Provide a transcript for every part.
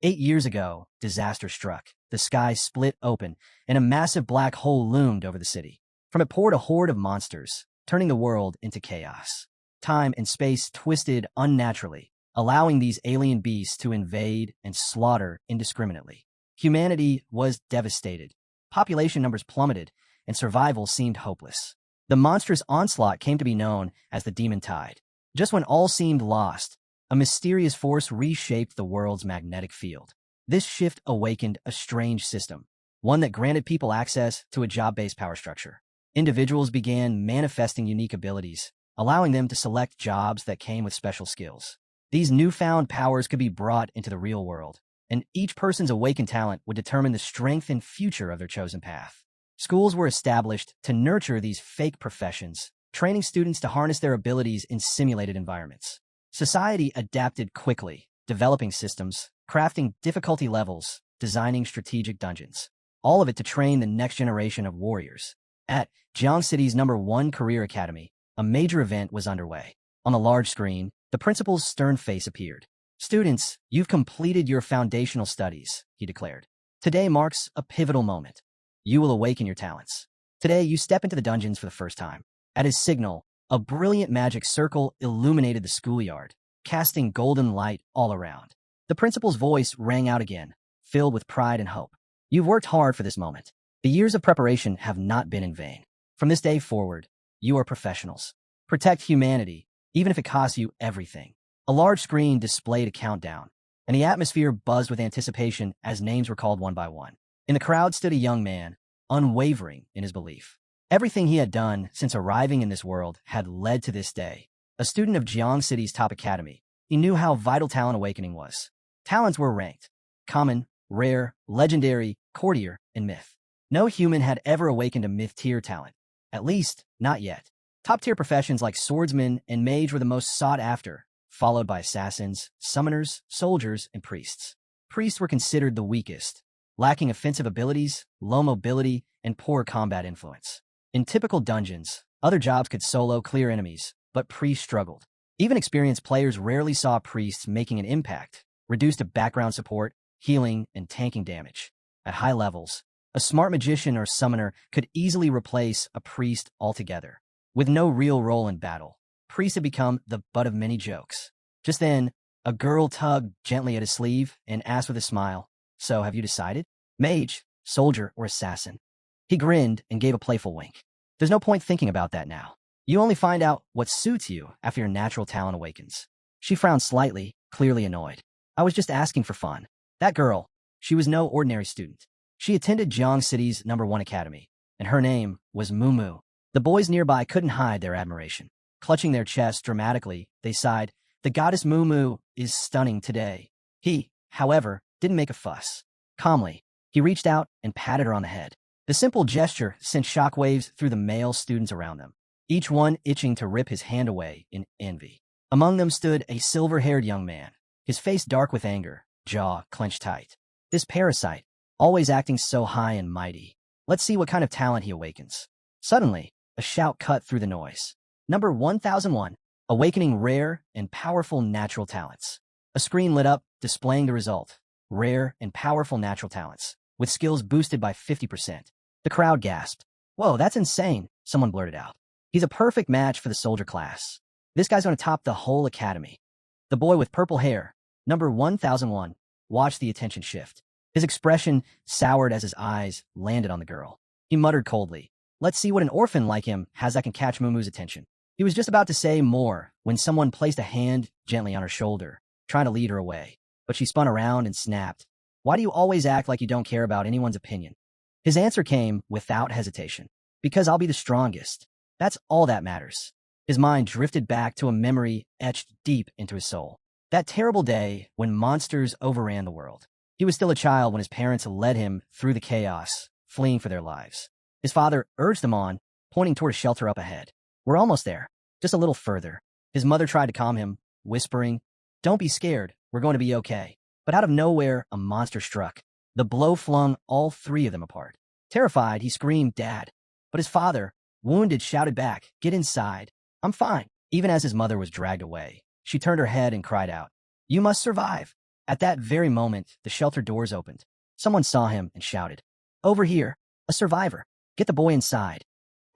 8 years ago, disaster struck. The sky split open, and a massive black hole loomed over the city. From it poured a horde of monsters, turning the world into chaos. Time and space twisted unnaturally, allowing these alien beasts to invade and slaughter indiscriminately. Humanity was devastated. Population numbers plummeted, and survival seemed hopeless. The monstrous onslaught came to be known as the Demon Tide. Just when all seemed lost, a mysterious force reshaped the world's magnetic field. This shift awakened a strange system, one that granted people access to a job-based power structure. Individuals began manifesting unique abilities, allowing them to select jobs that came with special skills. These newfound powers could be brought into the real world, and each person's awakened talent would determine the strength and future of their chosen path. Schools were established to nurture these fake professions, training students to harness their abilities in simulated environments. Society adapted quickly, developing systems, crafting difficulty levels, designing strategic dungeons. All of it to train the next generation of warriors. At Jiang City's #1 career academy, a major event was underway. On the large screen, the principal's stern face appeared. "Students, you've completed your foundational studies," he declared. "Today marks a pivotal moment. You will awaken your talents. Today, you step into the dungeons for the first time." At his signal, a brilliant magic circle illuminated the schoolyard, casting golden light all around. The principal's voice rang out again, filled with pride and hope. "You've worked hard for this moment. The years of preparation have not been in vain. From this day forward, you are professionals. Protect humanity, even if it costs you everything." A large screen displayed a countdown, and the atmosphere buzzed with anticipation as names were called one by one. In the crowd stood a young man, unwavering in his belief. Everything he had done since arriving in this world had led to this day. A student of Jiang City's top academy, he knew how vital talent awakening was. Talents were ranked: common, rare, legendary, courtier, and myth. No human had ever awakened a myth-tier talent. At least, not yet. Top-tier professions like swordsman and mage were the most sought after, followed by assassins, summoners, soldiers, and priests. Priests were considered the weakest, lacking offensive abilities, low mobility, and poor combat influence. In typical dungeons, other jobs could solo clear enemies, but priests struggled. Even experienced players rarely saw priests making an impact, reduced to background support, healing, and tanking damage. At high levels, a smart magician or summoner could easily replace a priest altogether. With no real role in battle, priests had become the butt of many jokes. Just then, a girl tugged gently at his sleeve and asked with a smile, "So, have you decided? Mage, soldier, or assassin?" He grinned and gave a playful wink. "There's no point thinking about that now. You only find out what suits you after your natural talent awakens." She frowned slightly, clearly annoyed. "I was just asking for fun." That girl, she was no ordinary student. She attended Jiang City's #1 academy, and her name was Mumu. The boys nearby couldn't hide their admiration. Clutching their chests dramatically, they sighed, "The goddess Mumu is stunning today." He, however, didn't make a fuss. Calmly, he reached out and patted her on the head. The simple gesture sent shockwaves through the male students around them, each one itching to rip his hand away in envy. Among them stood a silver-haired young man, his face dark with anger, jaw clenched tight. This parasite, always acting so high and mighty. Let's see what kind of talent he awakens. Suddenly, a shout cut through the noise. Number 1001, awakening rare and powerful natural talents. A screen lit up, displaying the result. Rare and powerful natural talents, with skills boosted by 50%. The crowd gasped. "Whoa, that's insane," someone blurted out. "He's a perfect match for the soldier class. This guy's going to top the whole academy." The boy with purple hair, number 1001, watched the attention shift. His expression soured as his eyes landed on the girl. He muttered coldly, "Let's see what an orphan like him has that can catch Mumu's attention." He was just about to say more when someone placed a hand gently on her shoulder, trying to lead her away. But she spun around and snapped, "Why do you always act like you don't care about anyone's opinion?" His answer came without hesitation. "Because I'll be the strongest. That's all that matters." His mind drifted back to a memory etched deep into his soul. That terrible day when monsters overran the world. He was still a child when his parents led him through the chaos, fleeing for their lives. His father urged them on, pointing toward a shelter up ahead. "We're almost there. Just a little further." His mother tried to calm him, whispering, "Don't be scared. We're going to be okay." But out of nowhere, a monster struck. The blow flung all three of them apart. Terrified, he screamed, "Dad!" But his father, wounded, shouted back, "Get inside. I'm fine." Even as his mother was dragged away, she turned her head and cried out, "You must survive." At that very moment, the shelter doors opened. Someone saw him and shouted, "Over here! A survivor! Get the boy inside!"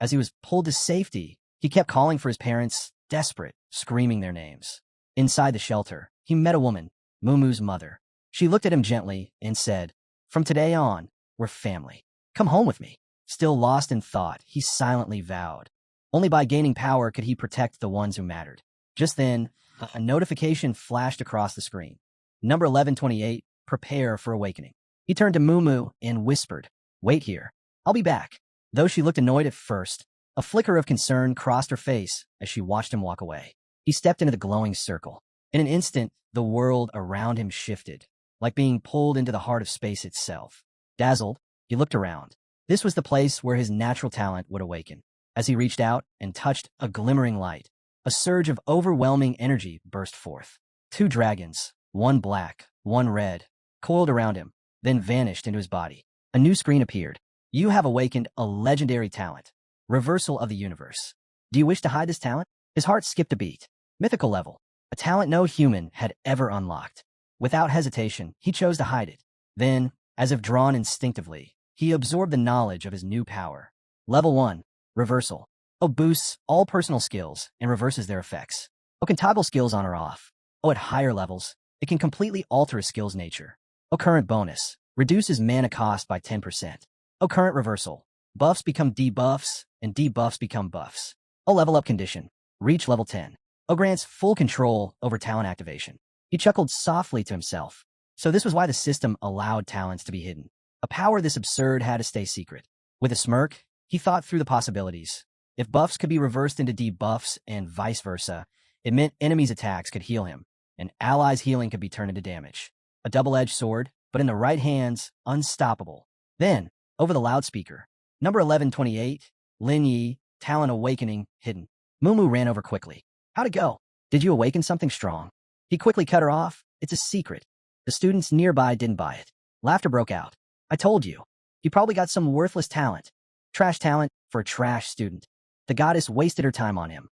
As he was pulled to safety, he kept calling for his parents, desperate, screaming their names. Inside the shelter, he met a woman, Mumu's mother. She looked at him gently and said, "From today on, we're family. Come home with me." Still lost in thought, he silently vowed. Only by gaining power could he protect the ones who mattered. Just then, a notification flashed across the screen. Number 1128, prepare for awakening. He turned to Mumu and whispered, "Wait here. I'll be back." Though she looked annoyed at first, a flicker of concern crossed her face as she watched him walk away. He stepped into the glowing circle. In an instant, the world around him shifted, like being pulled into the heart of space itself. Dazzled, he looked around. This was the place where his natural talent would awaken. As he reached out and touched a glimmering light, a surge of overwhelming energy burst forth. 2 dragons, one black, one red, coiled around him, then vanished into his body. A new screen appeared. You have awakened a legendary talent. Reversal of the universe. Do you wish to hide this talent? His heart skipped a beat. Mythical level. A talent no human had ever unlocked. Without hesitation, he chose to hide it. Then, as if drawn instinctively, he absorbed the knowledge of his new power. Level 1. Reversal. O boosts all personal skills and reverses their effects. O can toggle skills on or off. O at higher levels, it can completely alter a skill's nature. O current bonus. Reduces mana cost by 10%. O current reversal. Buffs become debuffs, and debuffs become buffs. O level up condition. Reach level 10. O grants full control over talent activation. He chuckled softly to himself. So this was why the system allowed talents to be hidden. A power this absurd had to stay secret. With a smirk, he thought through the possibilities. If buffs could be reversed into debuffs and vice versa, it meant enemies' attacks could heal him, and allies' healing could be turned into damage. A double-edged sword, but in the right hands, unstoppable. Then, over the loudspeaker, number 1128, Lin Yi, talent awakening, hidden. Mumu ran over quickly. How'd it go? Did you awaken something strong? He quickly cut her off. It's a secret. The students nearby didn't buy it. Laughter broke out. I told you. You probably got some worthless talent. Trash talent for a trash student. The goddess wasted her time on him.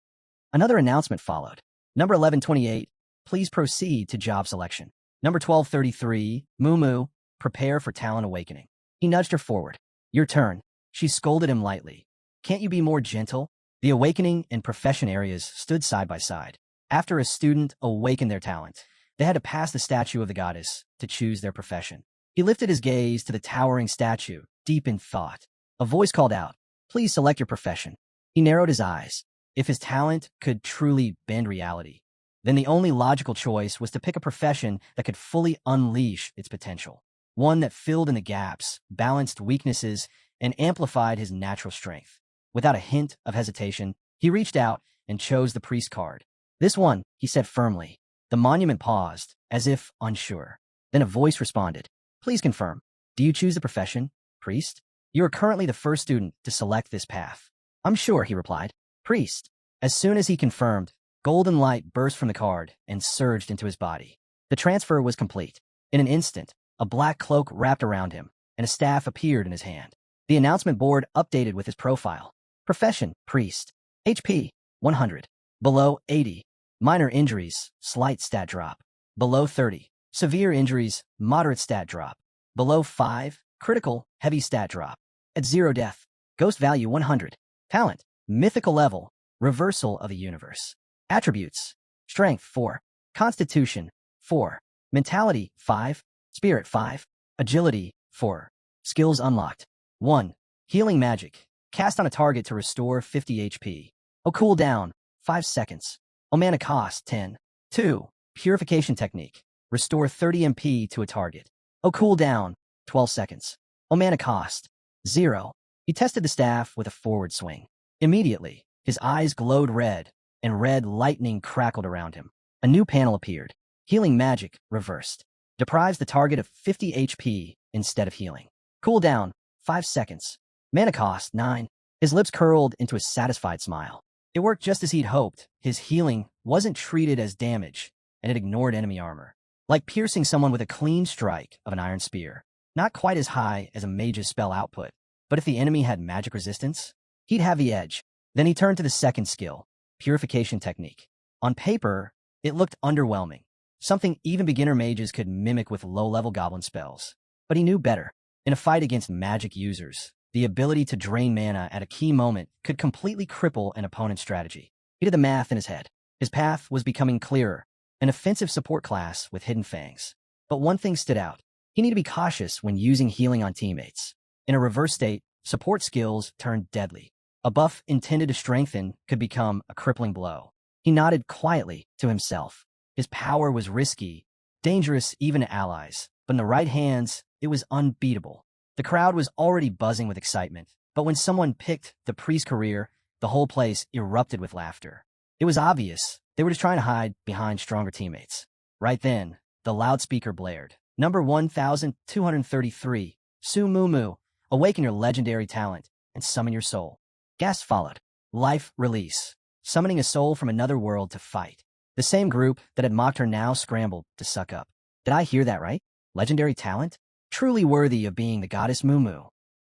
Another announcement followed. Number 1128, please proceed to job selection. Number 1233, Mumu, prepare for talent awakening. He nudged her forward. Your turn. She scolded him lightly. Can't you be more gentle? The awakening and profession areas stood side by side. After a student awakened their talent, they had to pass the statue of the goddess to choose their profession. He lifted his gaze to the towering statue, deep in thought. A voice called out, please select your profession. He narrowed his eyes. If his talent could truly bend reality, then the only logical choice was to pick a profession that could fully unleash its potential. One that filled in the gaps, balanced weaknesses, and amplified his natural strength. Without a hint of hesitation, he reached out and chose the priest card. This one, he said firmly. The monument paused, as if unsure. Then a voice responded. Please confirm. Do you choose the profession, priest? You are currently the first student to select this path. I'm sure, he replied. Priest. As soon as he confirmed, golden light burst from the card and surged into his body. The transfer was complete. In an instant, a black cloak wrapped around him, and a staff appeared in his hand. The announcement board updated with his profile. Profession, priest. HP, 100. Below, 80. Minor injuries, slight stat drop. Below 30. Severe injuries, moderate stat drop. Below 5. Critical, heavy stat drop. At 0 death. Ghost value 100. Talent, mythical level. Reversal of the universe. Attributes. Strength, 4. Constitution, 4. Mentality, 5. Spirit, 5. Agility, 4. Skills unlocked. 1. Healing magic. Cast on a target to restore 50 HP. O cooldown, 5 seconds. O mana cost, 10. 2. Purification technique. Restore 30 MP to a target. O cooldown, 12 seconds. O mana cost, 0. He tested the staff with a forward swing. Immediately, his eyes glowed red, and red lightning crackled around him. A new panel appeared. Healing magic, reversed. Deprives the target of 50 HP instead of healing. Cooldown, 5 seconds. Mana cost, 9. His lips curled into a satisfied smile. It worked just as he'd hoped. His healing wasn't treated as damage, and it ignored enemy armor. Like piercing someone with a clean strike of an iron spear. Not quite as high as a mage's spell output, but if the enemy had magic resistance, he'd have the edge. Then he turned to the second skill, purification technique. On paper, it looked underwhelming. something even beginner mages could mimic with low-level goblin spells. But he knew better. In a fight against magic users, the ability to drain mana at a key moment could completely cripple an opponent's strategy. He did the math in his head. His path was becoming clearer, an offensive support class with hidden fangs. But one thing stood out. He needed to be cautious when using healing on teammates. In a reverse state, support skills turned deadly. A buff intended to strengthen could become a crippling blow. He nodded quietly to himself. His power was risky, dangerous even to allies, but in the right hands, it was unbeatable. The crowd was already buzzing with excitement, but when someone picked the priest career, the whole place erupted with laughter. It was obvious they were just trying to hide behind stronger teammates. Right then, the loudspeaker blared. Number 1233, Su Mumu, awaken your legendary talent and summon your soul. Gasp followed. Life release. Summoning a soul from another world to fight. The same group that had mocked her now scrambled to suck up. Did I hear that right? Legendary talent? Truly worthy of being the goddess Mumu.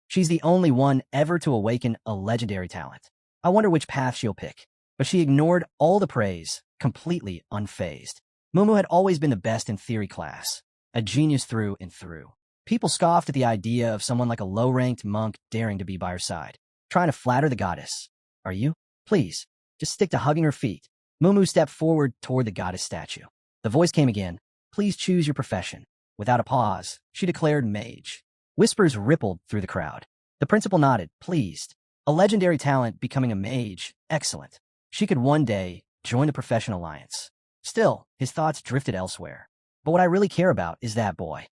She's the only one ever to awaken a legendary talent. I wonder which path she'll pick. But she ignored all the praise, completely unfazed. Mumu had always been the best in theory class, a genius through and through. People scoffed at the idea of someone like a low-ranked monk daring to be by her side, trying to flatter the goddess. Are you? Please, just stick to hugging her feet. Mumu stepped forward toward the goddess statue. The voice came again. Please choose your profession. Without a pause, she declared mage. Whispers rippled through the crowd. The principal nodded, pleased. A legendary talent becoming a mage, excellent. She could one day join the profession alliance. Still, his thoughts drifted elsewhere. But what I really care about is that boy.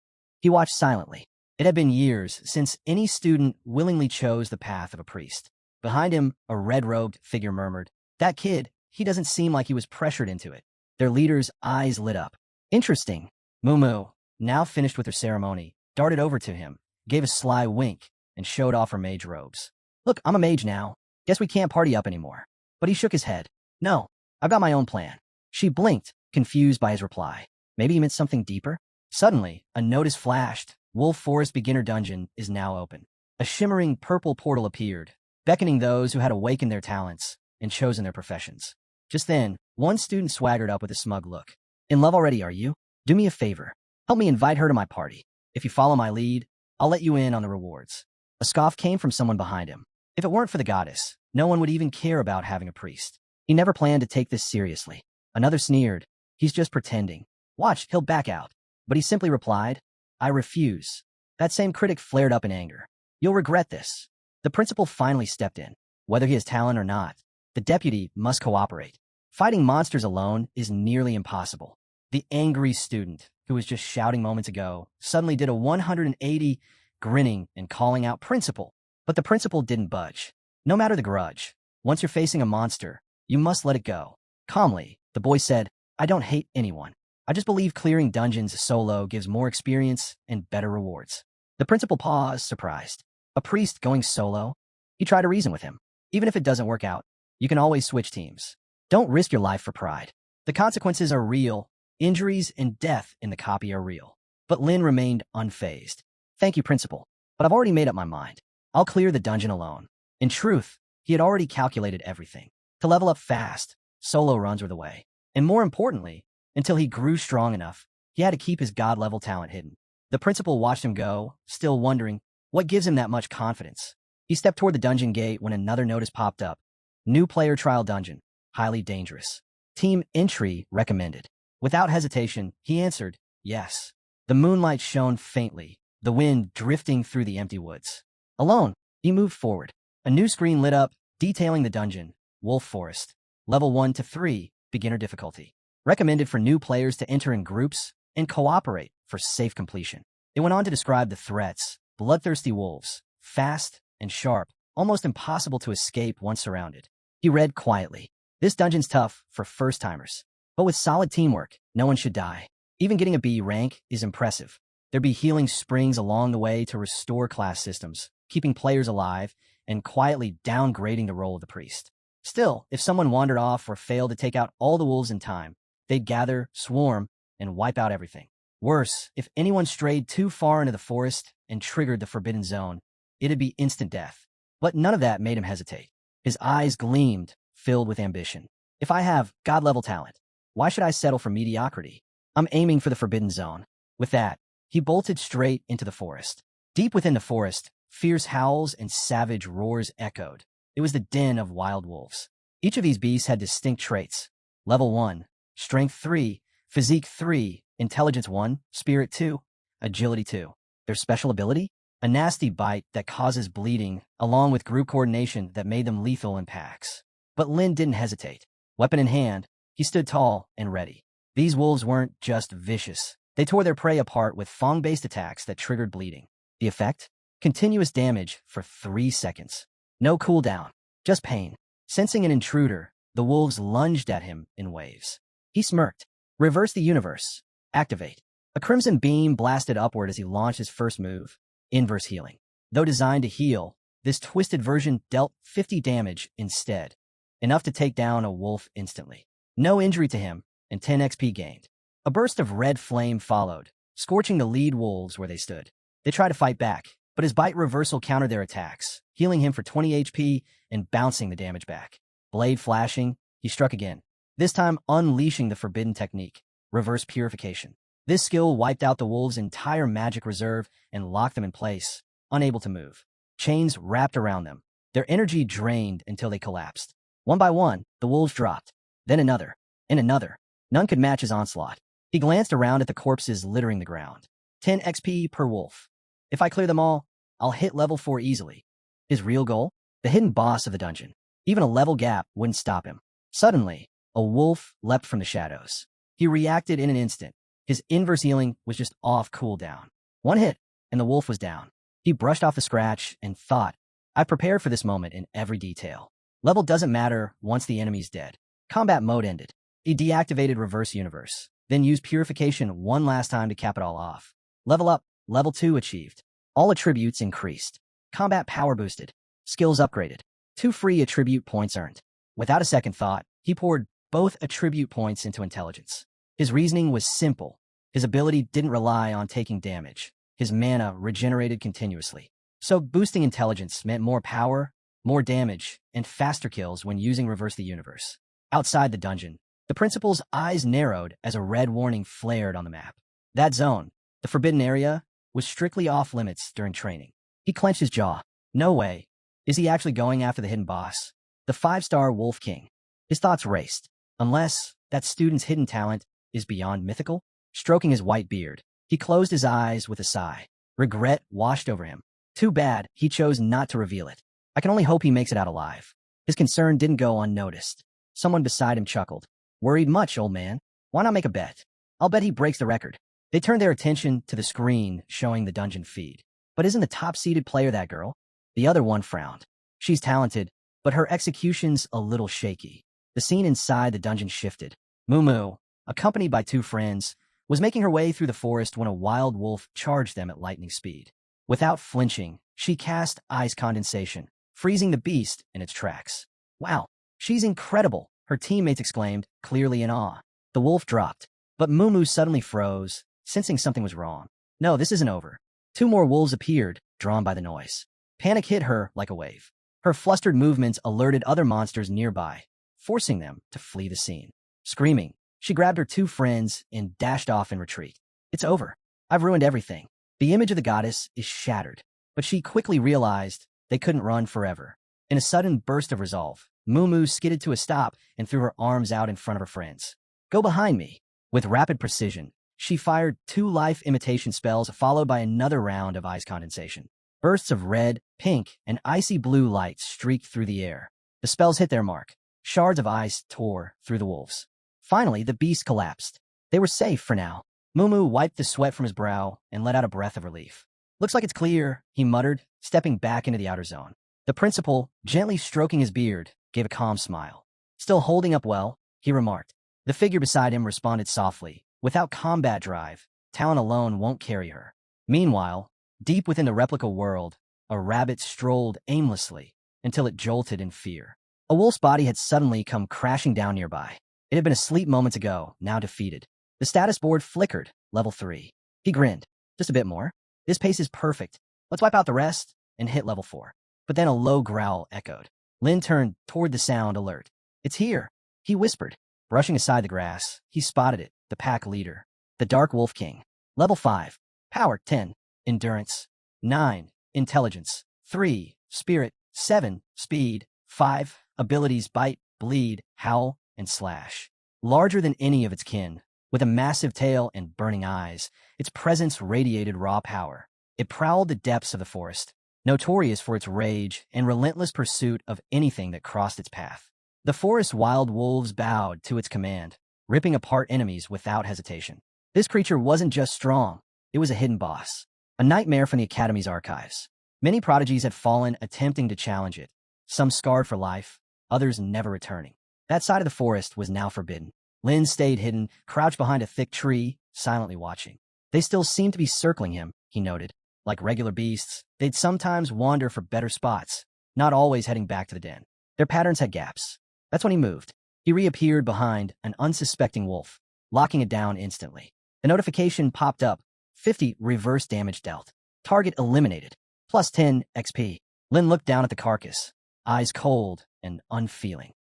He watched silently. It had been years since any student willingly chose the path of a priest. Behind him, a red-robed figure murmured, that kid, he doesn't seem like he was pressured into it. Their leader's eyes lit up. Interesting. Mumu, now finished with her ceremony, darted over to him, gave a sly wink, and showed off her mage robes. Look, I'm a mage now. Guess we can't party up anymore. But he shook his head. No, I've got my own plan. She blinked, confused by his reply. Maybe he meant something deeper? Suddenly, a notice flashed. Wolf Forest Beginner Dungeon is now open. A shimmering purple portal appeared, beckoning those who had awakened their talents and chosen their professions. Just then, one student swaggered up with a smug look. In love already, are you? Do me a favor. Help me invite her to my party. If you follow my lead, I'll let you in on the rewards. A scoff came from someone behind him. If it weren't for the goddess, no one would even care about having a priest. He never planned to take this seriously. Another sneered. He's just pretending. Watch, he'll back out. But he simply replied, I refuse. That same critic flared up in anger. You'll regret this. The principal finally stepped in. Whether he has talent or not, the deputy must cooperate. Fighting monsters alone is nearly impossible. The angry student, who was just shouting moments ago, suddenly did a 180, grinning and calling out principal. But the principal didn't budge. No matter the grudge, once you're facing a monster, you must let it go. Calmly, the boy said, I don't hate anyone. I just believe clearing dungeons solo gives more experience and better rewards. The principal paused, surprised. A priest going solo? He tried to reason with him. Even if it doesn't work out, you can always switch teams. Don't risk your life for pride. The consequences are real. Injuries and death in the copy are real. But Lin remained unfazed. Thank you, principal, but I've already made up my mind. I'll clear the dungeon alone. In truth, he had already calculated everything. To level up fast, solo runs were the way. And more importantly, until he grew strong enough, he had to keep his god-level talent hidden. The principal watched him go, still wondering, what gives him that much confidence? He stepped toward the dungeon gate when another notice popped up. New player trial dungeon. Highly dangerous. Team entry recommended. Without hesitation, he answered, yes. The moonlight shone faintly, the wind drifting through the empty woods. Alone, he moved forward. A new screen lit up, detailing the dungeon. Wolf Forest. Level 1 to 3, beginner difficulty. Recommended for new players to enter in groups and cooperate for safe completion. It went on to describe the threats. Bloodthirsty wolves. Fast and sharp, almost impossible to escape once surrounded. He read quietly. This dungeon's tough for first-timers. But with solid teamwork, no one should die. Even getting a B rank is impressive. There'd be healing springs along the way to restore class systems, keeping players alive, and quietly downgrading the role of the priest. Still, if someone wandered off or failed to take out all the wolves in time, they'd gather, swarm, and wipe out everything. Worse, if anyone strayed too far into the forest and triggered the forbidden zone, it'd be instant death. But none of that made him hesitate. His eyes gleamed, filled with ambition. If I have god-level talent, why should I settle for mediocrity? I'm aiming for the forbidden zone. With that, he bolted straight into the forest. Deep within the forest, fierce howls and savage roars echoed. It was the den of wild wolves. Each of these beasts had distinct traits. Level 1, Strength 3, Physique 3, Intelligence 1, Spirit 2, Agility 2. Their special ability? A nasty bite that causes bleeding, along with group coordination that made them lethal in packs. But Lin didn't hesitate. Weapon in hand, he stood tall and ready. These wolves weren't just vicious. They tore their prey apart with Fang-based attacks that triggered bleeding. The effect? Continuous damage for 3 seconds. No cooldown, just pain. Sensing an intruder, the wolves lunged at him in waves. He smirked. Reverse the universe. Activate. A crimson beam blasted upward as he launched his first move, inverse healing. Though designed to heal, this twisted version dealt 50 damage instead, enough to take down a wolf instantly. No injury to him, and 10 XP gained. A burst of red flame followed, scorching the lead wolves where they stood. They tried to fight back, but his bite reversal countered their attacks, healing him for 20 HP and bouncing the damage back. Blade flashing, he struck again, this time unleashing the forbidden technique, reverse purification. This skill wiped out the wolves' entire magic reserve and locked them in place, unable to move. Chains wrapped around them, their energy drained until they collapsed. One by one, the wolves dropped, then another, and another. None could match his onslaught. He glanced around at the corpses littering the ground. 10 XP per wolf. If I clear them all, I'll hit level 4 easily. His real goal? The hidden boss of the dungeon. Even a level gap wouldn't stop him. Suddenly, a wolf leapt from the shadows. He reacted in an instant. His inverse healing was just off cooldown. One hit, and the wolf was down. He brushed off the scratch and thought, I prepared for this moment in every detail. Level doesn't matter once the enemy's dead. Combat mode ended. He deactivated Reverse Universe, then used Purification one last time to cap it all off. Level up, level 2 achieved. All attributes increased. Combat power boosted. Skills upgraded. 2 free attribute points earned. Without a second thought, he poured both attribute points into intelligence. His reasoning was simple. His ability didn't rely on taking damage. His mana regenerated continuously. So boosting intelligence meant more power, more damage, and faster kills when using Reverse the Universe. Outside the dungeon, the principal's eyes narrowed as a red warning flared on the map. That zone, the forbidden area, was strictly off-limits during training. He clenched his jaw. No way. Is he actually going after the hidden boss? The 5-star Wolf King. His thoughts raced. Unless that student's hidden talent is beyond mythical? Stroking his white beard, he closed his eyes with a sigh. Regret washed over him. Too bad he chose not to reveal it. I can only hope he makes it out alive. His concern didn't go unnoticed. Someone beside him chuckled. Worried much, old man? Why not make a bet? I'll bet he breaks the record. They turned their attention to the screen showing the dungeon feed. But isn't the top-seeded player that girl? The other one frowned. She's talented, but her execution's a little shaky. The scene inside the dungeon shifted. Moo, accompanied by 2 friends, was making her way through the forest when a wild wolf charged them at lightning speed. Without flinching, she cast ice condensation, freezing the beast in its tracks. Wow, she's incredible, her teammates exclaimed, clearly in awe. The wolf dropped, but Moo suddenly froze, sensing something was wrong. No, this isn't over. 2 more wolves appeared, drawn by the noise. Panic hit her like a wave. Her flustered movements alerted other monsters nearby, forcing them to flee the scene. Screaming, she grabbed her 2 friends and dashed off in retreat. It's over. I've ruined everything. The image of the goddess is shattered, but she quickly realized they couldn't run forever. In a sudden burst of resolve, Moo skidded to a stop and threw her arms out in front of her friends. Go behind me. With rapid precision, she fired 2 life imitation spells followed by another round of ice condensation. Bursts of red, pink, and icy blue light streaked through the air. The spells hit their mark. Shards of ice tore through the wolves. Finally, the beast collapsed. They were safe for now. Moo wiped the sweat from his brow and let out a breath of relief. Looks like it's clear, he muttered, stepping back into the outer zone. The principal, gently stroking his beard, gave a calm smile. Still holding up well, he remarked. The figure beside him responded softly. Without combat drive, talent alone won't carry her. Meanwhile, deep within the replica world, a rabbit strolled aimlessly until it jolted in fear. A wolf's body had suddenly come crashing down nearby. It had been asleep moments ago, now defeated. The status board flickered, level 3. He grinned. Just a bit more. This pace is perfect. Let's wipe out the rest and hit level 4. But then a low growl echoed. Lin turned toward the sound, alert. It's here, he whispered. Brushing aside the grass, he spotted it, the pack leader. the Dark Wolf King. Level 5. Power 10. Endurance 9. Intelligence 3. Spirit 7. Speed 5. Abilities Bite, Bleed, Howl, and Slash. Larger than any of its kin, with a massive tail and burning eyes, its presence radiated raw power. It prowled the depths of the forest, notorious for its rage and relentless pursuit of anything that crossed its path. The forest's wild wolves bowed to its command, ripping apart enemies without hesitation. This creature wasn't just strong, it was a hidden boss, a nightmare from the Academy's archives. Many prodigies had fallen attempting to challenge it, some scarred for life, others never returning. That side of the forest was now forbidden. Lin stayed hidden, crouched behind a thick tree, silently watching. They still seemed to be circling him, he noted. Like regular beasts, they'd sometimes wander for better spots, not always heading back to the den. Their patterns had gaps. That's when he moved. He reappeared behind an unsuspecting wolf, locking it down instantly. The notification popped up. 50 reverse damage dealt. Target eliminated. Plus 10 XP. Lin looked down at the carcass, eyes cold and unfeeling.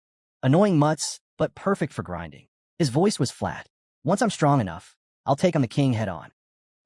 Annoying mutts, but perfect for grinding. His voice was flat. Once I'm strong enough, I'll take on the king head on.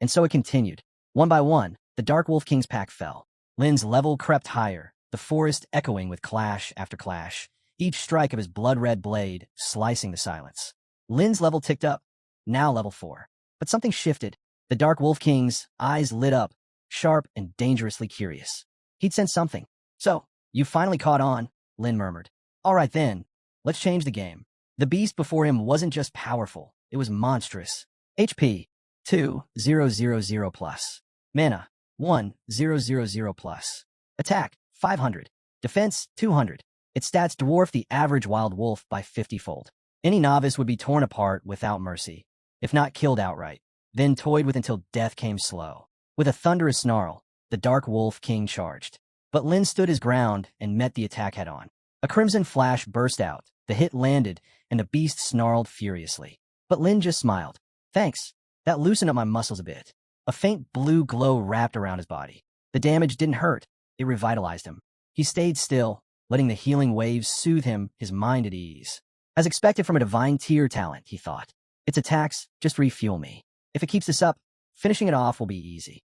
And so it continued. One by one, the Dark Wolf King's pack fell. Lin's level crept higher, the forest echoing with clash after clash, each strike of his blood-red blade slicing the silence. Lin's level ticked up, now level 4. But something shifted. The Dark Wolf King's eyes lit up, sharp and dangerously curious. He'd sensed something. So, you finally caught on, Lin murmured. All right then, let's change the game. The beast before him wasn't just powerful, it was monstrous. HP 2,000 plus. Mana 1,000 plus. Attack 500. Defense 200. Its stats dwarf the average wild wolf by 50-fold. Any novice would be torn apart without mercy, if not killed outright, then toyed with until death came slow. With a thunderous snarl, the Dark Wolf King charged. But Lin stood his ground and met the attack head-on. A crimson flash burst out, the hit landed, and the beast snarled furiously. But Lin just smiled. Thanks. That loosened up my muscles a bit. A faint blue glow wrapped around his body. The damage didn't hurt. It revitalized him. He stayed still, letting the healing waves soothe him, his mind at ease. As expected from a divine tier talent, he thought. Its attacks just refuel me. If it keeps this up, finishing it off will be easy.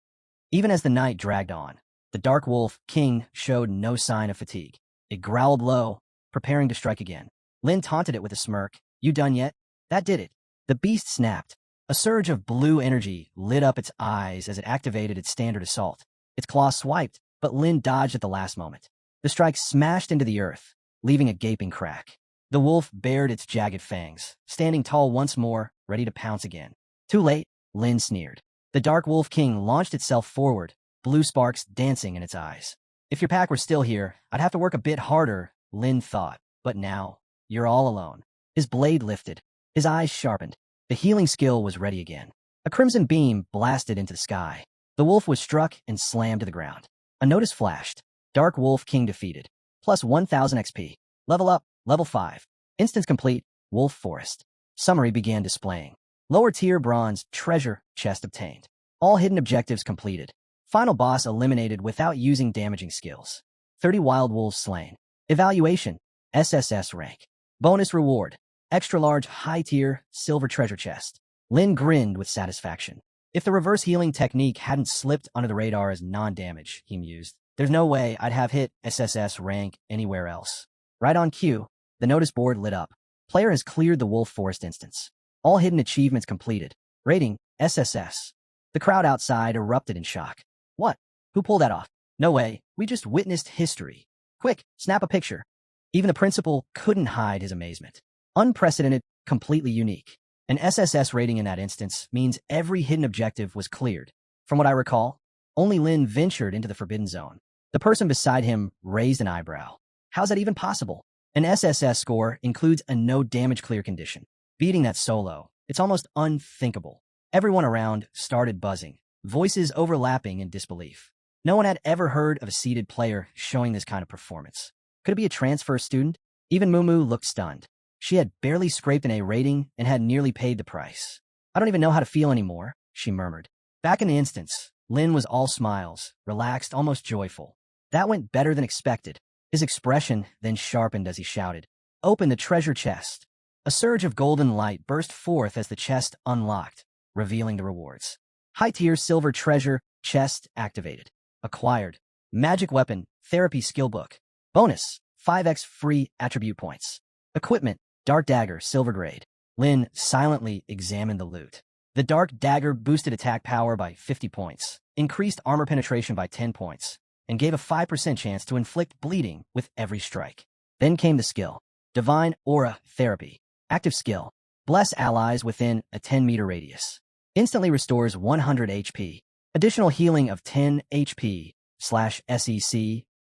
Even as the night dragged on, the Dark Wolf King showed no sign of fatigue. It growled low, preparing to strike again. Lin taunted it with a smirk. You done yet? That did it. The beast snapped. A surge of blue energy lit up its eyes as it activated its standard assault. Its claw swiped, but Lin dodged at the last moment. The strike smashed into the earth, leaving a gaping crack. The wolf bared its jagged fangs, standing tall once more, ready to pounce again. Too late, Lin sneered. The Dark Wolf King launched itself forward, blue sparks dancing in its eyes. If your pack were still here, I'd have to work a bit harder, Lin thought. But now, you're all alone. His blade lifted. His eyes sharpened. The healing skill was ready again. A crimson beam blasted into the sky. The wolf was struck and slammed to the ground. A notice flashed. Dark Wolf King defeated. Plus 1,000 XP. Level up, level 5. Instance complete, Wolf Forest. Summary began displaying. Lower tier bronze, treasure, chest obtained. All hidden objectives completed. Final boss eliminated without using damaging skills. 30 wild wolves slain. Evaluation, SSS rank. Bonus reward, extra large high tier silver treasure chest. Lin grinned with satisfaction. If the reverse healing technique hadn't slipped under the radar as non-damage, he mused, there's no way I'd have hit SSS rank anywhere else. Right on cue, the notice board lit up. Player has cleared the Wolf Forest instance. All hidden achievements completed. Rating, SSS. The crowd outside erupted in shock. What? Who pulled that off? No way, we just witnessed history. Quick, snap a picture. Even the principal couldn't hide his amazement. Unprecedented, completely unique. An SSS rating in that instance means every hidden objective was cleared. From what I recall, only Lin ventured into the Forbidden Zone. The person beside him raised an eyebrow. How's that even possible? An SSS score includes a no damage clear condition. Beating that solo, it's almost unthinkable. Everyone around started buzzing, voices overlapping in disbelief. No one had ever heard of a seeded player showing this kind of performance. Could it be a transfer student? Even Mumu looked stunned. She had barely scraped an A rating and had nearly paid the price. I don't even know how to feel anymore, she murmured. Back in the instance, Lin was all smiles, relaxed, almost joyful. That went better than expected. His expression then sharpened as he shouted, "Open the treasure chest." A surge of golden light burst forth as the chest unlocked. revealing the rewards. High-tier silver treasure chest activated. Acquired. Magic weapon, therapy skill book. Bonus, 5x free attribute points. Equipment, dark dagger, silver grade. Lin silently examined the loot. The dark dagger boosted attack power by 50 points, increased armor penetration by 10 points, and gave a 5% chance to inflict bleeding with every strike. Then came the skill. Divine Aura Therapy. Active skill. Bless allies within a 10-meter radius. Instantly restores 100 HP. Additional healing of 10 HP/SEC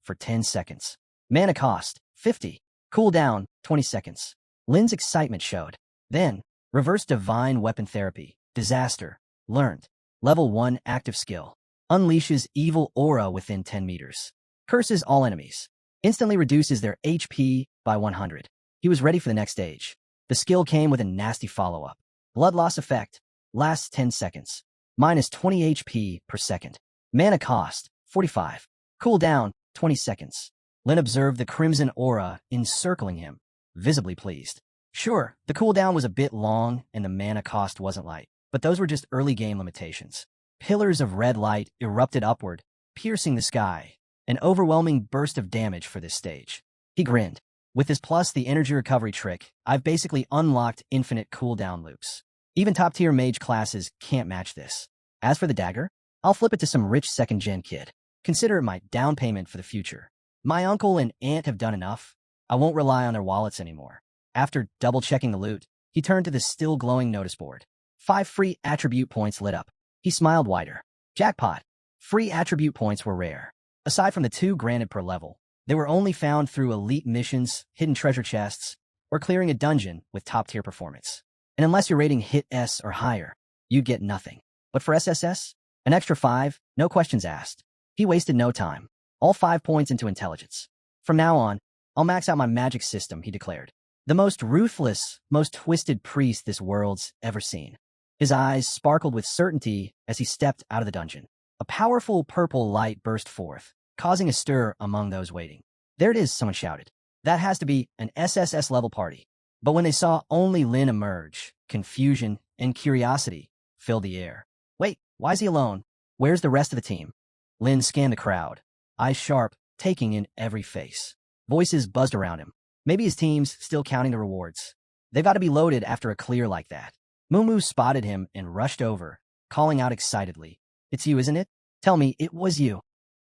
for 10 seconds. Mana cost, 50. Cooldown, 20 seconds. Lin's excitement showed. Then, Reverse Divine Weapon Therapy. Disaster. Learned. Level 1 active skill. Unleashes evil aura within 10 meters. Curses all enemies. Instantly reduces their HP by 100. He was ready for the next stage. The skill came with a nasty follow-up. Blood loss effect. Lasts 10 seconds. Minus 20 HP per second. Mana cost, 45. Cooldown, 20 seconds. Lin observed the crimson aura encircling him, visibly pleased. Sure, the cooldown was a bit long and the mana cost wasn't light, but those were just early game limitations. Pillars of red light erupted upward, piercing the sky, an overwhelming burst of damage for this stage. He grinned. With this plus the energy recovery trick, I've basically unlocked infinite cooldown loops. Even top-tier mage classes can't match this. As for the dagger, I'll flip it to some rich second-gen kid. Consider it my down payment for the future. My uncle and aunt have done enough. I won't rely on their wallets anymore. After double-checking the loot, he turned to the still-glowing notice board. 5 free attribute points lit up. He smiled wider. Jackpot. Free attribute points were rare. Aside from the 2 granted per level, they were only found through elite missions, hidden treasure chests, or clearing a dungeon with top-tier performance. And unless you're rating hit S or higher, you'd get nothing. But for SSS, an extra 5, no questions asked. He wasted no time. All 5 points into intelligence. From now on, I'll max out my magic system, he declared. The most ruthless, most twisted priest this world's ever seen. His eyes sparkled with certainty as he stepped out of the dungeon. A powerful purple light burst forth, causing a stir among those waiting. There it is, someone shouted. That has to be an SSS-level party. But when they saw only Lin emerge, confusion and curiosity filled the air. Wait, why is he alone? Where's the rest of the team? Lin scanned the crowd, eyes sharp, taking in every face. Voices buzzed around him. Maybe his team's still counting the rewards. They've got to be loaded after a clear like that. Mumu spotted him and rushed over, calling out excitedly. It's you, isn't it? Tell me it was you.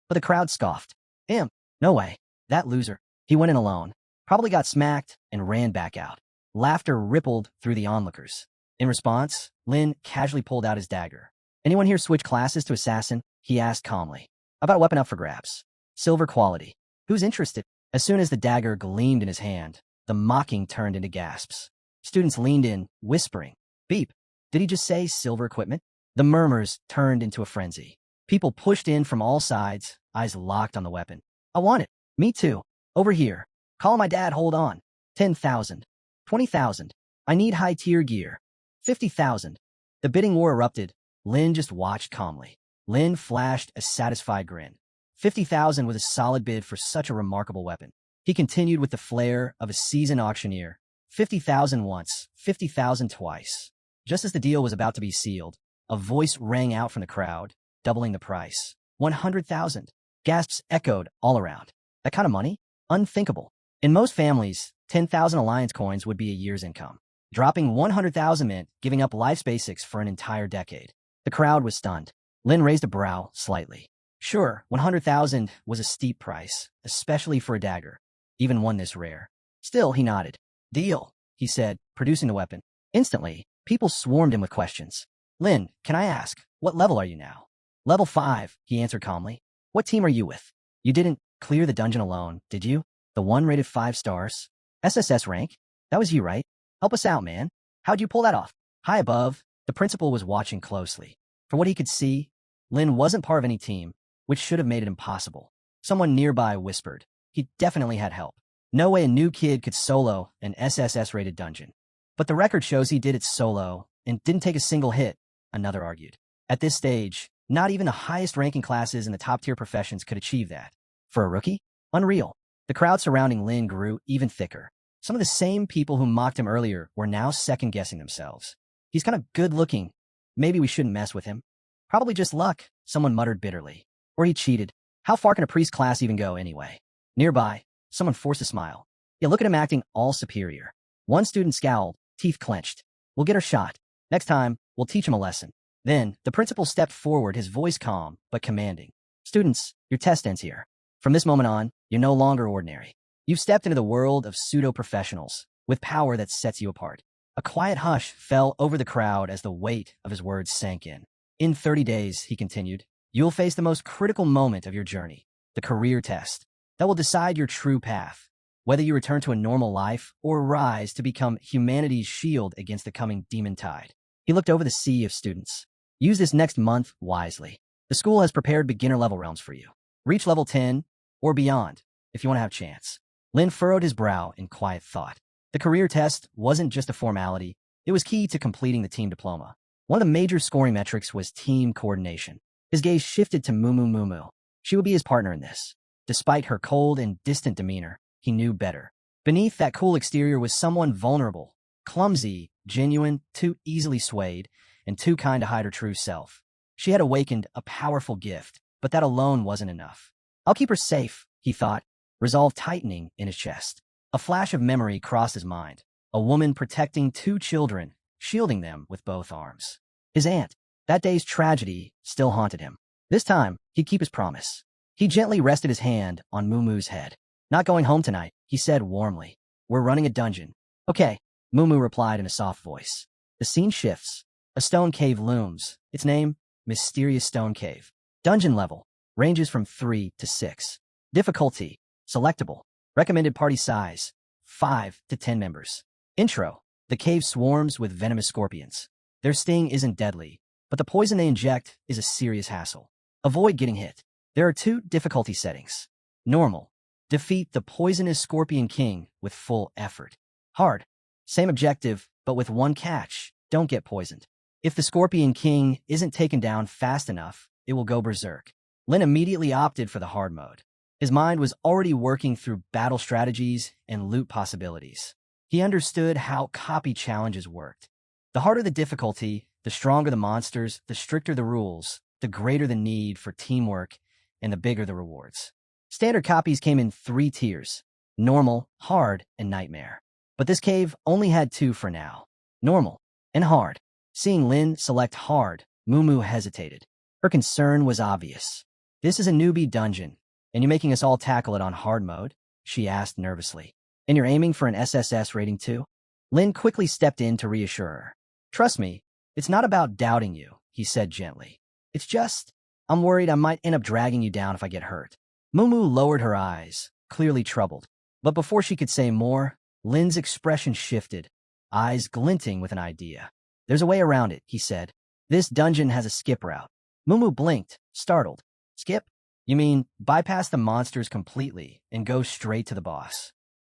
But the crowd scoffed. Him? No way. That loser. He went in alone. Probably got smacked and ran back out. Laughter rippled through the onlookers. In response, Lin casually pulled out his dagger. Anyone here switch classes to assassin? He asked calmly. About a weapon up for grabs. Silver quality. Who's interested? As soon as the dagger gleamed in his hand, the mocking turned into gasps. Students leaned in, whispering. Beep. Did he just say silver equipment? The murmurs turned into a frenzy. People pushed in from all sides, eyes locked on the weapon. I want it. Me too. Over here. Call my dad, hold on. 10,000. 20,000. I need high-tier gear. 50,000. The bidding war erupted. Lin just watched calmly. Lin flashed a satisfied grin. 50,000 was a solid bid for such a remarkable weapon. He continued with the flair of a seasoned auctioneer. 50,000 once, 50,000 twice. Just as the deal was about to be sealed, a voice rang out from the crowd, doubling the price. 100,000. Gasps echoed all around. That kind of money? Unthinkable. In most families, 10,000 alliance coins would be a year's income. Dropping 100,000 meant giving up life's basics for an entire decade. The crowd was stunned. Lin raised a brow slightly. Sure, 100,000 was a steep price, especially for a dagger, even one this rare. Still, he nodded. Deal, he said, producing the weapon. Instantly, people swarmed him with questions. Lin, can I ask, what level are you now? Level 5, he answered calmly. What team are you with? You didn't clear the dungeon alone, did you? The one rated 5 stars? SSS rank? That was you, right? Help us out, man. How'd you pull that off? High above, the principal was watching closely. For what he could see, Lin wasn't part of any team, which should have made it impossible. Someone nearby whispered. He definitely had help. No way a new kid could solo an SSS-rated dungeon. But the record shows he did it solo and didn't take a single hit, another argued. At this stage, not even the highest-ranking classes in the top-tier professions could achieve that. For a rookie? Unreal. The crowd surrounding Lin grew even thicker. Some of the same people who mocked him earlier were now second-guessing themselves. He's kind of good-looking, Maybe we shouldn't mess with him. Probably just luck, someone muttered bitterly. Or he cheated. How far can a priest class even go anyway? Nearby, someone forced a smile. Yeah, look at him acting all superior. One student scowled, teeth clenched. We'll get our shot. Next time, we'll teach him a lesson. Then, the principal stepped forward, his voice calm but commanding. Students, your test ends here. From this moment on, you're no longer ordinary. You've stepped into the world of pseudo-professionals, with power that sets you apart. A quiet hush fell over the crowd as the weight of his words sank in. In 30 days, he continued, you'll face the most critical moment of your journey, the career test, that will decide your true path, whether you return to a normal life or rise to become humanity's shield against the coming demon tide. He looked over the sea of students. Use this next month wisely. The school has prepared beginner-level realms for you. Reach level 10 or beyond if you want to have a chance. Lin furrowed his brow in quiet thought. The career test wasn't just a formality. It was key to completing the team diploma. One of the major scoring metrics was team coordination. His gaze shifted to Mumu. She would be his partner in this. Despite her cold and distant demeanor, he knew better. Beneath that cool exterior was someone vulnerable, clumsy, genuine, too easily swayed, and too kind to hide her true self. She had awakened a powerful gift, but that alone wasn't enough. I'll keep her safe, he thought, resolve tightening in his chest. A flash of memory crossed his mind. A woman protecting 2 children, shielding them with both arms. His aunt. That day's tragedy still haunted him. This time, he'd keep his promise. He gently rested his hand on Mumu's head. Not going home tonight, he said warmly. We're running a dungeon. Okay, Mumu replied in a soft voice. The scene shifts. A stone cave looms. Its name, Mysterious Stone Cave. Dungeon level, ranges from 3 to 6. Difficulty, selectable. Recommended party size, 5 to 10 members. Intro, the cave swarms with venomous scorpions. Their sting isn't deadly, but the poison they inject is a serious hassle. Avoid getting hit. There are 2 difficulty settings. Normal, defeat the poisonous Scorpion King with full effort. Hard, same objective, but with one catch, don't get poisoned. If the Scorpion King isn't taken down fast enough, it will go berserk. Lin immediately opted for the hard mode. His mind was already working through battle strategies and loot possibilities. He understood how copy challenges worked. The harder the difficulty, the stronger the monsters, the stricter the rules, the greater the need for teamwork, and the bigger the rewards. Standard copies came in 3 tiers: normal, hard, and nightmare. But this cave only had 2 for now: normal and hard. Seeing Lin select hard, Mumu hesitated. Her concern was obvious. This is a newbie dungeon, and you're making us all tackle it on hard mode? She asked nervously. And you're aiming for an SSS rating too? Lin quickly stepped in to reassure her. Trust me, it's not about doubting you, he said gently. It's just, I'm worried I might end up dragging you down if I get hurt. Mumu lowered her eyes, clearly troubled. But before she could say more, Lin's expression shifted, eyes glinting with an idea. There's a way around it, he said. This dungeon has a skip route. Mumu blinked, startled. Skip? You mean bypass the monsters completely and go straight to the boss?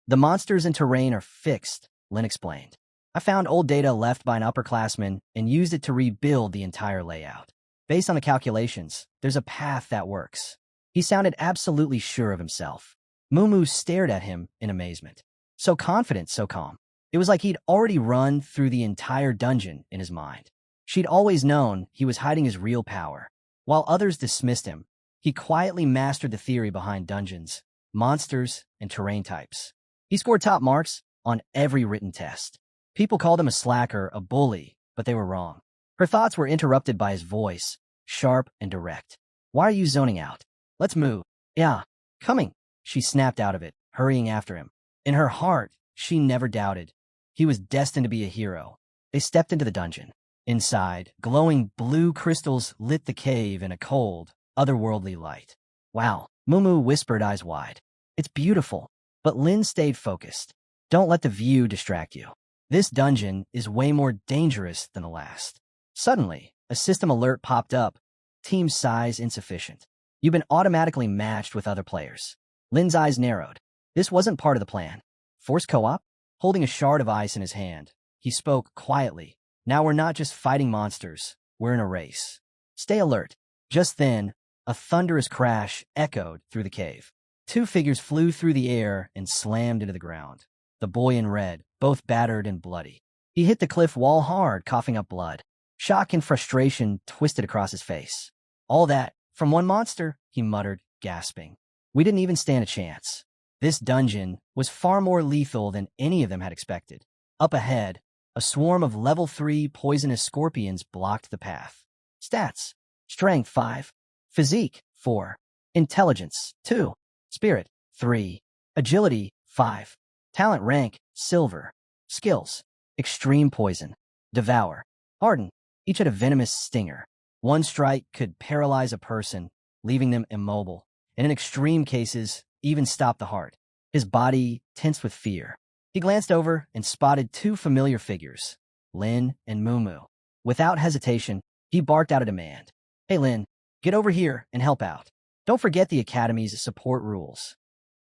The monsters and terrain are fixed, Lin explained. I found old data left by an upperclassman and used it to rebuild the entire layout. Based on the calculations, there's a path that works. He sounded absolutely sure of himself. Mumu stared at him in amazement. So confident, so calm. It was like he'd already run through the entire dungeon in his mind. She'd always known he was hiding his real power. While others dismissed him, he quietly mastered the theory behind dungeons, monsters, and terrain types. He scored top marks on every written test. People called him a slacker, a bully, but they were wrong. Her thoughts were interrupted by his voice, sharp and direct. Why are you zoning out? Let's move. Yeah, coming. She snapped out of it, hurrying after him. In her heart, she never doubted. He was destined to be a hero. They stepped into the dungeon. Inside, glowing blue crystals lit the cave in a cold, otherworldly light. Wow, Mumu whispered, eyes wide. It's beautiful. But Lin stayed focused. Don't let the view distract you. This dungeon is way more dangerous than the last. Suddenly, a system alert popped up. Team size insufficient. You've been automatically matched with other players. Lin's eyes narrowed. This wasn't part of the plan. Forced co-op? Holding a shard of ice in his hand, he spoke quietly. Now we're not just fighting monsters. We're in a race. Stay alert. Just then, a thunderous crash echoed through the cave. 2 figures flew through the air and slammed into the ground. The boy in red, both battered and bloody. He hit the cliff wall hard, coughing up blood. Shock and frustration twisted across his face. All that, from one monster, he muttered, gasping. We didn't even stand a chance. This dungeon was far more lethal than any of them had expected. Up ahead, a swarm of level 3 poisonous scorpions blocked the path. Stats: Strength 5, Physique 4, Intelligence 2, Spirit 3, Agility 5, Talent rank Silver, Skills: Extreme Poison, Devour, Ardent. Each had a venomous stinger. One strike could paralyze a person, leaving them immobile, and in extreme cases, even stop the heart. His body tensed with fear. He glanced over and spotted 2 familiar figures, Lin and Mumu. Without hesitation, he barked out a demand. Hey Lin, get over here and help out. Don't forget the Academy's support rules.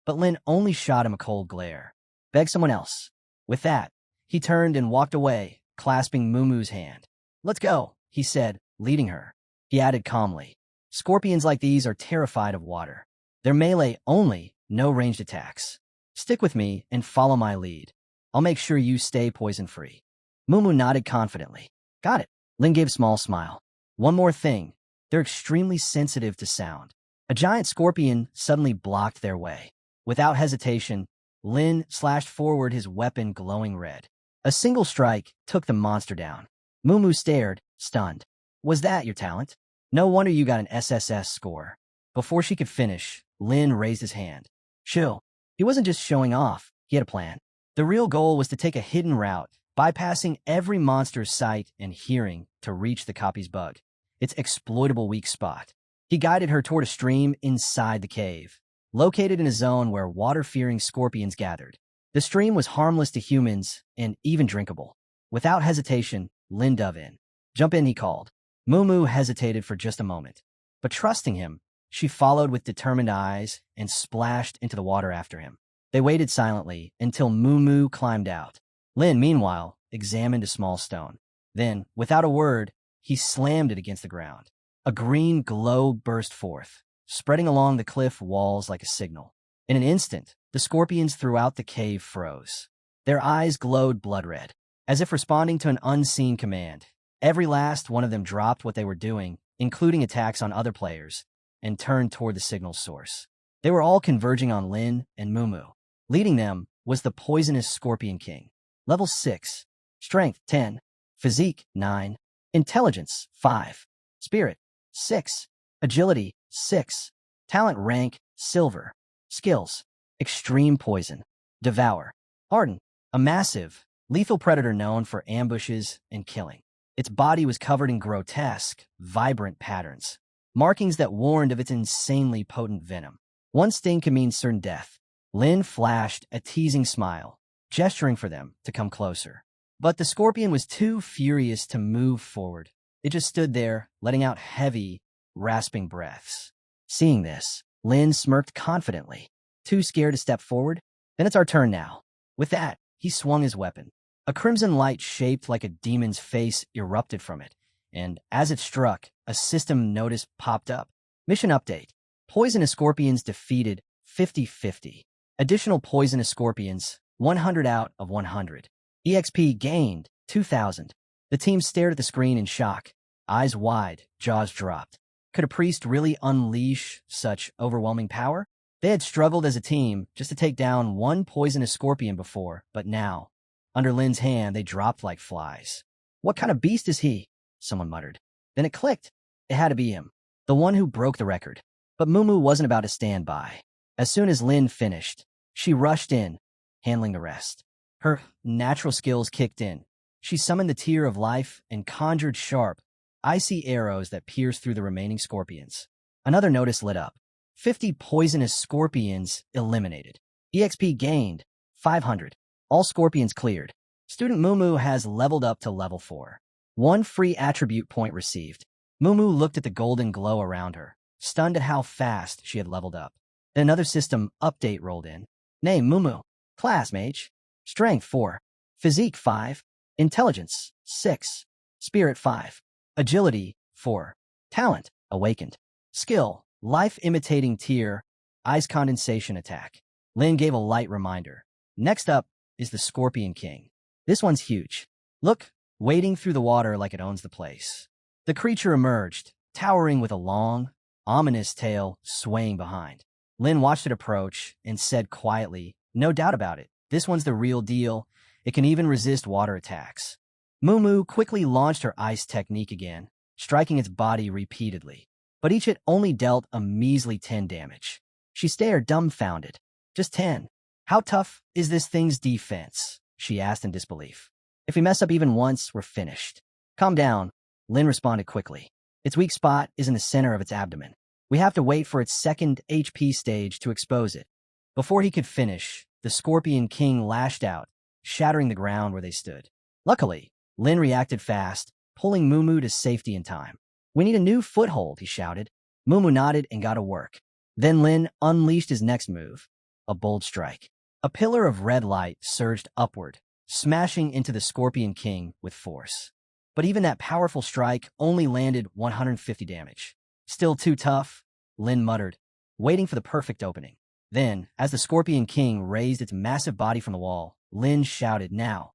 But Lin only shot him a cold glare. Beg someone else. With that, he turned and walked away, clasping Mumu's hand. Let's go, he said, leading her. He added calmly, scorpions like these are terrified of water. They're melee only, no ranged attacks. Stick with me and follow my lead. I'll make sure you stay poison-free. Mumu nodded confidently. Got it. Lin gave a small smile. One more thing. They're extremely sensitive to sound. A giant scorpion suddenly blocked their way. Without hesitation, Lin slashed forward, his weapon glowing red. A single strike took the monster down. Mumu stared, stunned. Was that your talent? No wonder you got an SSS score. Before she could finish, Lin raised his hand. Chill. He wasn't just showing off, he had a plan. The real goal was to take a hidden route, bypassing every monster's sight and hearing to reach the copy's bug, its exploitable weak spot. He guided her toward a stream inside the cave, located in a zone where water-fearing scorpions gathered. The stream was harmless to humans and even drinkable. Without hesitation, Lin dove in. Jump in, he called. Mumu hesitated for just a moment, but trusting him, she followed with determined eyes and splashed into the water after him. They waited silently until Mumu climbed out. Lin, meanwhile, examined a small stone. Then, without a word, he slammed it against the ground. A green glow burst forth, spreading along the cliff walls like a signal. In an instant, the scorpions throughout the cave froze. Their eyes glowed blood red, as if responding to an unseen command. Every last one of them dropped what they were doing, including attacks on other players, and turned toward the signal source. They were all converging on Lin and Mumu. Leading them was the poisonous Scorpion King. Level 6, Strength 10, Physique 9, Intelligence 5, Spirit 6, Agility 6, Talent rank Silver, Skills: Extreme Poison, Devour, Ardent. A massive, lethal predator known for ambushes and killing. Its body was covered in grotesque, vibrant patterns, markings that warned of its insanely potent venom. One sting could mean certain death. Lin flashed a teasing smile, gesturing for them to come closer. But the scorpion was too furious to move forward. It just stood there, letting out heavy, rasping breaths. Seeing this, Lin smirked confidently. Too scared to step forward? Then it's our turn now. With that, he swung his weapon. A crimson light shaped like a demon's face erupted from it, and as it struck, a system notice popped up. Mission update. Poisonous scorpions defeated 50-50. Additional poisonous scorpions, 100 out of 100. EXP gained 2,000. The team stared at the screen in shock, eyes wide, jaws dropped. Could a priest really unleash such overwhelming power? They had struggled as a team just to take down one poisonous scorpion before, but now, under Lin's hand, they dropped like flies. What kind of beast is he? Someone muttered. Then it clicked. It had to be him, the one who broke the record. But Mumu wasn't about to stand by. As soon as Lin finished, she rushed in, handling the rest. Her natural skills kicked in. She summoned the Tear of Life and conjured sharp, icy arrows that pierced through the remaining scorpions. Another notice lit up. 50 poisonous scorpions eliminated. EXP gained 500. All scorpions cleared. Student Mumu has leveled up to level 4. 1 free attribute point received. Mumu looked at the golden glow around her, stunned at how fast she had leveled up. Then another system update rolled in. Name Mumu. Class Mage. Strength 4. Physique 5. Intelligence 6. Spirit 5. Agility 4. Talent Awakened. Skill Life Imitating Tear. Ice Condensation Attack. Lin gave a light reminder. Next up is the Scorpion King. This one's huge. Look, wading through the water like it owns the place. The creature emerged, towering with a long, ominous tail swaying behind. Lin watched it approach and said quietly, "No doubt about it. This one's the real deal. It can even resist water attacks." Mumu quickly launched her ice technique again, striking its body repeatedly. But each hit only dealt a measly 10 damage. She stared dumbfounded. "Just 10? How tough is this thing's defense?" she asked in disbelief. "If we mess up even once, we're finished." "Calm down," Lin responded quickly. "Its weak spot is in the center of its abdomen. We have to wait for its second HP stage to expose it." Before he could finish, the Scorpion King lashed out, shattering the ground where they stood. Luckily, Lin reacted fast, pulling Mumu to safety in time. "We need a new foothold," he shouted. Mumu nodded and got to work. Then Lin unleashed his next move, a bold strike. A pillar of red light surged upward, smashing into the Scorpion King with force. But even that powerful strike only landed 150 damage. "Still too tough," Lin muttered, waiting for the perfect opening. Then, as the Scorpion King raised its massive body from the wall, Lin shouted, "Now!"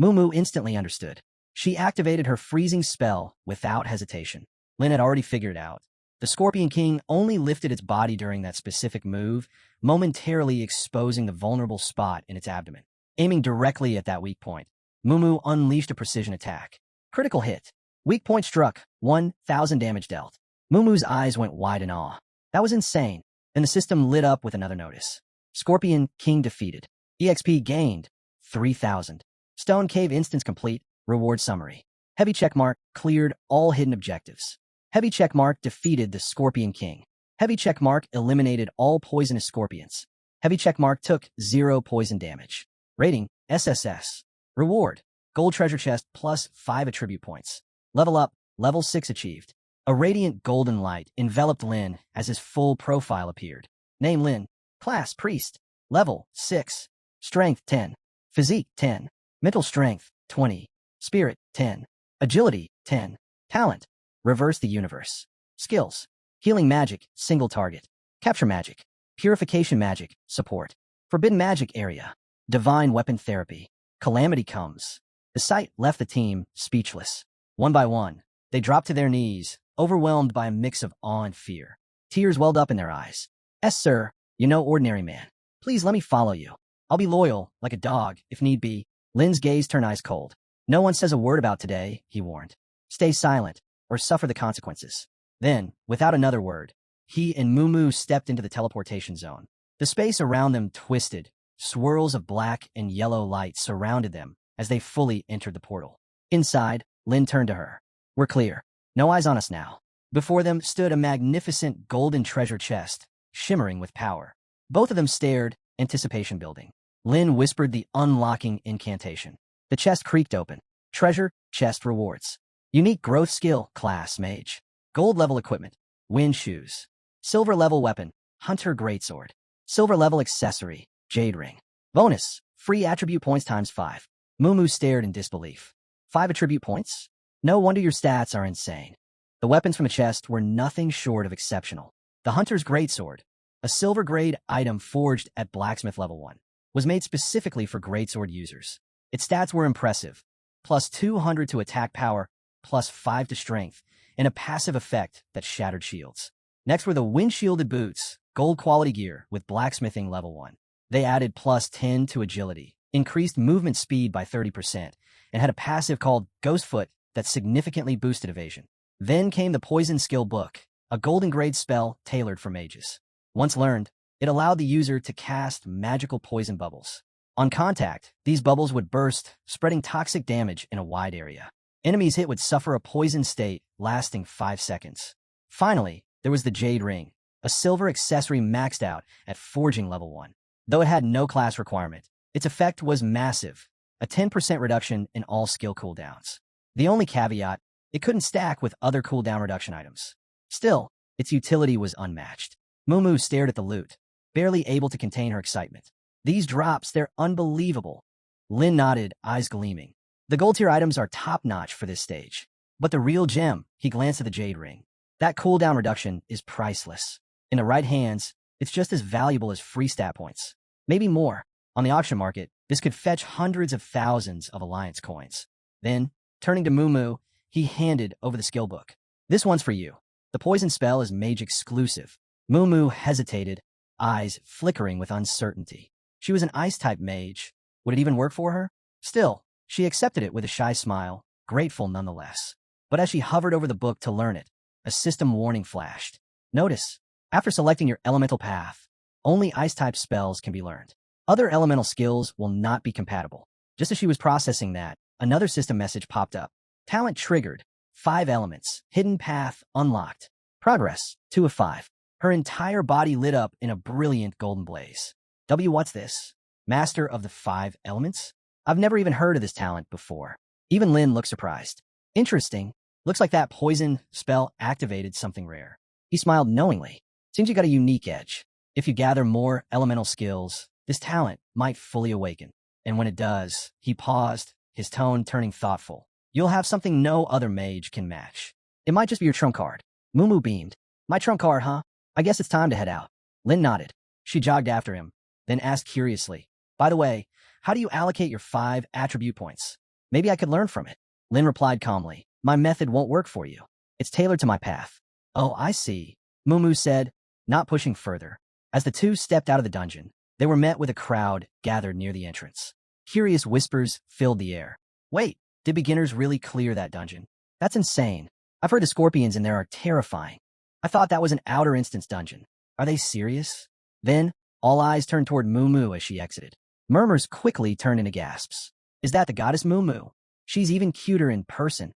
Mumu instantly understood. She activated her freezing spell without hesitation. Lin had already figured it out. The Scorpion King only lifted its body during that specific move, momentarily exposing the vulnerable spot in its abdomen. Aiming directly at that weak point, Mumu unleashed a precision attack. Critical hit. Weak point struck, 1,000 damage dealt. Mumu's eyes went wide in awe. That was insane. And the system lit up with another notice. Scorpion King defeated. EXP gained, 3,000. Stone Cave instance complete. Reward summary. Heavy checkmark cleared all hidden objectives. Heavy checkmark defeated the Scorpion King. Heavy checkmark eliminated all poisonous scorpions. Heavy checkmark took 0 poison damage. Rating, SSS. Reward, gold treasure chest plus 5 attribute points. Level up, level 6 achieved. A radiant golden light enveloped Lin as his full profile appeared. Name Lin. Class Priest. Level 6. Strength 10. Physique 10. Mental strength 20. Spirit 10. Agility 10. Talent. Reverse the universe. Skills. Healing magic, single target. Capture magic. Purification magic, support. Forbidden magic area. Divine weapon therapy. Calamity comes. The sight left the team speechless. One by one, they dropped to their knees, overwhelmed by a mix of awe and fear. Tears welled up in their eyes. "Yes, sir. You know, ordinary man. Please let me follow you. I'll be loyal, like a dog, if need be." Lin's gaze turned ice cold. "No one says a word about today," he warned. "Stay silent, or suffer the consequences." Then, without another word, he and Mumu stepped into the teleportation zone. The space around them twisted. Swirls of black and yellow light surrounded them as they fully entered the portal. Inside, Lin turned to her. "We're clear. No eyes on us now." Before them stood a magnificent golden treasure chest, shimmering with power. Both of them stared, anticipation building. Lin whispered the unlocking incantation. The chest creaked open. Treasure, chest rewards. Unique growth skill, class mage. Gold level equipment, wind shoes. Silver level weapon, hunter greatsword. Silver level accessory, jade ring. Bonus, free attribute points times 5. Mumu stared in disbelief. 5 attribute points? No wonder your stats are insane. The weapons from the chest were nothing short of exceptional. The hunter's greatsword, a silver grade item forged at blacksmith level 1, was made specifically for greatsword users. Its stats were impressive. Plus 200 to attack power, plus 5 to strength, and a passive effect that shattered shields. Next were the wind-shielded boots, gold quality gear with blacksmithing level 1. They added plus 10 to agility, increased movement speed by 30%, and had a passive called Ghost Foot that significantly boosted evasion. Then came the Poison Skill Book, a golden grade spell tailored for mages. Once learned, it allowed the user to cast magical poison bubbles. On contact, these bubbles would burst, spreading toxic damage in a wide area. Enemies hit would suffer a poison state lasting 5 seconds. Finally, there was the Jade Ring, a silver accessory maxed out at forging level 1. Though it had no class requirement, its effect was massive, a 10% reduction in all skill cooldowns. The only caveat, it couldn't stack with other cooldown reduction items. Still, its utility was unmatched. Mumu stared at the loot, barely able to contain her excitement. "These drops, they're unbelievable." Lin nodded, eyes gleaming. "The gold tier items are top-notch for this stage. But the real gem," he glanced at the Jade Ring. "That cooldown reduction is priceless. In the right hands, it's just as valuable as free stat points. Maybe more. On the auction market, this could fetch hundreds of thousands of Alliance coins." Then, Turning to Mumu, he handed over the skill book. This one's for you. The poison spell is mage exclusive. Mumu hesitated, eyes flickering with uncertainty. She was an ice-type mage. Would it even work for her? Still, she accepted it with a shy smile, grateful nonetheless. But as she hovered over the book to learn it, a system warning flashed. Notice, after selecting your elemental path, only ice-type spells can be learned. Other elemental skills will not be compatible. Just as she was processing that, another system message popped up. Talent triggered. 5 elements. Hidden path unlocked. Progress 2 of 5. Her entire body lit up in a brilliant golden blaze. What's this? Master of the 5 elements? I've never even heard of this talent before. Even Lin looked surprised. Interesting. Looks like that poison spell activated something rare. He smiled knowingly. Seems you got a unique edge. If you gather more elemental skills, this talent might fully awaken. And when it does, he paused, his tone turning thoughtful. You'll have something no other mage can match. It might just be your trump card. Mumu beamed. My trump card, huh? I guess it's time to head out. Lin nodded. She jogged after him, then asked curiously, by the way, how do you allocate your 5 attribute points? Maybe I could learn from it. Lin replied calmly, my method won't work for you. It's tailored to my path. Oh, I see, Mumu said, not pushing further. As the two stepped out of the dungeon, they were met with a crowd gathered near the entrance. Curious whispers filled the air. Wait, did beginners really clear that dungeon? That's insane. I've heard the scorpions in there are terrifying. I thought that was an outer instance dungeon. Are they serious? Then, all eyes turned toward Mumu as she exited. Murmurs quickly turned into gasps. Is that the goddess Mumu? She's even cuter in person.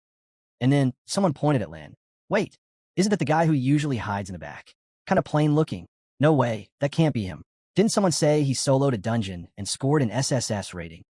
And then, someone pointed at Lin. Wait, isn't that the guy who usually hides in the back? Kind of plain looking. No way, that can't be him. Didn't someone say he soloed a dungeon and scored an SSS rating?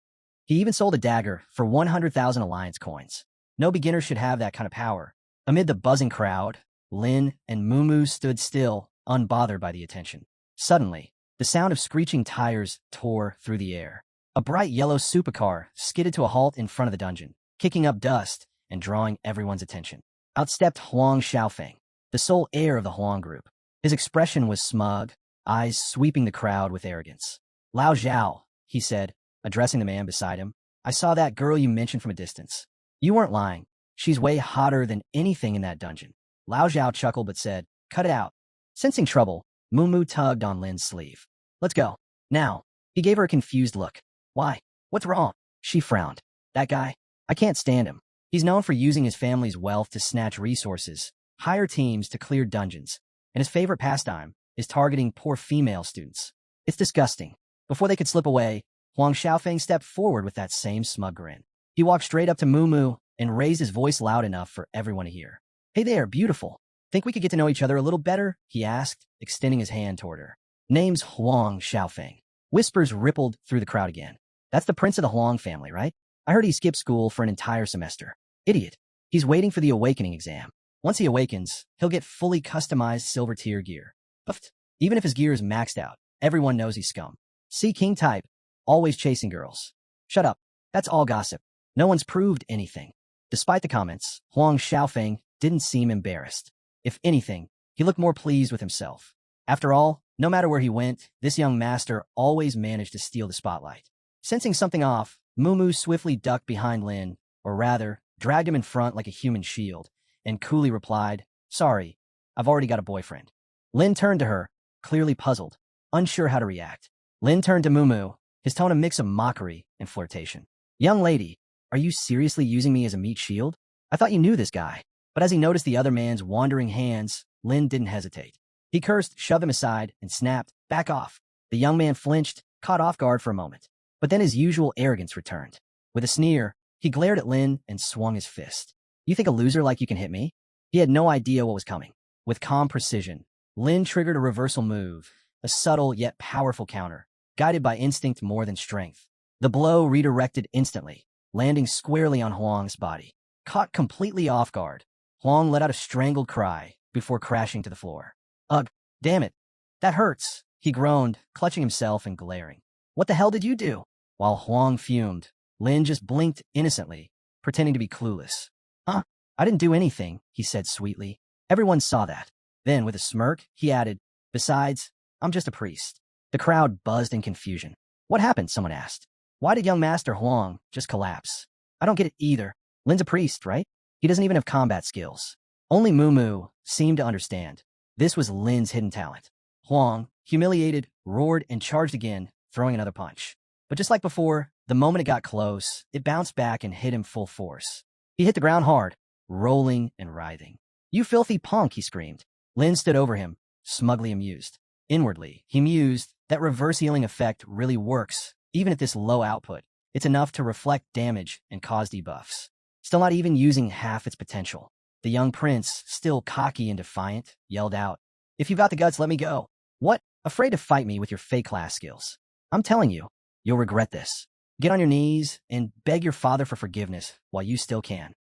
He even sold a dagger for 100,000 alliance coins. No beginner should have that kind of power. Amid the buzzing crowd, Lin and Mumu stood still, unbothered by the attention. Suddenly, the sound of screeching tires tore through the air. A bright yellow supercar skidded to a halt in front of the dungeon, kicking up dust and drawing everyone's attention. Out stepped Huang Xiaofang, the sole heir of the Huang group. His expression was smug, eyes sweeping the crowd with arrogance. Lao Zhao, he said, addressing the man beside him. I saw that girl you mentioned from a distance. You weren't lying. She's way hotter than anything in that dungeon. Lao Zhao chuckled but said, cut it out. Sensing trouble, Mumu tugged on Lin's sleeve. Let's go. Now. He gave her a confused look. Why? What's wrong? She frowned. That guy? I can't stand him. He's known for using his family's wealth to snatch resources, hire teams to clear dungeons, and his favorite pastime is targeting poor female students. It's disgusting. Before they could slip away, Huang Xiaofang stepped forward with that same smug grin. He walked straight up to Mumu and raised his voice loud enough for everyone to hear. Hey there, beautiful. Think we could get to know each other a little better? He asked, extending his hand toward her. Name's Huang Xiaofang. Whispers rippled through the crowd again. That's the prince of the Huang family, right? I heard he skipped school for an entire semester. Idiot. He's waiting for the awakening exam. Once he awakens, he'll get fully customized silver tier gear. Buffed. Even if his gear is maxed out, everyone knows he's scum. Sea King type, always chasing girls. Shut up. That's all gossip. No one's proved anything. Despite the comments, Huang Xiaofang didn't seem embarrassed. If anything, he looked more pleased with himself. After all, no matter where he went, this young master always managed to steal the spotlight. Sensing something off, Mumu swiftly ducked behind Lin, or rather, dragged him in front like a human shield, and coolly replied, sorry, I've already got a boyfriend. Lin turned to her, clearly puzzled, unsure how to react. Lin turned to Mumu, his tone a mix of mockery and flirtation. Young lady, are you seriously using me as a meat shield? I thought you knew this guy. But as he noticed the other man's wandering hands, Lin didn't hesitate. He cursed, shoved him aside, and snapped, back off. The young man flinched, caught off guard for a moment. But then his usual arrogance returned. With a sneer, he glared at Lin and swung his fist. You think a loser like you can hit me? He had no idea what was coming. With calm precision, Lin triggered a reversal move, a subtle yet powerful counter, guided by instinct more than strength. The blow redirected instantly, landing squarely on Huang's body. Caught completely off guard, Huang let out a strangled cry before crashing to the floor. Ugh, damn it. That hurts, he groaned, clutching himself and glaring. What the hell did you do? While Huang fumed, Lin just blinked innocently, pretending to be clueless. Huh? I didn't do anything, he said sweetly. Everyone saw that. Then, with a smirk, he added, besides, I'm just a priest. The crowd buzzed in confusion. What happened? Someone asked. Why did young Master Huang just collapse? I don't get it either. Lin's a priest, right? He doesn't even have combat skills. Only Moo seemed to understand. This was Lin's hidden talent. Huang, humiliated, roared and charged again, throwing another punch. But just like before, the moment it got close, it bounced back and hit him full force. He hit the ground hard, rolling and writhing. "You filthy punk," he screamed. Lin stood over him, smugly amused. Inwardly, he mused that reverse healing effect really works, even at this low output. It's enough to reflect damage and cause debuffs. Still not even using half its potential. The young prince, still cocky and defiant, yelled out, "If you've got the guts, let me go." "What? Afraid to fight me with your fake class skills? I'm telling you, you'll regret this. Get on your knees and beg your father for forgiveness while you still can."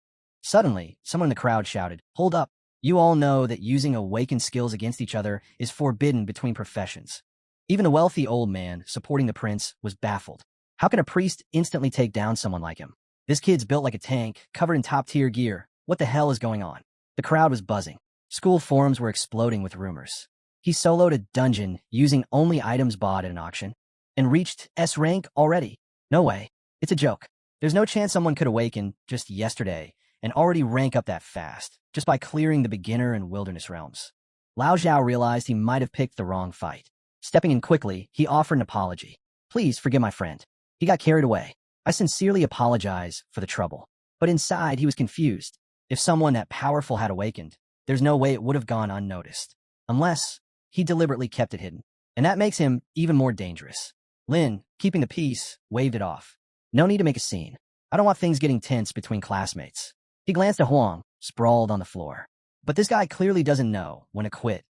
Suddenly, someone in the crowd shouted, "Hold up. You all know that using awakened skills against each other is forbidden between professions." Even the wealthy old man supporting the prince was baffled. How can a priest instantly take down someone like him? This kid's built like a tank, covered in top-tier gear. What the hell is going on? The crowd was buzzing. School forums were exploding with rumors. He soloed a dungeon using only items bought at an auction and reached S rank already. No way. It's a joke. There's no chance someone could awaken just yesterday and already rank up that fast, just by clearing the beginner and wilderness realms. Lao Xiao realized he might have picked the wrong fight. Stepping in quickly, he offered an apology. "Please forgive my friend. He got carried away. I sincerely apologize for the trouble." But inside, he was confused. If someone that powerful had awakened, there's no way it would have gone unnoticed. Unless he deliberately kept it hidden. And that makes him even more dangerous. Lin, keeping the peace, waved it off. "No need to make a scene. I don't want things getting tense between classmates." He glanced at Huang, sprawled on the floor. But this guy clearly doesn't know when to quit.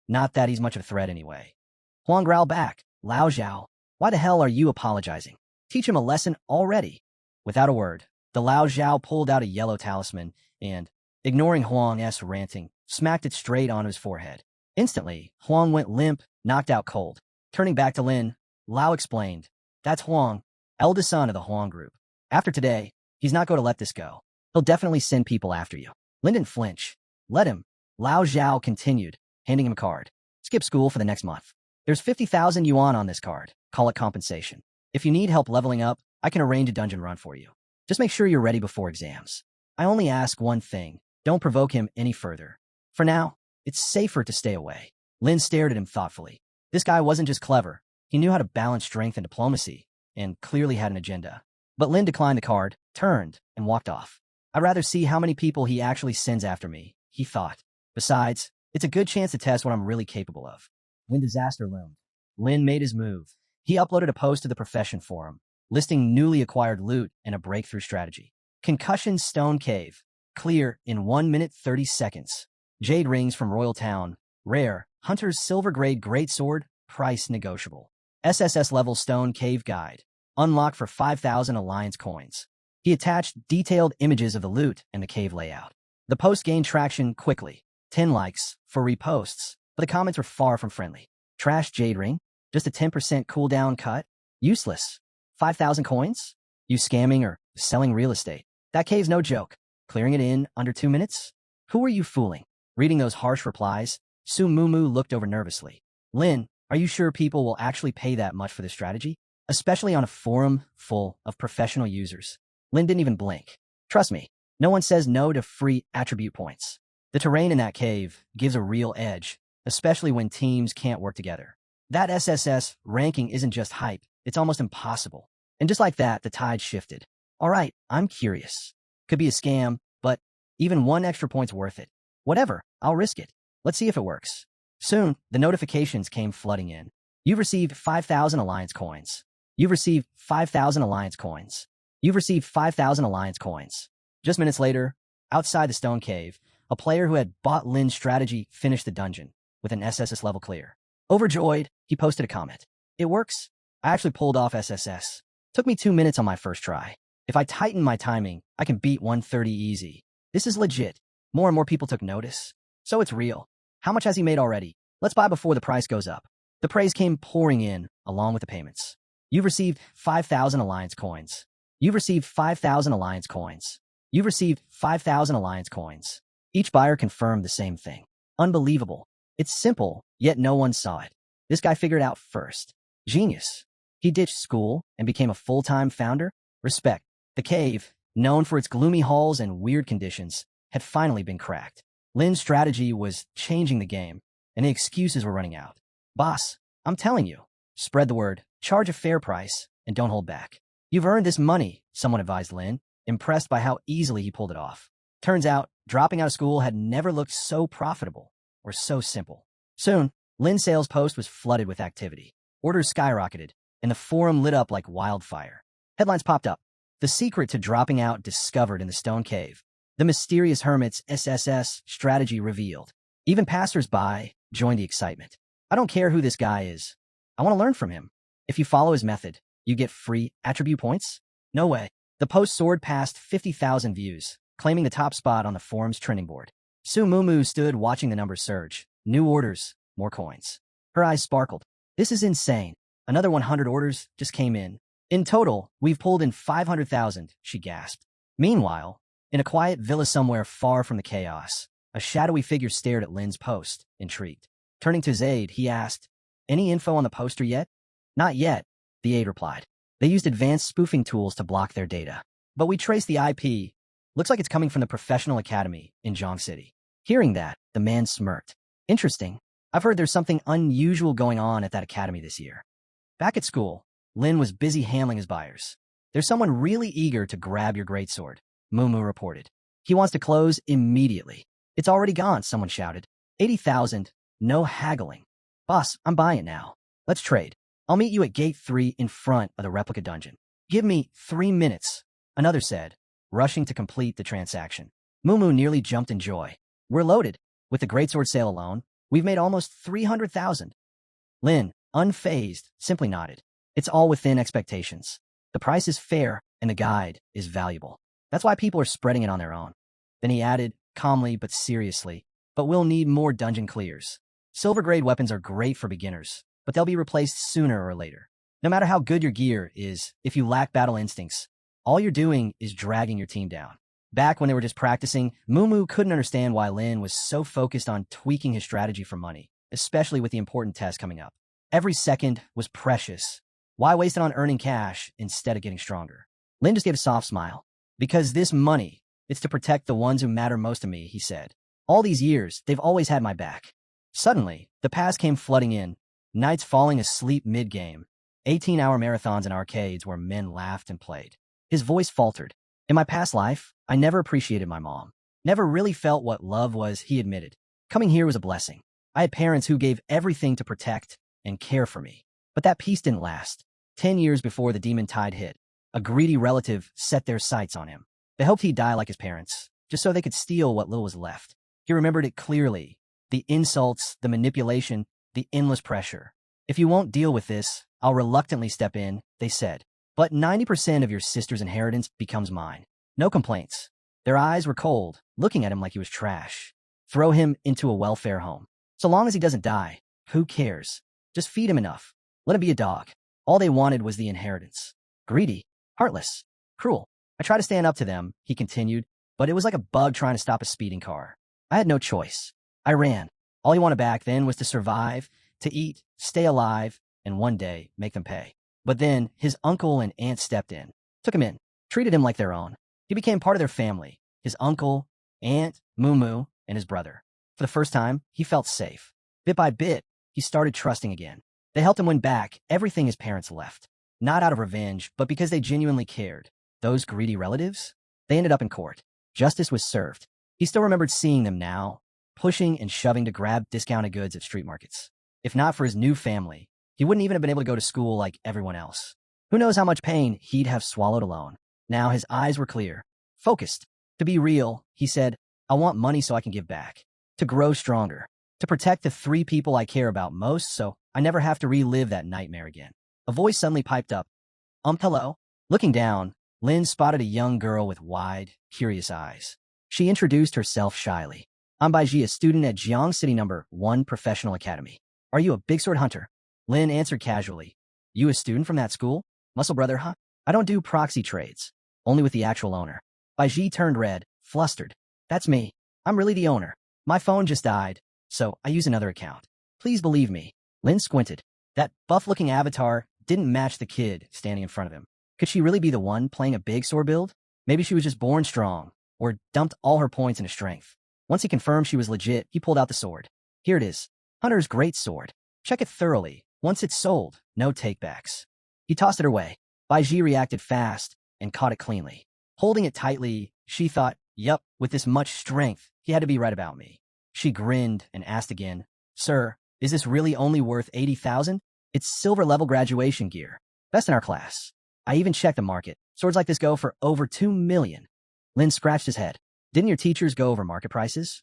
Not that he's much of a threat anyway. Huang growled back, "Lao Xiao, why the hell are you apologizing? Teach him a lesson already." Without a word, the Lao Xiao pulled out a yellow talisman and, ignoring Huang's ranting, smacked it straight onto his forehead. Instantly, Huang went limp, knocked out cold. Turning back to Lin, Lao explained, "That's Huang, eldest son of the Huang group. After today, he's not going to let this go. He'll definitely send people after you." Lin didn't flinch. "Let him," Lao Xiao continued, handing him a card. "Skip school for the next month. There's 50,000 yuan on this card. Call it compensation. If you need help leveling up, I can arrange a dungeon run for you. Just make sure you're ready before exams. I only ask one thing. Don't provoke him any further. For now, it's safer to stay away." Lin stared at him thoughtfully. This guy wasn't just clever. He knew how to balance strength and diplomacy, and clearly had an agenda. But Lin declined the card, turned, and walked off. "I'd rather see how many people he actually sends after me," he thought. "Besides, it's a good chance to test what I'm really capable of." When disaster loomed, Lin made his move. He uploaded a post to the profession forum, listing newly acquired loot and a breakthrough strategy. Concussion Stone Cave. Clear in 1 minute 30 seconds. Jade rings from Royal Town. Rare. Hunter's Silver Grade Greatsword. Price negotiable. SSS level Stone Cave Guide. Unlocked for 5,000 Alliance coins. He attached detailed images of the loot and the cave layout. The post gained traction quickly. 10 likes for reposts, but the comments were far from friendly. "Trash Jade Ring? Just a 10% cooldown cut? Useless. 5,000 coins? You scamming or selling real estate? That cave's no joke. Clearing it in under 2 minutes? Who are you fooling?" Reading those harsh replies, Su Mumu looked over nervously. "Lin, are you sure people will actually pay that much for this strategy? Especially on a forum full of professional users?" Lin didn't even blink. "Trust me, no one says no to free attribute points. The terrain in that cave gives a real edge, especially when teams can't work together. That SSS ranking isn't just hype, it's almost impossible." And just like that, the tide shifted. "All right, I'm curious. Could be a scam, but even 1 extra point's worth it. Whatever, I'll risk it. Let's see if it works." Soon, the notifications came flooding in. "You've received 5,000 Alliance coins. You've received 5,000 Alliance coins. You've received 5,000 Alliance coins." Just minutes later, outside the stone cave, a player who had bought Lin's strategy finished the dungeon with an SSS level clear. Overjoyed, he posted a comment. "It works. I actually pulled off SSS. Took me 2 minutes on my first try. If I tighten my timing, I can beat 130 easy. This is legit." More and more people took notice. "So it's real. How much has he made already? Let's buy before the price goes up." The praise came pouring in, along with the payments. "You've received 5,000 Alliance coins. You've received 5,000 Alliance coins. You've received 5,000 Alliance coins." Each buyer confirmed the same thing. Unbelievable. It's simple, yet no one saw it. This guy figured it out first. Genius. He ditched school and became a full-time founder? Respect. The cave, known for its gloomy halls and weird conditions, had finally been cracked. Lin's strategy was changing the game, and the excuses were running out. Boss, I'm telling you, spread the word, charge a fair price, and don't hold back. You've earned this money, someone advised Lin, impressed by how easily he pulled it off. Turns out, dropping out of school had never looked so profitable or so simple. Soon, Lin's sales post was flooded with activity. Orders skyrocketed, and the forum lit up like wildfire. Headlines popped up. The secret to dropping out discovered in the stone cave. The mysterious hermit's SSS strategy revealed. Even passers-by joined the excitement. I don't care who this guy is. I want to learn from him. If you follow his method, you get free attribute points? No way. The post soared past 50,000 views, claiming the top spot on the forum's trending board. Su Mumu stood watching the numbers surge. New orders, more coins. Her eyes sparkled. This is insane. Another 100 orders just came in. In total, we've pulled in 500,000, she gasped. Meanwhile, in a quiet villa somewhere far from the chaos, a shadowy figure stared at Lin's post, intrigued. Turning to his aide, he asked, "Any info on the poster yet?" "Not yet," the aide replied. "They used advanced spoofing tools to block their data. But we traced the IP. Looks like it's coming from the professional academy in Zhang City." Hearing that, the man smirked. "Interesting. I've heard there's something unusual going on at that academy this year." Back at school, Lin was busy handling his buyers. "There's someone really eager to grab your greatsword," Mumu reported. "He wants to close immediately." "It's already gone," someone shouted. 80,000, no haggling. "Boss, I'm buying it now. Let's trade. I'll meet you at Gate 3 in front of the replica dungeon." "Give me 3 minutes," another said, rushing to complete the transaction. Mumu nearly jumped in joy. "We're loaded. With the greatsword sale alone, we've made almost 300,000. Lin, unfazed, simply nodded. "It's all within expectations. The price is fair, and the guide is valuable. That's why people are spreading it on their own." Then he added, calmly but seriously, "But we'll need more dungeon clears. Silver-grade weapons are great for beginners, but they'll be replaced sooner or later. No matter how good your gear is, if you lack battle instincts, all you're doing is dragging your team down." Back when they were just practicing, Mumu couldn't understand why Lin was so focused on tweaking his strategy for money, especially with the important test coming up. Every second was precious. Why waste it on earning cash instead of getting stronger? Lin just gave a soft smile. "Because this money, it's to protect the ones who matter most to me," he said. "All these years, they've always had my back." Suddenly, the past came flooding in, nights falling asleep mid-game, 18-hour marathons in arcades where men laughed and played. His voice faltered. "In my past life, I never appreciated my mom. Never really felt what love was," he admitted. "Coming here was a blessing. I had parents who gave everything to protect and care for me. But that peace didn't last. 10 years before the demon tide hit, a greedy relative set their sights on him. They hoped he'd die like his parents, just so they could steal what little was left. He remembered it clearly. The insults, the manipulation, the endless pressure. "If you won't deal with this, I'll reluctantly step in," they said. "But 90% of your sister's inheritance becomes mine." No complaints. Their eyes were cold, looking at him like he was trash. Throw him into a welfare home. So long as he doesn't die, who cares? Just feed him enough. Let him be a dog. All they wanted was the inheritance. Greedy, heartless, cruel. "I tried to stand up to them," he continued, "but it was like a bug trying to stop a speeding car. I had no choice. I ran. All he wanted back then was to survive, to eat, stay alive, and one day make them pay." But then his uncle and aunt stepped in, took him in, treated him like their own. He became part of their family, his uncle, aunt, Mumu, and his brother. For the first time, he felt safe. Bit by bit, he started trusting again. They helped him win back everything his parents left. Not out of revenge, but because they genuinely cared. Those greedy relatives? They ended up in court. Justice was served. He still remembered seeing them now, pushing and shoving to grab discounted goods at street markets. If not for his new family, he wouldn't even have been able to go to school like everyone else. Who knows how much pain he'd have swallowed alone. Now his eyes were clear, focused. "To be real," he said, "I want money so I can give back. To grow stronger. To protect the 3 people I care about most so I never have to relive that nightmare again." A voice suddenly piped up. Hello?" Looking down, Lin spotted a young girl with wide, curious eyes. She introduced herself shyly. "I'm Baiji, a student at Jiang City No. 1 Professional Academy. Are you a big sword hunter?" Lin answered casually. "You a student from that school? Muscle brother, huh?" "I don't do proxy trades. Only with the actual owner." Baiji turned red, flustered. "That's me. I'm really the owner. My phone just died, so I use another account. Please believe me." Lin squinted. That buff-looking avatar didn't match the kid standing in front of him. Could she really be the one playing a big sword build? Maybe she was just born strong, or dumped all her points into strength. Once he confirmed she was legit, he pulled out the sword. Here it is. Hunter's great sword. Check it thoroughly. Once it's sold, no takebacks. He tossed it her way. Bai Ji reacted fast and caught it cleanly. Holding it tightly, she thought, yup, with this much strength, he had to be right about me. She grinned and asked again, Sir, is this really only worth 80,000? It's silver-level graduation gear. Best in our class. I even checked the market. Swords like this go for over 2 million. Lin scratched his head. Didn't your teachers go over market prices?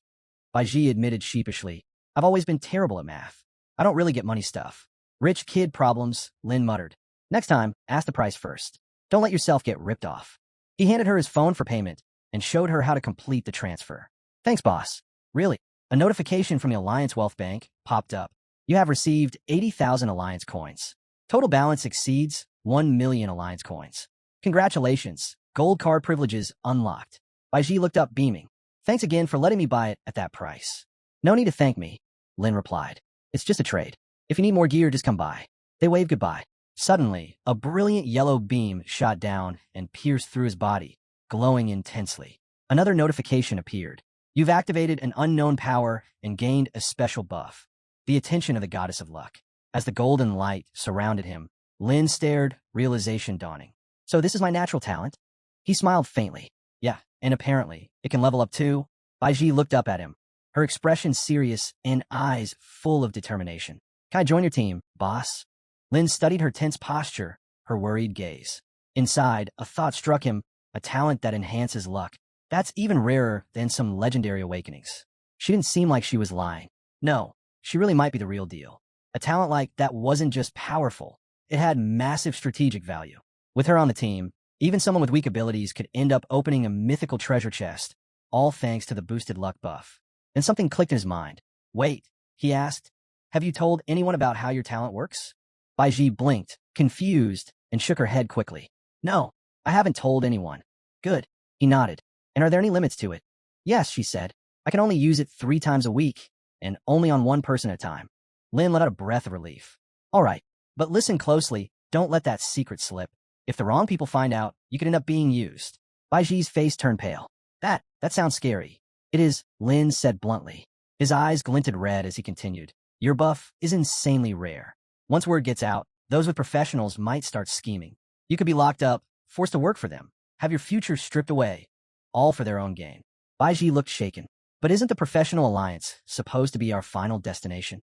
Bai Ji admitted sheepishly. I've always been terrible at math. I don't really get money stuff. Rich kid problems, Lin muttered. Next time, ask the price first. Don't let yourself get ripped off. He handed her his phone for payment and showed her how to complete the transfer. Thanks, boss. Really? A notification from the Alliance Wealth Bank popped up. You have received 80,000 Alliance coins. Total balance exceeds 1 million Alliance coins. Congratulations. Gold card privileges unlocked. Bai Ji looked up beaming. Thanks again for letting me buy it at that price. No need to thank me, Lin replied. It's just a trade. If you need more gear, just come by. They waved goodbye. Suddenly, a brilliant yellow beam shot down and pierced through his body, glowing intensely. Another notification appeared. You've activated an unknown power and gained a special buff. The attention of the goddess of luck. As the golden light surrounded him, Lin stared, realization dawning. So this is my natural talent? He smiled faintly. Yeah, and apparently, it can level up too. Bai Ji looked up at him, her expression serious and eyes full of determination. Can I join your team, boss? Lin studied her tense posture, her worried gaze. Inside, a thought struck him, a talent that enhances luck. That's even rarer than some legendary awakenings. She didn't seem like she was lying. No, she really might be the real deal. A talent like that wasn't just powerful. It had massive strategic value. With her on the team, even someone with weak abilities could end up opening a mythical treasure chest, all thanks to the boosted luck buff. Then something clicked in his mind. Wait, he asked, have you told anyone about how your talent works? Bai Ji blinked, confused, and shook her head quickly. No, I haven't told anyone. Good, he nodded. And are there any limits to it? Yes, she said. I can only use it 3 times a week, and only on one person at a time. Lin let out a breath of relief. All right, but listen closely. Don't let that secret slip. If the wrong people find out, you could end up being used. Bai Ji's face turned pale. That sounds scary. It is, Lin said bluntly. His eyes glinted red as he continued. Your buff is insanely rare. Once word gets out, those with professionals might start scheming. You could be locked up, forced to work for them, have your future stripped away, all for their own gain. Bai Ji looked shaken. But isn't the Professional Alliance supposed to be our final destination?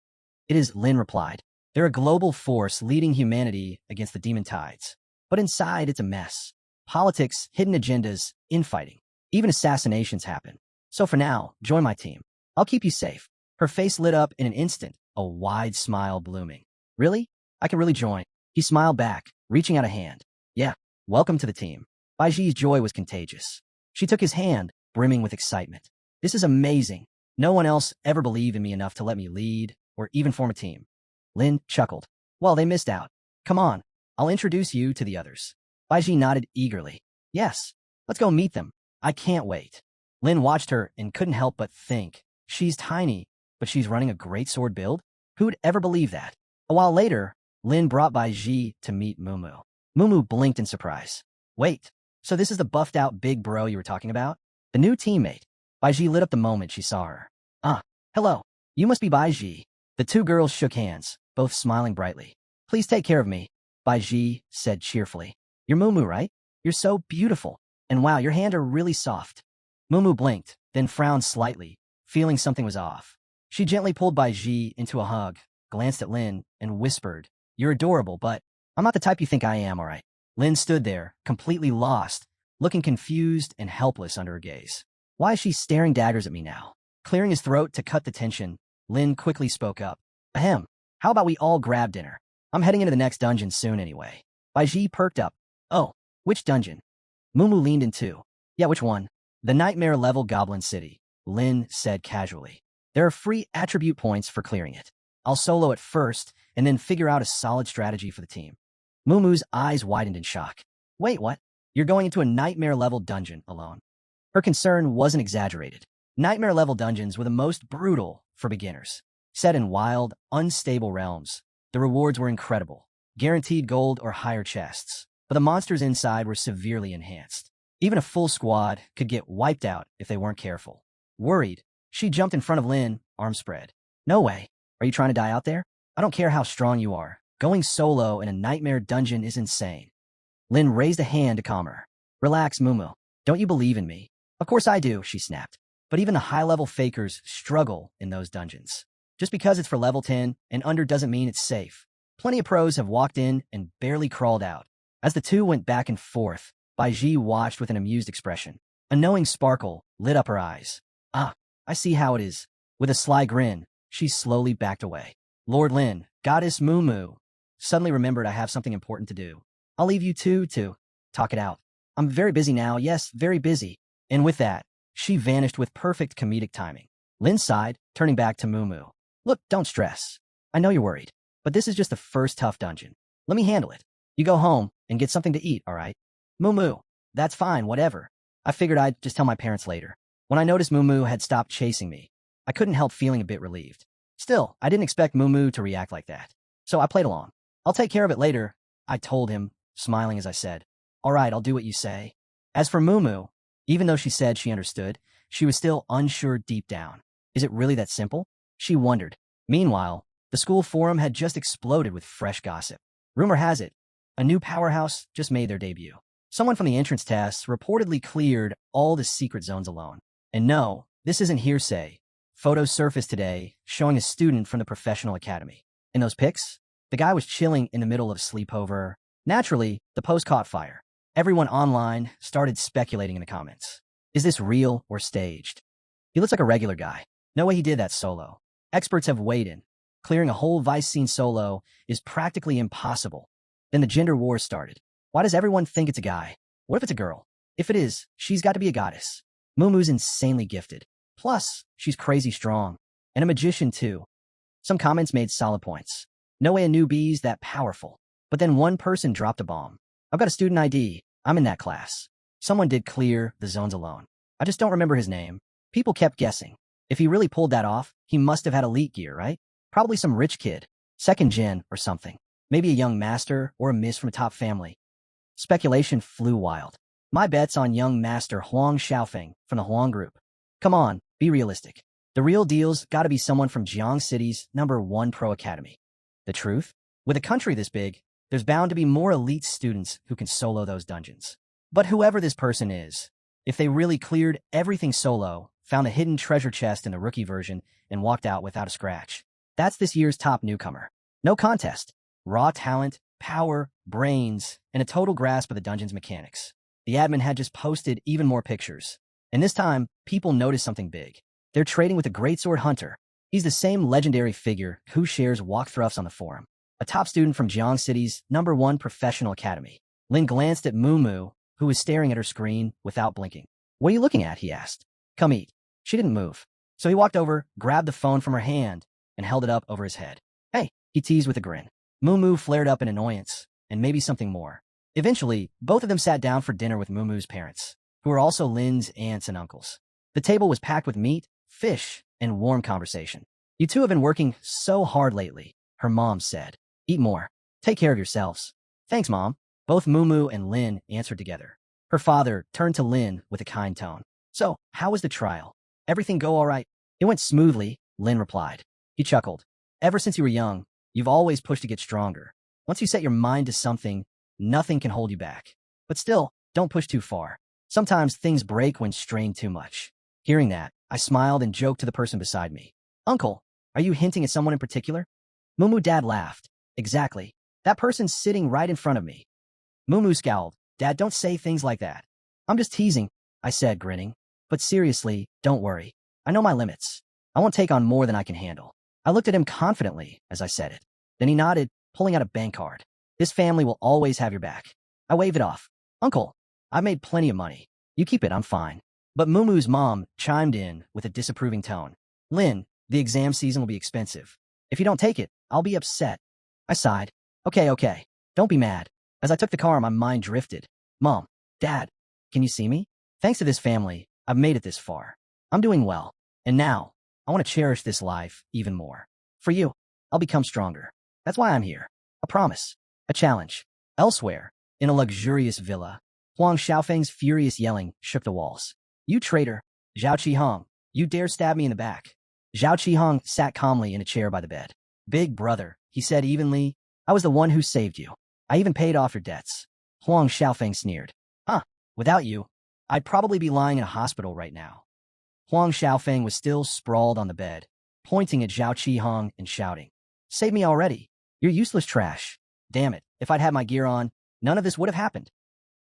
It is, Lin replied. They're a global force leading humanity against the demon tides. But inside, it's a mess. Politics, hidden agendas, infighting. Even assassinations happen. So for now, join my team. I'll keep you safe. Her face lit up in an instant, a wide smile blooming. Really? I can really join. He smiled back, reaching out a hand. Yeah, welcome to the team. Bai Ji's joy was contagious. She took his hand, brimming with excitement. This is amazing. No one else ever believed in me enough to let me lead, or even form a team. Lin chuckled. Well, they missed out. Come on, I'll introduce you to the others. Bai Ji nodded eagerly. Yes, let's go meet them. I can't wait. Lin watched her and couldn't help but think. She's tiny, but she's running a great sword build? Who'd ever believe that? A while later, Lin brought Bai Ji to meet Mumu. Mumu blinked in surprise. Wait, so this is the buffed-out big bro you were talking about? The new teammate. Bai Ji lit up the moment she saw her. Ah, hello. You must be Bai Ji. The two girls shook hands, both smiling brightly. Please take care of me, Bai Ji said cheerfully. You're Mumu, right? You're so beautiful. And wow, your hands are really soft. Mumu blinked, then frowned slightly, feeling something was off. She gently pulled Bai Ji into a hug, glanced at Lin, and whispered, You're adorable, but I'm not the type you think I am, all right? Lin stood there, completely lost, looking confused and helpless under her gaze. Why is she staring daggers at me now? Clearing his throat to cut the tension, Lin quickly spoke up. Ahem, how about we all grab dinner? I'm heading into the next dungeon soon anyway. Bai Ji perked up. Oh, which dungeon? Mumu leaned in too. Yeah, which one? The nightmare level Goblin City, Lin said casually. There are free attribute points for clearing it. I'll solo it first, and then figure out a solid strategy for the team. Mumu's eyes widened in shock. Wait, what? You're going into a nightmare-level dungeon alone. Her concern wasn't exaggerated. Nightmare-level dungeons were the most brutal for beginners. Set in wild, unstable realms, the rewards were incredible. Guaranteed gold or higher chests. But the monsters inside were severely enhanced. Even a full squad could get wiped out if they weren't careful. Worried, she jumped in front of Lin, arms spread. No way. Are you trying to die out there? I don't care how strong you are. Going solo in a nightmare dungeon is insane. Lin raised a hand to calm her. Relax, Mumu. Don't you believe in me? Of course I do, she snapped. But even the high-level fakers struggle in those dungeons. Just because it's for level 10 and under doesn't mean it's safe. Plenty of pros have walked in and barely crawled out. As the two went back and forth, Baiji watched with an amused expression. A knowing sparkle lit up her eyes. Ah, I see how it is. With a sly grin, she slowly backed away. Lord Lin, Goddess Mumu, suddenly remembered I have something important to do. I'll leave you two to talk it out. I'm very busy now, yes, very busy. And with that, she vanished with perfect comedic timing. Lin sighed, turning back to Mumu. Look, don't stress. I know you're worried, but this is just the first tough dungeon. Let me handle it. You go home and get something to eat, all right? Mumu, that's fine, whatever. I figured I'd just tell my parents later. When I noticed Mumu had stopped chasing me, I couldn't help feeling a bit relieved. Still, I didn't expect Mumu to react like that. So I played along. I'll take care of it later, I told him, smiling as I said. All right, I'll do what you say. As for Mumu, even though she said she understood, she was still unsure deep down. Is it really that simple? She wondered. Meanwhile, the school forum had just exploded with fresh gossip. Rumor has it, a new powerhouse just made their debut. Someone from the entrance tests reportedly cleared all the secret zones alone. And no, this isn't hearsay. Photos surfaced today showing a student from the professional academy. In those pics, the guy was chilling in the middle of a sleepover. Naturally, the post caught fire. Everyone online started speculating in the comments. Is this real or staged? He looks like a regular guy. No way he did that solo. Experts have weighed in. Clearing a whole Vice scene solo is practically impossible. Then the gender wars started. Why does everyone think it's a guy? What if it's a girl? If it is, she's got to be a goddess. Mumu's insanely gifted. Plus, she's crazy strong. And a magician, too. Some comments made solid points. No way a newbie's that powerful. But then one person dropped a bomb. I've got a student ID. I'm in that class. Someone did clear the zones alone. I just don't remember his name. People kept guessing. If he really pulled that off, he must have had elite gear, right? Probably some rich kid. Second gen or something. Maybe a young master or a miss from a top family. Speculation flew wild. My bet's on young master Huang Xiaofang from the Huang group. Come on, be realistic. The real deal's gotta be someone from Jiang City's #1 pro academy. The truth? With a country this big, there's bound to be more elite students who can solo those dungeons. But whoever this person is, if they really cleared everything solo, found a hidden treasure chest in the rookie version, and walked out without a scratch, that's this year's top newcomer. No contest. Raw talent, power, brains, and a total grasp of the dungeon's mechanics. The admin had just posted even more pictures. And this time, people noticed something big. They're trading with a greatsword hunter. He's the same legendary figure who shares walkthroughs on the forum. A top student from Jiang City's #1 professional academy. Lin glanced at Mumu, who was staring at her screen without blinking. What are you looking at? He asked. Come eat. She didn't move. So he walked over, grabbed the phone from her hand, and held it up over his head. Hey, he teased with a grin. Mumu flared up in annoyance, and maybe something more. Eventually, both of them sat down for dinner with Mumu's parents, who were also Lin's aunts and uncles. The table was packed with meat, fish, and warm conversation. You two have been working so hard lately, her mom said. Eat more. Take care of yourselves. Thanks, Mom. Both Mumu and Lin answered together. Her father turned to Lin with a kind tone. So, how was the trial? Everything go all right? It went smoothly, Lin replied. He chuckled. Ever since you were young, you've always pushed to get stronger. Once you set your mind to something, nothing can hold you back. But still, don't push too far. Sometimes things break when strained too much. Hearing that, I smiled and joked to the person beside me. Uncle, are you hinting at someone in particular? Mumu Dad laughed. Exactly. That person's sitting right in front of me. Mumu scowled. Dad, don't say things like that. I'm just teasing, I said, grinning. But seriously, don't worry. I know my limits. I won't take on more than I can handle. I looked at him confidently as I said it. Then he nodded, pulling out a bank card. This family will always have your back. I waved it off. Uncle, I've made plenty of money. You keep it, I'm fine. But Mumu's mom chimed in with a disapproving tone. Lin, the exam season will be expensive. If you don't take it, I'll be upset. I sighed. Okay. Don't be mad. As I took the car, my mind drifted. Mom, Dad, can you see me? Thanks to this family, I've made it this far. I'm doing well. And now, I want to cherish this life even more. For you, I'll become stronger. That's why I'm here. A promise. A challenge. Elsewhere, in a luxurious villa, Huang Xiaofang's furious yelling shook the walls. You traitor! Zhao Qihong, you dare stab me in the back. Zhao Qihong sat calmly in a chair by the bed. Big brother, he said evenly, I was the one who saved you. I even paid off your debts. Huang Xiaofang sneered. Huh, without you, I'd probably be lying in a hospital right now. Huang Xiaofang was still sprawled on the bed, pointing at Zhao Qihong and shouting, Save me already. You're useless trash. Damn it, if I'd had my gear on, none of this would have happened.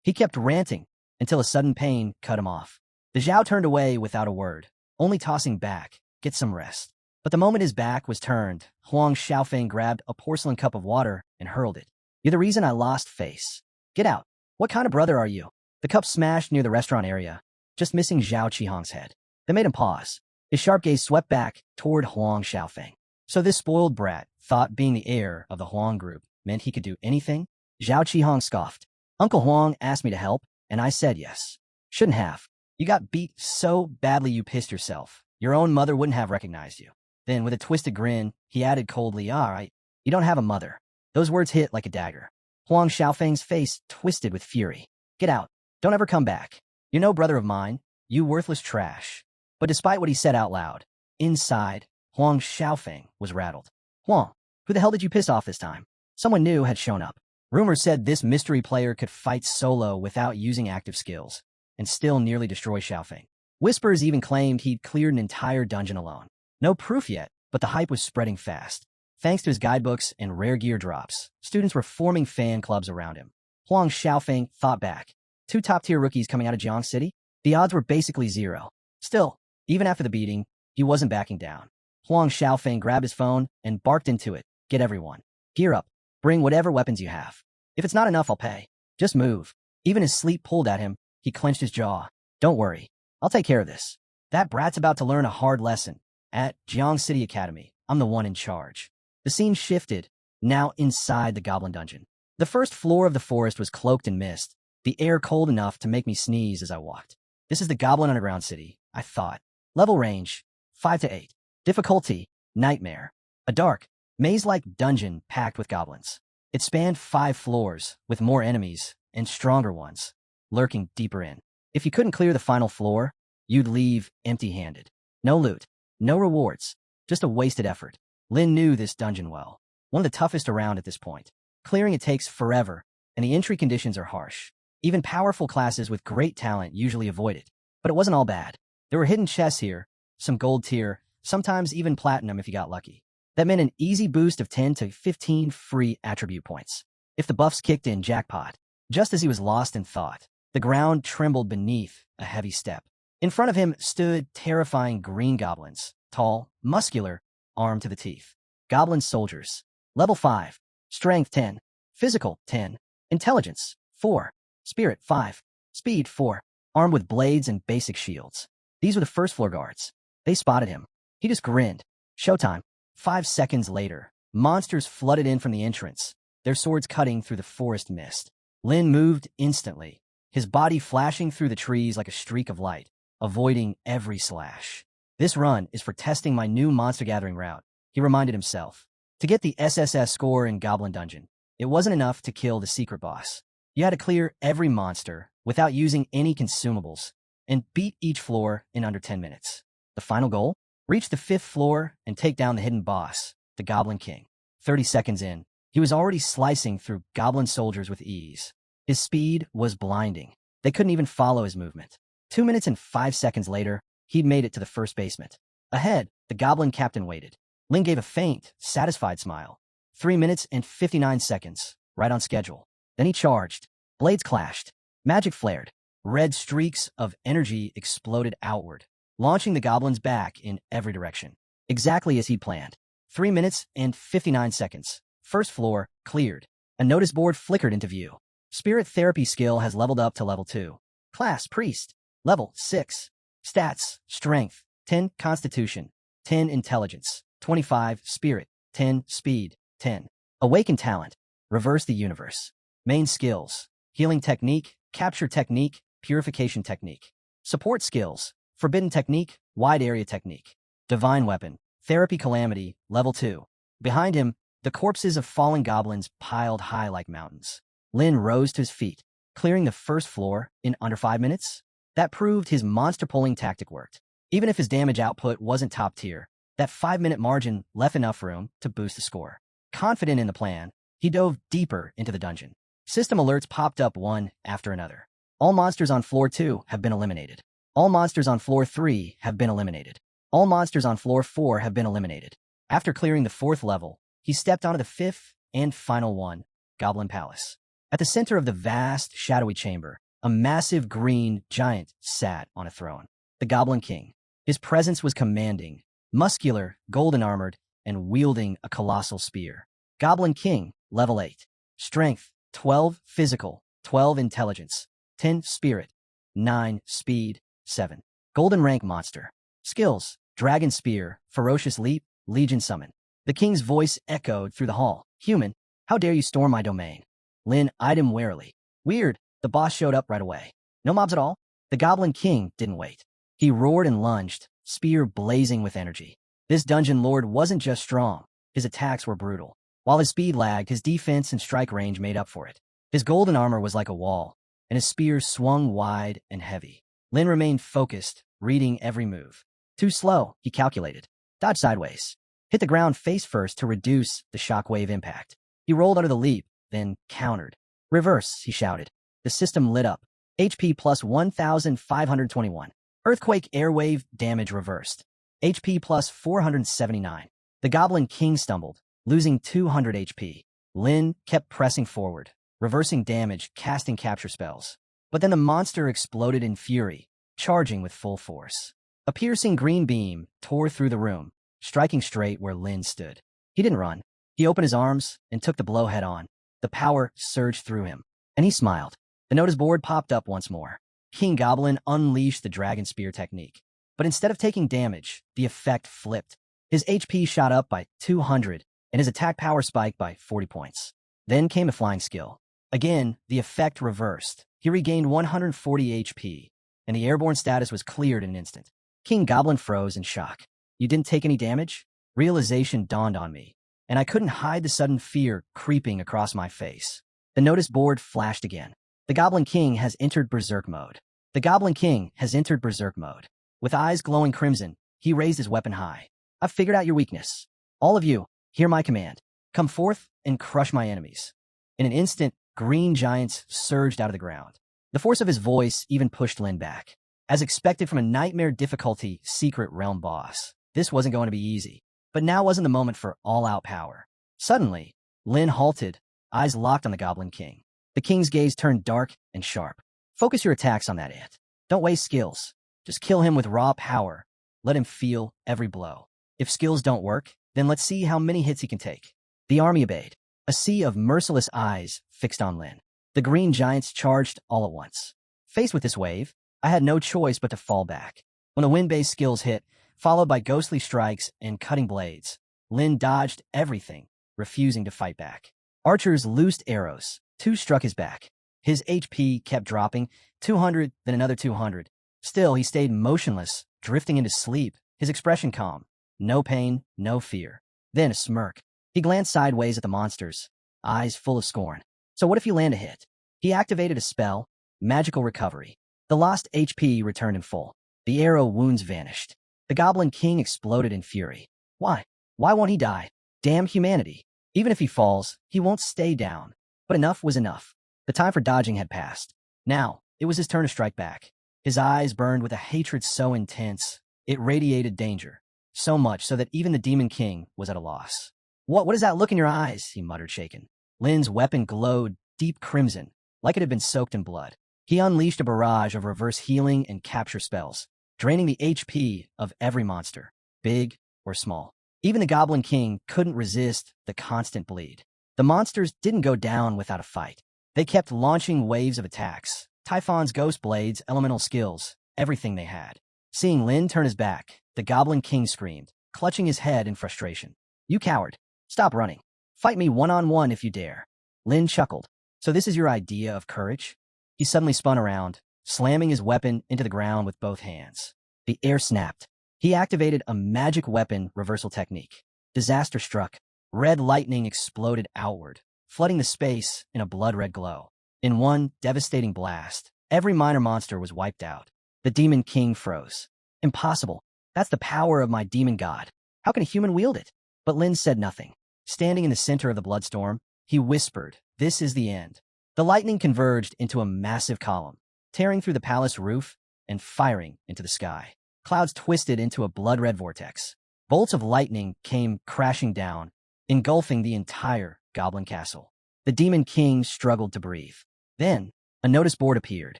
He kept ranting until a sudden pain cut him off. The Zhao turned away without a word, only tossing back, get some rest. But the moment his back was turned, Huang Xiaofang grabbed a porcelain cup of water and hurled it. You're the reason I lost face. Get out. What kind of brother are you? The cup smashed near the restaurant area, just missing Zhao Qihong's head. That made him pause. His sharp gaze swept back toward Huang Xiaofang. So this spoiled brat thought being the heir of the Huang group meant he could do anything? Zhao Qihong scoffed. Uncle Huang asked me to help, and I said yes. Shouldn't have. You got beat so badly you pissed yourself. Your own mother wouldn't have recognized you. Then, with a twisted grin, he added coldly, all right, you don't have a mother. Those words hit like a dagger. Huang Xiaofang's face twisted with fury. Get out. Don't ever come back. You're no brother of mine. You worthless trash. But despite what he said out loud, inside, Huang Xiaofang was rattled. Huang, who the hell did you piss off this time? Someone new had shown up. Rumors said this mystery player could fight solo without using active skills, and still nearly destroy Xiaofang. Whispers even claimed he'd cleared an entire dungeon alone. No proof yet, but the hype was spreading fast. Thanks to his guidebooks and rare gear drops, students were forming fan clubs around him. Huang Xiaofang thought back. 2 top-tier rookies coming out of Jiang City? The odds were basically 0. Still, even after the beating, he wasn't backing down. Huang Xiaofang grabbed his phone and barked into it. Get everyone. Gear up. Bring whatever weapons you have. If it's not enough, I'll pay. Just move. Even as sleep pulled at him, he clenched his jaw. Don't worry. I'll take care of this. That brat's about to learn a hard lesson. At Jiang City Academy, I'm the one in charge. The scene shifted, now inside the Goblin Dungeon. The first floor of the forest was cloaked in mist, the air cold enough to make me sneeze as I walked. This is the Goblin Underground City, I thought. Level range, 5 to 8. Difficulty, nightmare. A dark, maze-like dungeon packed with goblins. It spanned 5 floors, with more enemies, and stronger ones, lurking deeper in. If you couldn't clear the final floor, you'd leave empty-handed. No loot. No rewards, just a wasted effort. Lin knew this dungeon well. One of the toughest around at this point. Clearing it takes forever, and the entry conditions are harsh. Even powerful classes with great talent usually avoid it. But it wasn't all bad. There were hidden chests here, some gold tier, sometimes even platinum if you got lucky. That meant an easy boost of 10 to 15 free attribute points. If the buffs kicked in, jackpot. Just as he was lost in thought, the ground trembled beneath a heavy step. In front of him stood terrifying green goblins, tall, muscular, armed to the teeth. Goblin soldiers. Level 5. Strength 10. Physical 10. Intelligence 4. Spirit 5. Speed 4. Armed with blades and basic shields. These were the first floor guards. They spotted him. He just grinned. Showtime. 5 seconds later, monsters flooded in from the entrance, their swords cutting through the forest mist. Lin moved instantly, his body flashing through the trees like a streak of light, avoiding every slash. This run is for testing my new monster gathering route, he reminded himself. To get the SSS score in Goblin Dungeon, it wasn't enough to kill the secret boss. You had to clear every monster without using any consumables and beat each floor in under 10 minutes. The final goal? Reach the 5th floor and take down the hidden boss, the Goblin King. 30 seconds in, he was already slicing through goblin soldiers with ease. His speed was blinding. They couldn't even follow his movement. 2 minutes and 5 seconds later, he'd made it to the first basement. Ahead, the goblin captain waited. Lin gave a faint, satisfied smile. 3 minutes and 59 seconds, right on schedule. Then he charged. Blades clashed. Magic flared. Red streaks of energy exploded outward, launching the goblins back in every direction. Exactly as he'd planned. 3 minutes and 59 seconds. First floor, cleared. A notice board flickered into view. Spirit therapy skill has leveled up to level 2. Class, priest. Level 6. Stats, strength, 10 constitution, 10 intelligence, 25 spirit, 10 speed, 10. Awaken talent, reverse the universe. Main skills, healing technique, capture technique, purification technique. Support skills, forbidden technique, wide area technique. Divine weapon, therapy calamity, level 2. Behind him, the corpses of fallen goblins piled high like mountains. Lin rose to his feet. clearing the first floor in under 5 minutes. That proved his monster-pulling tactic worked. Even if his damage output wasn't top tier, that 5-minute margin left enough room to boost the score. Confident in the plan, he dove deeper into the dungeon. System alerts popped up one after another. All monsters on floor 2 have been eliminated. All monsters on floor 3 have been eliminated. All monsters on floor 4 have been eliminated. After clearing the 4th level, he stepped onto the 5th and final one, Goblin Palace. At the center of the vast, shadowy chamber, a massive green giant sat on a throne. The Goblin King. His presence was commanding, muscular, golden-armored, and wielding a colossal spear. Goblin King, level 8. Strength, 12 physical, 12 intelligence, 10 spirit, 9 speed, 7. Golden rank monster. Skills, Dragon Spear, Ferocious Leap, Legion Summon. The king's voice echoed through the hall. Human, how dare you storm my domain? Lin eyed him warily. Weird, the boss showed up right away. No mobs at all? The Goblin King didn't wait. He roared and lunged, spear blazing with energy. This dungeon lord wasn't just strong. His attacks were brutal. While his speed lagged, his defense and strike range made up for it. His golden armor was like a wall, and his spear swung wide and heavy. Lin remained focused, reading every move. Too slow, he calculated. Dodge sideways. Hit the ground face first to reduce the shockwave impact. He rolled under the leap, then countered. Reverse, he shouted. The system lit up. HP plus 1,521. Earthquake airwave damage reversed. HP plus 479. The Goblin King stumbled, losing 200 HP. Lin kept pressing forward, reversing damage, casting capture spells. But then the monster exploded in fury, charging with full force. A piercing green beam tore through the room, striking straight where Lin stood. He didn't run. He opened his arms and took the blow head on. The power surged through him, and he smiled. The notice board popped up once more. King Goblin unleashed the Dragon Spear technique. But instead of taking damage, the effect flipped. His HP shot up by 200, and his attack power spiked by 40 points. Then came a flying skill. Again, the effect reversed. He regained 140 HP, and the airborne status was cleared in an instant. King Goblin froze in shock. You didn't take any damage? Realization dawned on me, and I couldn't hide the sudden fear creeping across my face. The notice board flashed again. The Goblin King has entered Berserk mode. The Goblin King has entered Berserk mode. With eyes glowing crimson, he raised his weapon high. I've figured out your weakness. All of you, hear my command. Come forth and crush my enemies. In an instant, green giants surged out of the ground. The force of his voice even pushed Lin back. As expected from a nightmare difficulty secret realm boss, this wasn't going to be easy. But now wasn't the moment for all-out power. Suddenly, Lin halted, eyes locked on the Goblin King. The king's gaze turned dark and sharp. Focus your attacks on that ant. Don't waste skills. Just kill him with raw power. Let him feel every blow. If skills don't work, then let's see how many hits he can take. The army obeyed. A sea of merciless eyes fixed on Lin. The green giants charged all at once. Faced with this wave, I had no choice but to fall back. When the wind-based skills hit, followed by ghostly strikes and cutting blades, Lin dodged everything, refusing to fight back. Archers loosed arrows. 2 struck his back. His HP kept dropping, 200, then another 200. Still, he stayed motionless, drifting into sleep, his expression calm. No pain, no fear. Then a smirk. He glanced sideways at the monsters, eyes full of scorn. So what if you land a hit? He activated a spell, Magical Recovery. The lost HP returned in full. The arrow wounds vanished. The Goblin King exploded in fury. Why? Why won't he die? Damn humanity. Even if he falls, he won't stay down. But enough was enough. The time for dodging had passed. Now, it was his turn to strike back. His eyes burned with a hatred so intense, it radiated danger. So much so that even the Demon King was at a loss. What is that look in your eyes? He muttered, shaken. Lin's weapon glowed deep crimson, like it had been soaked in blood. He unleashed a barrage of reverse healing and capture spells, draining the HP of every monster, big or small. Even the Goblin King couldn't resist the constant bleed. The monsters didn't go down without a fight. They kept launching waves of attacks, Typhon's ghost blades, elemental skills, everything they had. Seeing Lin turn his back, the Goblin King screamed, clutching his head in frustration. You coward. Stop running. Fight me one-on-one if you dare. Lin chuckled. So this is your idea of courage? He suddenly spun around, slamming his weapon into the ground with both hands. The air snapped. He activated a magic weapon reversal technique. Disaster struck. Red lightning exploded outward, flooding the space in a blood-red glow. In one devastating blast, every minor monster was wiped out. The Demon King froze. Impossible. That's the power of my demon god. How can a human wield it? But Lin said nothing. Standing in the center of the bloodstorm, he whispered, "This is the end." The lightning converged into a massive column, tearing through the palace roof and firing into the sky. Clouds twisted into a blood-red vortex. Bolts of lightning came crashing down, engulfing the entire Goblin castle. The Demon King struggled to breathe. Then, a notice board appeared.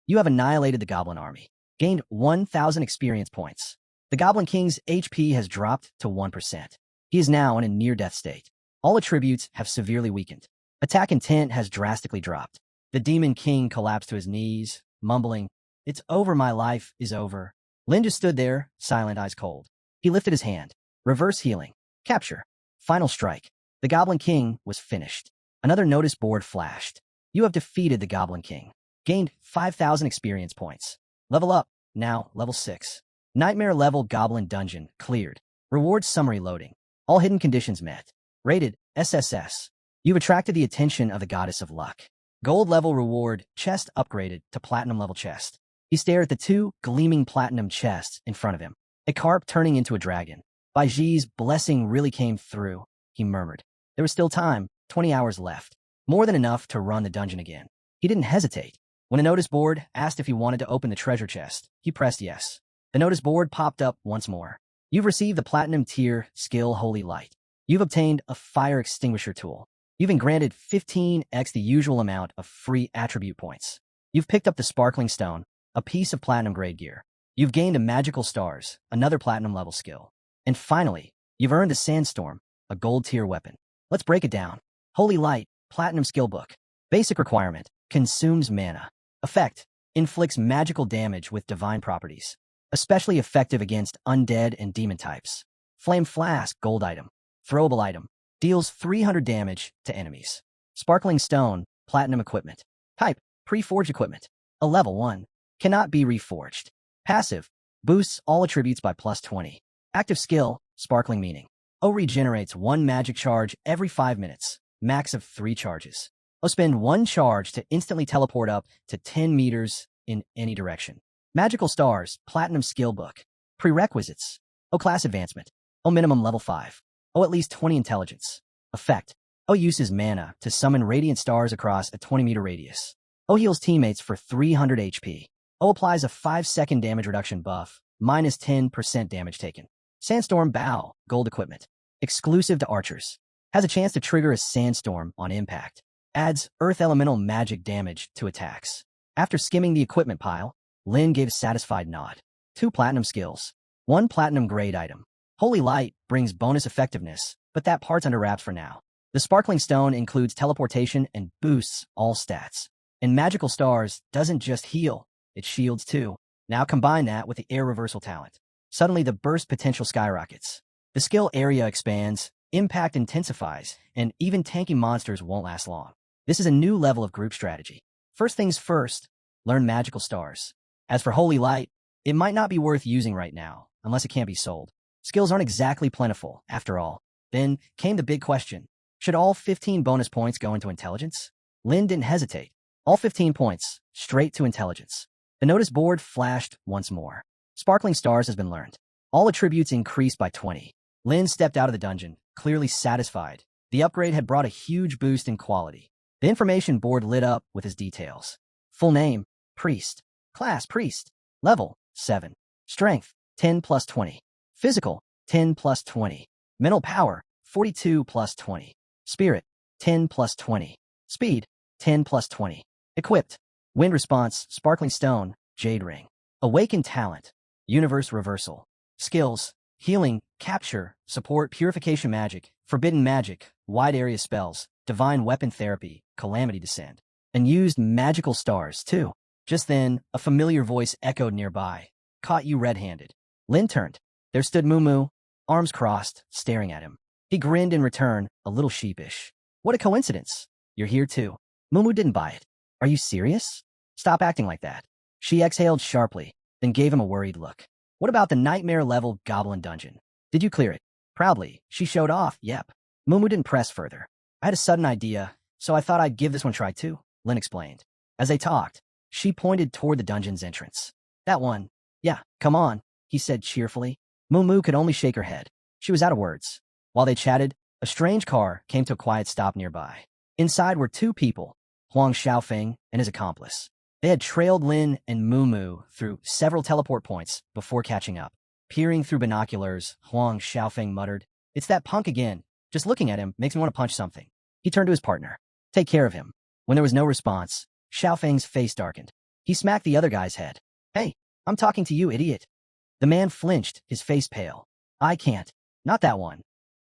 "You have annihilated the Goblin army. Gained 1,000 experience points. The Goblin King's HP has dropped to 1%. He is now in a near-death state. All attributes have severely weakened. Attack intent has drastically dropped." The Demon King collapsed to his knees, mumbling, "It's over, my life is over." Lin just stood there, silent, eyes cold. He lifted his hand. Reverse healing. Capture. Final strike. The Goblin King was finished. Another notice board flashed. "You have defeated the Goblin King. Gained 5,000 experience points. Level up. Now, level 6. Nightmare level Goblin Dungeon cleared. Reward summary loading. All hidden conditions met. Rated SSS. You've attracted the attention of the Goddess of Luck. Gold level reward chest upgraded to platinum level chest." He stared at the two gleaming platinum chests in front of him. A carp turning into a dragon. "Bai Ji's blessing really came through," he murmured. There was still time, 20 hours left. More than enough to run the dungeon again. He didn't hesitate. When a notice board asked if he wanted to open the treasure chest, he pressed yes. The notice board popped up once more. "You've received the platinum tier skill Holy Light. You've obtained a fire extinguisher tool. You've been granted 15x the usual amount of free attribute points. You've picked up the sparkling stone, a piece of platinum grade gear. You've gained a magical stars, another platinum level skill. And finally, you've earned the sandstorm, a gold tier weapon." Let's break it down. Holy Light, platinum skill book. Basic requirement, consumes mana. Effect, inflicts magical damage with divine properties. Especially effective against undead and demon types. Flame Flask, gold item. Throwable item. Deals 300 damage to enemies. Sparkling Stone, platinum equipment. Type, pre-forged equipment. A level 1. Cannot be reforged. Passive, boosts all attributes by +20. Active skill, Sparkling Meaning. O regenerates 1 magic charge every 5 minutes. Max of 3 charges. O spend 1 charge to instantly teleport up to 10 meters in any direction. Magical Stars, platinum skill book. Prerequisites. O class advancement. O minimum level 5. O at least 20 intelligence. Effect. O uses mana to summon radiant stars across a 20-meter radius. O heals teammates for 300 HP. O applies a 5-second damage reduction buff, minus 10% damage taken. Sandstorm Bow, gold equipment. Exclusive to archers. Has a chance to trigger a sandstorm on impact. Adds earth elemental magic damage to attacks. After skimming the equipment pile, Lin gave a satisfied nod. 2 platinum skills. 1 platinum grade item. Holy Light brings bonus effectiveness, but that part's under wraps for now. The Sparkling Stone includes teleportation and boosts all stats. And Magical Stars doesn't just heal, it shields too. Now combine that with the air reversal talent. Suddenly the burst potential skyrockets. The skill area expands, impact intensifies, and even tanky monsters won't last long. This is a new level of group strategy. First things first, learn Magical Stars. As for Holy Light, it might not be worth using right now, unless it can't be sold. Skills aren't exactly plentiful, after all. Then came the big question. Should all 15 bonus points go into intelligence? Lin didn't hesitate. All 15 points, straight to intelligence. The notice board flashed once more. Sparkling Stars has been learned. All attributes increased by 20. Lin stepped out of the dungeon, clearly satisfied. The upgrade had brought a huge boost in quality. The information board lit up with his details. Full name, Priest. Class, Priest. Level, 7. Strength, 10 plus 20. Physical, 10 plus 20. Mental power, 42 plus 20. Spirit, 10 plus 20. Speed, 10 plus 20. Equipped. Wind Response, Sparkling Stone, Jade Ring. Awakened Talent, Universe Reversal. Skills, Healing, Capture, Support, Purification Magic, Forbidden Magic, Wide Area Spells, Divine Weapon Therapy, Calamity Descent. And used Magical Stars, too. Just then, a familiar voice echoed nearby. Caught you red-handed. Lin turned. There stood Mumu, arms crossed, staring at him. He grinned in return, a little sheepish. What a coincidence. You're here too. Mumu didn't buy it. Are you serious? Stop acting like that. She exhaled sharply, then gave him a worried look. What about the nightmare-level Goblin Dungeon? Did you clear it? Proudly, she showed off, yep. Mumu didn't press further. I had a sudden idea, so I thought I'd give this one a try too. Lin explained. As they talked, she pointed toward the dungeon's entrance. That one. Yeah, come on, he said cheerfully. Moo could only shake her head. She was out of words. While they chatted, a strange car came to a quiet stop nearby. Inside were two people, Huang Xiaofang and his accomplice. They had trailed Lin and Moo through several teleport points before catching up. Peering through binoculars, Huang Xiaofang muttered, "It's that punk again. Just looking at him makes me want to punch something." He turned to his partner. "Take care of him." When there was no response, Xiaofang's face darkened. He smacked the other guy's head. "Hey, I'm talking to you, idiot." The man flinched, his face pale. "I can't. Not that one."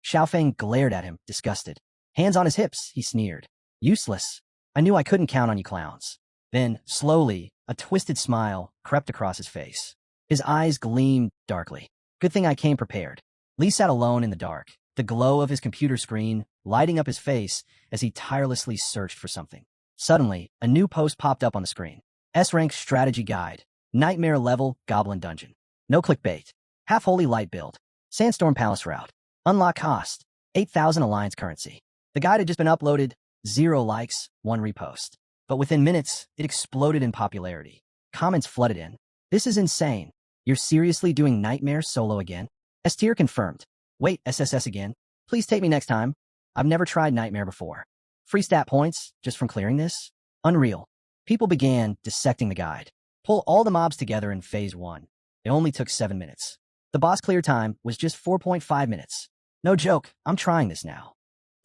Xiaofang glared at him, disgusted. Hands on his hips, he sneered. "Useless. I knew I couldn't count on you clowns." Then, slowly, a twisted smile crept across his face. His eyes gleamed darkly. "Good thing I came prepared." Lee sat alone in the dark, the glow of his computer screen lighting up his face as he tirelessly searched for something. Suddenly, a new post popped up on the screen. S-Rank Strategy Guide. Nightmare Level Goblin Dungeon. No clickbait. Half-Holy Light Build. Sandstorm Palace Route. Unlock cost. 8,000 Alliance currency. The guide had just been uploaded. 0 likes, 1 repost. But within minutes, it exploded in popularity. Comments flooded in. "This is insane. You're seriously doing Nightmare solo again?" S tier confirmed. "Wait, SSS again? Please take me next time. I've never tried Nightmare before. Free stat points just from clearing this? Unreal." People began dissecting the guide. Pull all the mobs together in Phase 1. It only took 7 minutes. The boss clear time was just 4.5 minutes. No joke, I'm trying this now.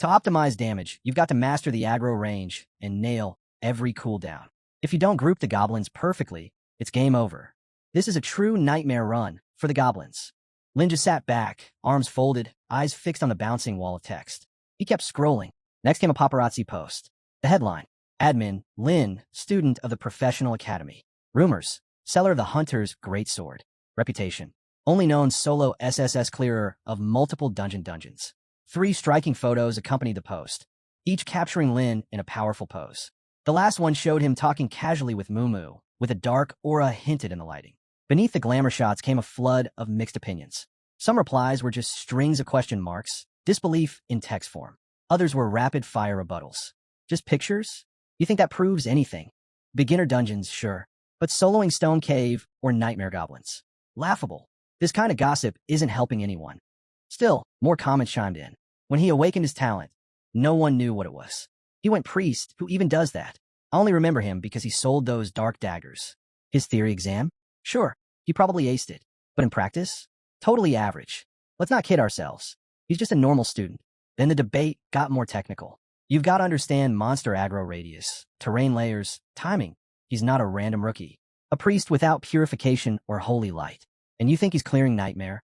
To optimize damage, you've got to master the aggro range and nail every cooldown. If you don't group the goblins perfectly, it's game over. This is a true nightmare run for the goblins. Lin just sat back, arms folded, eyes fixed on the bouncing wall of text. He kept scrolling. Next came a paparazzi post. The headline: Admin, Lin, student of the Professional Academy. Rumors: seller of the Hunter's Greatsword. Reputation: only known solo SSS clearer of multiple dungeons. 3 striking photos accompanied the post, each capturing Lin in a powerful pose. The last one showed him talking casually with Moo, with a dark aura hinted in the lighting. Beneath the glamour shots came a flood of mixed opinions. Some replies were just strings of question marks, disbelief in text form. Others were rapid-fire rebuttals. Just pictures? You think that proves anything? Beginner dungeons, sure. But soloing Stone Cave or Nightmare Goblins? Laughable. This kind of gossip isn't helping anyone. Still, more comments chimed in. When he awakened his talent, no one knew what it was. He went priest. Who even does that? I only remember him because he sold those dark daggers. His theory exam? Sure, he probably aced it. But in practice? Totally average. Let's not kid ourselves. He's just a normal student. Then the debate got more technical. You've got to understand monster aggro radius, terrain layers, timing. He's not a random rookie. A priest without purification or holy light. And you think he's clearing Nightmare?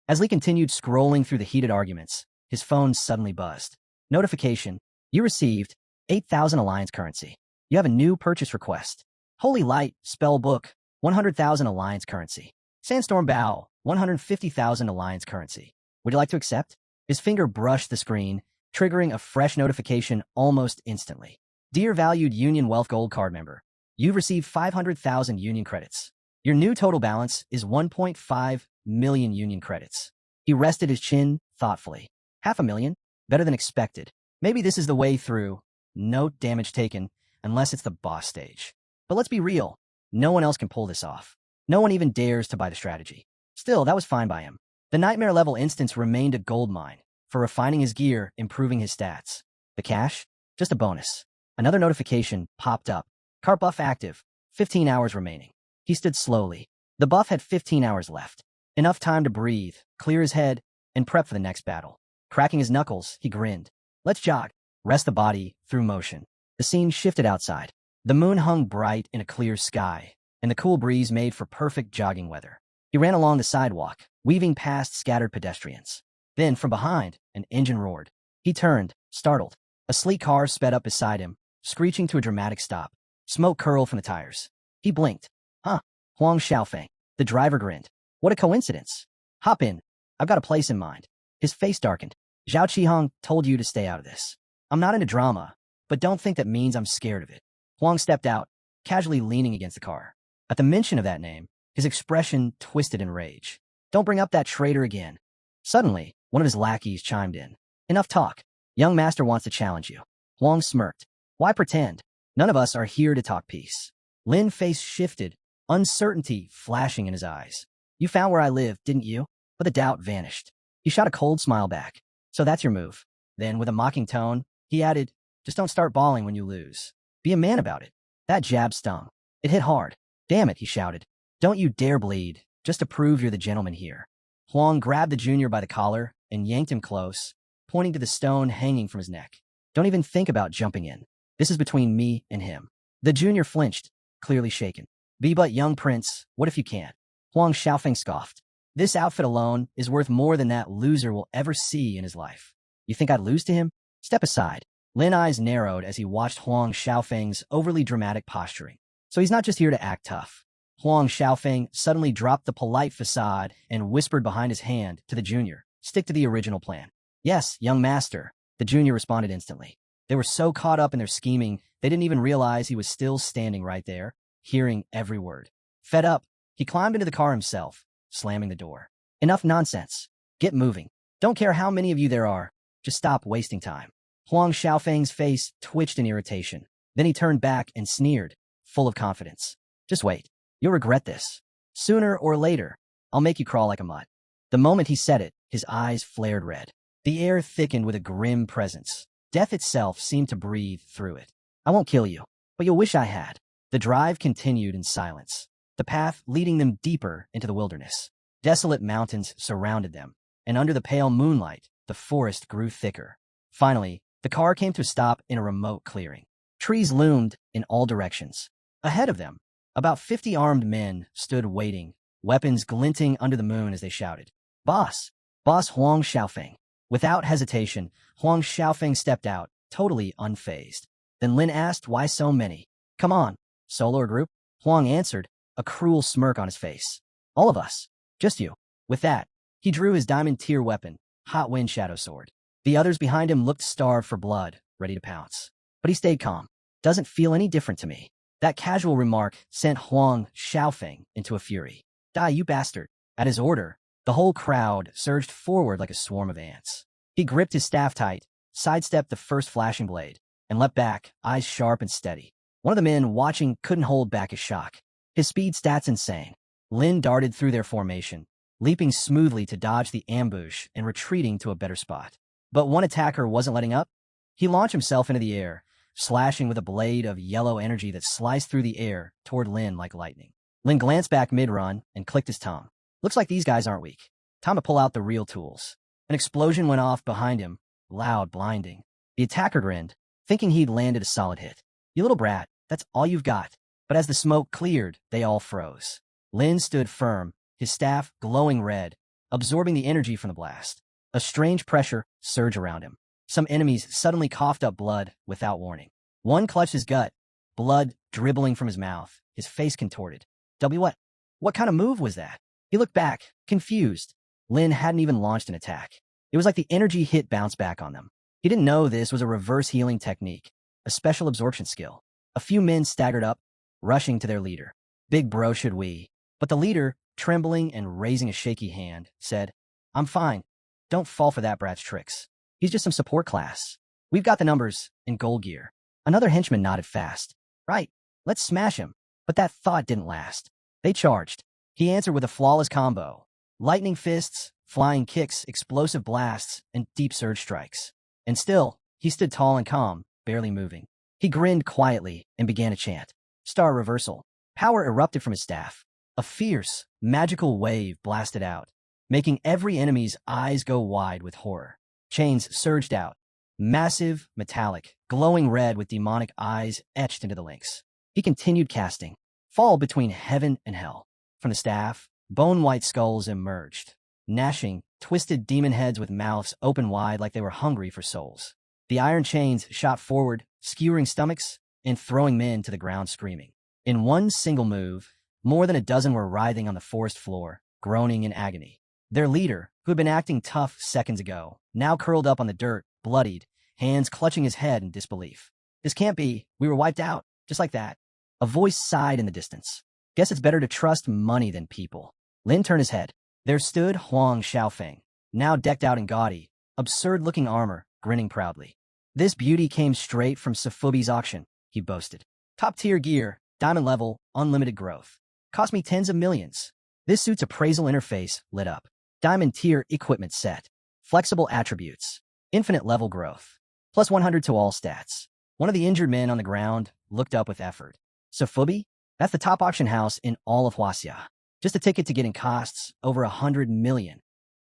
As Lee continued scrolling through the heated arguments, his phone suddenly buzzed. Notification: you received 8,000 Alliance currency. You have a new purchase request. Holy Light, spell book, 100,000 Alliance currency. Sandstorm Bow, 150,000 Alliance currency. Would you like to accept? His finger brushed the screen, triggering a fresh notification almost instantly. Dear valued Union Wealth Gold card member, you've received 500,000 Union credits. Your new total balance is 1.5 million Union credits. He rested his chin thoughtfully. 500,000? Better than expected. Maybe this is the way through. No damage taken, unless it's the boss stage. But let's be real. No one else can pull this off. No one even dares to buy the strategy. Still, that was fine by him. The Nightmare level instance remained a gold mine for refining his gear, improving his stats. The cash? Just a bonus. Another notification popped up. Cart buff active. 15 hours remaining. He stood slowly. The buff had 15 hours left. Enough time to breathe, clear his head, and prep for the next battle. Cracking his knuckles, he grinned. Let's jog. Rest the body through motion. The scene shifted outside. The moon hung bright in a clear sky, and the cool breeze made for perfect jogging weather. He ran along the sidewalk, weaving past scattered pedestrians. Then, from behind, an engine roared. He turned, startled. A sleek car sped up beside him, screeching to a dramatic stop. Smoke curled from the tires. He blinked. Huh, Huang Xiaofang. The driver grinned. What a coincidence. Hop in. I've got a place in mind. His face darkened. Zhao Qihong told you to stay out of this. I'm not into drama, but don't think that means I'm scared of it. Huang stepped out, casually leaning against the car. At the mention of that name, his expression twisted in rage. Don't bring up that traitor again. Suddenly, one of his lackeys chimed in. Enough talk. Young master wants to challenge you. Huang smirked. Why pretend? None of us are here to talk peace. Lin's face shifted, uncertainty flashing in his eyes. You found where I live, didn't you? But the doubt vanished. He shot a cold smile back. So that's your move. Then, with a mocking tone, he added, just don't start bawling when you lose. Be a man about it. That jab stung. It hit hard. Damn it, he shouted. Don't you dare bleed, just to prove you're the gentleman here. Huang grabbed the junior by the collar and yanked him close, pointing to the stone hanging from his neck. Don't even think about jumping in. This is between me and him. The junior flinched, clearly shaken. Be but young prince, what if you can't? Huang Xiaofang scoffed. This outfit alone is worth more than that loser will ever see in his life. You think I'd lose to him? Step aside. Lin's eyes narrowed as he watched Huang Xiaofang's overly dramatic posturing. So he's not just here to act tough. Huang Xiaofang suddenly dropped the polite facade and whispered behind his hand to the junior, stick to the original plan. Yes, young master, the junior responded instantly. They were so caught up in their scheming, they didn't even realize he was still standing right there, hearing every word. Fed up, he climbed into the car himself, slamming the door. Enough nonsense. Get moving. Don't care how many of you there are. Just stop wasting time. Huang Xiaofang's face twitched in irritation. Then he turned back and sneered, full of confidence. Just wait. You'll regret this. Sooner or later, I'll make you crawl like a mutt. The moment he said it, his eyes flared red. The air thickened with a grim presence. Death itself seemed to breathe through it. I won't kill you, but you'll wish I had. The drive continued in silence, the path leading them deeper into the wilderness. Desolate mountains surrounded them, and under the pale moonlight, the forest grew thicker. Finally, the car came to a stop in a remote clearing. Trees loomed in all directions. Ahead of them, about 50 armed men stood waiting, weapons glinting under the moon as they shouted, Boss! Boss Huang Xiaofang! Without hesitation, Huang Xiaofang stepped out, totally unfazed. Then Lin asked why so many. Come on, solo or group? Huang answered, a cruel smirk on his face. All of us. Just you. With that, he drew his diamond tier weapon, Hot Wind Shadow Sword. The others behind him looked starved for blood, ready to pounce. But he stayed calm. Doesn't feel any different to me. That casual remark sent Huang Xiaofang into a fury. Die, you bastard. At his order, the whole crowd surged forward like a swarm of ants. He gripped his staff tight, sidestepped the first flashing blade, and leapt back, eyes sharp and steady. One of the men watching couldn't hold back his shock. His speed stats insane. Lin darted through their formation, leaping smoothly to dodge the ambush and retreating to a better spot. But one attacker wasn't letting up. He launched himself into the air, slashing with a blade of yellow energy that sliced through the air toward Lin like lightning. Lin glanced back mid-run and clicked his tongue. Looks like these guys aren't weak. Time to pull out the real tools. An explosion went off behind him, loud, blinding. The attacker grinned, thinking he'd landed a solid hit. You little brat, that's all you've got. But as the smoke cleared, they all froze. Lin stood firm, his staff glowing red, absorbing the energy from the blast. A strange pressure surged around him. Some enemies suddenly coughed up blood without warning. One clutched his gut, blood dribbling from his mouth, his face contorted. What kind of move was that? He looked back, confused. Lin hadn't even launched an attack. It was like the energy hit bounced back on them. He didn't know this was a reverse healing technique, a special absorption skill. A few men staggered up, rushing to their leader. Big bro should we. But the leader, trembling and raising a shaky hand, said, I'm fine. Don't fall for that brat's tricks. He's just some support class. We've got the numbers in gold gear. Another henchman nodded fast. Right, let's smash him. But that thought didn't last. They charged. He answered with a flawless combo. Lightning fists, flying kicks, explosive blasts, and deep surge strikes. And still, he stood tall and calm, barely moving. He grinned quietly and began a chant. Star reversal. Power erupted from his staff. A fierce, magical wave blasted out, making every enemy's eyes go wide with horror. Chains surged out. Massive, metallic, glowing red with demonic eyes etched into the links. He continued casting. Fall between heaven and hell. From the staff, bone-white skulls emerged, gnashing, twisted demon heads with mouths open wide like they were hungry for souls. The iron chains shot forward, skewering stomachs and throwing men to the ground screaming. In one single move, more than a dozen were writhing on the forest floor, groaning in agony. Their leader, who had been acting tough seconds ago, now curled up on the dirt, bloodied, hands clutching his head in disbelief. This can't be. We were wiped out, just like that. A voice sighed in the distance. Guess it's better to trust money than people. Lin turned his head. There stood Huang Xiaofang, now decked out in gaudy, absurd-looking armor, grinning proudly. This beauty came straight from Safubi's auction. he boasted. Top-tier gear, diamond level, unlimited growth. Cost me tens of millions. This suit's appraisal interface lit up. Diamond tier equipment set. Flexible attributes. Infinite level growth. Plus 100 to all stats. One of the injured men on the ground looked up with effort. Sofubi? That's the top auction house in all of Huaxia. Just a ticket to getting costs over 100 million.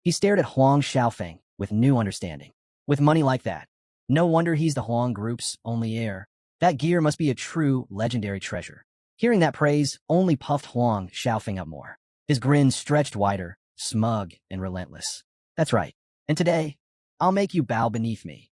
He stared at Huang Xiaofang with new understanding. With money like that, no wonder he's the Huang Group's only heir. That gear must be a true legendary treasure. Hearing that praise only puffed Huang Xiaofang up more. His grin stretched wider, smug and relentless. That's right. And today, I'll make you bow beneath me.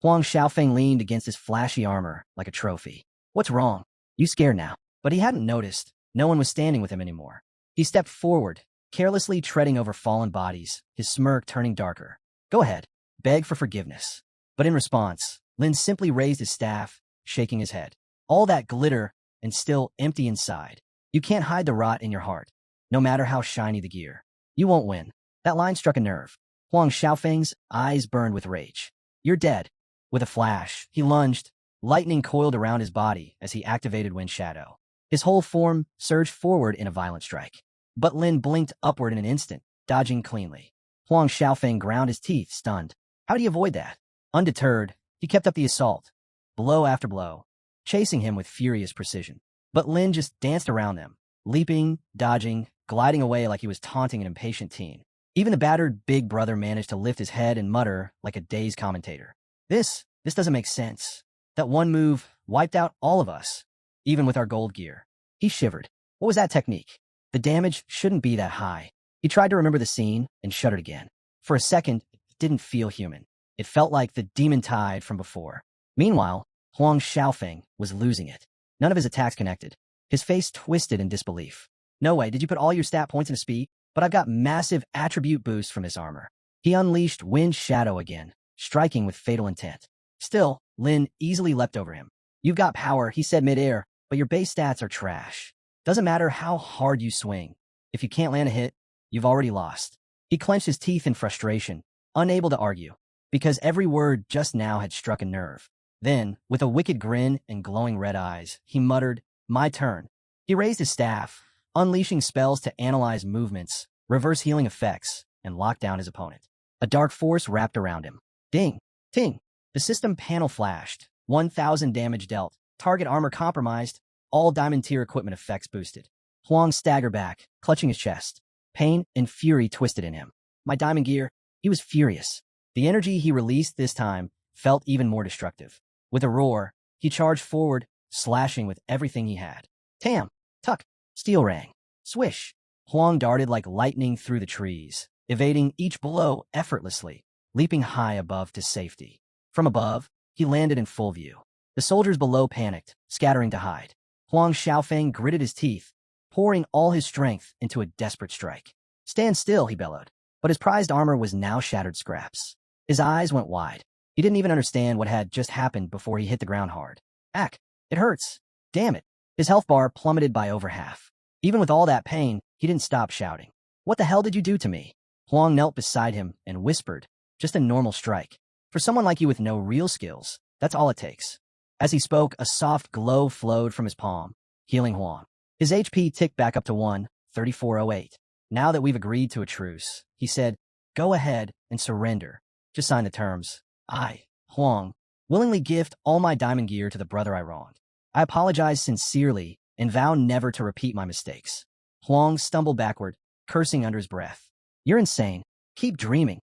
Huang Xiaofang leaned against his flashy armor like a trophy. What's wrong? You scared now? But he hadn't noticed. No one was standing with him anymore. He stepped forward, carelessly treading over fallen bodies, his smirk turning darker. Go ahead, beg for forgiveness. But in response, Lin simply raised his staff, shaking his head. All that glitter and still empty inside. You can't hide the rot in your heart, no matter how shiny the gear. You won't win. That line struck a nerve. Huang Xiaofang's eyes burned with rage. You're dead. With a flash, he lunged. Lightning coiled around his body as he activated Wind Shadow. His whole form surged forward in a violent strike. But Lin blinked upward in an instant, dodging cleanly. Huang Xiaofang ground his teeth, stunned. How did he avoid that? Undeterred, he kept up the assault, blow after blow, chasing him with furious precision. But Lin just danced around them, leaping, dodging, gliding away like he was taunting an impatient teen. Even the battered big brother managed to lift his head and mutter like a dazed commentator. This doesn't make sense. That one move wiped out all of us, even with our gold gear. He shivered. What was that technique? The damage shouldn't be that high. He tried to remember the scene and shuddered again. For a second, it didn't feel human. It felt like the demon tide from before. Meanwhile, Huang Xiaofang was losing it. None of his attacks connected. His face twisted in disbelief. No way, did you put all your stat points into speed? But I've got massive attribute boosts from this armor. He unleashed Wind Shadow again, striking with fatal intent. Still, Lin easily leapt over him. You've got power, he said mid-air, but your base stats are trash. Doesn't matter how hard you swing. If you can't land a hit, you've already lost. He clenched his teeth in frustration, unable to argue, because every word just now had struck a nerve. Then, with a wicked grin and glowing red eyes, he muttered, my turn. He raised his staff, unleashing spells to analyze movements, reverse healing effects, and lock down his opponent. A dark force wrapped around him. Ding! Ting! The system panel flashed. 1,000 damage dealt. Target armor compromised. All diamond tier equipment effects boosted. Huang staggered back, clutching his chest. Pain and fury twisted in him. My diamond gear. He was furious. The energy he released this time felt even more destructive. With a roar, he charged forward, slashing with everything he had. Tam! Tuck! Steel rang. Swish! Huang darted like lightning through the trees, evading each blow effortlessly, leaping high above to safety. From above, he landed in full view. The soldiers below panicked, scattering to hide. Huang Xiaofang gritted his teeth, pouring all his strength into a desperate strike. Stand still, he bellowed. But his prized armor was now shattered scraps. His eyes went wide. He didn't even understand what had just happened before he hit the ground hard. Ack! It hurts! Damn it! His health bar plummeted by over half. Even with all that pain, he didn't stop shouting. What the hell did you do to me? Huang knelt beside him and whispered, just a normal strike. For someone like you with no real skills, that's all it takes. As he spoke, a soft glow flowed from his palm, healing Huang. His HP ticked back up to 1,3408. Now that we've agreed to a truce, he said, go ahead and surrender. Just sign the terms. I, Huang, willingly gift all my diamond gear to the brother I wronged. I apologize sincerely and vow never to repeat my mistakes. Huang stumbled backward, cursing under his breath. You're insane. Keep dreaming.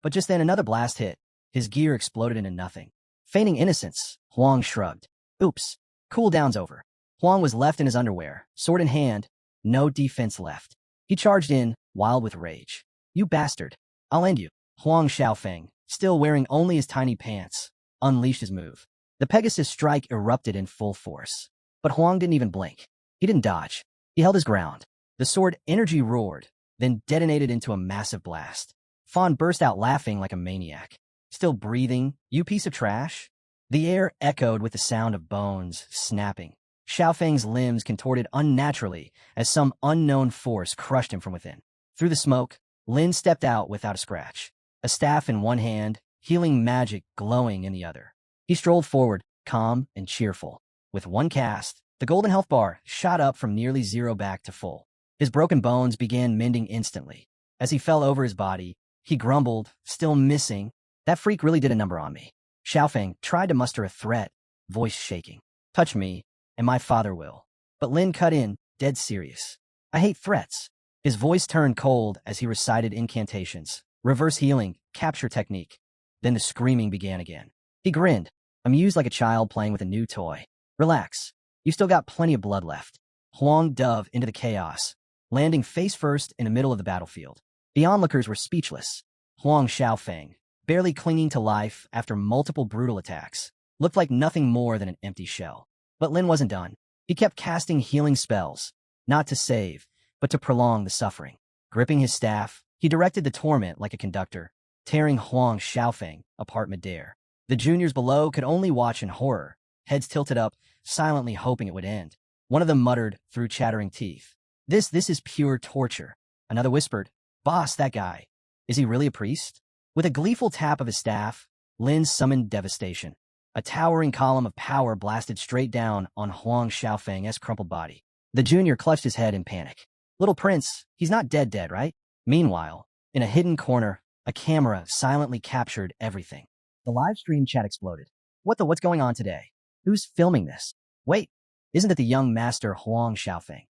But just then another blast hit. His gear exploded into nothing. Feigning innocence, Huang shrugged. Oops. Cooldown's over. Huang was left in his underwear, sword in hand, no defense left. He charged in, wild with rage. You bastard. I'll end you. Huang Xiaofang, still wearing only his tiny pants, unleashed his move. The Pegasus strike erupted in full force. But Huang didn't even blink. He didn't dodge. He held his ground. The sword energy roared, then detonated into a massive blast. Fawn burst out laughing like a maniac. Still breathing, you piece of trash? The air echoed with the sound of bones snapping. Xiaofang's limbs contorted unnaturally as some unknown force crushed him from within. Through the smoke, Lin stepped out without a scratch, a staff in one hand, healing magic glowing in the other. He strolled forward, calm and cheerful. With one cast, the golden health bar shot up from nearly zero back to full. His broken bones began mending instantly. As he fell over his body, he grumbled, still missing. That freak really did a number on me. Xiaofang tried to muster a threat, voice shaking. Touch me, and my father will. But Lin cut in, dead serious. I hate threats. His voice turned cold as he recited incantations, reverse healing, capture technique. Then the screaming began again. He grinned, amused like a child playing with a new toy. Relax. You've still got plenty of blood left. Huang dove into the chaos, landing face first in the middle of the battlefield. The onlookers were speechless. Huang Xiaofang, barely clinging to life after multiple brutal attacks, looked like nothing more than an empty shell. But Lin wasn't done. He kept casting healing spells, not to save, but to prolong the suffering. Gripping his staff, he directed the torment like a conductor, tearing Huang Xiaofang apart midair. The juniors below could only watch in horror, heads tilted up, silently hoping it would end. One of them muttered through chattering teeth, This is pure torture." Another whispered, "Boss, that guy. Is he really a priest?" With a gleeful tap of his staff, Lin summoned devastation. A towering column of power blasted straight down on Huang Xiaofang's crumpled body. The junior clutched his head in panic. "Little prince, he's not dead, right?" Meanwhile, in a hidden corner, a camera silently captured everything. The live stream chat exploded. What's going on today? Who's filming this? Wait, isn't it the young master Huang Xiaofang?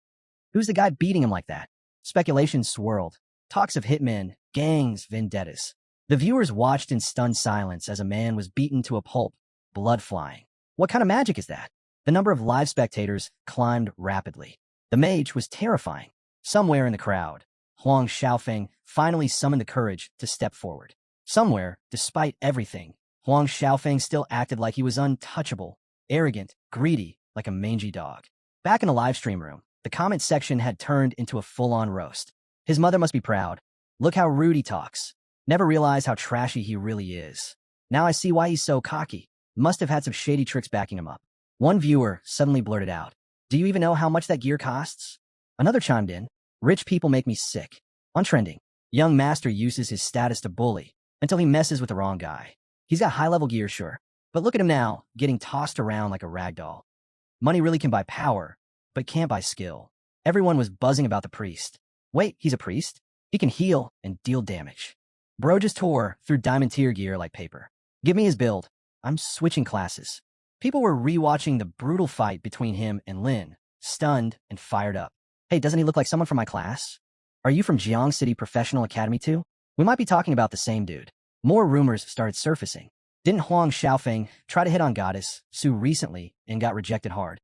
Who's the guy beating him like that? Speculation swirled. Talks of hitmen, gangs, vendettas. The viewers watched in stunned silence as a man was beaten to a pulp, blood flying. What kind of magic is that? The number of live spectators climbed rapidly. The mage was terrifying. Somewhere in the crowd, Huang Xiaofang finally summoned the courage to step forward. Somewhere, despite everything, Huang Xiaofang still acted like he was untouchable, arrogant, greedy, like a mangy dog. Back in the live stream room, the comment section had turned into a full-on roast. His mother must be proud. Look how rude he talks. Never realized how trashy he really is. Now I see why he's so cocky. Must have had some shady tricks backing him up. One viewer suddenly blurted out, "Do you even know how much that gear costs?" Another chimed in, "Rich people make me sick." On trending, young master uses his status to bully until he messes with the wrong guy. He's got high-level gear, sure, but look at him now, getting tossed around like a rag doll. Money really can buy power, but can't buy skill. Everyone was buzzing about the priest. Wait, he's a priest? He can heal and deal damage. Bro just tore through diamond tier gear like paper. Give me his build. I'm switching classes. People were rewatching the brutal fight between him and Lin, stunned and fired up. Hey, doesn't he look like someone from my class? Are you from Jiang City Professional Academy too? We might be talking about the same dude. More rumors started surfacing. Didn't Huang Xiaofang try to hit on Goddess Su recently and got rejected hard?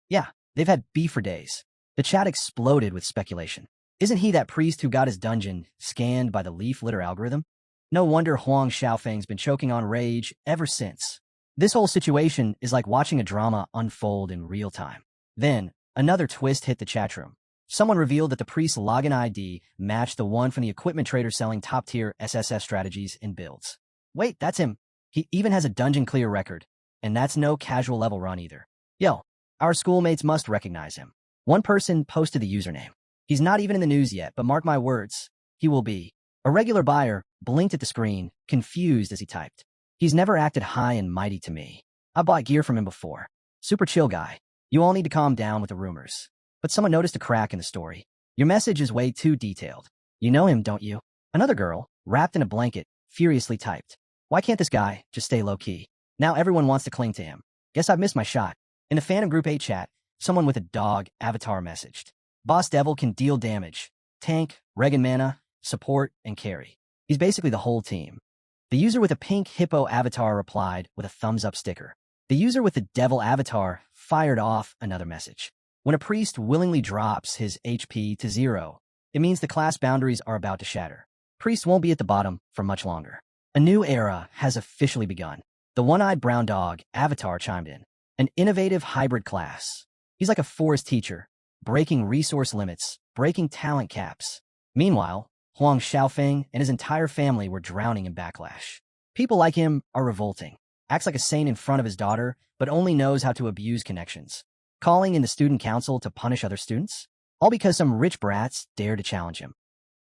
Yeah, they've had beef for days. The chat exploded with speculation. Isn't he that priest who got his dungeon scanned by the leaf litter algorithm? No wonder Huang Xiaofang's been choking on rage ever since. This whole situation is like watching a drama unfold in real time. Then, another twist hit the chat room. Someone revealed that the priest's login ID matched the one from the equipment trader selling top-tier SSS strategies and builds. Wait, that's him. He even has a dungeon clear record. And that's no casual level run either. Yo, our schoolmates must recognize him. One person posted the username. He's not even in the news yet, but mark my words, he will be. A regular buyer blinked at the screen, confused as he typed. He's never acted high and mighty to me. I bought gear from him before. Super chill guy. You all need to calm down with the rumors. But someone noticed a crack in the story. Your message is way too detailed. You know him, don't you? Another girl, wrapped in a blanket, furiously typed. Why can't this guy just stay low-key? Now everyone wants to cling to him. Guess I've missed my shot. In the Phantom Group 8 chat, someone with a dog avatar messaged. Boss Devil can deal damage. Tank, Regan mana, support, and carry. He's basically the whole team. The user with a pink hippo avatar replied with a thumbs-up sticker. The user with the devil avatar fired off another message. When a priest willingly drops his HP to 0, it means the class boundaries are about to shatter. Priest won't be at the bottom for much longer. A new era has officially begun. The one-eyed brown dog avatar chimed in. An innovative hybrid class. He's like a forest teacher, breaking resource limits, breaking talent caps. Meanwhile, Huang Xiaofang and his entire family were drowning in backlash. People like him are revolting. Acts like a saint in front of his daughter, but only knows how to abuse connections. Calling in the student council to punish other students? All because some rich brats dared to challenge him.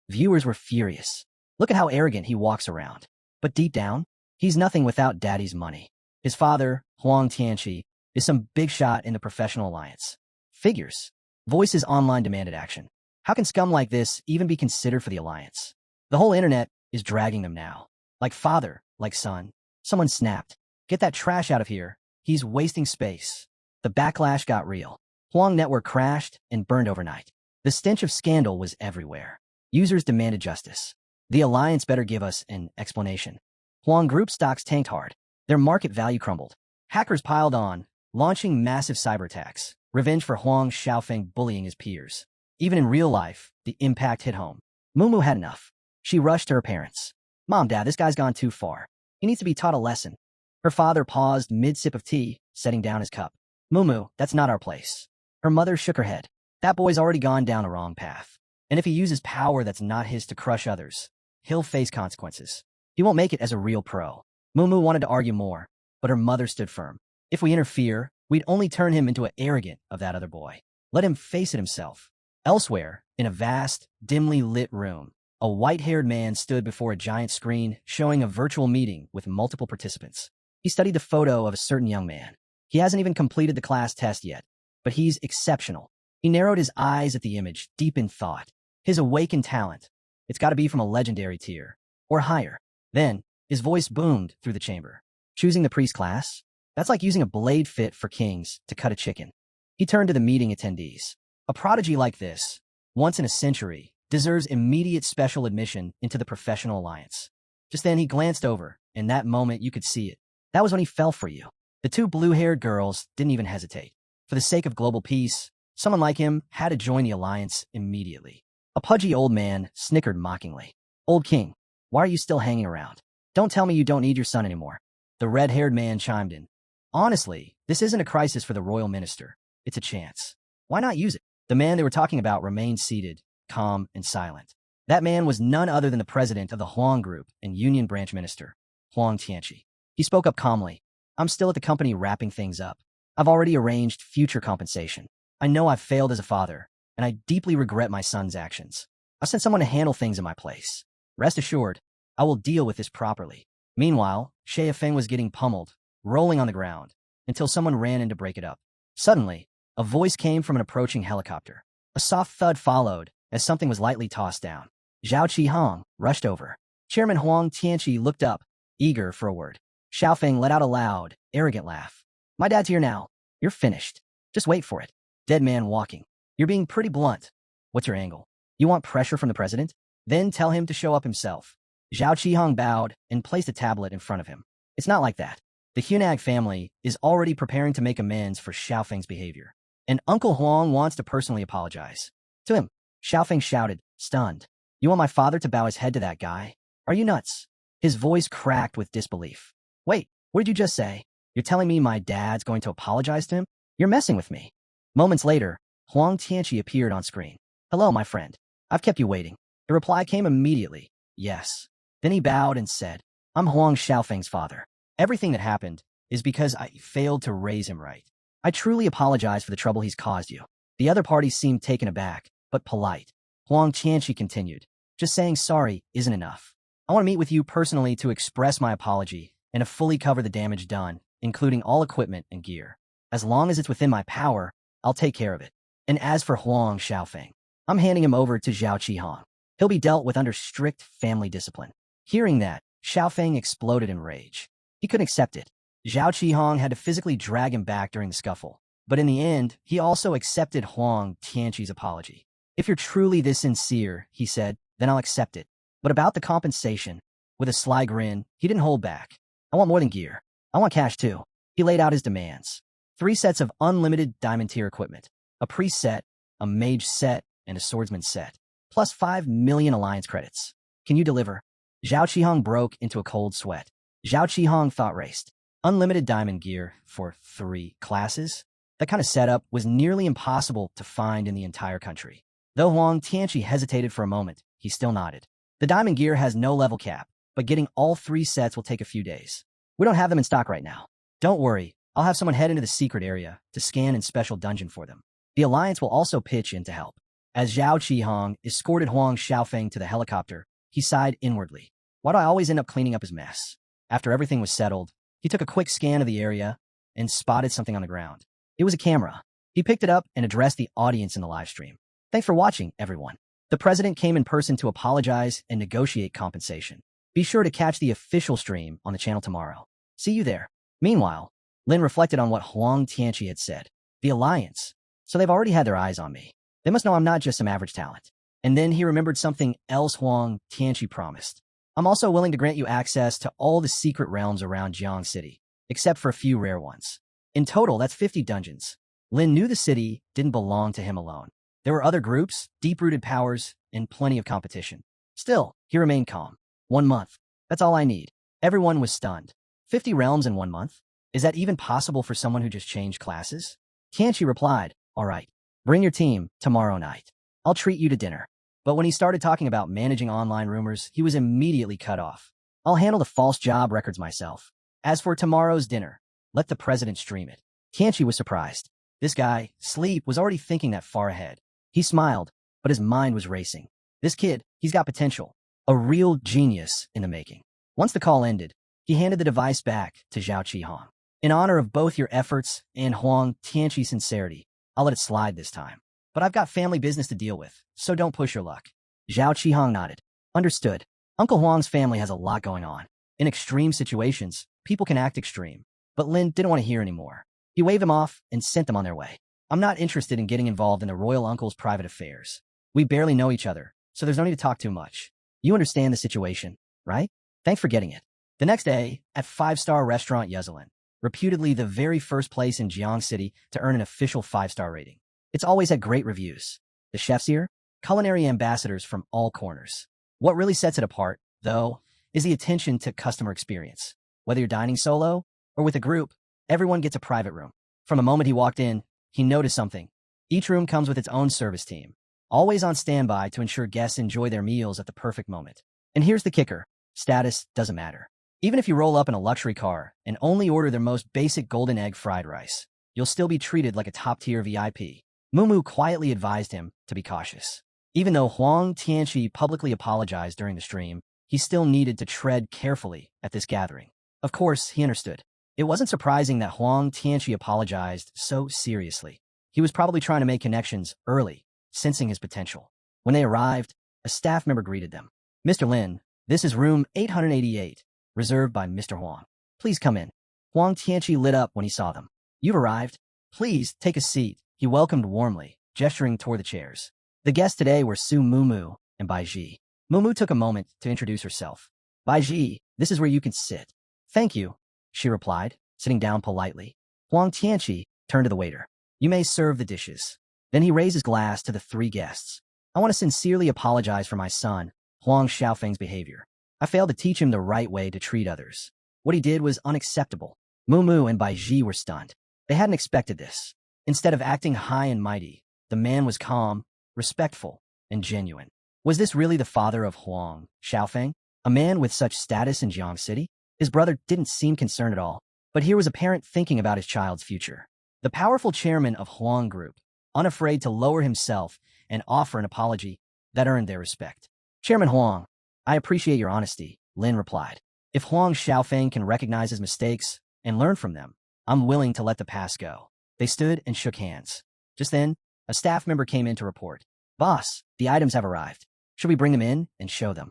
Viewers were furious. Look at how arrogant he walks around. But deep down, he's nothing without daddy's money. His father, Huang Tianqi, is some big shot in the professional alliance. Figures. Voices online demanded action. How can scum like this even be considered for the alliance? The whole internet is dragging them now. Like father, like son. Someone snapped. Get that trash out of here. He's wasting space. The backlash got real. Huang network crashed and burned overnight. The stench of scandal was everywhere. Users demanded justice. The alliance better give us an explanation. Huang Group stocks tanked hard. Their market value crumbled. Hackers piled on, launching massive cyber attacks. Revenge for Huang Xiaofang bullying his peers. Even in real life, the impact hit home. Mumu had enough. She rushed to her parents. Mom, Dad, this guy's gone too far. He needs to be taught a lesson. Her father paused mid-sip of tea, setting down his cup. Mumu, that's not our place. Her mother shook her head. That boy's already gone down a wrong path. And if he uses power that's not his to crush others, he'll face consequences. He won't make it as a real pro. Mumu wanted to argue more, but her mother stood firm. If we interfere, we'd only turn him into an arrogant of that other boy. Let him face it himself. Elsewhere, in a vast, dimly lit room, a white-haired man stood before a giant screen showing a virtual meeting with multiple participants. He studied the photo of a certain young man. He hasn't even completed the class test yet, but he's exceptional. He narrowed his eyes at the image, deep in thought. His awakened talent. It's got to be from a legendary tier, or higher. Then, his voice boomed through the chamber. Choosing the priest class? That's like using a blade fit for kings to cut a chicken. He turned to the meeting attendees. A prodigy like this, once in a century, deserves immediate special admission into the professional alliance. Just then he glanced over, and that moment you could see it. That was when he fell for you. The two blue-haired girls didn't even hesitate. For the sake of global peace, someone like him had to join the alliance immediately. A pudgy old man snickered mockingly. Old king, why are you still hanging around? Don't tell me you don't need your son anymore. The red-haired man chimed in. Honestly, this isn't a crisis for the royal minister. It's a chance. Why not use it? The man they were talking about remained seated, calm and silent. That man was none other than the president of the Huang Group and Union Branch Minister, Huang Tianqi. He spoke up calmly. I'm still at the company wrapping things up. I've already arranged future compensation. I know I've failed as a father, and I deeply regret my son's actions. I sent someone to handle things in my place. Rest assured, I will deal with this properly. Meanwhile, Xiaofang was getting pummeled, rolling on the ground, until someone ran in to break it up. Suddenly, a voice came from an approaching helicopter. A soft thud followed as something was lightly tossed down. Zhao Qihong rushed over. Chairman Huang Tianqi looked up, eager for a word. Xiaofang let out a loud, arrogant laugh. My dad's here now. You're finished. Just wait for it. Dead man walking. You're being pretty blunt. What's your angle? You want pressure from the president? Then tell him to show up himself. Zhao Qihong bowed and placed a tablet in front of him. It's not like that. The Hunag family is already preparing to make amends for Xiaofang's behavior. And Uncle Huang wants to personally apologize. To him, Xiaofang shouted, stunned. You want my father to bow his head to that guy? Are you nuts? His voice cracked with disbelief. Wait, what did you just say? You're telling me my dad's going to apologize to him? You're messing with me. Moments later, Huang Tianqi appeared on screen. Hello, my friend. I've kept you waiting. The reply came immediately. Yes. Then he bowed and said, I'm Huang Xiaofang's father. Everything that happened is because I failed to raise him right. I truly apologize for the trouble he's caused you. The other parties seemed taken aback, but polite. Huang Tianqi continued. Just saying sorry isn't enough. I want to meet with you personally to express my apology and to fully cover the damage done, including all equipment and gear. As long as it's within my power, I'll take care of it. And as for Huang Xiaofang, I'm handing him over to Zhao Qihong. He'll be dealt with under strict family discipline. Hearing that, Xiaofang exploded in rage. He couldn't accept it. Zhao Qihong had to physically drag him back during the scuffle. But in the end, he also accepted Huang Tianqi's apology. If you're truly this sincere, he said, then I'll accept it. But about the compensation, with a sly grin, he didn't hold back. I want more than gear. I want cash too. He laid out his demands. 3 sets of unlimited diamond tier equipment. A priest set, a mage set, and a swordsman set. Plus 5 million alliance credits. Can you deliver? Zhao Qihong broke into a cold sweat. Zhao Qihong thought raced. Unlimited diamond gear for 3 classes? That kind of setup was nearly impossible to find in the entire country. Though Huang Tianqi hesitated for a moment, he still nodded. The diamond gear has no level cap, but getting all 3 sets will take a few days. We don't have them in stock right now. Don't worry, I'll have someone head into the secret area to scan in special dungeon for them. The Alliance will also pitch in to help. As Zhao Qihong escorted Huang Xiaofang to the helicopter, he sighed inwardly. Why do I always end up cleaning up his mess? After everything was settled, he took a quick scan of the area and spotted something on the ground. It was a camera. He picked it up and addressed the audience in the live stream. Thanks for watching, everyone. The president came in person to apologize and negotiate compensation. Be sure to catch the official stream on the channel tomorrow. See you there. Meanwhile, Lin reflected on what Huang Tianqi had said. The alliance. So they've already had their eyes on me. They must know I'm not just some average talent. And then he remembered something else Huang Tianqi promised. I'm also willing to grant you access to all the secret realms around Jiang City, except for a few rare ones. In total, that's 50 dungeons. Lin knew the city didn't belong to him alone. There were other groups, deep-rooted powers, and plenty of competition. Still, he remained calm. 1 month. That's all I need. Everyone was stunned. 50 realms in 1 month? Is that even possible for someone who just changed classes? Tianqi replied, all right, bring your team tomorrow night. I'll treat you to dinner. But when he started talking about managing online rumors, he was immediately cut off. I'll handle the false job records myself. As for tomorrow's dinner, let the president stream it. Tianqi was surprised. This guy, Sleep, was already thinking that far ahead. He smiled, but his mind was racing. This kid, he's got potential. A real genius in the making. Once the call ended, he handed the device back to Zhao Qihong. In honor of both your efforts and Huang Tianqi's sincerity, I'll let it slide this time. But I've got family business to deal with, so don't push your luck. Zhao Qihong nodded. Understood. Uncle Huang's family has a lot going on. In extreme situations, people can act extreme. But Lin didn't want to hear anymore. He waved them off and sent them on their way. I'm not interested in getting involved in the royal uncle's private affairs. We barely know each other, so there's no need to talk too much. You understand the situation, right? Thanks for getting it. The next day, at 5-star restaurant Yezalin, reputedly the very first place in Jiang City to earn an official 5-star rating. It's always had great reviews. The chefs here, culinary ambassadors from all corners. What really sets it apart, though, is the attention to customer experience. Whether you're dining solo or with a group, everyone gets a private room. From the moment he walked in, he noticed something. Each room comes with its own service team, always on standby to ensure guests enjoy their meals at the perfect moment. And here's the kicker. Status doesn't matter. Even if you roll up in a luxury car and only order their most basic golden egg fried rice, you'll still be treated like a top-tier VIP. Mumu quietly advised him to be cautious. Even though Huang Tianqi publicly apologized during the stream, he still needed to tread carefully at this gathering. Of course, he understood. It wasn't surprising that Huang Tianqi apologized so seriously. He was probably trying to make connections early, sensing his potential. When they arrived, a staff member greeted them. Mr. Lin, this is room 888, reserved by Mr. Huang. Please come in. Huang Tianqi lit up when he saw them. You've arrived. Please take a seat. He welcomed warmly, gesturing toward the chairs. The guests today were Su Mumu and Bai Ji. Mumu took a moment to introduce herself. Bai Ji, this is where you can sit. Thank you, she replied, sitting down politely. Huang Tianqi turned to the waiter. You may serve the dishes. Then he raised his glass to the 3 guests. I want to sincerely apologize for my son, Huang Xiaofang's behavior. I failed to teach him the right way to treat others. What he did was unacceptable. Mumu and Bai Ji were stunned. They hadn't expected this. Instead of acting high and mighty, the man was calm, respectful, and genuine. Was this really the father of Huang Xiaofang, a man with such status in Jiang City? His brother didn't seem concerned at all, but here was a parent thinking about his child's future. The powerful chairman of Huang Group, unafraid to lower himself and offer an apology that earned their respect. Chairman Huang, I appreciate your honesty, Lin replied. If Huang Xiaofang can recognize his mistakes and learn from them, I'm willing to let the past go. They stood and shook hands. Just then, a staff member came in to report. Boss, the items have arrived. Should we bring them in and show them?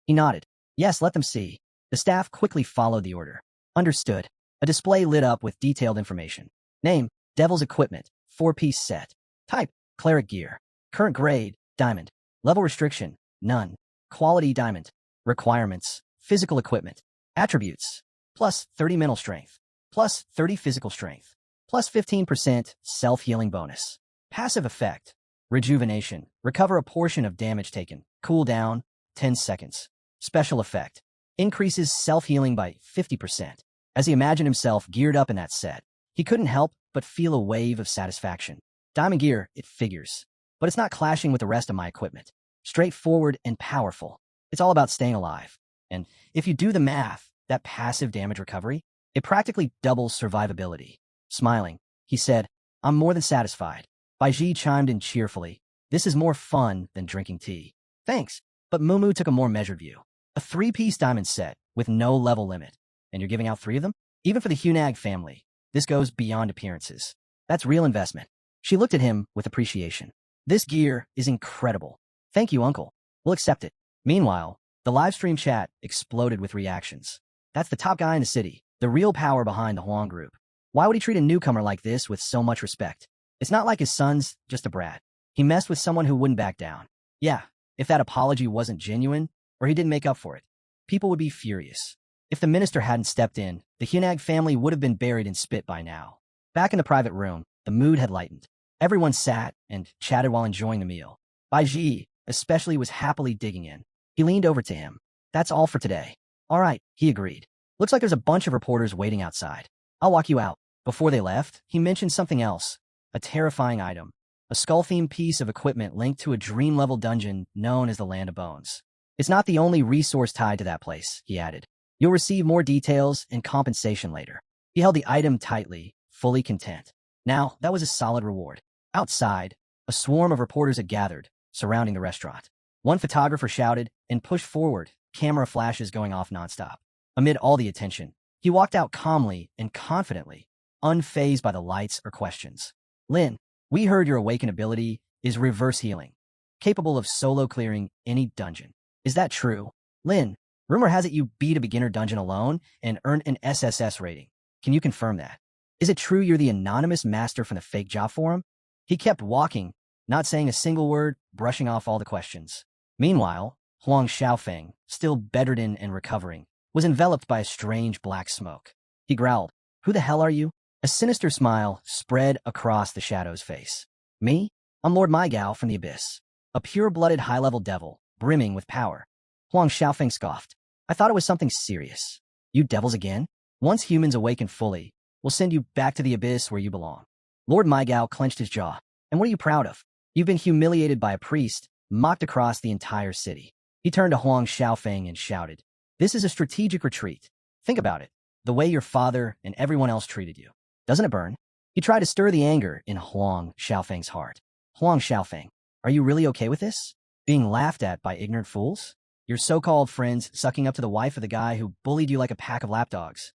He nodded. Yes, let them see. The staff quickly followed the order. Understood. A display lit up with detailed information. Name, Devil's Equipment, 4-piece set. Type, Cleric Gear. Current grade, Diamond. Level restriction, none. Quality, Diamond. Requirements, Physical Equipment. Attributes, plus 30 mental strength, plus 30 physical strength, plus 15% self-healing bonus. Passive effect, Rejuvenation. Recover a portion of damage taken. Cooldown, 10 seconds. Special effect, increases self-healing by 50%. As he imagined himself geared up in that set, he couldn't help but feel a wave of satisfaction. Diamond gear, it figures. But it's not clashing with the rest of my equipment. Straightforward and powerful. It's all about staying alive. And if you do the math, that passive damage recovery, it practically doubles survivability. Smiling, he said, I'm more than satisfied. Bai Ji chimed in cheerfully. This is more fun than drinking tea. Thanks. But Mumu took a more measured view. A 3-piece diamond set with no level limit. And you're giving out 3 of them? Even for the Hunag family, This goes beyond appearances. That's real investment. She looked at him with appreciation. This gear is incredible. Thank you, uncle. We'll accept it. Meanwhile, the live stream chat exploded with reactions. That's the top guy in the city, the real power behind the Huang group. Why would he treat a newcomer like this with so much respect? It's not like his son's just a brat. He messed with someone who wouldn't back down. Yeah, if that apology wasn't genuine, or he didn't make up for it, people would be furious. If the minister hadn't stepped in, the Hunag family would have been buried in spit by now. Back in the private room, the mood had lightened. Everyone sat and chatted while enjoying the meal. Bai Ji, especially, was happily digging in. He leaned over to him. That's all for today. All right, he agreed. Looks like there's a bunch of reporters waiting outside. I'll walk you out. Before they left, he mentioned something else. A terrifying item. A skull-themed piece of equipment linked to a dream-level dungeon known as the Land of Bones. It's not the only resource tied to that place, he added. You'll receive more details and compensation later. He held the item tightly, fully content. Now, that was a solid reward. Outside, a swarm of reporters had gathered, surrounding the restaurant. One photographer shouted and pushed forward, camera flashes going off nonstop. Amid all the attention, he walked out calmly and confidently, unfazed by the lights or questions. Lin, we heard your awakened ability is reverse healing, capable of solo clearing any dungeon. Is that true? Lin, rumor has it you beat a beginner dungeon alone and earned an SSS rating. Can you confirm that? Is it true you're the anonymous master from the fake job forum? He kept walking, not saying a single word, brushing off all the questions. Meanwhile, Huang Xiaofang, still bedridden and recovering, was enveloped by a strange black smoke. He growled, Who the hell are you? A sinister smile spread across the shadow's face. Me? I'm Lord Mythical from the Abyss. A pure-blooded high-level devil, brimming with power. Huang Xiaofang scoffed. I thought it was something serious. You devils again? Once humans awaken fully, we'll send you back to the Abyss where you belong. Lord Mythical clenched his jaw. And what are you proud of? You've been humiliated by a priest, mocked across the entire city. He turned to Huang Xiaofang and shouted, This is a strategic retreat. Think about it. The way your father and everyone else treated you. Doesn't it burn? He tried to stir the anger in Huang Xiaofang's heart. Huang Xiaofang, are you really okay with this? Being laughed at by ignorant fools? Your so-called friends sucking up to the wife of the guy who bullied you like a pack of lapdogs.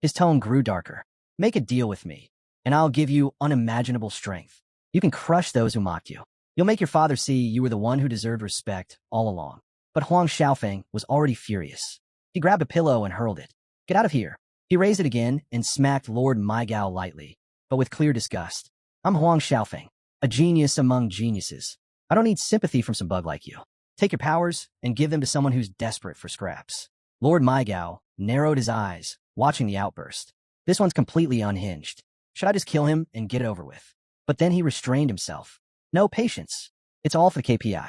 His tone grew darker. Make a deal with me, and I'll give you unimaginable strength. You can crush those who mocked you. You'll make your father see you were the one who deserved respect all along. But Huang Xiaofang was already furious. He grabbed a pillow and hurled it. Get out of here. He raised it again and smacked Lord Mythical lightly, but with clear disgust. I'm Huang Xiaofang, a genius among geniuses. I don't need sympathy from some bug like you. Take your powers and give them to someone who's desperate for scraps. Lord Mythical narrowed his eyes, watching the outburst. This one's completely unhinged. Should I just kill him and get it over with? But then he restrained himself. No patience. It's all for the KPI.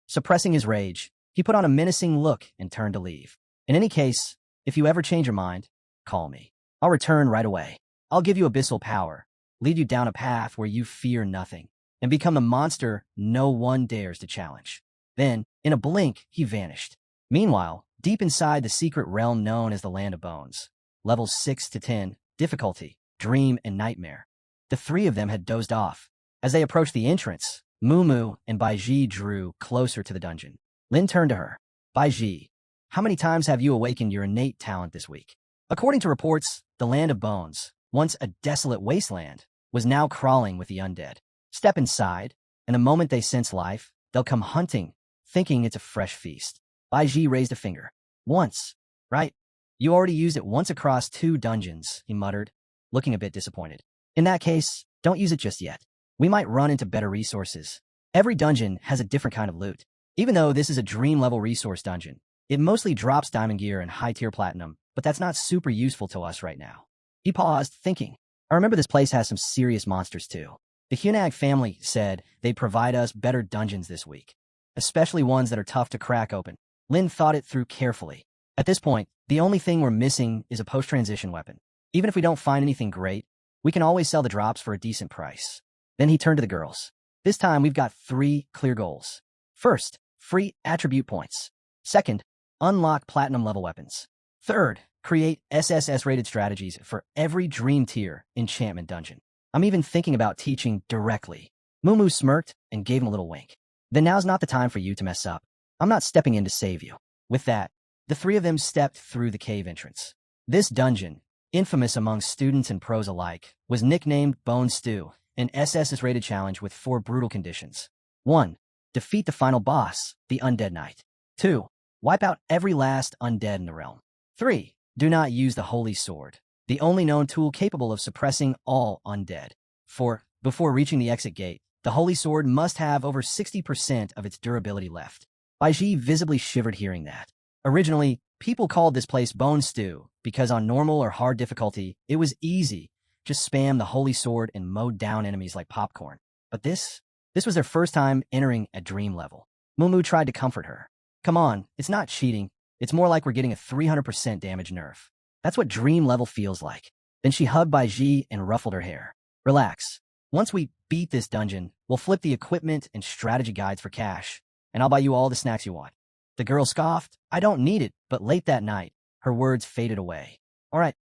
Suppressing his rage, he put on a menacing look and turned to leave. In any case, if you ever change your mind, call me. I'll return right away. I'll give you abyssal power, lead you down a path where you fear nothing, and become the monster no one dares to challenge. Then, in a blink, he vanished. Meanwhile, deep inside the secret realm known as the Land of Bones, levels 6 to 10, difficulty, dream, and nightmare, the three of them had dozed off. As they approached the entrance, Mumu and Baiji drew closer to the dungeon. Lin turned to her. Baiji, how many times have you awakened your innate talent this week? According to reports, the Land of Bones, once a desolate wasteland, was now crawling with the undead. Step inside, and the moment they sense life, they'll come hunting, thinking it's a fresh feast. Baiji raised a finger. Once, right? You already used it once across 2 dungeons, he muttered, looking a bit disappointed. In that case, don't use it just yet. We might run into better resources. Every dungeon has a different kind of loot. Even though this is a dream-level resource dungeon, it mostly drops diamond gear and high-tier platinum, but that's not super useful to us right now. He paused, thinking. I remember this place has some serious monsters too. The Hunag family said they'd provide us better dungeons this week, especially ones that are tough to crack open. Lin thought it through carefully. At this point, the only thing we're missing is a post-transition weapon. Even if we don't find anything great, we can always sell the drops for a decent price. Then he turned to the girls. This time we've got 3 clear goals. First, free attribute points. Second, unlock platinum level weapons. Third, create SSS-rated strategies for every dream tier enchantment dungeon. I'm even thinking about teaching directly. Mumu smirked and gave him a little wink. Then now's not the time for you to mess up. I'm not stepping in to save you. With that, the 3 of them stepped through the cave entrance. This dungeon, infamous among students and pros alike, was nicknamed Bone Stew, an SS-rated challenge with 4 brutal conditions. 1. Defeat the final boss, the Undead Knight. 2. Wipe out every last undead in the realm. 3. Do not use the Holy Sword, the only known tool capable of suppressing all undead. 4. Before reaching the exit gate, the Holy Sword must have over 60% of its durability left. Baiji visibly shivered hearing that. Originally, people called this place Bone Stew because on normal or hard difficulty, it was easy. Just spam the Holy Sword and mow down enemies like popcorn. But this was their first time entering a dream level. Mumu tried to comfort her. Come on, it's not cheating. It's more like we're getting a 300% damage nerf. That's what dream level feels like. Then she hugged Baiji and ruffled her hair. Relax. Once we beat this dungeon, we'll flip the equipment and strategy guides for cash, and I'll buy you all the snacks you want. The girl scoffed. I don't need it, but late that night, her words faded away. All right,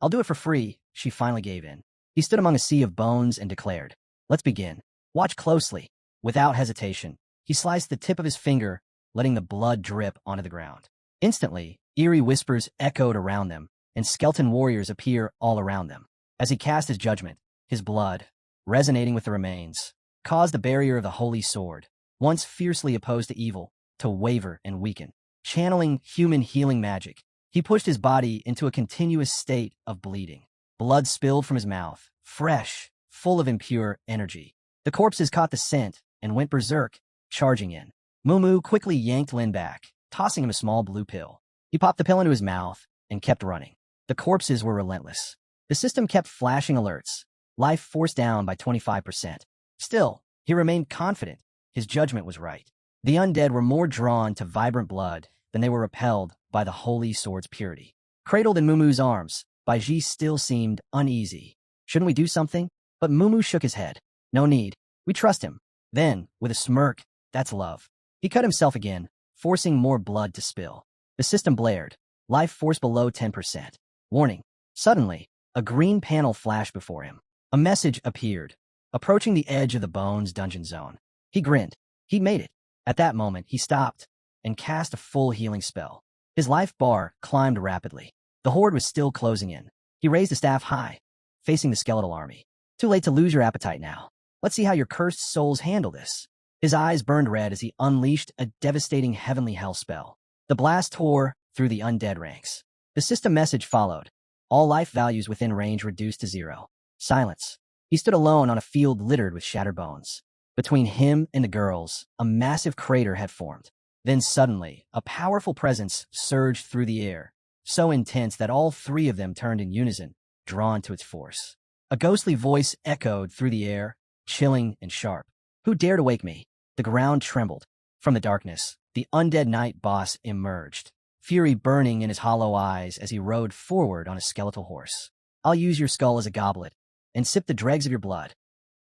I'll do it for free. She finally gave in. He stood among a sea of bones and declared, let's begin. Watch closely. Without hesitation, he sliced the tip of his finger, letting the blood drip onto the ground. Instantly, eerie whispers echoed around them, and skeleton warriors appear all around them. As he cast his judgment, his blood, resonating with the remains, caused the barrier of the Holy Sword, once fiercely opposed to evil, to waver and weaken. Channeling human healing magic, he pushed his body into a continuous state of bleeding. Blood spilled from his mouth, fresh, full of impure energy. The corpses caught the scent and went berserk, charging in. Mumu quickly yanked Lin back, tossing him a small blue pill. He popped the pill into his mouth and kept running. The corpses were relentless. The system kept flashing alerts. Life force down by 25%. Still, he remained confident. His judgment was right. The undead were more drawn to vibrant blood than they were repelled by the Holy Sword's purity. Cradled in Mumu's arms, Baiji still seemed uneasy. Shouldn't we do something? But Mumu shook his head. No need. We trust him. Then, with a smirk, that's love. He cut himself again, forcing more blood to spill. The system blared. Life force below 10%. Warning. Suddenly, a green panel flashed before him. A message appeared, approaching the edge of the Bones dungeon zone. He grinned. He made it. At that moment, he stopped and cast a full healing spell. His life bar climbed rapidly. The horde was still closing in. He raised the staff high, facing the skeletal army. Too late to lose your appetite now. Let's see how your cursed souls handle this. His eyes burned red as he unleashed a devastating heavenly hell spell. The blast tore through the undead ranks. The system message followed. All life values within range reduced to 0. Silence. He stood alone on a field littered with shattered bones. Between him and the girls, a massive crater had formed. Then suddenly, a powerful presence surged through the air, so intense that all 3 of them turned in unison, drawn to its force. A ghostly voice echoed through the air, chilling and sharp. Who dared awake me? The ground trembled. From the darkness, the undead knight boss emerged, fury burning in his hollow eyes as he rode forward on a skeletal horse. I'll use your skull as a goblet and sip the dregs of your blood.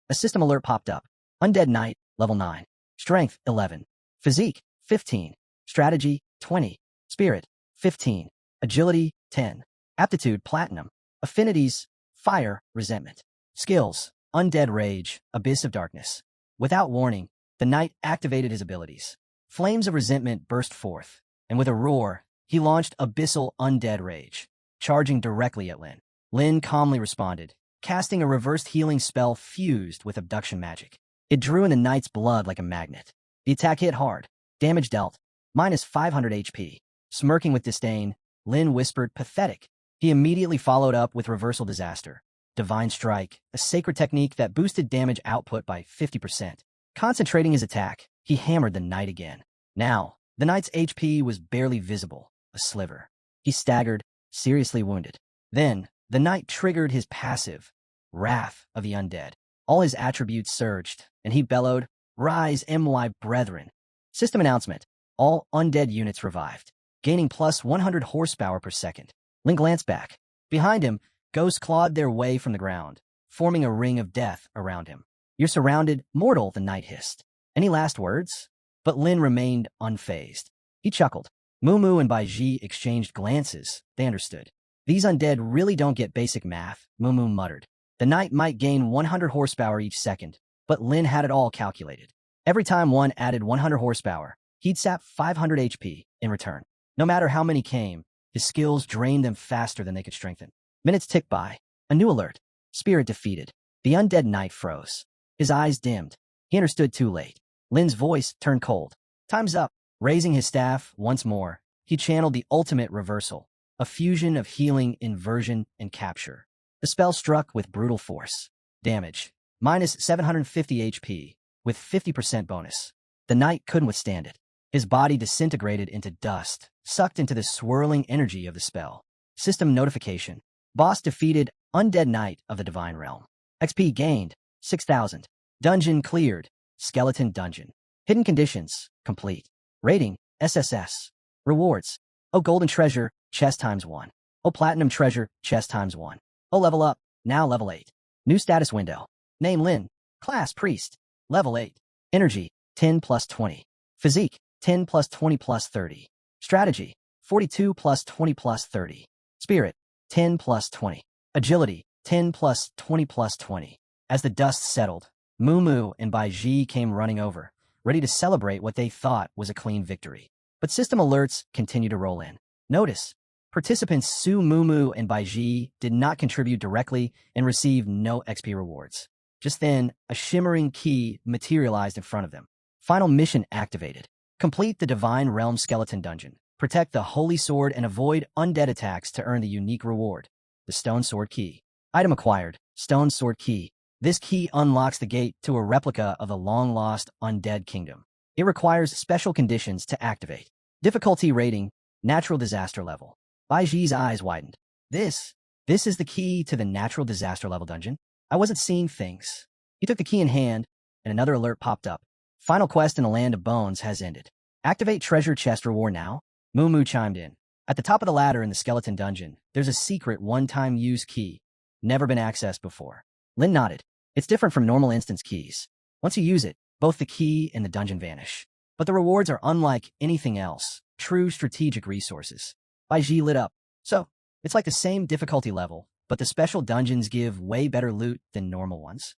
A system alert popped up. Undead Knight, level 9. Strength, 11. Physique, 15. Strategy, 20. Spirit, 15. Agility, 10. Aptitude, Platinum. Affinities, Fire, Resentment. Skills, Undead Rage, Abyss of Darkness. Without warning, the knight activated his abilities. Flames of resentment burst forth, and with a roar, he launched Abyssal Undead Rage, charging directly at Lin. Lin calmly responded, casting a reversed healing spell fused with abduction magic. It drew in the knight's blood like a magnet. The attack hit hard. Damage dealt. Minus 500 HP. Smirking with disdain, Lin whispered, pathetic. He immediately followed up with Reversal Disaster. Divine Strike, a sacred technique that boosted damage output by 50%. Concentrating his attack, he hammered the knight again. Now, the knight's HP was barely visible, a sliver. He staggered, seriously wounded. Then, the knight triggered his passive, Wrath of the Undead. All his attributes surged, and he bellowed, Rise, my brethren. System announcement. All undead units revived, gaining plus 100 horsepower per second. Lin glanced back. Behind him, ghosts clawed their way from the ground, forming a ring of death around him. You're surrounded, mortal, the knight hissed. Any last words? But Lin remained unfazed. He chuckled. Mumu and Baiji exchanged glances. They understood. These undead really don't get basic math, Mumu muttered. The knight might gain 100 horsepower each second, but Lin had it all calculated. Every time one added 100 horsepower, he'd sap 500 HP in return. No matter how many came, his skills drained them faster than they could strengthen. Minutes ticked by. A new alert. Spirit defeated. The undead knight froze. His eyes dimmed. He understood too late. Lin's voice turned cold. Time's up. Raising his staff once more, he channeled the ultimate reversal, a fusion of healing, inversion, and capture. The spell struck with brutal force. Damage. Minus 750 HP, with 50% bonus. The knight couldn't withstand it. His body disintegrated into dust, sucked into the swirling energy of the spell. System notification. Boss defeated, Undead Knight of the Divine Realm. XP gained, 6,000. Dungeon cleared, Skeleton Dungeon. Hidden conditions, complete. Rating, SSS. Rewards. Oh, Golden Treasure, chest ×1. Oh, Platinum Treasure, chest ×1. Oh, level up, now level 8. New status window. Name Lin. Class Priest. Level 8. Energy, 10 plus 20. Physique, 10 plus 20 plus 30. Strategy, 42 plus 20 plus 30. Spirit, 10 plus 20. Agility, 10 plus 20 plus 20. As the dust settled, Mumu and Baiji came running over, ready to celebrate what they thought was a clean victory. But system alerts continued to roll in. Notice, participants Su Mumu and Baiji did not contribute directly and received no XP rewards. Just then, a shimmering key materialized in front of them. Final mission activated. Complete the Divine Realm Skeleton Dungeon. Protect the Holy Sword and avoid undead attacks to earn the unique reward. The Stone Sword Key. Item acquired. Stone Sword Key. This key unlocks the gate to a replica of the long-lost Undead Kingdom. It requires special conditions to activate. Difficulty rating, natural disaster level. Baiji's eyes widened. This is the key to the natural disaster level dungeon? I wasn't seeing things. He took the key in hand, and another alert popped up. Final quest in the Land of Bones has ended. Activate treasure chest reward now. Mumu chimed in. At the top of the ladder in the skeleton dungeon, there's a secret one-time use key. Never been accessed before. Lin nodded. It's different from normal instance keys. Once you use it, both the key and the dungeon vanish. But the rewards are unlike anything else. True strategic resources. Baiji lit up. So, it's like the same difficulty level, but the special dungeons give way better loot than normal ones.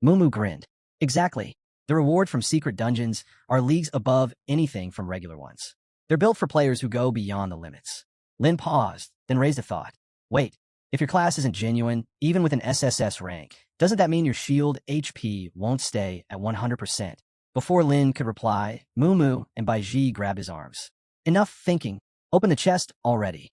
Mumu grinned. Exactly. The reward from secret dungeons are leagues above anything from regular ones. They're built for players who go beyond the limits. Lin paused, then raised a thought. Wait, if your class isn't genuine, even with an SSS rank, doesn't that mean your shield HP won't stay at 100%? Before Lin could reply, Mumu and Baiji grabbed his arms. Enough thinking. Open the chest already.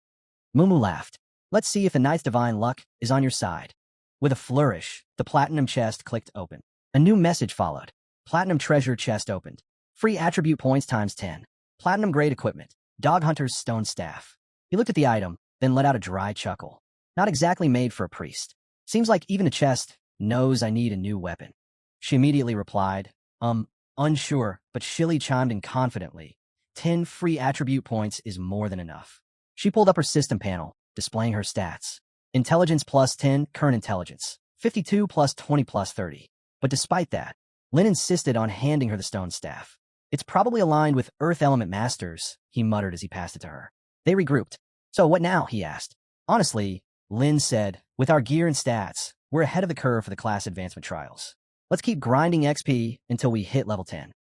Mumu laughed. Let's see if the Knight's divine luck is on your side. With a flourish, the platinum chest clicked open. A new message followed. Platinum treasure chest opened. Free attribute points ×10. Platinum grade equipment. Dog Hunter's stone staff. He looked at the item, then let out a dry chuckle. Not exactly made for a priest. Seems like even the chest knows I need a new weapon. She immediately replied, unsure, but Shilly chimed in confidently. 10 free attribute points is more than enough. She pulled up her system panel, displaying her stats. Intelligence plus 10, current intelligence. 52 plus 20 plus 30. But despite that, Lin insisted on handing her the stone staff. It's probably aligned with Earth Element Masters, he muttered as he passed it to her. They regrouped. So what now, he asked. Honestly, Lin said, with our gear and stats, we're ahead of the curve for the class advancement trials. Let's keep grinding XP until we hit level 10.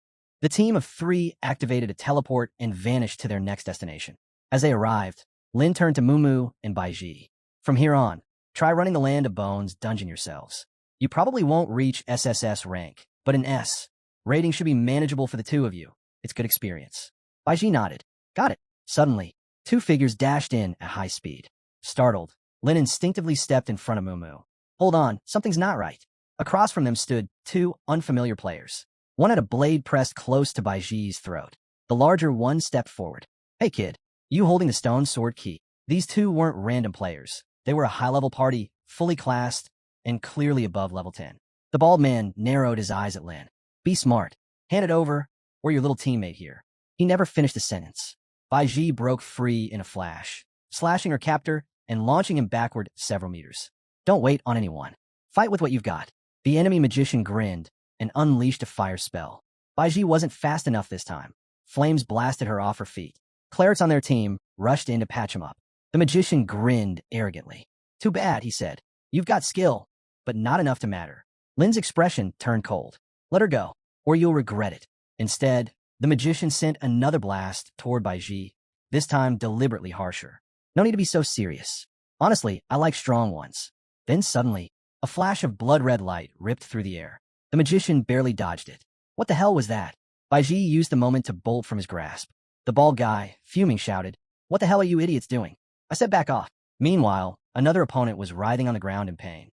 The team of 3 activated a teleport and vanished to their next destination. As they arrived, Lin turned to Mumu and Baiji. From here on, try running the Land of Bones dungeon yourselves. You probably won't reach SSS rank, but an S. Rating should be manageable for the two of you. It's good experience. Baiji nodded. Got it. Suddenly, 2 figures dashed in at high speed. Startled, Lin instinctively stepped in front of Mumu. Hold on, something's not right. Across from them stood 2 unfamiliar players. One had a blade pressed close to Baiji's throat. The larger one stepped forward. Hey kid, you holding the stone sword key. These 2 weren't random players. They were a high-level party, fully classed, and clearly above level 10. The bald man narrowed his eyes at Lin. Be smart. Hand it over, or your little teammate here. He never finished the sentence. Baiji broke free in a flash, slashing her captor and launching him backward several meters. Don't wait on anyone. Fight with what you've got. The enemy magician grinned and unleashed a fire spell. Baiji wasn't fast enough this time. Flames blasted her off her feet. Clerics on their team rushed in to patch him up. The magician grinned arrogantly. Too bad, he said. You've got skill, but not enough to matter. Lin's expression turned cold. Let her go, or you'll regret it. Instead, the magician sent another blast toward Baiji, this time deliberately harsher. No need to be so serious. Honestly, I like strong ones. Then suddenly, a flash of blood-red light ripped through the air. The magician barely dodged it. What the hell was that? Baiji used the moment to bolt from his grasp. The bald guy, fuming, shouted, "What the hell are you idiots doing?" I said back off. Meanwhile, another opponent was writhing on the ground in pain.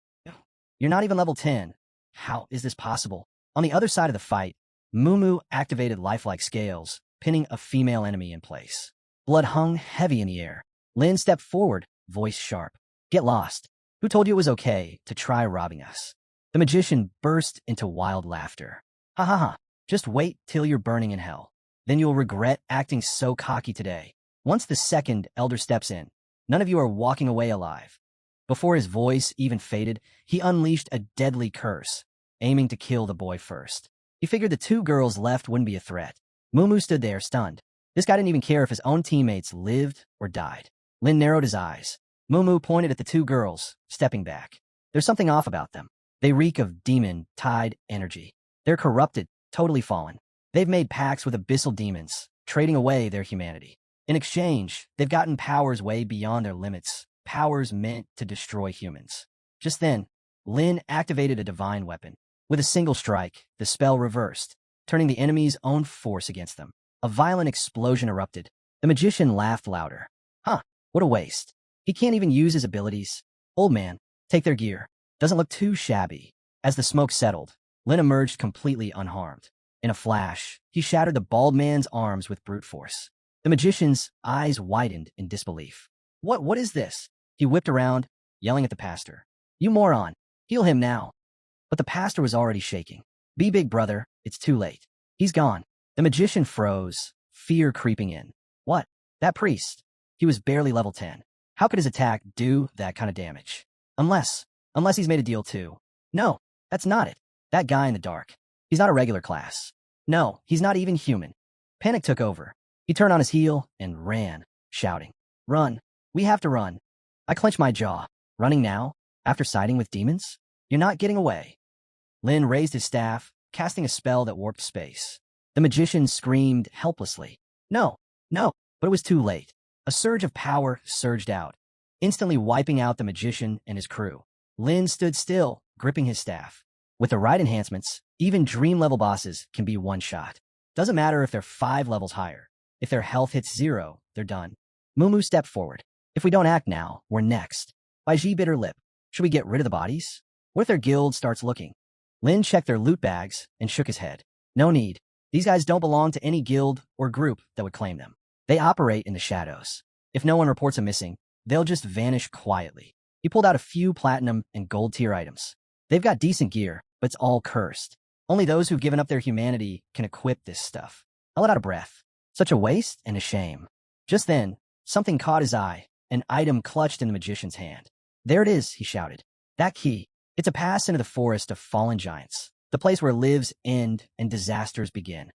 You're not even level 10. How is this possible? On the other side of the fight, Mumu activated lifelike scales, pinning a female enemy in place. Blood hung heavy in the air. Lin stepped forward, voice sharp. Get lost. Who told you it was okay to try robbing us? The magician burst into wild laughter. Ha ha ha. Just wait till you're burning in hell. Then you'll regret acting so cocky today. Once the second elder steps in, none of you are walking away alive. Before his voice even faded, he unleashed a deadly curse, aiming to kill the boy first. He figured the two girls left wouldn't be a threat. Mumu stood there, stunned. This guy didn't even care if his own teammates lived or died. Lin narrowed his eyes. Mumu pointed at the two girls, stepping back. There's something off about them. They reek of demon-tied energy. They're corrupted, totally fallen. They've made pacts with abyssal demons, trading away their humanity. In exchange, they've gotten powers way beyond their limits, powers meant to destroy humans. Just then, Lin activated a divine weapon. With a single strike, the spell reversed, turning the enemy's own force against them. A violent explosion erupted. The magician laughed louder. Huh, what a waste. He can't even use his abilities. Old man, take their gear. Doesn't look too shabby. As the smoke settled, Lin emerged completely unharmed. In a flash, he shattered the bald man's arms with brute force. The magician's eyes widened in disbelief. What is this? He whipped around, yelling at the pastor. You moron, heal him now. But the pastor was already shaking. Be big, brother, it's too late. He's gone. The magician froze, fear creeping in. What? That priest? He was barely level 10. How could his attack do that kind of damage? Unless he's made a deal too. No, that's not it. That guy in the dark. He's not a regular class. No, he's not even human. Panic took over. He turned on his heel and ran, shouting, Run. We have to run. I clenched my jaw. Running now? After siding with demons? You're not getting away. Lin raised his staff, casting a spell that warped space. The magician screamed helplessly. No, but it was too late. A surge of power surged out, instantly wiping out the magician and his crew. Lin stood still, gripping his staff. With the right enhancements, even dream-level bosses can be one-shot. Doesn't matter if they're 5 levels higher. If their health hits 0, they're done. Mumu stepped forward. If we don't act now, we're next. Baiji bit her lip. Should we get rid of the bodies? What if their guild starts looking? Lin checked their loot bags and shook his head. No need. These guys don't belong to any guild or group that would claim them. They operate in the shadows. If no one reports them missing, they'll just vanish quietly. He pulled out a few platinum and gold tier items. They've got decent gear, but it's all cursed. Only those who've given up their humanity can equip this stuff. I let out a breath. Such a waste and a shame. Just then, something caught his eye, an item clutched in the magician's hand. There it is, he shouted. That key. It's a pass into the forest of fallen giants, the place where lives end and disasters begin.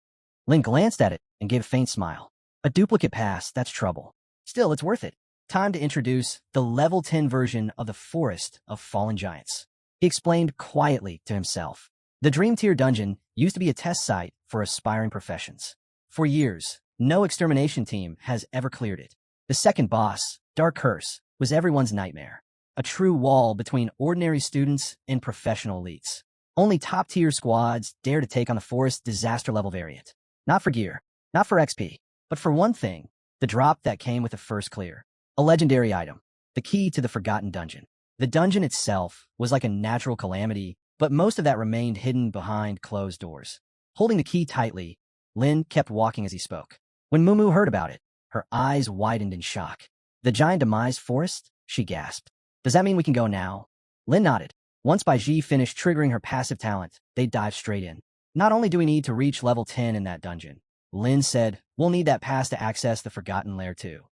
Lin glanced at it and gave a faint smile. A duplicate pass, that's trouble. Still, it's worth it. Time to introduce the level 10 version of the Forest of Fallen Giants. He explained quietly to himself. The Dream Tier dungeon used to be a test site for aspiring professions. For years, no extermination team has ever cleared it. The second boss, Dark Curse, was everyone's nightmare. A true wall between ordinary students and professional elites. Only top-tier squads dare to take on the Forest disaster level variant. Not for gear, not for XP, but for one thing, the drop that came with the first clear. A legendary item, the key to the Forgotten Dungeon. The dungeon itself was like a natural calamity, but most of that remained hidden behind closed doors. Holding the key tightly, Lin kept walking as he spoke. When Mumu heard about it, her eyes widened in shock. The giant demise forest? She gasped. Does that mean we can go now? Lin nodded. Once Baiji finished triggering her passive talent, they dived straight in. Not only do we need to reach level 10 in that dungeon, Lin said, we'll need that pass to access the Forgotten Lair too.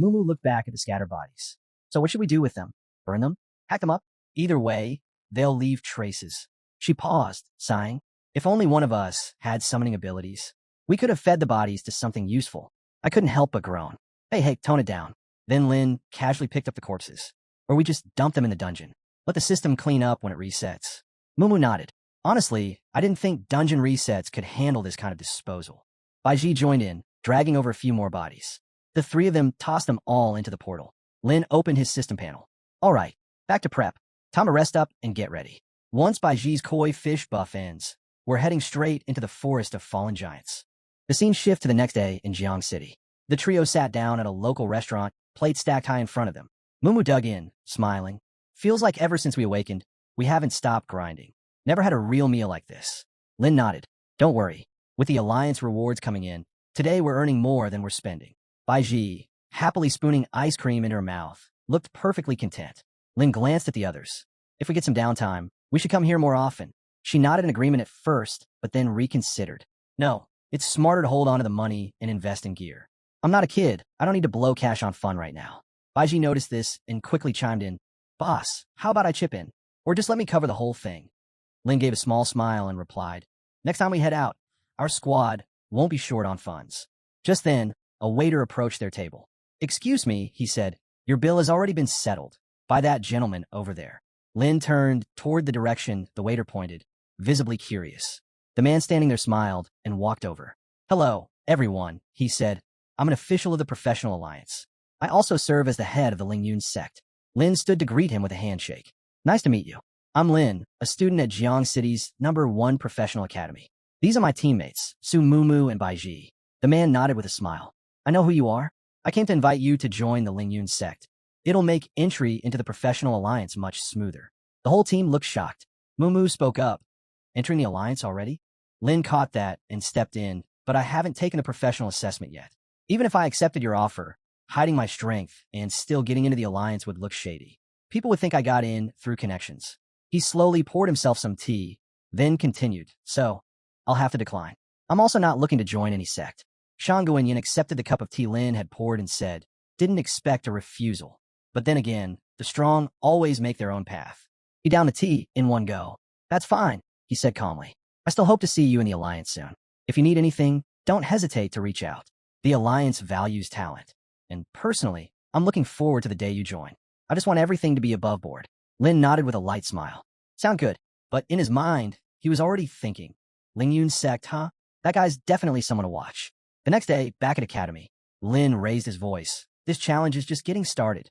Mumu looked back at the scattered bodies. So what should we do with them? Burn them? Hack them up? Either way, they'll leave traces. She paused, sighing. If only one of us had summoning abilities, we could have fed the bodies to something useful. I couldn't help but groan. Hey, tone it down. Then Lin casually picked up the corpses. Or we just dump them in the dungeon. Let the system clean up when it resets. Mumu nodded. Honestly, I didn't think dungeon resets could handle this kind of disposal. Baiji joined in, dragging over a few more bodies. The three of them tossed them all into the portal. Lin opened his system panel. All right, back to prep. Time to rest up and get ready. Once Baiji's koi fish buff ends, we're heading straight into the forest of fallen giants. The scene shifts to the next day in Jiang City. The trio sat down at a local restaurant, plates stacked high in front of them. Mumu dug in, smiling. Feels like ever since we awakened, we haven't stopped grinding. Never had a real meal like this. Lin nodded. Don't worry. With the Alliance rewards coming in, today we're earning more than we're spending. Baiji, happily spooning ice cream into her mouth, looked perfectly content. Lin glanced at the others. If we get some downtime, we should come here more often. She nodded in agreement at first, but then reconsidered. No, it's smarter to hold on to the money and invest in gear. I'm not a kid. I don't need to blow cash on fun right now. Baiji noticed this and quickly chimed in. Boss, how about I chip in? Or just let me cover the whole thing. Lin gave a small smile and replied, next time we head out, our squad won't be short on funds. Just then, a waiter approached their table. Excuse me, he said, your bill has already been settled by that gentleman over there. Lin turned toward the direction the waiter pointed, visibly curious. The man standing there smiled and walked over. Hello, everyone, he said. I'm an official of the Professional Alliance. I also serve as the head of the Lingyun sect. Lin stood to greet him with a handshake. Nice to meet you. I'm Lin, a student at Jiang City's #1 professional academy. These are my teammates, Su Mumu and Baiji. The man nodded with a smile. I know who you are. I came to invite you to join the Lingyun sect. It'll make entry into the Professional Alliance much smoother. The whole team looked shocked. Mumu spoke up. Entering the Alliance already? Lin caught that and stepped in, but I haven't taken a professional assessment yet. Even if I accepted your offer, hiding my strength and still getting into the Alliance would look shady. People would think I got in through connections. He slowly poured himself some tea, then continued. So, I'll have to decline. I'm also not looking to join any sect. Shang Guanyin accepted the cup of tea Lin had poured and said, didn't expect a refusal. But then again, the strong always make their own path. He downed the tea in one go. That's fine, he said calmly. I still hope to see you in the Alliance soon. If you need anything, don't hesitate to reach out. The Alliance values talent. And personally, I'm looking forward to the day you join. I just want everything to be above board. Lin nodded with a light smile. Sound good. But in his mind, he was already thinking, Lingyun sect, huh? That guy's definitely someone to watch. The next day, back at Academy, Lin raised his voice. This challenge is just getting started.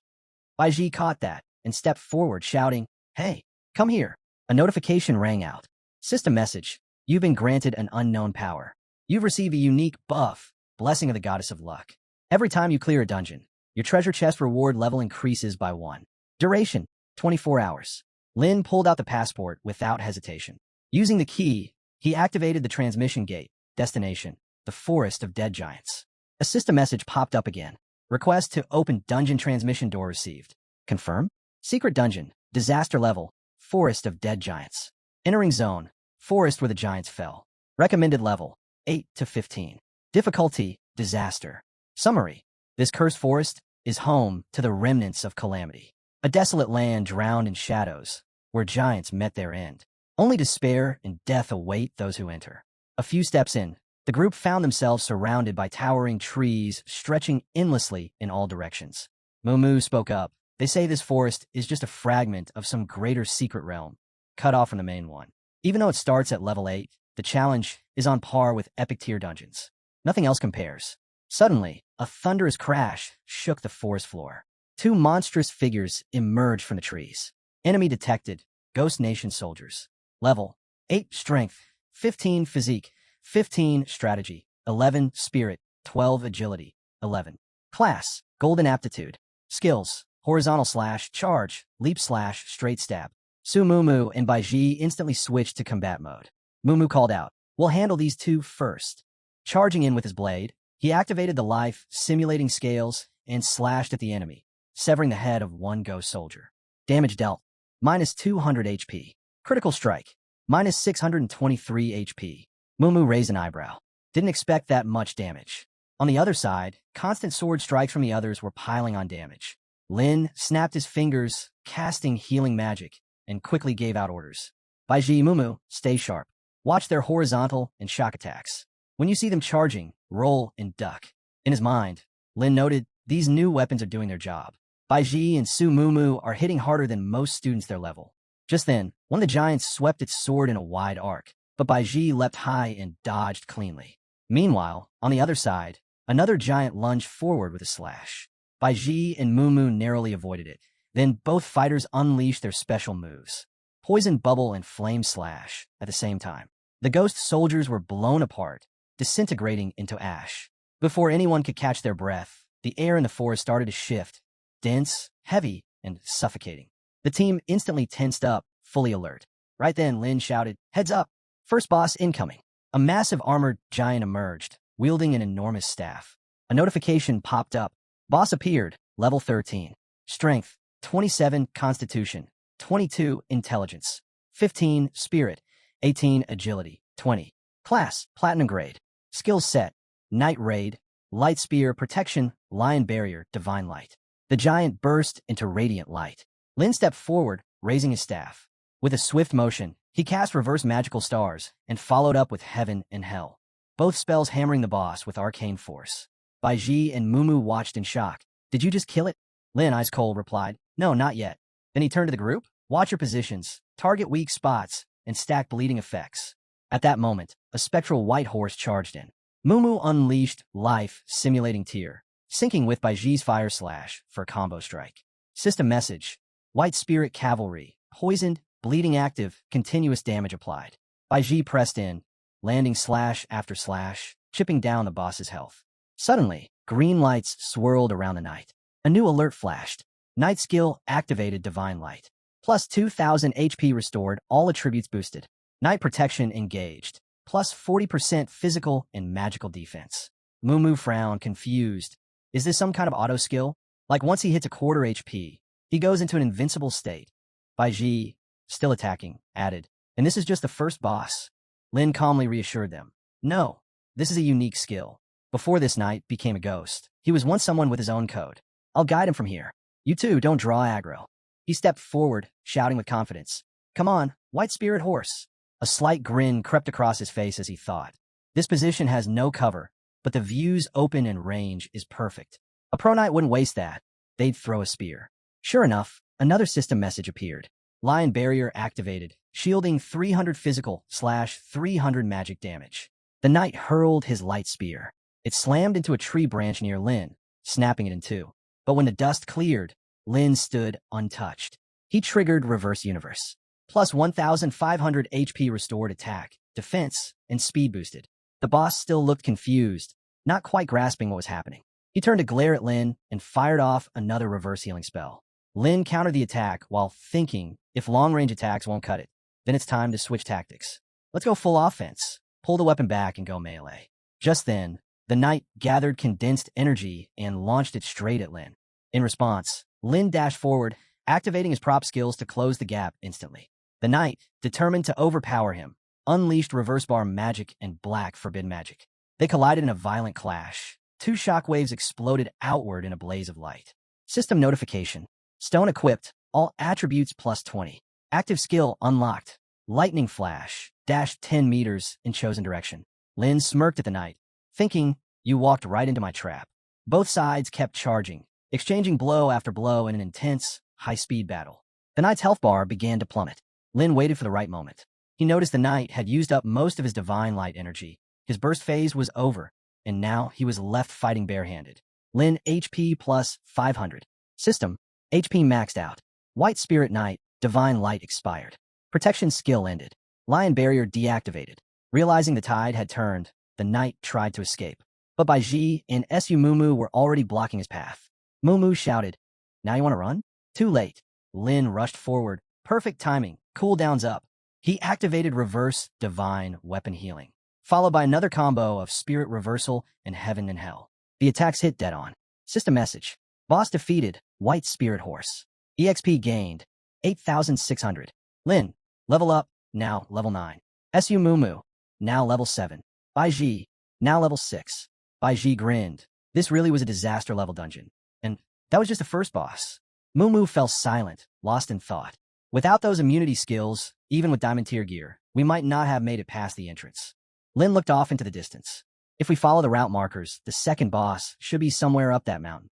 Baiji caught that and stepped forward, shouting, Hey, come here. A notification rang out. System message. You've been granted an unknown power. You've received a unique buff, Blessing of the Goddess of Luck. Every time you clear a dungeon, your treasure chest reward level increases by 1. Duration, 24 hours. Lin pulled out the passport without hesitation. Using the key, he activated the transmission gate. Destination, the Forest of Dead Giants. A system message popped up again. Request to open dungeon transmission door received. Confirm? Secret dungeon, disaster level, Forest of Dead Giants. Entering zone, forest where the giants fell. Recommended level, 8 to 15. Difficulty, disaster. Summary. This cursed forest is home to the remnants of calamity. A desolate land drowned in shadows, where giants met their end. Only despair and death await those who enter. A few steps in, the group found themselves surrounded by towering trees stretching endlessly in all directions. Mumu spoke up. They say this forest is just a fragment of some greater secret realm, cut off from the main one. Even though it starts at level 8, the challenge is on par with epic tier dungeons. Nothing else compares. Suddenly, a thunderous crash shook the forest floor. 2 monstrous figures emerged from the trees. Enemy detected. Ghost Nation soldiers. Level 8 strength, 15 physique, 15 strategy, 11 spirit, 12 agility, 11. Class, golden aptitude. Skills, horizontal slash, charge, leap slash, straight stab. Su Mumu and Baiji instantly switched to combat mode. Mumu called out, we'll handle these 2 first. Charging in with his blade, he activated the life simulating scales and slashed at the enemy, severing the head of 1 ghost soldier. Damage dealt, minus 200 HP. Critical strike, minus 623 HP. Mumu raised an eyebrow. Didn't expect that much damage. On the other side, constant sword strikes from the others were piling on damage. Lin snapped his fingers, casting healing magic, and quickly gave out orders. Baiji, Mumu, stay sharp. Watch their horizontal and shock attacks. When you see them charging, roll and duck. In his mind, Lin noted these new weapons are doing their job. Baiji and Su Mumu are hitting harder than most students their level. Just then, one of the giants swept its sword in a wide arc, but Baiji leapt high and dodged cleanly. Meanwhile, on the other side, another giant lunged forward with a slash. Baiji and Mumu narrowly avoided it, Then both fighters unleashed their special moves. Poison Bubble and Flame Slash at the same time. The ghost soldiers were blown apart, disintegrating into ash. Before anyone could catch their breath, the air in the forest started to shift, dense, heavy, and suffocating. The team instantly tensed up, fully alert. Right then, Lin shouted, "Heads up! First boss incoming!" A massive armored giant emerged, wielding an enormous staff. A notification popped up. Boss appeared, level 13. Strength, 27 Constitution, 22 Intelligence, 15 Spirit, 18 Agility, 20. Class, Platinum Grade. Skill set, Night Raid, Light Spear, Protection, Lion Barrier, Divine Light. The giant burst into radiant light. Lin stepped forward, raising his staff. With a swift motion, he cast Reverse Magical Stars and followed up with Heaven and Hell, both spells hammering the boss with arcane force. Bai Ji and Mumu watched in shock. "Did you just kill it?" Lin, ice cold, replied, "No, not yet." Then he turned to the group. "Watch your positions, target weak spots, and stack bleeding effects." At that moment, a spectral white horse charged in. Mumu unleashed Life Simulating Tear, syncing with Bai Ji's Fire Slash for a combo strike. System message: White Spirit Cavalry, poisoned, bleeding active, continuous damage applied. Bai Ji pressed in, landing slash after slash, chipping down the boss's health. Suddenly, green lights swirled around the night. A new alert flashed. Night skill activated Divine Light. Plus 2,000 HP restored, all attributes boosted. Night protection engaged. Plus 40% physical and magical defense. Mumu frowned, confused. Is this some kind of auto skill? Like once he hits a quarter HP, he goes into an invincible state. Bai Ji, still attacking, added, "And this is just the first boss." Lin calmly reassured them. "No, this is a unique skill. Before this knight became a ghost, he was once someone with his own code. I'll guide him from here. You two don't draw aggro." He stepped forward, shouting with confidence, "Come on, White Spirit Horse." A slight grin crept across his face as he thought. This position has no cover, but the views open and range is perfect. A pro knight wouldn't waste that. They'd throw a spear. Sure enough, another system message appeared. Lion Barrier activated, shielding 300 physical / 300 magic damage. The knight hurled his light spear. It slammed into a tree branch near Lin, snapping it in two. But when the dust cleared, Lin stood untouched. He triggered Reverse Universe. Plus 1,500 HP restored attack, defense, and speed boosted. The boss still looked confused, not quite grasping what was happening. He turned to glare at Lin and fired off another reverse healing spell. Lin countered the attack while thinking, if long-range attacks won't cut it, then it's time to switch tactics. Let's go full offense, pull the weapon back and go melee. Just then, the knight gathered condensed energy and launched it straight at Lin. In response, Lin dashed forward, activating his prop skills to close the gap instantly. The knight, determined to overpower him, unleashed Reverse Bar Magic and Black Forbidden Magic. They collided in a violent clash. Two shockwaves exploded outward in a blaze of light. System notification. Stone equipped, all attributes plus 20. Active skill unlocked. Lightning Flash, dashed 10 meters in chosen direction. Lin smirked at the knight, thinking, "You walked right into my trap." Both sides kept charging, exchanging blow after blow in an intense, high-speed battle. The knight's health bar began to plummet. Lin waited for the right moment. He noticed the knight had used up most of his divine light energy. His burst phase was over, and now he was left fighting barehanded. Lin HP plus 500. System, HP maxed out. White Spirit Knight, Divine Light expired. Protection skill ended. Lion Barrier deactivated. Realizing the tide had turned, the knight tried to escape. But Bai Ji and Su Mumu were already blocking his path. Mumu shouted, "Now you want to run?" Too late. Lin rushed forward. Perfect timing. Cooldowns up. He activated Reverse Divine Weapon Healing, followed by another combo of Spirit Reversal and Heaven and Hell. The attacks hit dead on. System message. Boss defeated. White Spirit Horse. EXP gained. 8,600. Lin, level up, now level 9. Su Mumu, now level 7. Bai Ji, now level 6. Bai Ji grinned. This really was a disaster level dungeon. And that was just the first boss. Mumu fell silent, lost in thought. Without those immunity skills, even with diamond tier gear, we might not have made it past the entrance. Lin looked off into the distance. If we follow the route markers, the second boss should be somewhere up that mountain.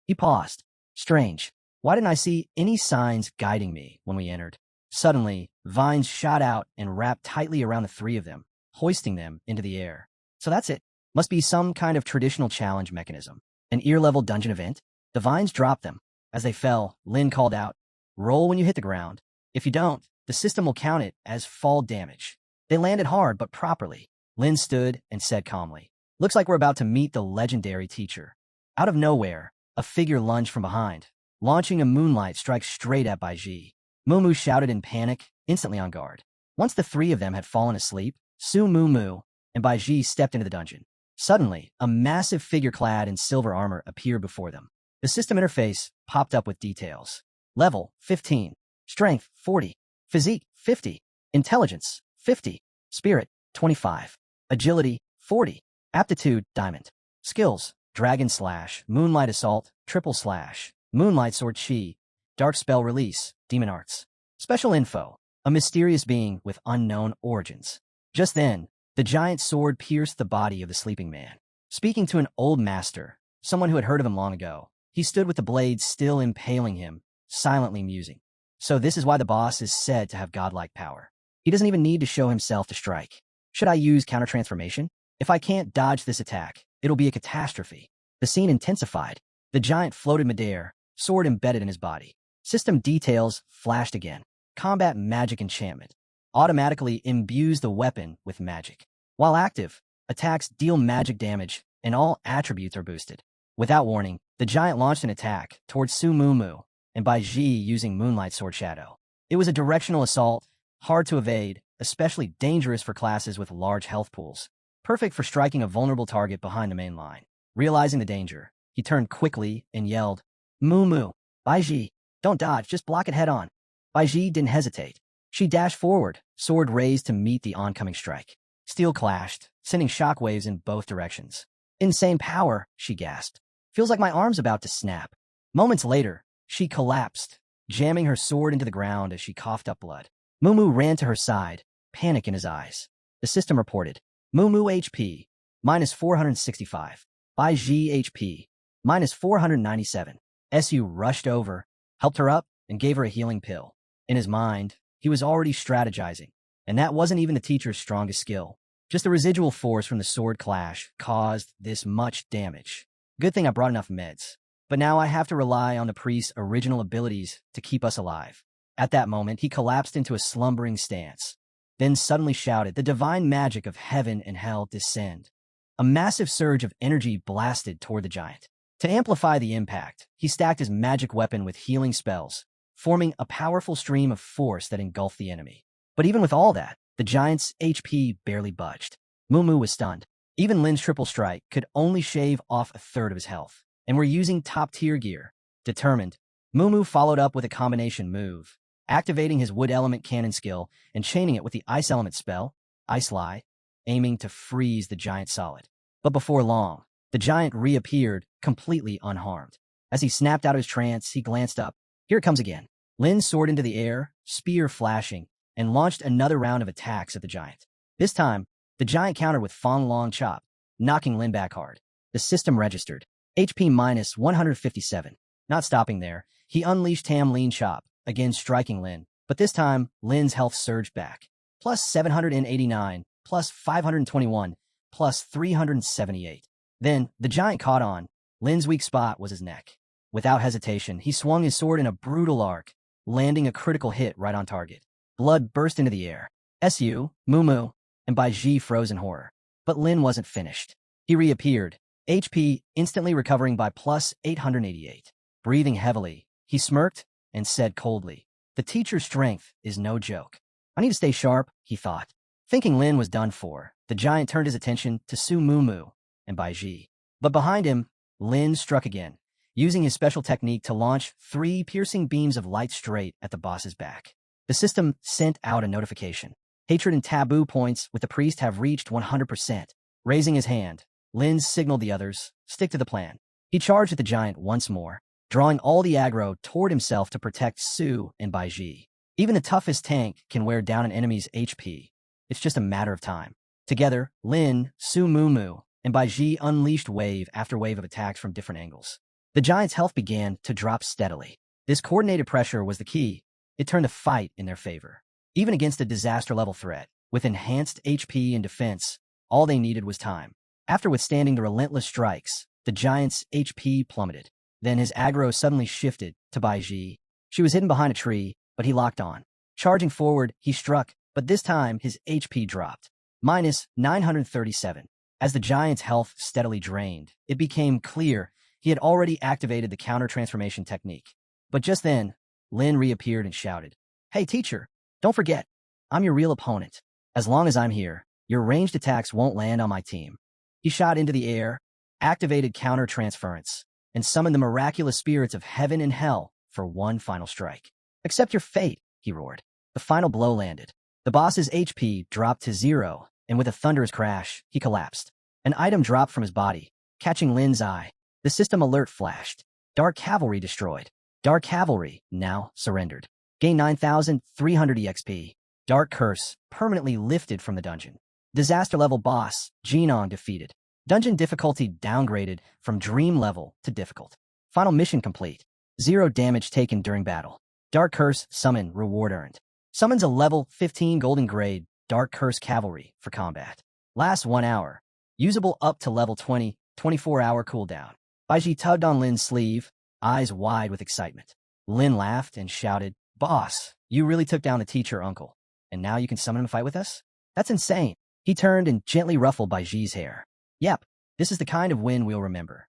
He paused. Strange. Why didn't I see any signs guiding me when we entered? Suddenly, vines shot out and wrapped tightly around the three of them, hoisting them into the air. So that's it. Must be some kind of traditional challenge mechanism. An ear-level dungeon event? The vines dropped them. As they fell, Lin called out, "Roll when you hit the ground. If you don't, the system will count it as fall damage." They landed hard but properly. Lin stood and said calmly, "Looks like we're about to meet the legendary teacher." Out of nowhere, a figure lunged from behind, launching a moonlight strike straight at Baiji. Mumu shouted in panic, instantly on guard. Once the three of them had fallen asleep, Su Mumu and Baiji stepped into the dungeon. Suddenly, a massive figure clad in silver armor appeared before them. The system interface popped up with details. Level 15, Strength 40, Physique 50, Intelligence 50, Spirit 25, Agility 40, Aptitude Diamond. Skills: Dragon Slash, Moonlight Assault, Triple Slash, Moonlight Sword Chi, Dark Spell Release, Demon Arts. Special info: a mysterious being with unknown origins. Just then, the giant sword pierced the body of the sleeping man. Speaking to an old master, someone who had heard of him long ago, he stood with the blade still impaling him, silently musing. So this is why the boss is said to have godlike power. He doesn't even need to show himself to strike. Should I use counter-transformation? If I can't dodge this attack, it'll be a catastrophe. The scene intensified. The giant floated midair, sword embedded in his body. System details flashed again. Combat magic enchantment. Automatically imbues the weapon with magic. While active, attacks deal magic damage, and all attributes are boosted. Without warning, the giant launched an attack towards Su Mumu, and Baiji using Moonlight Sword Shadow. It was a directional assault, hard to evade, especially dangerous for classes with large health pools. Perfect for striking a vulnerable target behind the main line. Realizing the danger, he turned quickly and yelled, "Mumu, Baiji, don't dodge, just block it head on." Baiji didn't hesitate. She dashed forward, sword raised to meet the oncoming strike. Steel clashed, sending shockwaves in both directions. "Insane power," she gasped. "Feels like my arm's about to snap." Moments later, she collapsed, jamming her sword into the ground as she coughed up blood. Mumu ran to her side, panic in his eyes. The system reported, Mumu HP, minus 465. Baiji HP, minus 497. Su rushed over, helped her up, and gave her a healing pill. In his mind, he was already strategizing, and that wasn't even the teacher's strongest skill. Just the residual force from the sword clash caused this much damage. Good thing I brought enough meds. But now I have to rely on the priest's original abilities to keep us alive. At that moment, he collapsed into a slumbering stance, then suddenly shouted, "The divine magic of heaven and hell descend." A massive surge of energy blasted toward the giant. To amplify the impact, he stacked his magic weapon with healing spells, forming a powerful stream of force that engulfed the enemy. But even with all that, the giant's HP barely budged. Mumu was stunned. Even Lin's triple strike could only shave off a third of his health. And we're using top-tier gear. Determined, Mumu followed up with a combination move, activating his wood element cannon skill and chaining it with the ice element spell, Ice Lie, aiming to freeze the giant solid. But before long, the giant reappeared, completely unharmed. As he snapped out of his trance, he glanced up. Here it comes again. Lin soared into the air, spear flashing, and launched another round of attacks at the giant. This time, the giant countered with Fang Long Chop, knocking Lin back hard. The system registered. HP minus 157. Not stopping there, he unleashed Tam Lean Chop, again striking Lin, but this time, Lin's health surged back. Plus 789, plus 521, plus 378. Then, the giant caught on. Lin's weak spot was his neck. Without hesitation, he swung his sword in a brutal arc, landing a critical hit right on target. Blood burst into the air. Su, Mumu, and Baiji froze in horror. But Lin wasn't finished. He reappeared, HP instantly recovering by plus 888. Breathing heavily, he smirked and said coldly, "The teacher's strength is no joke. I need to stay sharp," he thought. Thinking Lin was done for, the giant turned his attention to Su Mumu and Baiji. But behind him, Lin struck again, using his special technique to launch 3 piercing beams of light straight at the boss's back. The system sent out a notification. Hatred and taboo points with the priest have reached 100%. Raising his hand, Lin signaled the others, stick to the plan. He charged at the giant once more, drawing all the aggro toward himself to protect Su and Baiji. Even the toughest tank can wear down an enemy's HP. It's just a matter of time. Together, Lin, Su Mumu, and Baiji unleashed wave after wave of attacks from different angles. The giant's health began to drop steadily. This coordinated pressure was the key. It turned the fight in their favor. Even against a disaster-level threat, with enhanced HP and defense, all they needed was time. After withstanding the relentless strikes, the giant's HP plummeted. Then his aggro suddenly shifted to Bai Ji. She was hidden behind a tree, but he locked on. Charging forward, he struck, but this time his HP dropped. Minus 937. As the giant's health steadily drained, it became clear he had already activated the counter-transformation technique. But just then, Lin reappeared and shouted, "Hey, teacher, don't forget, I'm your real opponent. As long as I'm here, your ranged attacks won't land on my team." He shot into the air, activated counter-transference, and summoned the miraculous spirits of heaven and hell for one final strike. "Accept your fate," he roared. The final blow landed. The boss's HP dropped to 0, and with a thunderous crash, he collapsed. An item dropped from his body, catching Lin's eye. The system alert flashed. Dark Cavalry destroyed. Dark Cavalry now surrendered. Gain 9,300 EXP. Dark Curse permanently lifted from the dungeon. Disaster level boss, Jinong defeated. Dungeon difficulty downgraded from dream level to difficult. Final mission complete. 0 damage taken during battle. Dark Curse summon reward earned. Summons a level 15 golden grade Dark Curse Cavalry for combat. Lasts 1 hour. Usable up to level 20, 24-hour cooldown. Baiji tugged on Lin's sleeve, eyes wide with excitement. Lin laughed and shouted, "Boss, you really took down the teacher, uncle. And now you can summon him to fight with us? That's insane." He turned and gently ruffled Baiji's hair. "Yep, this is the kind of win we'll remember."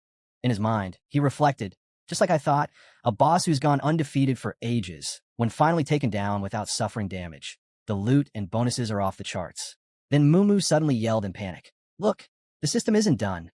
In his mind, he reflected, "Just like I thought, a boss who's gone undefeated for ages, when finally taken down without suffering damage. The loot and bonuses are off the charts." Then Mumu suddenly yelled in panic, "Look, the system isn't done."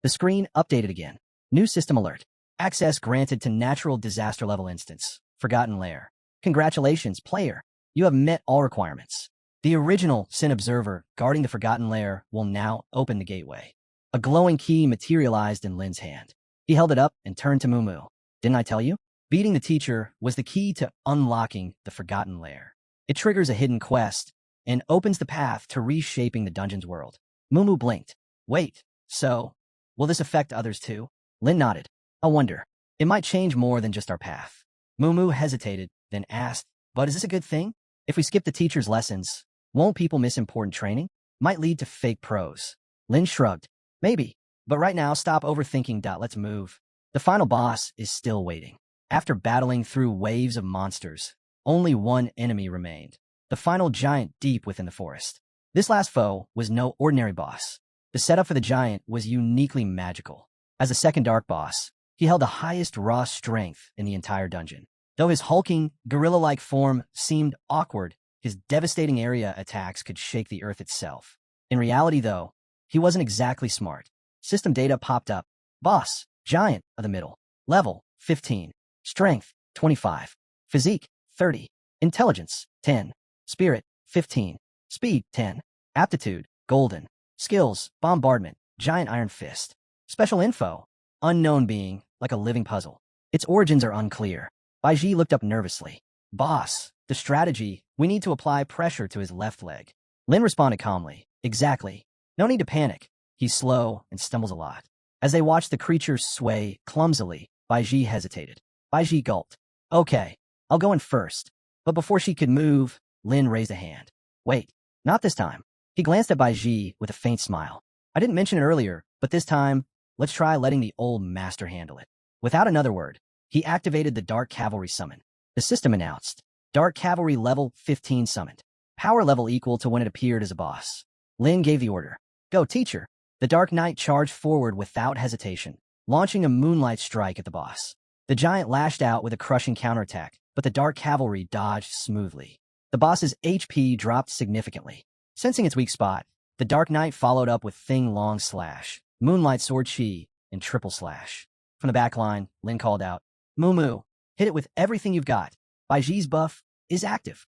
The screen updated again. New system alert. Access granted to natural disaster level instance. Forgotten Lair. Congratulations, player. You have met all requirements. The original Sin Observer guarding the Forgotten Lair will now open the gateway. A glowing key materialized in Lin's hand. He held it up and turned to Mumu. "Didn't I tell you? Beating the teacher was the key to unlocking the Forgotten Lair. It triggers a hidden quest and opens the path to reshaping the dungeon's world." Mumu blinked. "Wait, so will this affect others too?" Lin nodded. "I wonder. It might change more than just our path." Mumu hesitated, then asked, "But is this a good thing? If we skip the teacher's lessons, won't people miss important training? Might lead to fake pros." Lin shrugged. "Maybe. But right now, stop overthinking. Let's move." The final boss is still waiting. After battling through waves of monsters, only one enemy remained. The final giant deep within the forest. This last foe was no ordinary boss. The setup for the giant was uniquely magical. As a second dark boss, he held the highest raw strength in the entire dungeon. Though his hulking, gorilla-like form seemed awkward, his devastating area attacks could shake the earth itself. In reality, though, he wasn't exactly smart. System data popped up. Boss, giant of the middle. Level, 15. Strength, 25. Physique, 30. Intelligence, 10. Spirit, 15. Speed, 10. Aptitude, golden. Skills, bombardment, giant iron fist. Special info, unknown being, like a living puzzle. Its origins are unclear. Baiji looked up nervously. "Boss, the strategy, we need to apply pressure to his left leg." Lin responded calmly. "Exactly. No need to panic. He's slow and stumbles a lot." As they watched the creature sway clumsily, Baiji hesitated. Baiji gulped. "Okay, I'll go in first." But before she could move, Lin raised a hand. "Wait, not this time." He glanced at Baiji with a faint smile. "I didn't mention it earlier, but this time, let's try letting the old master handle it." Without another word, he activated the Dark Cavalry summon. The system announced, Dark Cavalry level 15 summoned. Power level equal to when it appeared as a boss. Lin gave the order. "Go, teacher." The Dark Knight charged forward without hesitation, launching a moonlight strike at the boss. The giant lashed out with a crushing counterattack, but the Dark Cavalry dodged smoothly. The boss's HP dropped significantly. Sensing its weak spot, the Dark Knight followed up with Thing Long Slash, Moonlight Sword Chi, and Triple Slash. From the back line, Lin called out, "Mumu, hit it with everything you've got. Baiji's buff is active."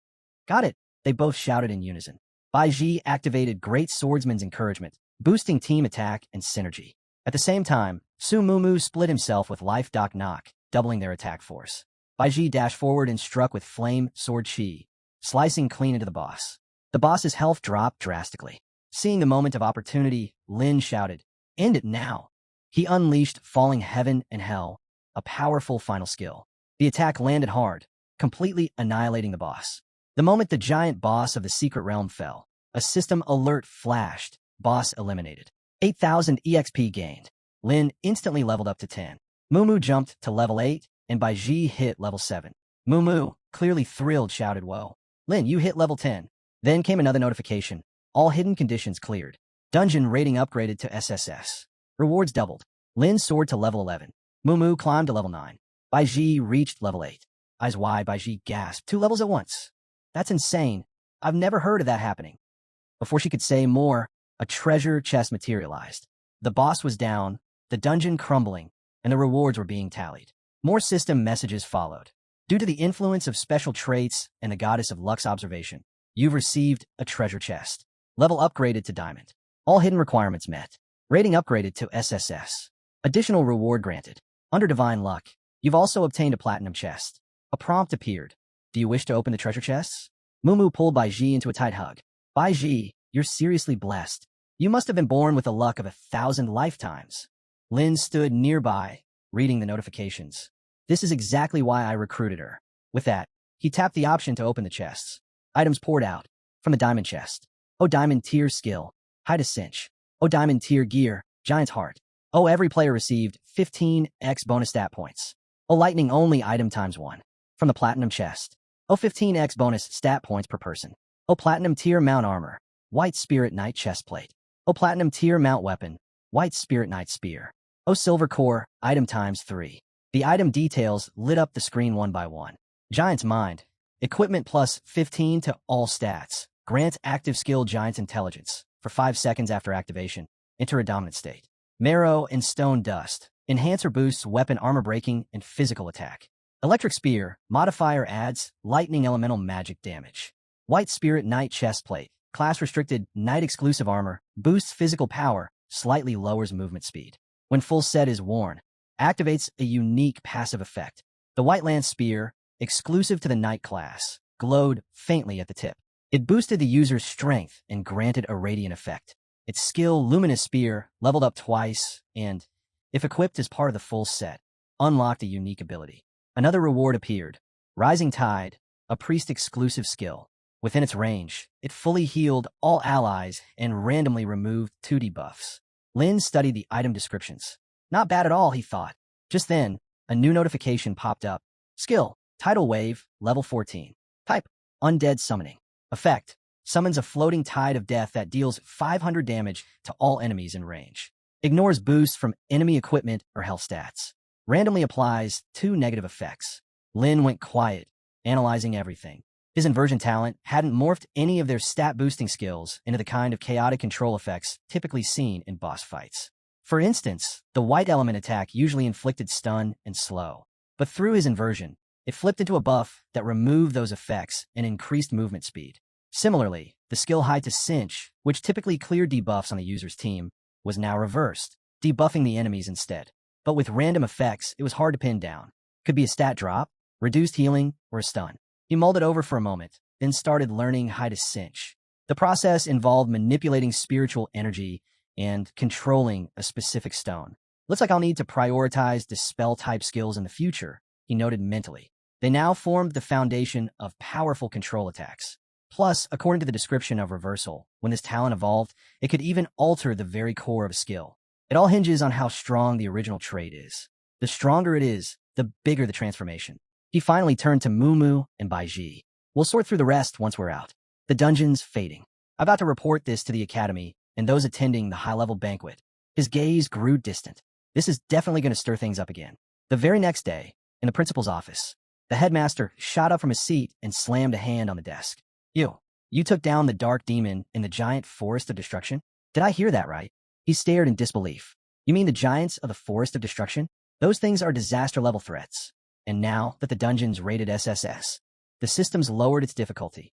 "Got it," they both shouted in unison. Baiji activated Great Swordsman's Encouragement, boosting team attack and synergy. At the same time, Su Mumu split himself with Life Doc Knock, doubling their attack force. Baiji dashed forward and struck with Flame Sword Chi, slicing clean into the boss. The boss's health dropped drastically. Seeing the moment of opportunity, Lin shouted, "End it now." He unleashed Falling Heaven and Hell, a powerful final skill. The attack landed hard, completely annihilating the boss. The moment the giant boss of the Secret Realm fell, a system alert flashed. Boss eliminated. 8,000 EXP gained. Lin instantly leveled up to 10. Mumu jumped to level 8, and Baiji hit level 7. Mumu, clearly thrilled, shouted, "Whoa. Lin, you hit level 10. Then came another notification. All hidden conditions cleared. Dungeon rating upgraded to SSS. Rewards doubled. Lin soared to level 11. Mumu climbed to level 9. Baiji reached level 8. Eyes wide, Baiji gasped. 2 levels at once. That's insane. I've never heard of that happening. Before she could say more, a treasure chest materialized. The boss was down, the dungeon crumbling, and the rewards were being tallied. More system messages followed. Due to the influence of special traits and the goddess of luck's observation, you've received a treasure chest. Level upgraded to diamond. All hidden requirements met. Rating upgraded to SSS. Additional reward granted. Under divine luck, you've also obtained a platinum chest. A prompt appeared. Do you wish to open the treasure chests? Mumu pulled Baiji into a tight hug. Baiji, you're seriously blessed. You must have been born with the luck of 1,000 lifetimes. Lin stood nearby, reading the notifications. This is exactly why I recruited her. With that, he tapped the option to open the chests. Items poured out. From the diamond chest. Oh, diamond tier skill. Hide a cinch. Oh, diamond tier gear. Giant's heart. Oh, every player received 15x bonus stat points. Oh, lightning only item times 1. From the platinum chest. Oh, 15x bonus stat points per person. Oh, platinum tier mount armor. White spirit knight chestplate. Oh, platinum tier mount weapon. White spirit knight spear. Oh, silver core. Item times 3. The item details lit up the screen one by one. Giant's mind. Equipment plus 15 to all stats. Grants active skill Giant's intelligence. For 5 seconds after activation, enter a dominant state. Marrow and stone dust. Enhancer boosts weapon armor breaking and physical attack. Electric spear. Modifier adds lightning elemental magic damage. White spirit knight chestplate. Class restricted knight exclusive armor. Boosts physical power. Slightly lowers movement speed. When full set is worn, activates a unique passive effect. The White Lance Spear, exclusive to the Knight class, glowed faintly at the tip. It boosted the user's strength and granted a radiant effect. Its skill, Luminous Spear, leveled up twice and, if equipped as part of the full set, unlocked a unique ability. Another reward appeared. Rising Tide, a priest-exclusive skill. Within its range, it fully healed all allies and randomly removed 2 debuffs. Lin studied the item descriptions. Not bad at all, he thought. Just then, a new notification popped up. Skill, Tidal Wave, level 14. Type, Undead Summoning. Effect, summons a floating tide of death that deals 500 damage to all enemies in range. Ignores boosts from enemy equipment or health stats. Randomly applies 2 negative effects. Lin went quiet, analyzing everything. His inversion talent hadn't morphed any of their stat-boosting skills into the kind of chaotic control effects typically seen in boss fights. For instance, the white element attack usually inflicted stun and slow. But through his inversion, it flipped into a buff that removed those effects and increased movement speed. Similarly, the skill High to Cinch, which typically cleared debuffs on the user's team, was now reversed, debuffing the enemies instead. But with random effects, it was hard to pin down. Could be a stat drop, reduced healing, or a stun. He mulled it over for a moment, then started learning High to Cinch. The process involved manipulating spiritual energy and controlling a specific stone. Looks like I'll need to prioritize Dispel-type skills in the future, he noted mentally. They now formed the foundation of powerful control attacks. Plus, according to the description of Reversal, when this talent evolved, it could even alter the very core of a skill. It all hinges on how strong the original trait is. The stronger it is, the bigger the transformation. He finally turned to Mumu and Baiji. We'll sort through the rest once we're out. The dungeon's fading. I've got to report this to the academy and those attending the high-level banquet. His gaze grew distant. This is definitely going to stir things up again. The very next day, in the principal's office, the headmaster shot up from his seat and slammed a hand on the desk. You took down the dark demon in the giant forest of destruction? Did I hear that right? He stared in disbelief. You mean the giants of the forest of destruction? Those things are disaster-level threats. And now that the dungeon's rated SSS, the system's lowered its difficulty.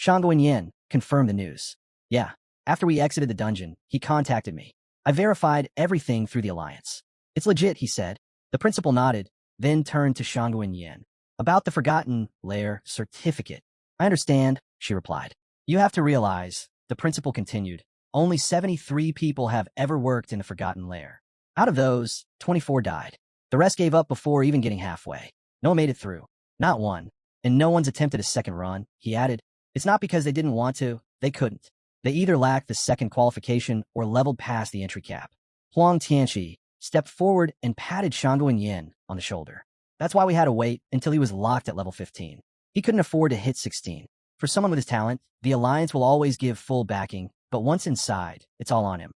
Shangguan Yin confirmed the news. Yeah, after we exited the dungeon, he contacted me. I verified everything through the Alliance. It's legit, he said. The principal nodded, then turned to Shangguan Yin. About the Forgotten Lair certificate. I understand, she replied. You have to realize, the principal continued, only 73 people have ever worked in the Forgotten Lair. Out of those, 24 died. The rest gave up before even getting halfway. No one made it through. Not one. And no one's attempted a second run, he added. It's not because they didn't want to, they couldn't. They either lacked the second qualification or leveled past the entry cap. Huang Xiao, stepped forward and patted Shangguan Yin on the shoulder. That's why we had to wait until he was locked at level 15. He couldn't afford to hit 16. For someone with his talent, the Alliance will always give full backing, but once inside, it's all on him.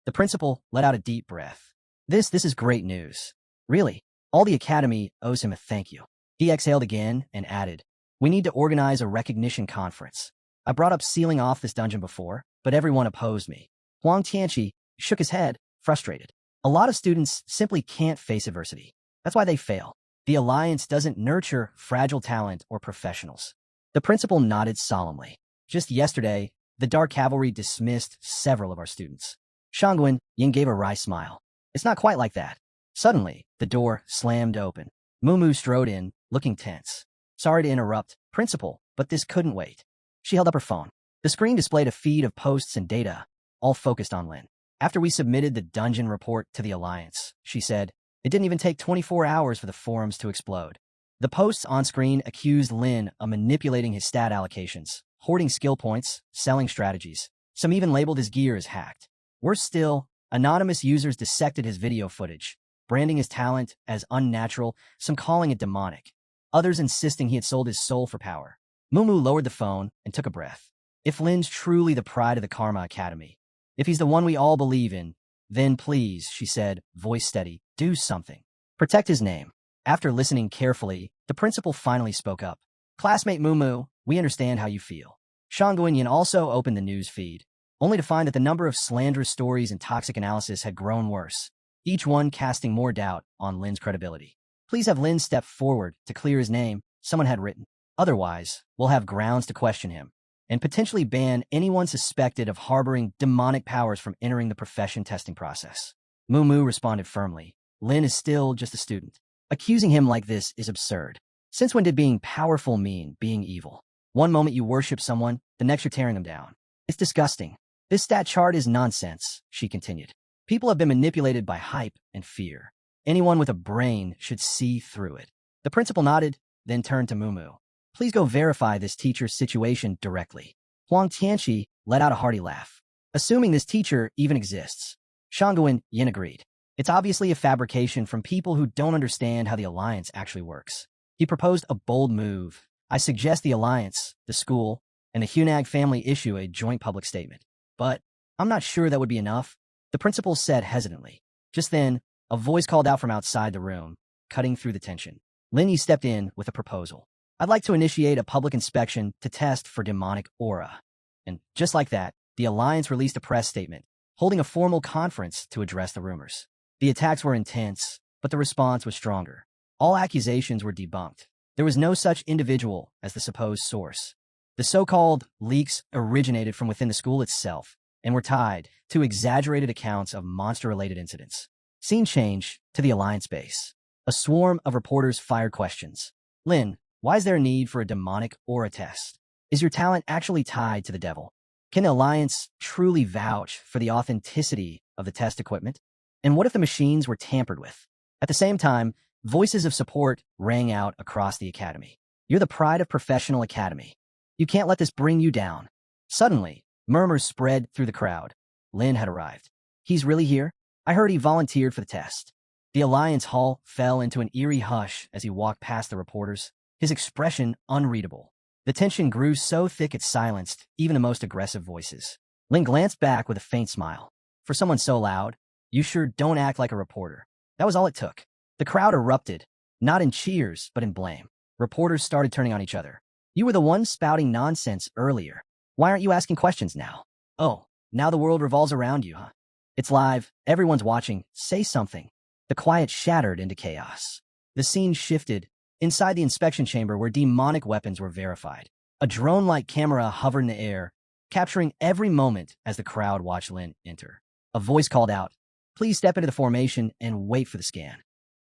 The principal let out a deep breath. This is great news. Really, all the Academy owes him a thank you. He exhaled again and added, we need to organize a recognition conference. I brought up sealing off this dungeon before, but everyone opposed me. Huang Xiao shook his head, frustrated. A lot of students simply can't face adversity. That's why they fail. The Alliance doesn't nurture fragile talent or professionals. The principal nodded solemnly. Just yesterday, the Dark Cavalry dismissed several of our students. Shangguan Yin gave a wry smile. It's not quite like that. Suddenly, the door slammed open. Mumu strode in, looking tense. Sorry to interrupt, principal, but this couldn't wait. She held up her phone. The screen displayed a feed of posts and data, all focused on Lin. After we submitted the dungeon report to the Alliance, she said, it didn't even take 24 hours for the forums to explode. The posts on screen accused Lin of manipulating his stat allocations, hoarding skill points, selling strategies. Some even labeled his gear as hacked. Worse still, anonymous users dissected his video footage, branding his talent as unnatural, some calling it demonic, others insisting he had sold his soul for power. Mumu lowered the phone and took a breath. If Lin's truly the pride of the Karma Academy, if he's the one we all believe in, then please, she said, voice steady, do something. Protect his name. After listening carefully, the principal finally spoke up. Classmate Mumu, we understand how you feel. Shangguan Yin also opened the news feed, only to find that the number of slanderous stories and toxic analysis had grown worse, each one casting more doubt on Lin's credibility. Please have Lin step forward to clear his name, someone had written. Otherwise, we'll have grounds to question him and potentially ban anyone suspected of harboring demonic powers from entering the profession testing process. Mumu responded firmly. Lin is still just a student. Accusing him like this is absurd. Since when did being powerful mean being evil? One moment you worship someone, the next you're tearing them down. It's disgusting. This stat chart is nonsense, she continued. People have been manipulated by hype and fear. Anyone with a brain should see through it. The principal nodded, then turned to Mumu. Please go verify this teacher's situation directly. Huang Xiao let out a hearty laugh. Assuming this teacher even exists. Shangguan Yin agreed. It's obviously a fabrication from people who don't understand how the Alliance actually works. He proposed a bold move. I suggest the Alliance, the school, and the Hunag family issue a joint public statement. But I'm not sure that would be enough, the principal said hesitantly. Just then, a voice called out from outside the room, cutting through the tension. Lin Yi stepped in with a proposal. I'd like to initiate a public inspection to test for demonic aura. And just like that, the Alliance released a press statement, holding a formal conference to address the rumors. The attacks were intense, but the response was stronger. All accusations were debunked. There was no such individual as the supposed source. The so-called leaks originated from within the school itself and were tied to exaggerated accounts of monster-related incidents. Scene change to the Alliance base. A swarm of reporters fired questions. Lin, why is there a need for a demonic aura test? Is your talent actually tied to the devil? Can the Alliance truly vouch for the authenticity of the test equipment? And what if the machines were tampered with? At the same time, voices of support rang out across the academy. You're the pride of professional academy. You can't let this bring you down. Suddenly, murmurs spread through the crowd. Lin had arrived. He's really here? I heard he volunteered for the test. The Alliance hall fell into an eerie hush as he walked past the reporters, his expression unreadable. The tension grew so thick it silenced even the most aggressive voices. Lin glanced back with a faint smile. For someone so loud, you sure don't act like a reporter. That was all it took. The crowd erupted, not in cheers, but in blame. Reporters started turning on each other. You were the one spouting nonsense earlier. Why aren't you asking questions now? Oh, now the world revolves around you, huh? It's live. Everyone's watching. Say something. The quiet shattered into chaos. The scene shifted inside the inspection chamber where demonic weapons were verified. A drone-like camera hovered in the air, capturing every moment as the crowd watched Lin enter. A voice called out, "Please step into the formation and wait for the scan."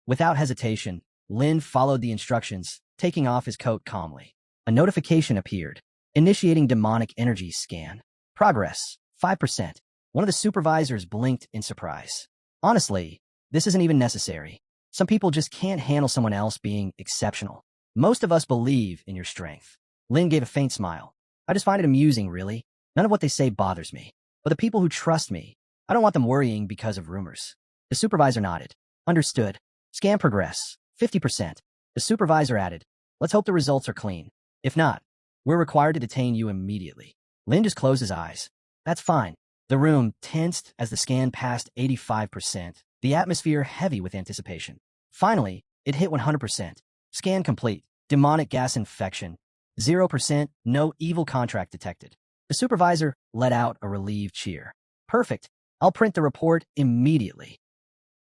Without hesitation, Lin followed the instructions, taking off his coat calmly. A notification appeared, initiating demonic energy scan. Progress, 5%. One of the supervisors blinked in surprise. Honestly, this isn't even necessary. Some people just can't handle someone else being exceptional. Most of us believe in your strength. Lin gave a faint smile. I just find it amusing, really. None of what they say bothers me. But the people who trust me, I don't want them worrying because of rumors. The supervisor nodded. Understood. Scan progress. 50%. The supervisor added, let's hope the results are clean. If not, we're required to detain you immediately. Lin just closed his eyes. That's fine. The room tensed as the scan passed 85%, the atmosphere heavy with anticipation. Finally, it hit 100%. Scan complete. Demonic gas infection. 0%, no evil contract detected. The supervisor let out a relieved cheer. Perfect. I'll print the report immediately.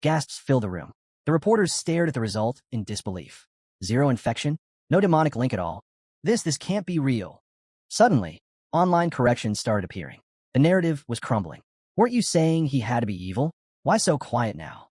Gasps filled the room. The reporters stared at the result in disbelief. 0 infection? No demonic link at all. This can't be real. Suddenly, online corrections started appearing. The narrative was crumbling. Weren't you saying he had to be evil? Why so quiet now?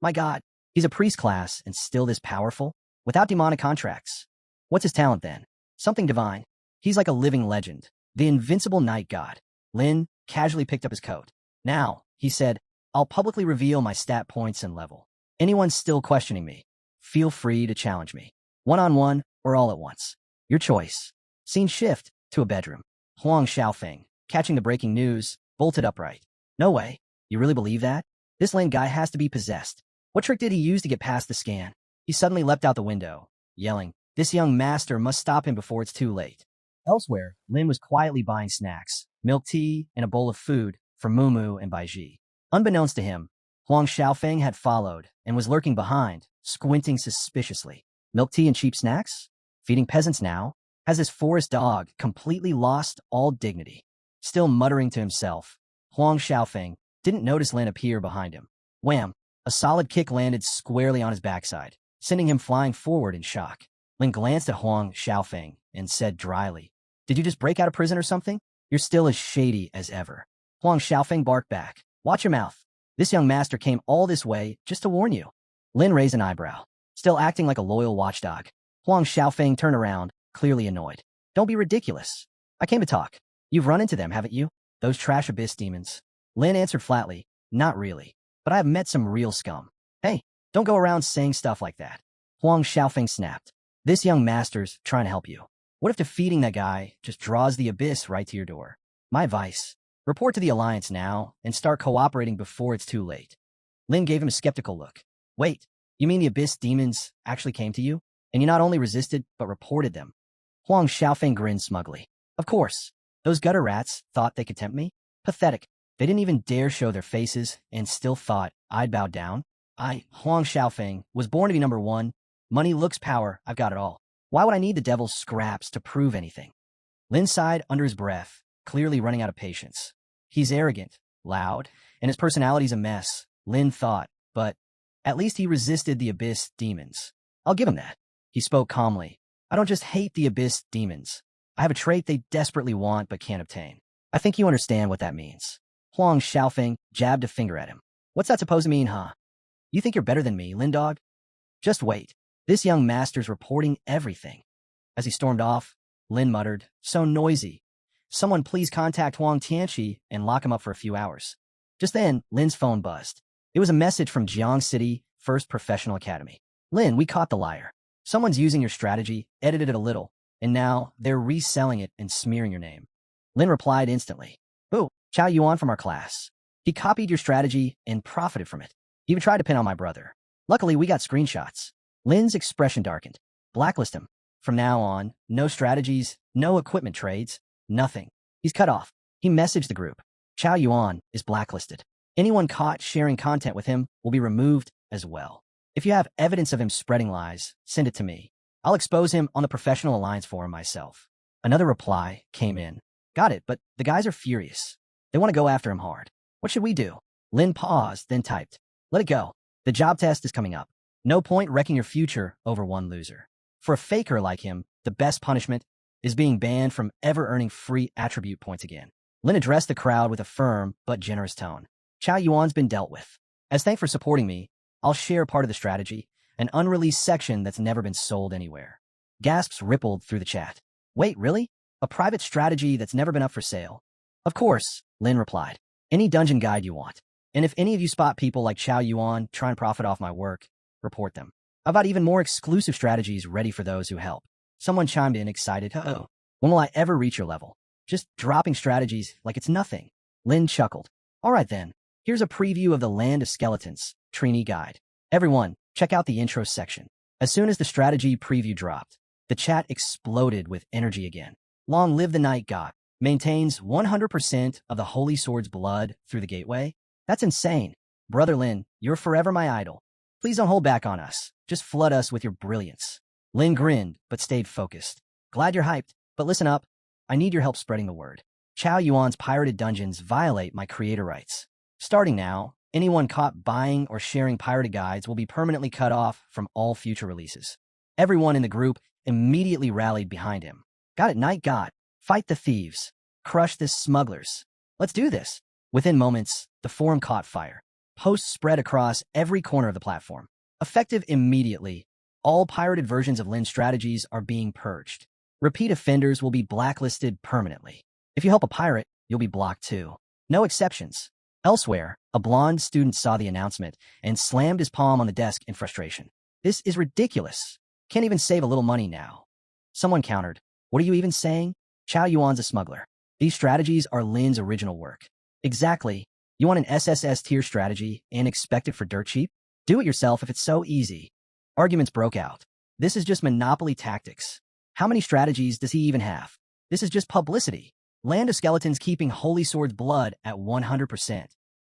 My God, he's a priest class and still this powerful? Without demonic contracts. What's his talent then? Something divine. He's like a living legend. The invincible night god. Lin casually picked up his coat. Now, he said, I'll publicly reveal my stat points and level. Anyone still questioning me, feel free to challenge me. One-on-one or all at once. Your choice. Scene shift to a bedroom. Huang Xiaofang, catching the breaking news, bolted upright. No way. You really believe that? This lame guy has to be possessed. What trick did he use to get past the scan? He suddenly leapt out the window, yelling, this young master must stop him before it's too late. Elsewhere, Lin was quietly buying snacks, milk tea, and a bowl of food for Mumu and Baiji. Unbeknownst to him, Huang Xiaofang had followed and was lurking behind, squinting suspiciously. Milk tea and cheap snacks? Feeding peasants now? Has this forest dog completely lost all dignity? Still muttering to himself, Huang Xiaofang didn't notice Lin appear behind him. Wham! A solid kick landed squarely on his backside, sending him flying forward in shock. Lin glanced at Huang Xiaofang and said dryly, did you just break out of prison or something? You're still as shady as ever. Huang Xiaofang barked back. Watch your mouth. This young master came all this way just to warn you. Lin raised an eyebrow, still acting like a loyal watchdog. Huang Xiaofang turned around, clearly annoyed. Don't be ridiculous. I came to talk. You've run into them, haven't you? Those trash abyss demons. Lin answered flatly, not really, but I have met some real scum. Hey, don't go around saying stuff like that. Huang Xiaofang snapped. This young master's trying to help you. What if defeating that guy just draws the abyss right to your door? My advice, report to the Alliance now and start cooperating before it's too late. Lin gave him a skeptical look. Wait, you mean the abyss demons actually came to you? And you not only resisted, but reported them? Huang Xiaofang grinned smugly. Of course. Those gutter rats thought they could tempt me? Pathetic. They didn't even dare show their faces and still thought I'd bow down. Huang Xiaofang, was born to be number one. Money, looks, power, I've got it all. Why would I need the devil's scraps to prove anything? Lin sighed under his breath, clearly running out of patience. He's arrogant, loud, and his personality's a mess, Lin thought, but at least he resisted the abyss demons. I'll give him that. He spoke calmly. I don't just hate the abyss demons. I have a trait they desperately want but can't obtain. I think you understand what that means. Huang Xiaofang jabbed a finger at him. What's that supposed to mean, huh? You think you're better than me, Lindog? Just wait. This young master's reporting everything. As he stormed off, Lin muttered, so noisy. Someone please contact Huang Tianchi and lock him up for a few hours. Just then, Lin's phone buzzed. It was a message from Jiang City First Professional Academy. Lin, we caught the liar. Someone's using your strategy, edited it a little, and now they're reselling it and smearing your name. Lin replied instantly. Who? Xiao Yuan from our class. He copied your strategy and profited from it. He even tried to pin on my brother. Luckily, we got screenshots. Lin's expression darkened. Blacklist him. From now on, no strategies, no equipment trades, nothing. He's cut off. He messaged the group. Xiao Yuan is blacklisted. Anyone caught sharing content with him will be removed as well. If you have evidence of him spreading lies, send it to me. I'll expose him on the Professional Alliance forum myself. Another reply came in. Got it, but the guys are furious. They want to go after him hard. What should we do? Lin paused, then typed. Let it go. The job test is coming up. No point wrecking your future over one loser. For a faker like him, the best punishment is being banned from ever earning free attribute points again. Lin addressed the crowd with a firm but generous tone. Xiao Yuan's been dealt with. As thanks for supporting me, I'll share part of the strategy, an unreleased section that's never been sold anywhere. Gasps rippled through the chat. Wait, really? A private strategy that's never been up for sale? Of course, Lin replied. Any dungeon guide you want. And if any of you spot people like Xiao Yuan trying to profit off my work, report them. I've got even more exclusive strategies ready for those who help. Someone chimed in excited. Uh-oh. When will I ever reach your level? Just dropping strategies like it's nothing. Lin chuckled. All right then. Here's a preview of the Land of Skeletons Trini Guide. Everyone, check out the intro section. As soon as the strategy preview dropped, the chat exploded with energy again. Long live the Night God. Maintains 100% of the Holy Sword's blood through the gateway? That's insane. Brother Lin, you're forever my idol. Please don't hold back on us. Just flood us with your brilliance. Lin grinned, but stayed focused. Glad you're hyped, but listen up. I need your help spreading the word. Chao Yuan's pirated dungeons violate my creator rights. Starting now, anyone caught buying or sharing pirated guides will be permanently cut off from all future releases. Everyone in the group immediately rallied behind him. Got it, Night God. Fight the thieves. Crush the smugglers. Let's do this. Within moments, the forum caught fire. Posts spread across every corner of the platform. Effective immediately, all pirated versions of Lin's strategies are being purged. Repeat offenders will be blacklisted permanently. If you help a pirate, you'll be blocked too. No exceptions. Elsewhere, a blonde student saw the announcement and slammed his palm on the desk in frustration. This is ridiculous. Can't even save a little money now. Someone countered. What are you even saying? Chao Yuan's a smuggler. These strategies are Lin's original work. Exactly. You want an SSS tier strategy and expect it for dirt cheap? Do it yourself if it's so easy. Arguments broke out. This is just monopoly tactics. How many strategies does he even have? This is just publicity. Land of Skeletons keeping Holy Sword's blood at 100%.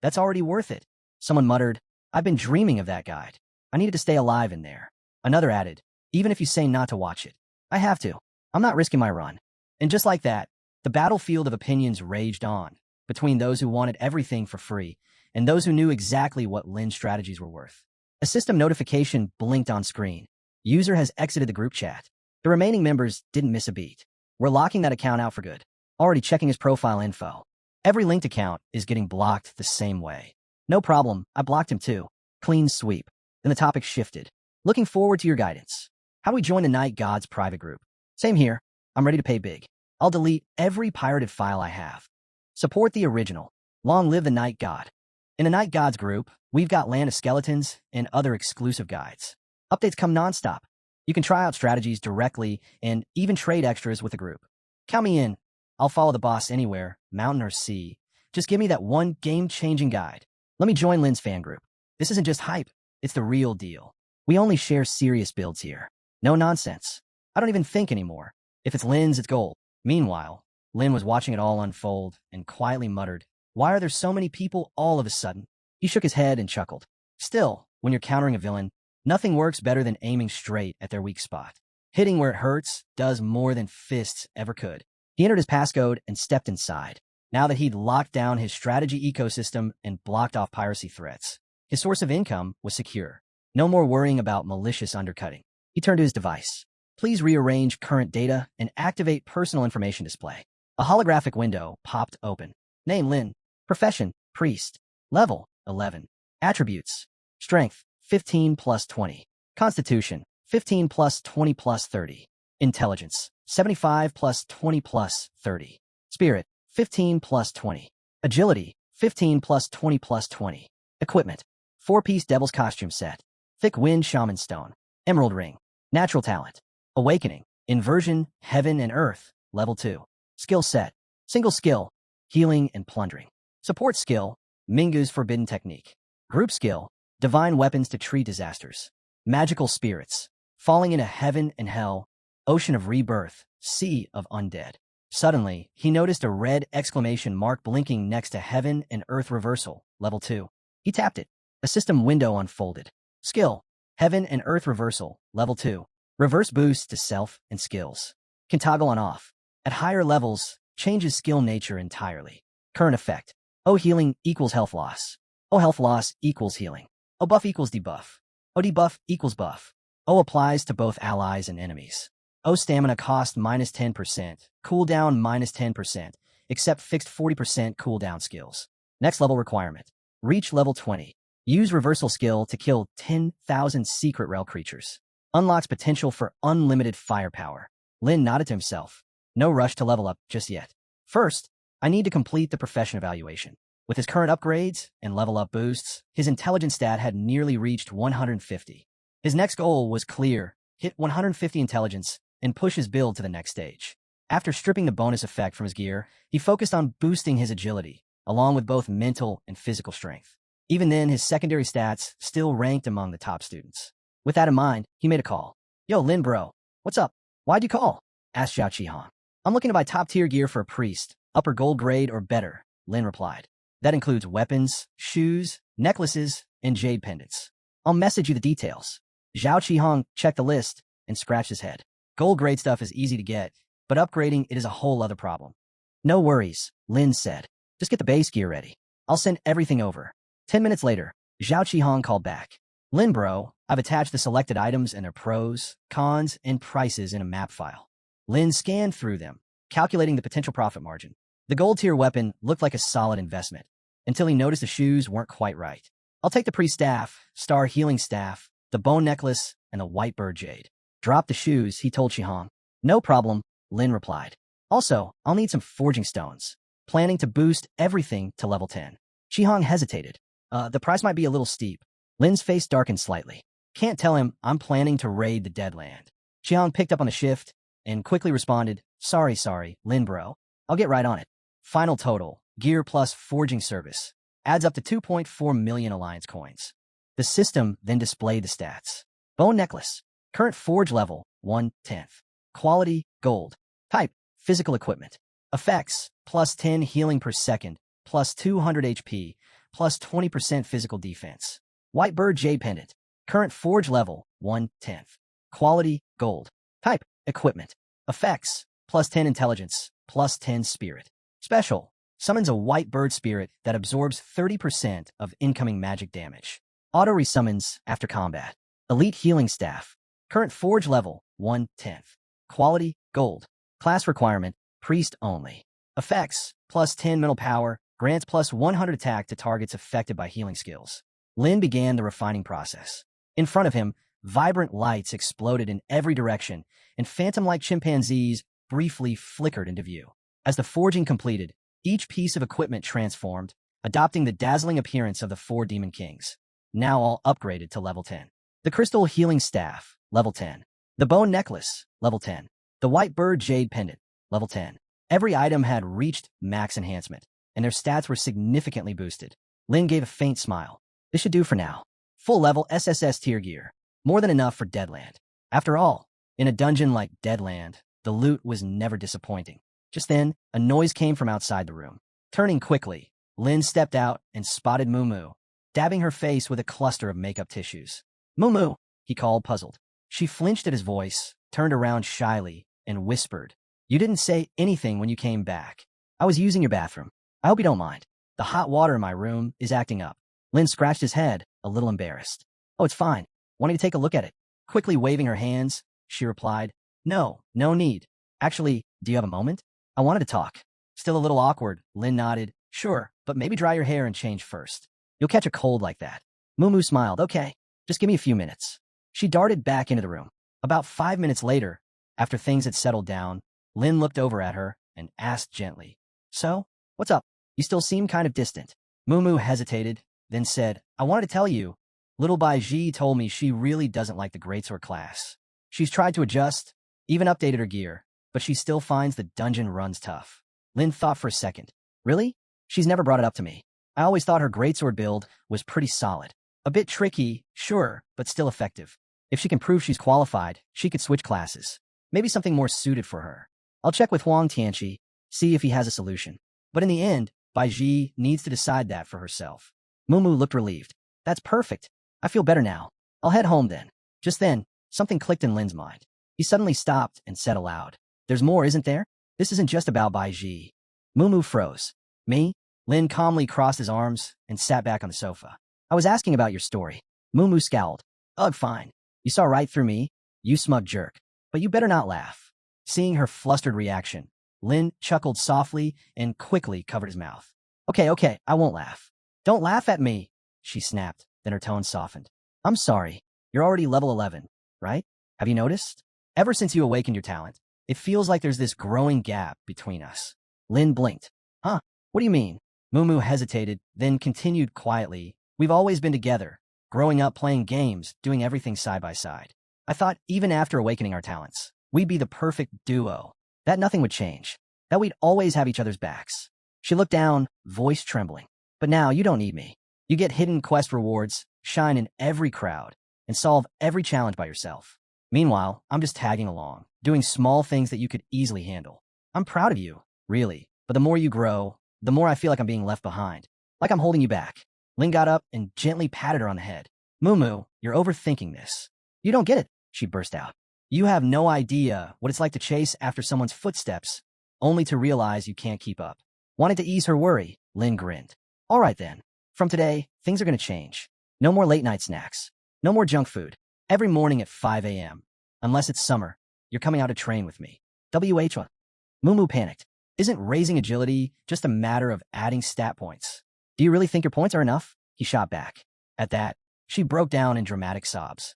That's already worth it. Someone muttered, I've been dreaming of that guide. I needed to stay alive in there. Another added, even if you say not to watch it. I have to. I'm not risking my run. And just like that, the battlefield of opinions raged on, between those who wanted everything for free and those who knew exactly what Lin's strategies were worth. A system notification blinked on screen. User has exited the group chat. The remaining members didn't miss a beat. We're locking that account out for good. Already checking his profile info. Every linked account is getting blocked the same way. No problem, I blocked him too. Clean sweep. Then the topic shifted. Looking forward to your guidance. How do we join the Night God's private group? Same here. I'm ready to pay big. I'll delete every pirated file I have. Support the original. Long live the Night God. In the Night God's group, we've got Land of Skeletons and other exclusive guides. Updates come nonstop. You can try out strategies directly and even trade extras with the group. Count me in. I'll follow the boss anywhere, mountain or sea. Just give me that one game-changing guide. Let me join Lin's fan group. This isn't just hype. It's the real deal. We only share serious builds here. No nonsense. I don't even think anymore. If it's Lin's, it's gold. Meanwhile, Lin was watching it all unfold and quietly muttered, why are there so many people all of a sudden? He shook his head and chuckled. Still, when you're countering a villain, nothing works better than aiming straight at their weak spot. Hitting where it hurts does more than fists ever could. He entered his passcode and stepped inside. Now that he'd locked down his strategy ecosystem and blocked off piracy threats, his source of income was secure. No more worrying about malicious undercutting. He turned to his device. Please rearrange current data and activate personal information display. A holographic window popped open. Name Lin. Profession, priest. Level, 11. Attributes. Strength, 15 plus 20. Constitution, 15 plus 20 plus 30. Intelligence, 75 plus 20 plus 30. Spirit, 15 plus 20. Agility, 15 plus 20 plus 20. Equipment, 4-piece Devil's Costume set. Thick Wind Shaman Stone. Emerald Ring. Natural Talent. Awakening. Inversion, Heaven and Earth. Level 2. Skill set. Single skill. Healing and Plundering. Support skill. Mingu's Forbidden Technique. Group skill. Divine Weapons to Treat Disasters. Magical Spirits. Falling into Heaven and Hell. Ocean of Rebirth, Sea of Undead. Suddenly, he noticed a red exclamation mark blinking next to Heaven and Earth Reversal, Level 2. He tapped it. A system window unfolded. Skill, Heaven and Earth Reversal, Level 2. Reverse boost to self and skills. Can toggle on off. At higher levels, changes skill nature entirely. Current effect. O healing equals health loss. O health loss equals healing. O buff equals debuff. O debuff equals buff. O applies to both allies and enemies. O stamina cost minus 10%, cooldown minus 10%, except fixed 40% cooldown skills. Next level requirement. Reach level 20. Use reversal skill to kill 10,000 secret rel creatures. Unlocks potential for unlimited firepower. Lin nodded to himself. No rush to level up just yet. First, I need to complete the profession evaluation. With his current upgrades and level up boosts, his intelligence stat had nearly reached 150. His next goal was clear. Hit 150 intelligence and push his build to the next stage. After stripping the bonus effect from his gear, he focused on boosting his agility. along with both mental and physical strength. Even then, his secondary stats still ranked among the top students. With that in mind, he made a call. Yo, Lin bro, what's up? Why'd you call? Asked Xiao Qihong. I'm looking to buy top-tier gear for a priest, upper gold grade or better, Lin replied. That includes weapons, shoes, necklaces, and jade pendants. I'll message you the details. Xiao Qihong checked the list and scratched his head. Gold grade stuff is easy to get, but upgrading it is a whole other problem. No worries, Lin said. Just get the base gear ready. I'll send everything over. 10 minutes later, Xiao Qihong called back. Lin bro, I've attached the selected items and their pros, cons, and prices in a map file. Lin scanned through them, calculating the potential profit margin. The gold tier weapon looked like a solid investment, until he noticed the shoes weren't quite right. I'll take the priest staff, star healing staff, the bone necklace, and the white bird jade. Drop the shoes, he told Qihong. No problem, Lin replied. Also, I'll need some forging stones, planning to boost everything to level 10. Qihong hesitated. The price might be a little steep. Lin's face darkened slightly. Can't tell him I'm planning to raid the Deadland. Qihong picked up on the shift and quickly responded, Sorry, Lin bro. I'll get right on it. Final total, gear plus forging service, adds up to 2.4 million alliance coins. The system then displayed the stats. Bone necklace, current forge level, 1/10. Quality, gold. Type, physical equipment. Effects, plus 10 healing per second, plus 200 HP, plus 20% physical defense. White bird jade pendant, current forge level, 1/10. Quality, gold. Type, equipment. Effects, plus 10 intelligence, plus 10 spirit. Special, summons a white bird spirit that absorbs 30% of incoming magic damage. Auto resummons after combat. Elite healing staff, current forge level, 1/10. Quality, gold. Class requirement, priest only. Effects, plus 10 mental power, grants plus 100 attack to targets affected by healing skills. Lin began the refining process. In front of him, vibrant lights exploded in every direction, and phantom-like chimpanzees briefly flickered into view. As the forging completed, each piece of equipment transformed, adopting the dazzling appearance of the 4 demon kings, now all upgraded to level 10. The crystal healing staff, level 10. The bone necklace, level 10. The white bird jade pendant, level 10. Every item had reached max enhancement, and their stats were significantly boosted. Lin gave a faint smile. This should do for now. Full level SSS tier gear. More than enough for Deadland. After all, in a dungeon like Deadland, the loot was never disappointing. Just then, a noise came from outside the room. Turning quickly, Lin stepped out and spotted Mumu, dabbing her face with a cluster of makeup tissues. Mumu, he called, puzzled. She flinched at his voice, turned around shyly, and whispered, You didn't say anything when you came back. I was using your bathroom. I hope you don't mind. The hot water in my room is acting up. Lin scratched his head, a little embarrassed. Oh, it's fine. Wanting to take a look at it. Quickly waving her hands, she replied, No need. Actually, do you have a moment? I wanted to talk. Still a little awkward, Lin nodded. Sure, but maybe dry your hair and change first. You'll catch a cold like that. Mumu smiled. Okay, just give me a few minutes. She darted back into the room. About 5 minutes later, after things had settled down, Lin looked over at her and asked gently, So, what's up? You still seem kind of distant. Mumu hesitated, then said, I wanted to tell you, little Bai Ji told me she really doesn't like the greatsword class. She's tried to adjust, even updated her gear, but she still finds the dungeon runs tough. Lin thought for a second. Really? She's never brought it up to me. I always thought her greatsword build was pretty solid. A bit tricky, sure, but still effective. If she can prove she's qualified, she could switch classes. Maybe something more suited for her. I'll check with Huang Tianqi, see if he has a solution. But in the end, Bai Ji needs to decide that for herself. Mumu looked relieved. That's perfect. I feel better now. I'll head home then. Just then, something clicked in Lin's mind. He suddenly stopped and said aloud, There's more, isn't there? This isn't just about Bai Ji. Mumu froze. Me? Lin calmly crossed his arms and sat back on the sofa. I was asking about your story. Mumu scowled. Ugh, fine. You saw right through me, you smug jerk. But you better not laugh. Seeing her flustered reaction, Lin chuckled softly and quickly covered his mouth. Okay, I won't laugh. Don't laugh at me, she snapped, then her tone softened. I'm sorry. You're already level 11, right? Have you noticed? Ever since you awakened your talent, it feels like there's this growing gap between us. Lin blinked. Huh? What do you mean? Mumu hesitated, then continued quietly. We've always been together, growing up playing games, doing everything side by side. I thought even after awakening our talents, we'd be the perfect duo. That nothing would change. That we'd always have each other's backs. She looked down, voice trembling. But now you don't need me. You get hidden quest rewards, shine in every crowd, and solve every challenge by yourself. Meanwhile, I'm just tagging along, doing small things that you could easily handle. I'm proud of you, really, but the more you grow, the more I feel like I'm being left behind, like I'm holding you back. Lin got up and gently patted her on the head. Moo, you're overthinking this. You don't get it, she burst out. You have no idea what it's like to chase after someone's footsteps, only to realize you can't keep up. Wanted to ease her worry, Lin grinned. All right then. From today, things are going to change. No more late-night snacks. No more junk food. Every morning at 5 a.m. Unless it's summer, you're coming out to train with me. WH1. Moo panicked. Isn't raising agility just a matter of adding stat points? Do you really think your points are enough? He shot back. At that, she broke down in dramatic sobs.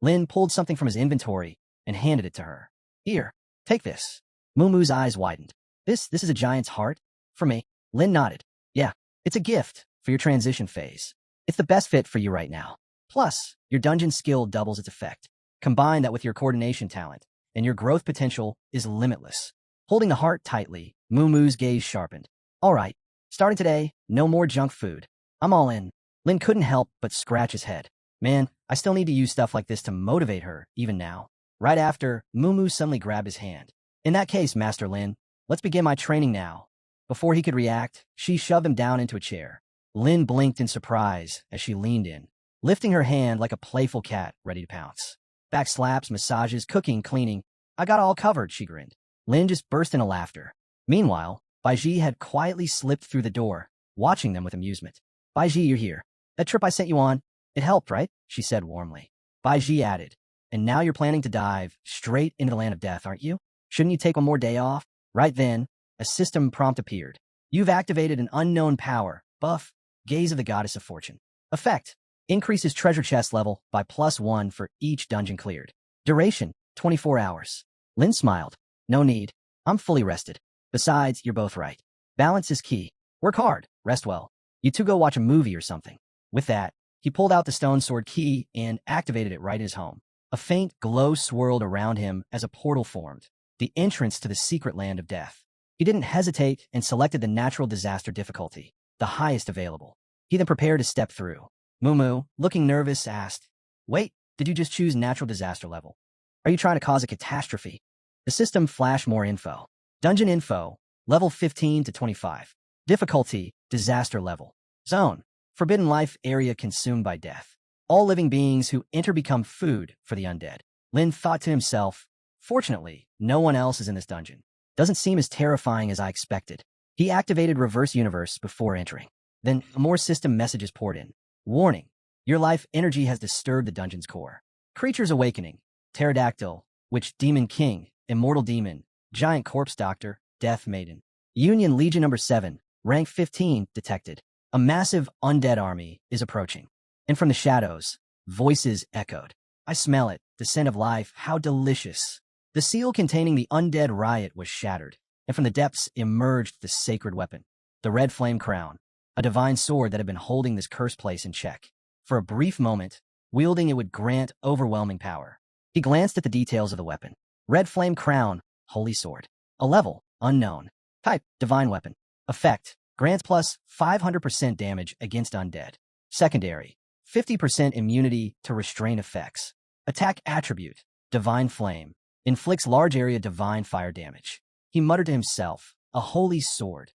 Lin pulled something from his inventory and handed it to her. Here, take this. Moo's eyes widened. This is a giant's heart? For me. Lin nodded. Yeah, it's a gift for your transition phase. It's the best fit for you right now. Plus, your dungeon skill doubles its effect. Combine that with your coordination talent, and your growth potential is limitless. Holding the heart tightly, Moo's gaze sharpened. All right, starting today, no more junk food. I'm all in. Lin couldn't help but scratch his head. Man, I still need to use stuff like this to motivate her, even now. Right after, Moo suddenly grabbed his hand. In that case, Master Lin, let's begin my training now. Before he could react, she shoved him down into a chair. Lin blinked in surprise as she leaned in, lifting her hand like a playful cat ready to pounce. Back slaps, massages, cooking, cleaning. I got all covered, she grinned. Lin just burst into laughter. Meanwhile, Baiji had quietly slipped through the door, watching them with amusement. Baiji, you're here. That trip I sent you on, it helped, right? She said warmly. Baiji added, and now you're planning to dive straight into the land of death, aren't you? Shouldn't you take one more day off? Right then, a system prompt appeared. You've activated an unknown power, buff, Gaze of the Goddess of Fortune. Effect, increases treasure chest level by +1 for each dungeon cleared. Duration, 24 hours. Lin smiled. No need. I'm fully rested. Besides, you're both right. Balance is key. Work hard, rest well. You two go watch a movie or something. With that, he pulled out the stone sword key and activated it right in his home. A faint glow swirled around him as a portal formed, the entrance to the secret land of death. He didn't hesitate and selected the natural disaster difficulty, the highest available. He then prepared to step through. Moo, looking nervous, asked, Wait, did you just choose natural disaster level? Are you trying to cause a catastrophe? The system flashed more info. Dungeon info, level 15 to 25. Difficulty, disaster level. Zone, forbidden life area consumed by death. All living beings who enter become food for the undead. Lin thought to himself, fortunately, no one else is in this dungeon. Doesn't seem as terrifying as I expected. He activated Reverse Universe before entering. Then more system messages poured in. Warning, your life energy has disturbed the dungeon's core. Creatures awakening. Pterodactyl, Witch Demon King, Immortal Demon, Giant Corpse Doctor, Death Maiden. Union Legion number 7, rank 15, detected. A massive undead army is approaching. And from the shadows, voices echoed. I smell it, the scent of life, how delicious. The seal containing the undead riot was shattered, and from the depths emerged the sacred weapon, the red flame crown, a divine sword that had been holding this cursed place in check. For a brief moment, wielding it would grant overwhelming power. He glanced at the details of the weapon. Red flame crown, holy sword. A level, unknown. Type, divine weapon. Effect, grants plus 500% damage against undead. Secondary, 50% immunity to restrain effects. Attack attribute, divine flame. Inflicts large area divine fire damage. He muttered to himself, a holy sword.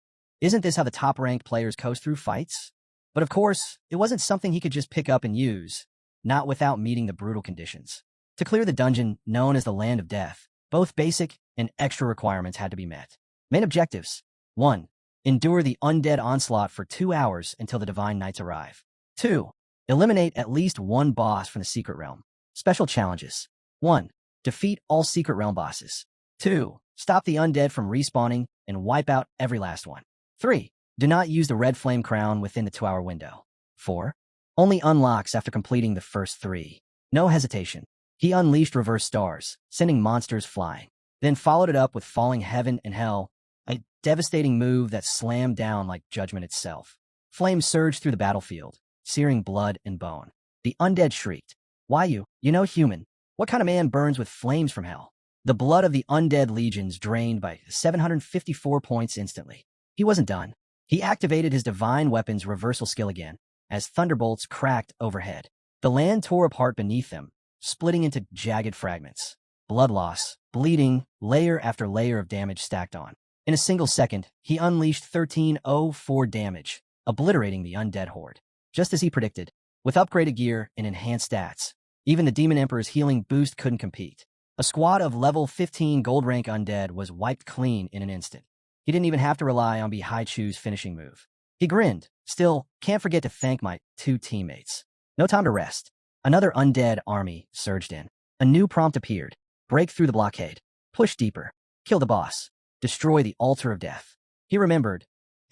Isn't this how the top-ranked players coast through fights? But of course, it wasn't something he could just pick up and use, not without meeting the brutal conditions. To clear the dungeon known as the Land of Death, both basic and extra requirements had to be met. Main objectives. 1. Endure the undead onslaught for 2 hours until the Divine Knights arrive. 2. Eliminate at least one boss from the Secret Realm. Special challenges. 1. Defeat all Secret Realm bosses. 2. Stop the undead from respawning and wipe out every last one. 3. Do not use the red flame crown within the 2-hour window. 4. Only unlocks after completing the first 3. No hesitation. He unleashed reverse stars, sending monsters flying. Then followed it up with falling heaven and hell, a devastating move that slammed down like judgment itself. Flames surged through the battlefield, searing blood and bone. The undead shrieked. Why you know human. What kind of man burns with flames from hell? The blood of the undead legions drained by 754 points instantly. He wasn't done. He activated his divine weapon's reversal skill again, as thunderbolts cracked overhead. The land tore apart beneath them, splitting into jagged fragments. Blood loss, bleeding, layer after layer of damage stacked on. In a single second, he unleashed 1304 damage, obliterating the undead horde. Just as he predicted, with upgraded gear and enhanced stats, even the Demon Emperor's healing boost couldn't compete. A squad of level 15 gold rank undead was wiped clean in an instant. He didn't even have to rely on Bihaichu's finishing move. He grinned. Still, can't forget to thank my 2 teammates. No time to rest. Another undead army surged in. A new prompt appeared. Break through the blockade. Push deeper. Kill the boss. Destroy the altar of death. He remembered.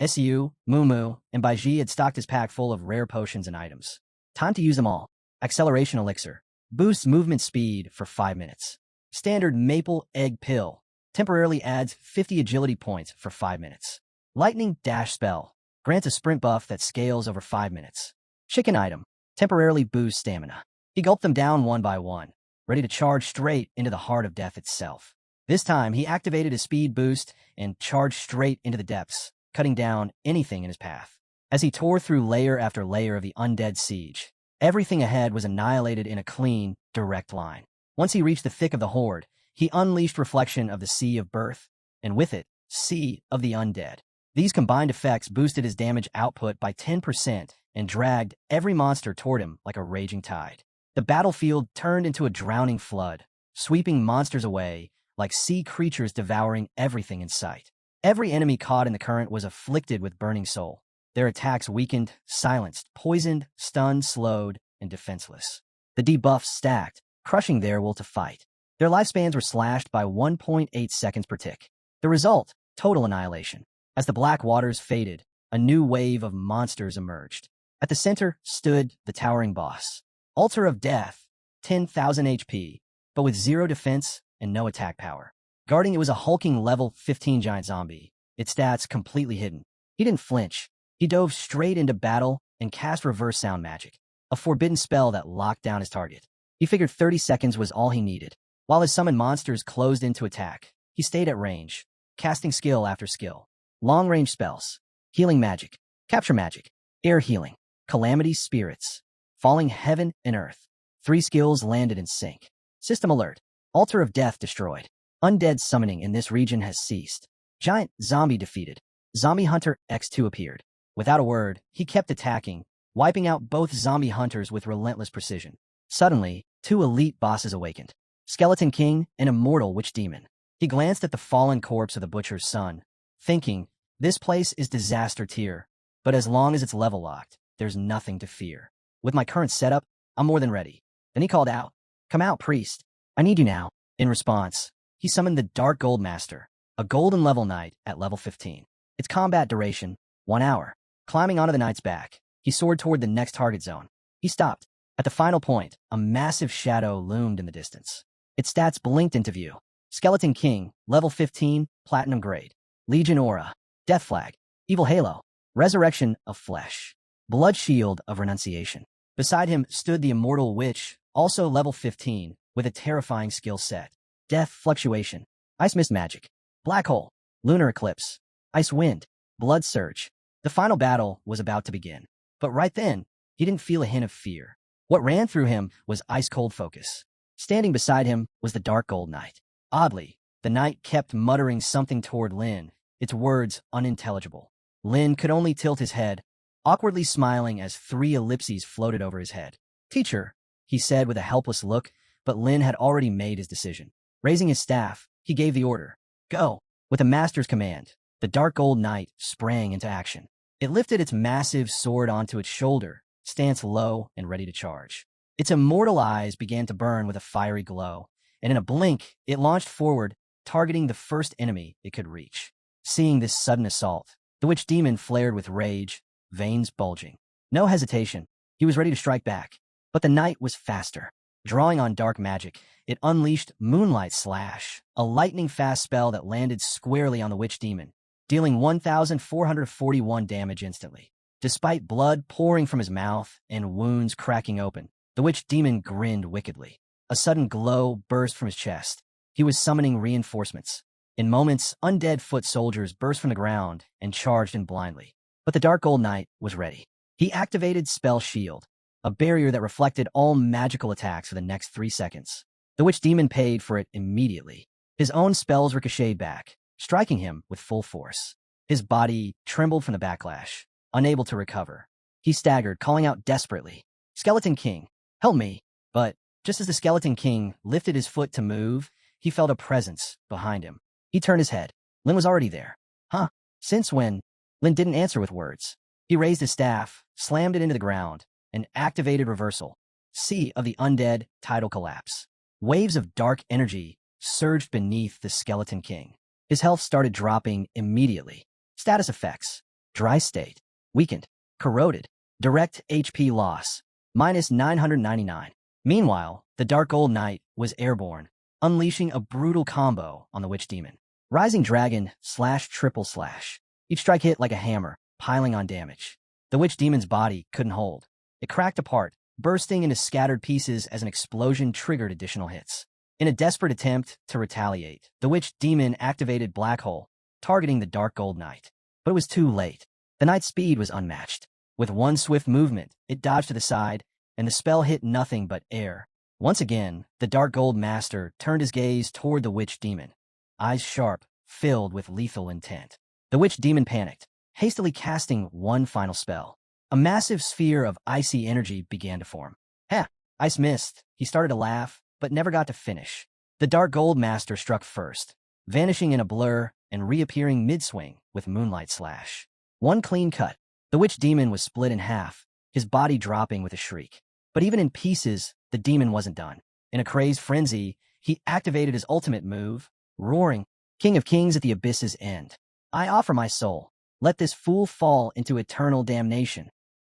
Su, Mumu, and Baiji had stocked his pack full of rare potions and items. Time to use them all. Acceleration elixir. Boosts movement speed for 5 minutes. Standard maple egg pill. Temporarily adds 50 agility points for 5 minutes. Lightning dash spell. Grants a sprint buff that scales over 5 minutes. Chicken item. Temporarily boosts stamina. He gulped them down one by one, ready to charge straight into the heart of death itself. This time, he activated his speed boost and charged straight into the depths, cutting down anything in his path. As he tore through layer after layer of the undead siege, everything ahead was annihilated in a clean, direct line. Once he reached the thick of the horde, he unleashed reflection of the Sea of Birth, and with it, Sea of the Undead. These combined effects boosted his damage output by 10% and dragged every monster toward him like a raging tide. The battlefield turned into a drowning flood, sweeping monsters away like sea creatures devouring everything in sight. Every enemy caught in the current was afflicted with burning soul. Their attacks weakened, silenced, poisoned, stunned, slowed, and defenseless. The debuffs stacked, crushing their will to fight. Their lifespans were slashed by 1.8 seconds per tick. The result, total annihilation. As the black waters faded, a new wave of monsters emerged. At the center stood the towering boss. Altar of Death, 10,000 HP, but with 0 defense and no attack power. Guarding it was a hulking level 15 giant zombie, its stats completely hidden. He didn't flinch. He dove straight into battle and cast reverse sound magic, a forbidden spell that locked down his target. He figured 30 seconds was all he needed. While his summoned monsters closed in to attack, he stayed at range, casting skill after skill. Long-range spells, healing magic, capture magic, air healing, calamity spirits, falling heaven and earth. 3 skills landed in sync. System alert. Altar of Death destroyed. Undead summoning in this region has ceased. Giant zombie defeated. Zombie Hunter X2 appeared. Without a word, he kept attacking, wiping out both zombie hunters with relentless precision. Suddenly, 2 elite bosses awakened. Skeleton King and Immortal Witch Demon. He glanced at the fallen corpse of the Butcher's son, thinking, this place is disaster tier, but as long as it's level locked, there's nothing to fear. With my current setup, I'm more than ready. Then he called out, come out, priest. I need you now. In response, he summoned the Dark Gold Master, a golden level knight at level 15. Its combat duration, 1 hour. Climbing onto the knight's back, he soared toward the next target zone. He stopped. At the final point, a massive shadow loomed in the distance. Its stats blinked into view. Skeleton King, level 15, platinum grade. Legion Aura, Death Flag, Evil Halo, Resurrection of Flesh, Blood Shield of Renunciation. Beside him stood the Immortal Witch, also level 15, with a terrifying skill set. Death Fluctuation, Ice Mist Magic, Black Hole, Lunar Eclipse, Ice Wind, Blood Surge. The final battle was about to begin. But right then, he didn't feel a hint of fear. What ran through him was ice-cold focus. Standing beside him was the Dark Gold Knight. Oddly, the knight kept muttering something toward Lin, its words unintelligible. Lin could only tilt his head, awkwardly smiling as 3 ellipses floated over his head. Teacher, he said with a helpless look, but Lin had already made his decision. Raising his staff, he gave the order. Go! With a master's command, the Dark Gold Knight sprang into action. It lifted its massive sword onto its shoulder, stance low and ready to charge. Its immortal eyes began to burn with a fiery glow, and in a blink, it launched forward, targeting the first enemy it could reach. Seeing this sudden assault, the witch demon flared with rage, veins bulging. No hesitation, he was ready to strike back. But the knight was faster. Drawing on dark magic, it unleashed Moonlight Slash, a lightning-fast spell that landed squarely on the witch demon, dealing 1,441 damage instantly. Despite blood pouring from his mouth and wounds cracking open, the witch demon grinned wickedly. A sudden glow burst from his chest. He was summoning reinforcements. In moments, undead foot soldiers burst from the ground and charged in blindly. But the Dark Gold Knight was ready. He activated Spell Shield, a barrier that reflected all magical attacks for the next 3 seconds. The Witch Demon paid for it immediately. His own spells ricocheted back, striking him with full force. His body trembled from the backlash, unable to recover. He staggered, calling out desperately, "Skeleton King, help me!" But just as the Skeleton King lifted his foot to move, he felt a presence behind him. He turned his head. Lin was already there. "Huh? Since when?" Lin didn't answer with words. He raised his staff, slammed it into the ground, and activated Reversal, Sea of the Undead Tidal Collapse. Waves of dark energy surged beneath the Skeleton King. His health started dropping immediately. Status effects: Dry State, Weakened, Corroded, Direct HP Loss, -999. Meanwhile, the Dark Gold Knight was airborne, unleashing a brutal combo on the Witch Demon. Rising Dragon ///. Each strike hit like a hammer, piling on damage. The Witch Demon's body couldn't hold. It cracked apart, bursting into scattered pieces as an explosion triggered additional hits. In a desperate attempt to retaliate, the Witch Demon activated Black Hole, targeting the Dark Gold Knight. But it was too late. The Knight's speed was unmatched. With one swift movement, it dodged to the side, and the spell hit nothing but air. Once again, the Dark Gold Master turned his gaze toward the Witch Demon, eyes sharp, filled with lethal intent. The Witch Demon panicked, hastily casting one final spell. A massive sphere of icy energy began to form. "Ha! Ice missed." He started to laugh, but never got to finish. The Dark Gold Master struck first, vanishing in a blur and reappearing mid-swing with Moonlight Slash. One clean cut. The Witch Demon was split in half, his body dropping with a shriek. But even in pieces, the demon wasn't done. In a crazed frenzy, he activated his ultimate move, roaring, "King of Kings at the Abyss's end. I offer my soul. Let this fool fall into eternal damnation."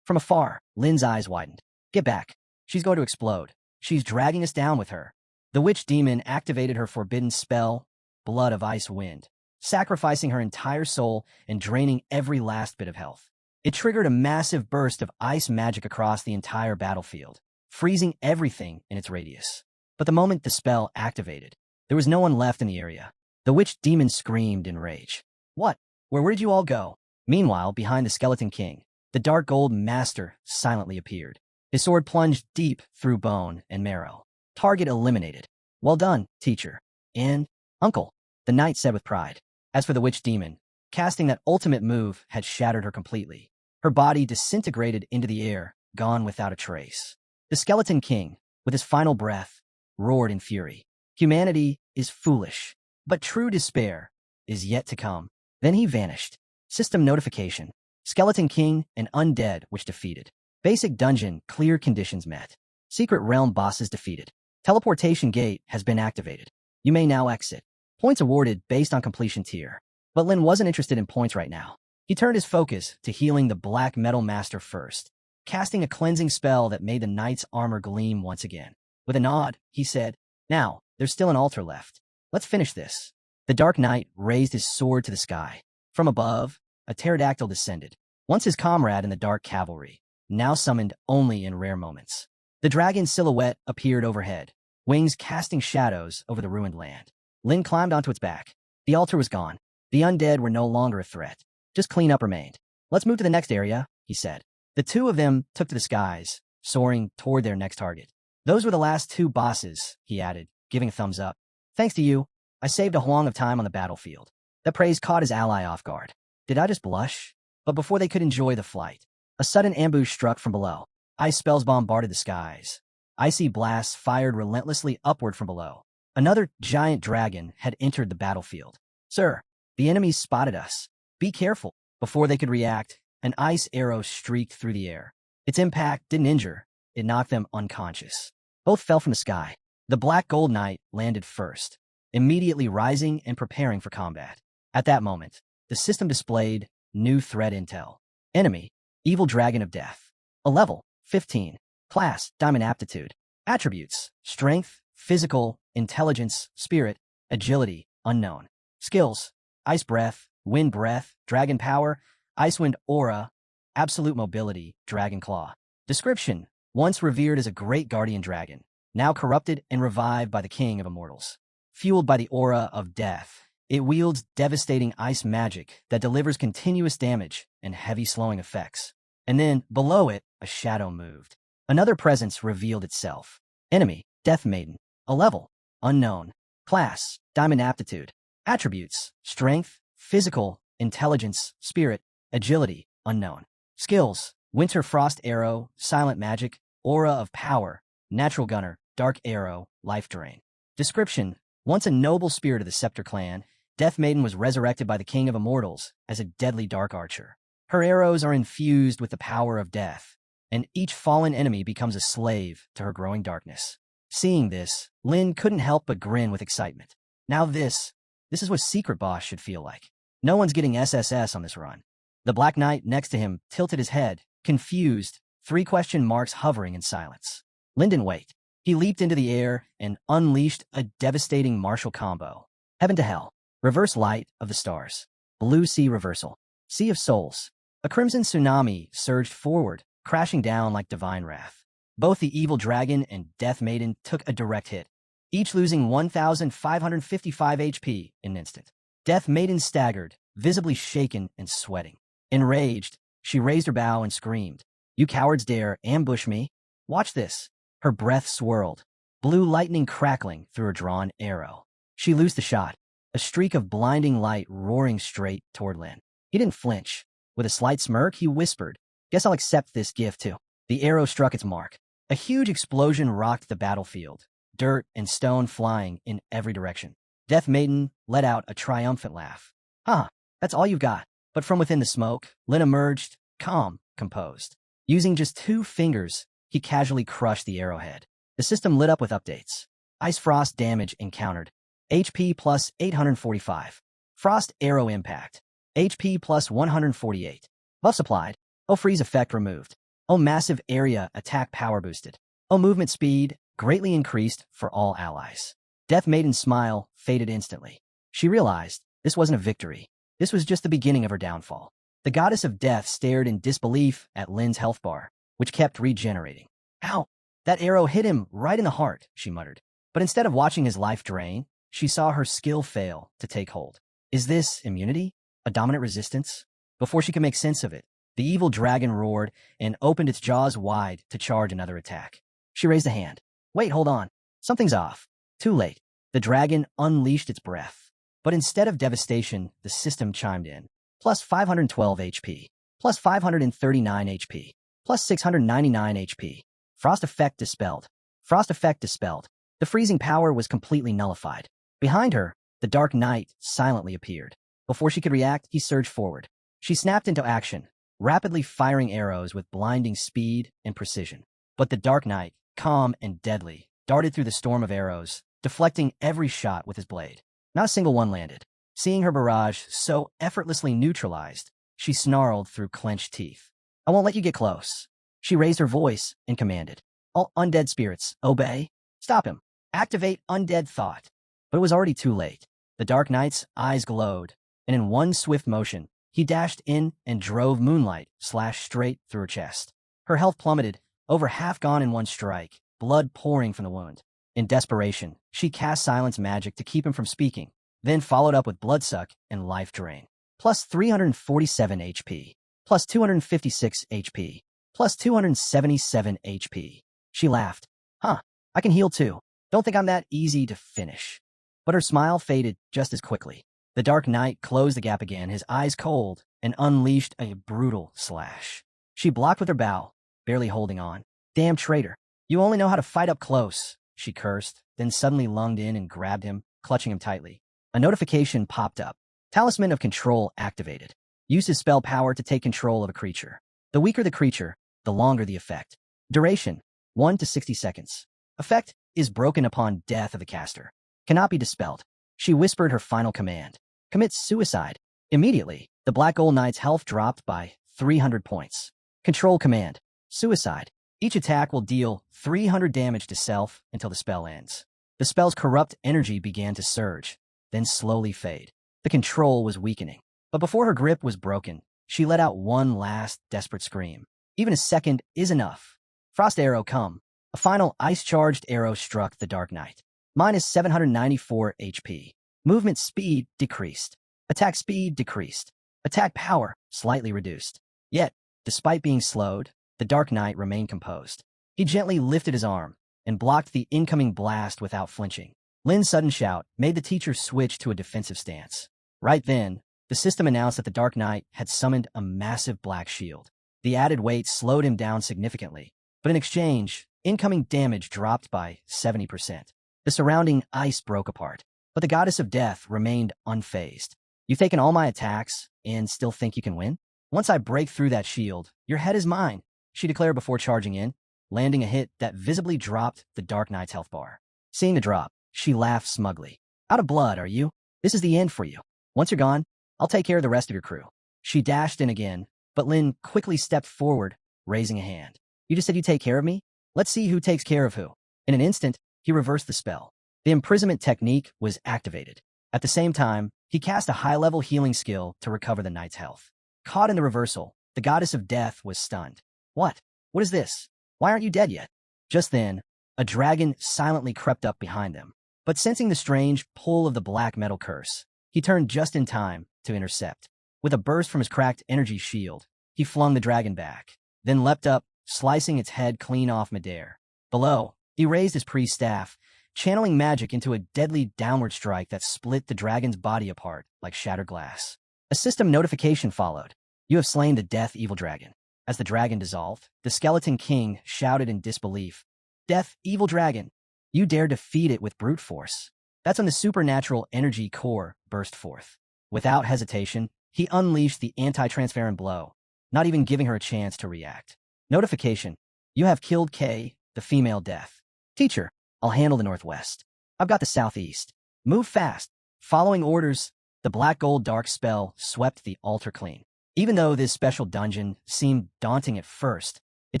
From afar, Lin's eyes widened. "Get back. She's going to explode. She's dragging us down with her." The Witch Demon activated her forbidden spell, Blood of Ice Wind, sacrificing her entire soul and draining every last bit of health. It triggered a massive burst of ice magic across the entire battlefield, freezing everything in its radius. But the moment the spell activated, there was no one left in the area. The Witch Demon screamed in rage. "What? Where did you all go?" Meanwhile, behind the Skeleton King, the Dark Gold Master silently appeared. His sword plunged deep through bone and marrow. Target eliminated. "Well done, teacher. And, uncle," the knight said with pride. As for the Witch Demon, casting that ultimate move had shattered her completely. Her body disintegrated into the air, gone without a trace. The Skeleton King, with his final breath, roared in fury. "Humanity is foolish, but true despair is yet to come." Then he vanished. System notification. Skeleton King and Undead Witch defeated. Basic dungeon clear conditions met. Secret realm bosses defeated. Teleportation gate has been activated. You may now exit. Points awarded based on completion tier. But Lin wasn't interested in points right now. He turned his focus to healing the Black Metal Master first, casting a cleansing spell that made the knight's armor gleam once again. With a nod, he said, "Now, there's still an altar left. Let's finish this." The Dark Knight raised his sword to the sky. From above, a pterodactyl descended, once his comrade in the Dark Cavalry, now summoned only in rare moments. The dragon's silhouette appeared overhead, wings casting shadows over the ruined land. Lin climbed onto its back. The altar was gone. The undead were no longer a threat. Just cleanup remained. "Let's move to the next area," he said. The two of them took to the skies, soaring toward their next target. "Those were the last 2 bosses," he added, giving a thumbs up. "Thanks to you, I saved a Huang of time on the battlefield." That praise caught his ally off guard. Did I just blush? But before they could enjoy the flight, a sudden ambush struck from below. Ice spells bombarded the skies. Icy blasts fired relentlessly upward from below. Another giant dragon had entered the battlefield. "Sir, the enemies spotted us. Be careful." Before they could react, an ice arrow streaked through the air. Its impact didn't injure, it knocked them unconscious. Both fell from the sky. The Black Gold Knight landed first, immediately rising and preparing for combat. At that moment, the system displayed new threat intel. Enemy, Evil Dragon of Death. A level, 15. Class, Diamond Aptitude. Attributes, Strength, Physical, Intelligence, Spirit, Agility, Unknown. Skills, Ice Breath, Wind Breath, Dragon Power, Ice Wind Aura, Absolute Mobility, Dragon Claw. Description, once revered as a great guardian dragon, now corrupted and revived by the King of Immortals. Fueled by the aura of death, It wields devastating ice magic that delivers continuous damage and heavy slowing effects. And then, below it, a shadow moved. Another presence revealed itself. Enemy, Death Maiden. A level, unknown. Class, Diamond Aptitude. Attributes, Strength, Physical, Intelligence, Spirit, Agility, unknown. Skills, Winter Frost Arrow, Silent Magic, Aura of Power, Natural Gunner, Dark Arrow, Life Drain. Description: once a noble spirit of the Scepter clan, Death Maiden was resurrected by the King of Immortals as a deadly dark archer. Her arrows are infused with the power of death, and each fallen enemy becomes a slave to her growing darkness. Seeing this, Lin couldn't help but grin with excitement. Now this is what Secret Boss should feel like. No one's getting SSS on this run. The Black Knight next to him tilted his head, confused, 3 question marks hovering in silence. Lin didn't wait. He leaped into the air and unleashed a devastating martial combo. Heaven to Hell. Reverse Light of the Stars. Blue Sea Reversal. Sea of Souls. A crimson tsunami surged forward, crashing down like divine wrath. Both the Evil Dragon and Death Maiden took a direct hit, each losing 1,555 HP in an instant. Death Maiden staggered, visibly shaken and sweating. Enraged, she raised her bow and screamed, "You cowards dare ambush me? Watch this." Her breath swirled, blue lightning crackling through her drawn arrow. She loosed the shot, a streak of blinding light roaring straight toward Lin. He didn't flinch. With a slight smirk, he whispered, "Guess I'll accept this gift too." The arrow struck its mark. A huge explosion rocked the battlefield, dirt and stone flying in every direction. Death Maiden let out a triumphant laugh. "Huh, that's all you've got." But from within the smoke, Lin emerged, calm, composed. Using just 2 fingers, he casually crushed the arrowhead. The system lit up with updates. Ice Frost damage encountered. HP plus 845. Frost Arrow Impact. HP plus 148. Buffs applied. Oh, Freeze Effect removed. Oh, Massive Area Attack Power boosted. Oh, Movement Speed greatly increased for all allies. Death Maiden's smile faded instantly. She realized this wasn't a victory. This was just the beginning of her downfall. The Goddess of Death stared in disbelief at Lin's health bar, which kept regenerating. "Ow! That arrow hit him right in the heart," she muttered. But instead of watching his life drain, she saw her skill fail to take hold. Is this immunity? A dominant resistance? Before she could make sense of it, the evil dragon roared and opened its jaws wide to charge another attack. She raised a hand. "Wait, hold on. Something's off." Too late. The dragon unleashed its breath. But instead of devastation, the system chimed in. Plus 512 HP. Plus 539 HP. Plus 699 HP. Frost Effect dispelled. Frost Effect dispelled. The freezing power was completely nullified. Behind her, the Dark Knight silently appeared. Before she could react, he surged forward. She snapped into action, rapidly firing arrows with blinding speed and precision. But the Dark Knight, calm and deadly, darted through the storm of arrows, deflecting every shot with his blade. Not a single one landed. Seeing her barrage so effortlessly neutralized, she snarled through clenched teeth. "I won't let you get close." She raised her voice and commanded, "All undead spirits, obey. Stop him. Activate undead thought." But it was already too late. The Dark Knight's eyes glowed, and in one swift motion, he dashed in and drove Moonlight slash straight through her chest. Her health plummeted, over half gone in one strike, blood pouring from the wound. In desperation, she cast Silence Magic to keep him from speaking, then followed up with Bloodsuck and Life Drain. Plus 347 HP. Plus 256 HP. Plus 277 HP. She laughed. "Huh, I can heal too. Don't think I'm that easy to finish." But her smile faded just as quickly. The Dark Knight closed the gap again, his eyes cold, and unleashed a brutal slash. She blocked with her bow, barely holding on. "Damn traitor. You only know how to fight up close," she cursed, then suddenly lunged in and grabbed him, clutching him tightly. A notification popped up. Talisman of Control activated. Use his spell power to take control of a creature. The weaker the creature, the longer the effect. Duration, 1 to 60 seconds. Effect is broken upon death of the caster. Cannot be dispelled. She whispered her final command. Commit suicide. Immediately, the Black Gold Knight's health dropped by 300 points. Control command. Suicide. Each attack will deal 300 damage to self until the spell ends. The spell's corrupt energy began to surge, then slowly fade. The control was weakening. But before her grip was broken, she let out one last desperate scream. Even a second is enough. Frost Arrow come. A final ice-charged arrow struck the Dark Knight. Minus 794 HP. Movement speed decreased. Attack speed decreased. Attack power slightly reduced. Yet, despite being slowed, the Dark Knight remained composed. He gently lifted his arm and blocked the incoming blast without flinching. Lin's sudden shout made the teacher switch to a defensive stance. Right then, the system announced that the Dark Knight had summoned a massive black shield. The added weight slowed him down significantly, but in exchange, incoming damage dropped by 70%. The surrounding ice broke apart, but the Goddess of Death remained unfazed. You've taken all my attacks and still think you can win? Once I break through that shield, your head is mine, she declared before charging in, landing a hit that visibly dropped the Dark Knight's health bar. Seeing the drop, she laughed smugly. Out of blood, are you? This is the end for you. Once you're gone, I'll take care of the rest of your crew. She dashed in again, but Lin quickly stepped forward, raising a hand. You just said you'd take care of me? Let's see who takes care of who. In an instant, he reversed the spell. The imprisonment technique was activated. At the same time, he cast a high-level healing skill to recover the knight's health. Caught in the reversal, the Goddess of Death was stunned. What? What is this? Why aren't you dead yet? Just then, a dragon silently crept up behind them. But sensing the strange pull of the black metal curse, he turned just in time to intercept. With a burst from his cracked energy shield, he flung the dragon back, then leapt up, slicing its head clean off midair. Below, he raised his priest staff, channeling magic into a deadly downward strike that split the dragon's body apart like shattered glass. A system notification followed. You have slain the Death Evil Dragon. As the dragon dissolved, the Skeleton King shouted in disbelief, Death Evil Dragon, you dare defeat it with brute force. That's when the supernatural energy core burst forth. Without hesitation, he unleashed the anti-transferent blow, not even giving her a chance to react. Notification, you have killed Kay, the female death. Teacher, I'll handle the northwest. I've got the southeast. Move fast. Following orders, the black gold dark spell swept the altar clean. Even though this special dungeon seemed daunting at first, it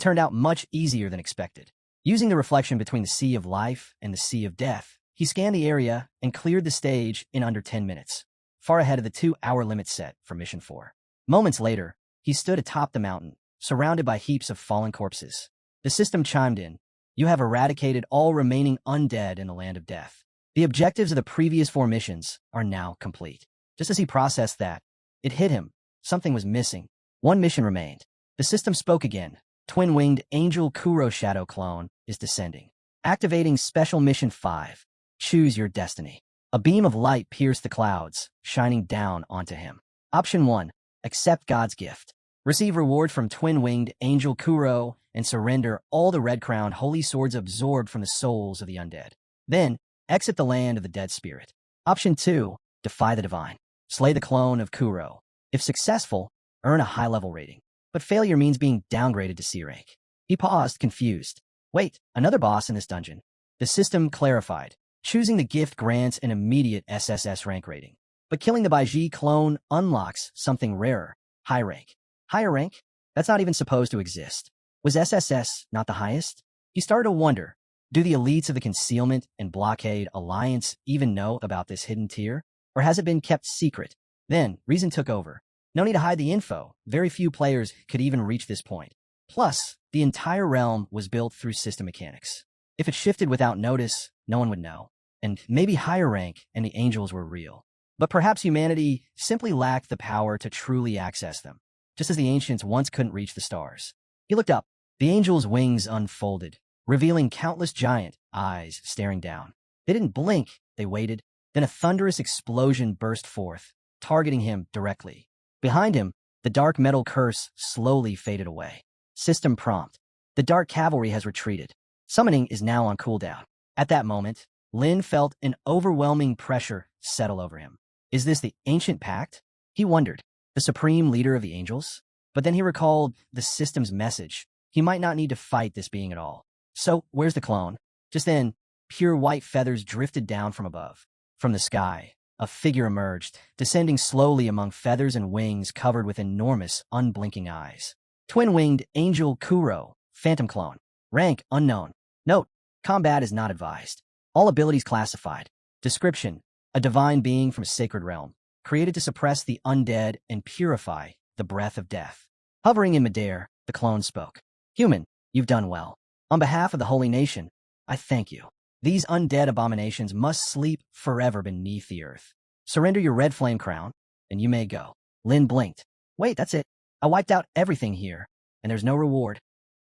turned out much easier than expected. Using the reflection between the Sea of Life and the Sea of Death, he scanned the area and cleared the stage in under 10 minutes, far ahead of the 2-hour limit set for Mission 4. Moments later, he stood atop the mountain, surrounded by heaps of fallen corpses. The system chimed in, you have eradicated all remaining undead in the Land of Death. The objectives of the previous 4 missions are now complete. Just as he processed that, it hit him. Something was missing. One mission remained. The system spoke again. Twin-winged Angel Kuro Shadow Clone is descending. Activating Special Mission 5. Choose your destiny. A beam of light pierced the clouds, shining down onto him. Option 1. Accept God's gift. Receive reward from Twin-winged Angel Kuro and surrender all the red-crowned holy swords absorbed from the souls of the undead. Then, exit the land of the dead spirit. Option 2. Defy the divine. Slay the clone of Kuro. If successful, earn a high-level rating. But failure means being downgraded to C rank. He paused, confused. Wait, another boss in this dungeon. The system clarified. Choosing the gift grants an immediate SSS rank rating. But killing the Baiji clone unlocks something rarer. High rank. Higher rank? That's not even supposed to exist. Was SSS not the highest? He started to wonder, do the elites of the Concealment and Blockade Alliance even know about this hidden tier? Or has it been kept secret? Then, reason took over. No need to hide the info. Very few players could even reach this point. Plus, the entire realm was built through system mechanics. If it shifted without notice, no one would know. And maybe higher rank and the angels were real. But perhaps humanity simply lacked the power to truly access them, just as the ancients once couldn't reach the stars. He looked up. The angels' wings unfolded, revealing countless giant eyes staring down. They didn't blink, they waited. Then a thunderous explosion burst forth, targeting him directly. Behind him, the dark metal curse slowly faded away. System prompt. The dark cavalry has retreated. Summoning is now on cooldown. At that moment, Lin felt an overwhelming pressure settle over him. Is this the ancient pact? He wondered. The supreme leader of the angels? But then he recalled the system's message. He might not need to fight this being at all. So, where's the clone? Just then, pure white feathers drifted down from above. From the sky, a figure emerged, descending slowly among feathers and wings covered with enormous, unblinking eyes. Twin-winged Angel Kuro, Phantom Clone. Rank unknown. Note, combat is not advised. All abilities classified. Description, a divine being from a sacred realm, created to suppress the undead and purify the breath of death. Hovering in midair, the clone spoke. Human, you've done well. On behalf of the holy nation, I thank you. These undead abominations must sleep forever beneath the earth. Surrender your red flame crown, and you may go. Lin blinked. Wait, that's it. I wiped out everything here, and there's no reward.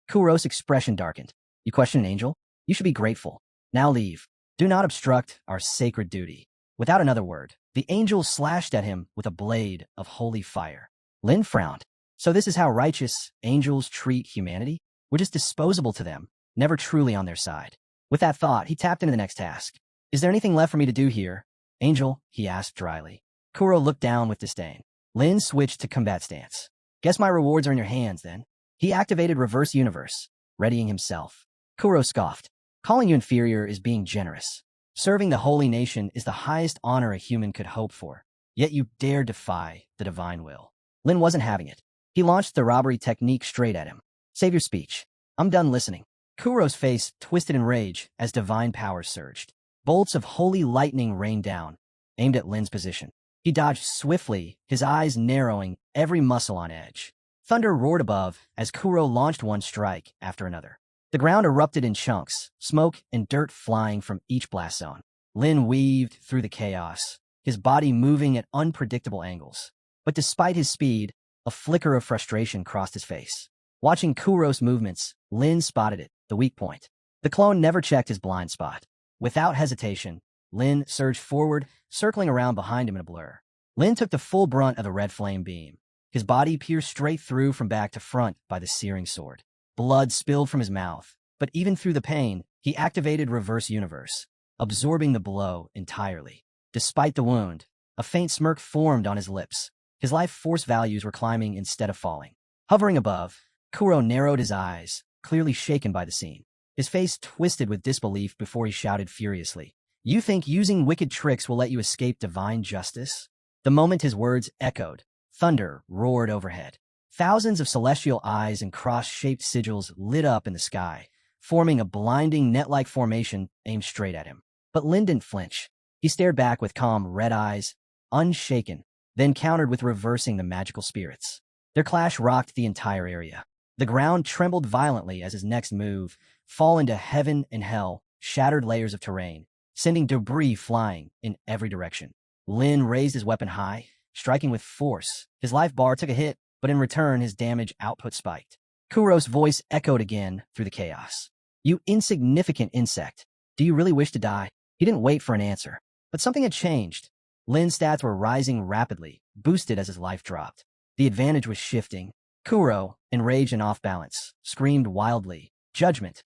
Kuro's expression darkened. You question an angel? You should be grateful. Now leave. Do not obstruct our sacred duty. Without another word, the angel slashed at him with a blade of holy fire. Lin frowned. So this is how righteous angels treat humanity? We're just disposable to them, never truly on their side. With that thought, he tapped into the next task. Is there anything left for me to do here? Angel, he asked dryly. Kuro looked down with disdain. Lin switched to combat stance. Guess my rewards are in your hands, then. He activated Reverse Universe, readying himself. Kuro scoffed. Calling you inferior is being generous. Serving the holy nation is the highest honor a human could hope for. Yet you dare defy the divine will. Lin wasn't having it. He launched the robbery technique straight at him. Save your speech. I'm done listening. Kuro's face twisted in rage as divine power surged. Bolts of holy lightning rained down, aimed at Lin's position. He dodged swiftly, his eyes narrowing, every muscle on edge. Thunder roared above as Kuro launched one strike after another. The ground erupted in chunks, smoke and dirt flying from each blast zone. Lin weaved through the chaos, his body moving at unpredictable angles. But despite his speed, a flicker of frustration crossed his face. Watching Kuro's movements, Lin spotted it, the weak point. The clone never checked his blind spot. Without hesitation, Lin surged forward, circling around behind him in a blur. Lin took the full brunt of the red flame beam. His body pierced straight through from back to front by the searing sword. Blood spilled from his mouth, but even through the pain, he activated Reverse Universe, absorbing the blow entirely. Despite the wound, a faint smirk formed on his lips. His life force values were climbing instead of falling. Hovering above, Kuro narrowed his eyes, clearly shaken by the scene. His face twisted with disbelief before he shouted furiously, You think using wicked tricks will let you escape divine justice? The moment his words echoed, thunder roared overhead. Thousands of celestial eyes and cross-shaped sigils lit up in the sky, forming a blinding net-like formation aimed straight at him. But Lin didn't flinch. He stared back with calm red eyes, unshaken, then countered with reversing the magical spirits. Their clash rocked the entire area. The ground trembled violently as his next move, fall into heaven and hell, shattered layers of terrain, sending debris flying in every direction. Lin raised his weapon high, striking with force. His life bar took a hit, but in return his damage output spiked. Kuro's voice echoed again through the chaos. You insignificant insect. Do you really wish to die? He didn't wait for an answer. But something had changed. Lin's stats were rising rapidly, boosted as his life dropped. The advantage was shifting. Kuro, enraged and off balance, screamed wildly, Judgment!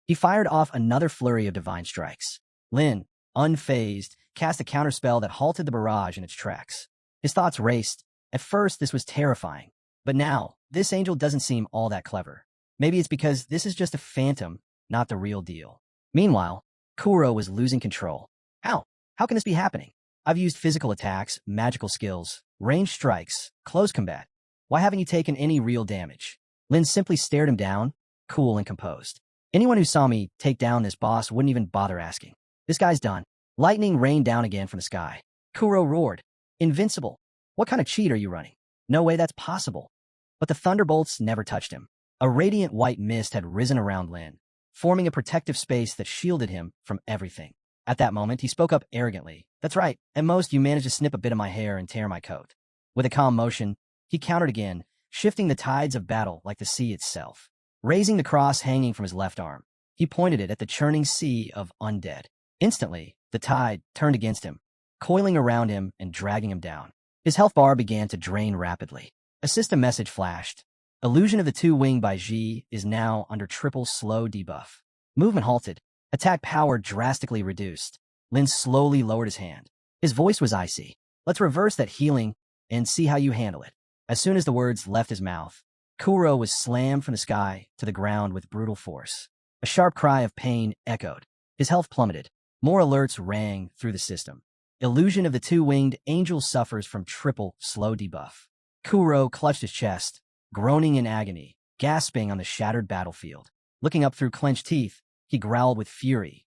He fired off another flurry of divine strikes. Lin, unfazed, cast a counterspell that halted the barrage in its tracks. His thoughts raced. At first, this was terrifying. But now, this angel doesn't seem all that clever. Maybe it's because this is just a phantom, not the real deal. Meanwhile, Kuro was losing control. How? How can this be happening? I've used physical attacks, magical skills, ranged strikes, close combat. Why haven't you taken any real damage? Lin simply stared him down, cool and composed. Anyone who saw me take down this boss wouldn't even bother asking. This guy's done. Lightning rained down again from the sky. Kuro roared. Invincible. What kind of cheat are you running? No way that's possible. But the thunderbolts never touched him. A radiant white mist had risen around Lin, forming a protective space that shielded him from everything. At that moment, he spoke up arrogantly. That's right. At most, you managed to snip a bit of my hair and tear my coat. With a calm motion, he countered again, shifting the tides of battle like the sea itself. Raising the cross hanging from his left arm, he pointed it at the churning sea of undead. Instantly, the tide turned against him, coiling around him and dragging him down. His health bar began to drain rapidly. A system message flashed. Illusion of the Two Wing by Ji is now under triple slow debuff. Movement halted. Attack power drastically reduced. Lin slowly lowered his hand. His voice was icy. Let's reverse that healing and see how you handle it. As soon as the words left his mouth, Kuro was slammed from the sky to the ground with brutal force. A sharp cry of pain echoed. His health plummeted. More alerts rang through the system. Illusion of the Two-Winged Angel suffers from triple slow debuff. Kuro clutched his chest, groaning in agony, gasping on the shattered battlefield. Looking up through clenched teeth, he growled with fury.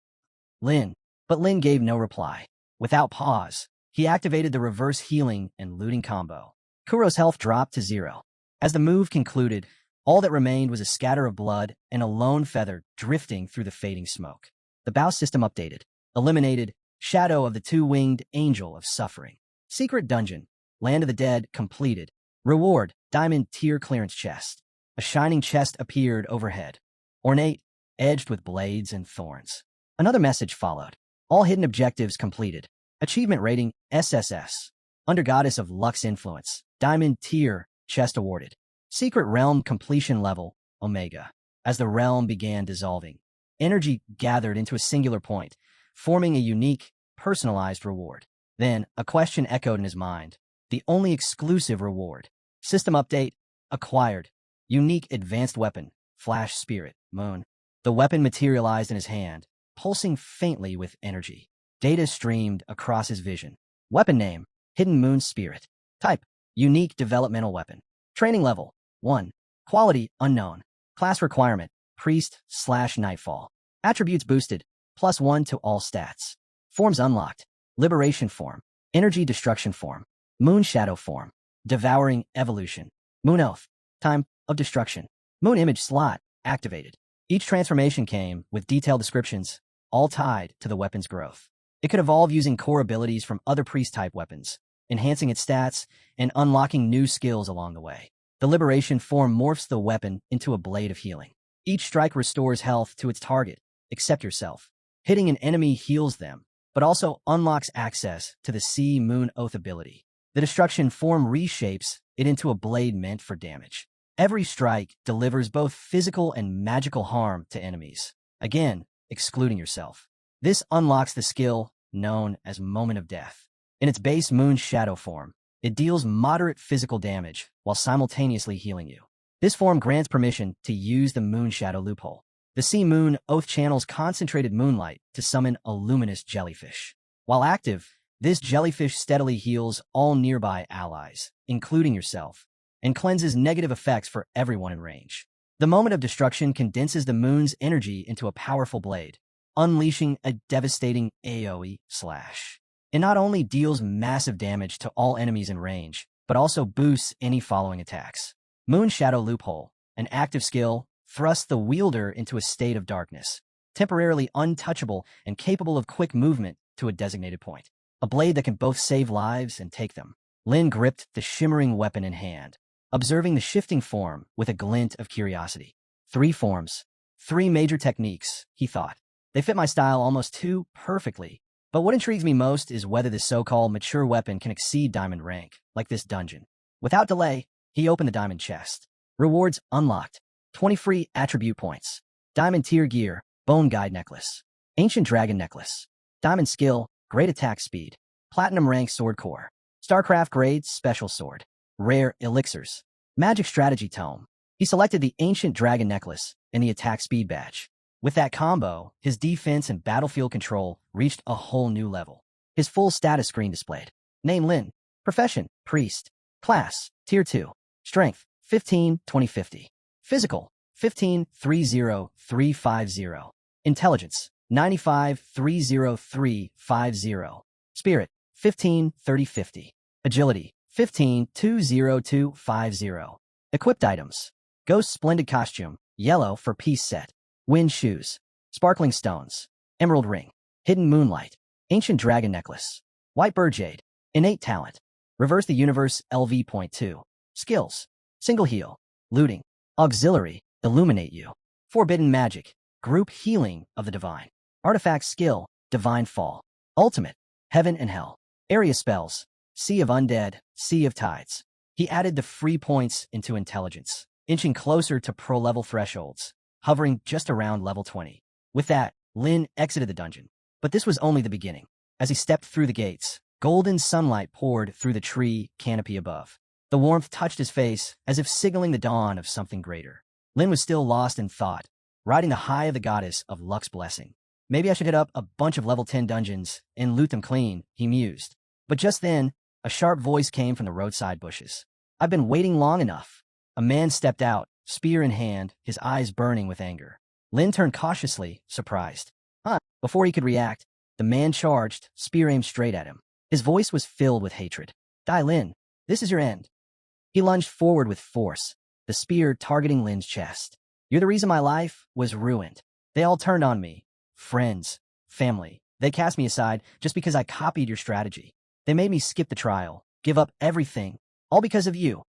Lin. But Lin gave no reply. Without pause, he activated the reverse healing and looting combo. Kuro's health dropped to 0. As the move concluded, all that remained was a scatter of blood and a lone feather drifting through the fading smoke. The bow system updated. Eliminated. Shadow of the Two-Winged Angel of Suffering. Secret Dungeon. Land of the Dead completed. Reward, Diamond Tier Clearance Chest. A shining chest appeared overhead. Ornate, edged with blades and thorns. Another message followed. All hidden objectives completed. Achievement rating, SSS. Under Goddess of Lux Influence. Diamond Tier Chest awarded. Secret Realm completion level, Omega. As the realm began dissolving, energy gathered into a singular point, forming a unique, personalized reward. Then, a question echoed in his mind. The only exclusive reward. System update. Acquired. Unique advanced weapon. Flash Spirit. Moon. The weapon materialized in his hand, pulsing faintly with energy. Data streamed across his vision. Weapon name. Hidden Moon Spirit. Type. Unique developmental weapon. Training level. 1. Quality. Unknown. Class requirement. Priest/Nightfall. Attributes boosted. +1 to all stats. Forms unlocked. Liberation form. Energy destruction form. Moon shadow form. Devouring evolution. Moon oath. Time of destruction. Moon image slot activated. Each transformation came with detailed descriptions, all tied to the weapon's growth. It could evolve using core abilities from other priest-type weapons, enhancing its stats and unlocking new skills along the way. The liberation form morphs the weapon into a blade of healing. Each strike restores health to its target, except yourself. Hitting an enemy heals them, but also unlocks access to the Sea Moon Oath ability. The destruction form reshapes it into a blade meant for damage. Every strike delivers both physical and magical harm to enemies, again, excluding yourself. This unlocks the skill known as Moment of Death. In its base Moon Shadow form, it deals moderate physical damage while simultaneously healing you. This form grants permission to use the Moon Shadow loophole. The Sea Moon Oath channels concentrated moonlight to summon a luminous jellyfish. While active, this jellyfish steadily heals all nearby allies, including yourself, and cleanses negative effects for everyone in range. The Moment of Destruction condenses the moon's energy into a powerful blade, unleashing a devastating AoE slash. It not only deals massive damage to all enemies in range, but also boosts any following attacks. Moon Shadow Loophole, an active skill, thrusts the wielder into a state of darkness, temporarily untouchable and capable of quick movement to a designated point. A blade that can both save lives and take them. Lin gripped the shimmering weapon in hand, observing the shifting form with a glint of curiosity. 3 forms, 3 major techniques, he thought. They fit my style almost too perfectly. But what intrigues me most is whether this so-called mature weapon can exceed diamond rank, like this dungeon. Without delay, he opened the diamond chest. Rewards unlocked. 20 free attribute points. Diamond tier gear, bone guide necklace. Ancient dragon necklace. Diamond skill, great attack speed. Platinum rank sword core. Starcraft grade special sword. Rare elixirs. Magic strategy tome. He selected the ancient dragon necklace and the attack speed badge. With that combo, his defense and battlefield control reached a whole new level. His full status screen displayed. Name Lin. Profession, priest. Class, tier 2. Strength, 15, 2050. Physical, 15, 30, 350. Intelligence, 95, 30, 350. Spirit, 15, 30, 50. Agility, 15, 20250. Equipped items. Ghost Splendid Costume, yellow for peace set. Wind Shoes. Sparkling Stones. Emerald Ring. Hidden Moonlight. Ancient Dragon Necklace. White Bird Jade. Innate Talent. Reverse the Universe LV.2. Skills. Single Heal. Looting. Auxiliary. Illuminate You. Forbidden Magic. Group Healing of the Divine. Artifact Skill. Divine Fall. Ultimate. Heaven and Hell. Area Spells. Sea of Undead. Sea of Tides. He added the free points into Intelligence, inching closer to pro-level thresholds, hovering just around level 20. With that, Lin exited the dungeon. But this was only the beginning. As he stepped through the gates, golden sunlight poured through the tree canopy above. The warmth touched his face as if signaling the dawn of something greater. Lin was still lost in thought, riding the high of the goddess of Luck's blessing. Maybe I should hit up a bunch of level 10 dungeons and loot them clean, he mused. But just then, a sharp voice came from the roadside bushes. I've been waiting long enough. A man stepped out, spear in hand, his eyes burning with anger. Lin turned cautiously, surprised. Huh? Before he could react, the man charged, spear aimed straight at him. His voice was filled with hatred. Die, Lin. This is your end. He lunged forward with force, the spear targeting Lin's chest. You're the reason my life was ruined. They all turned on me. Friends, family. They cast me aside just because I copied your strategy. They made me skip the trial, give up everything, all because of you.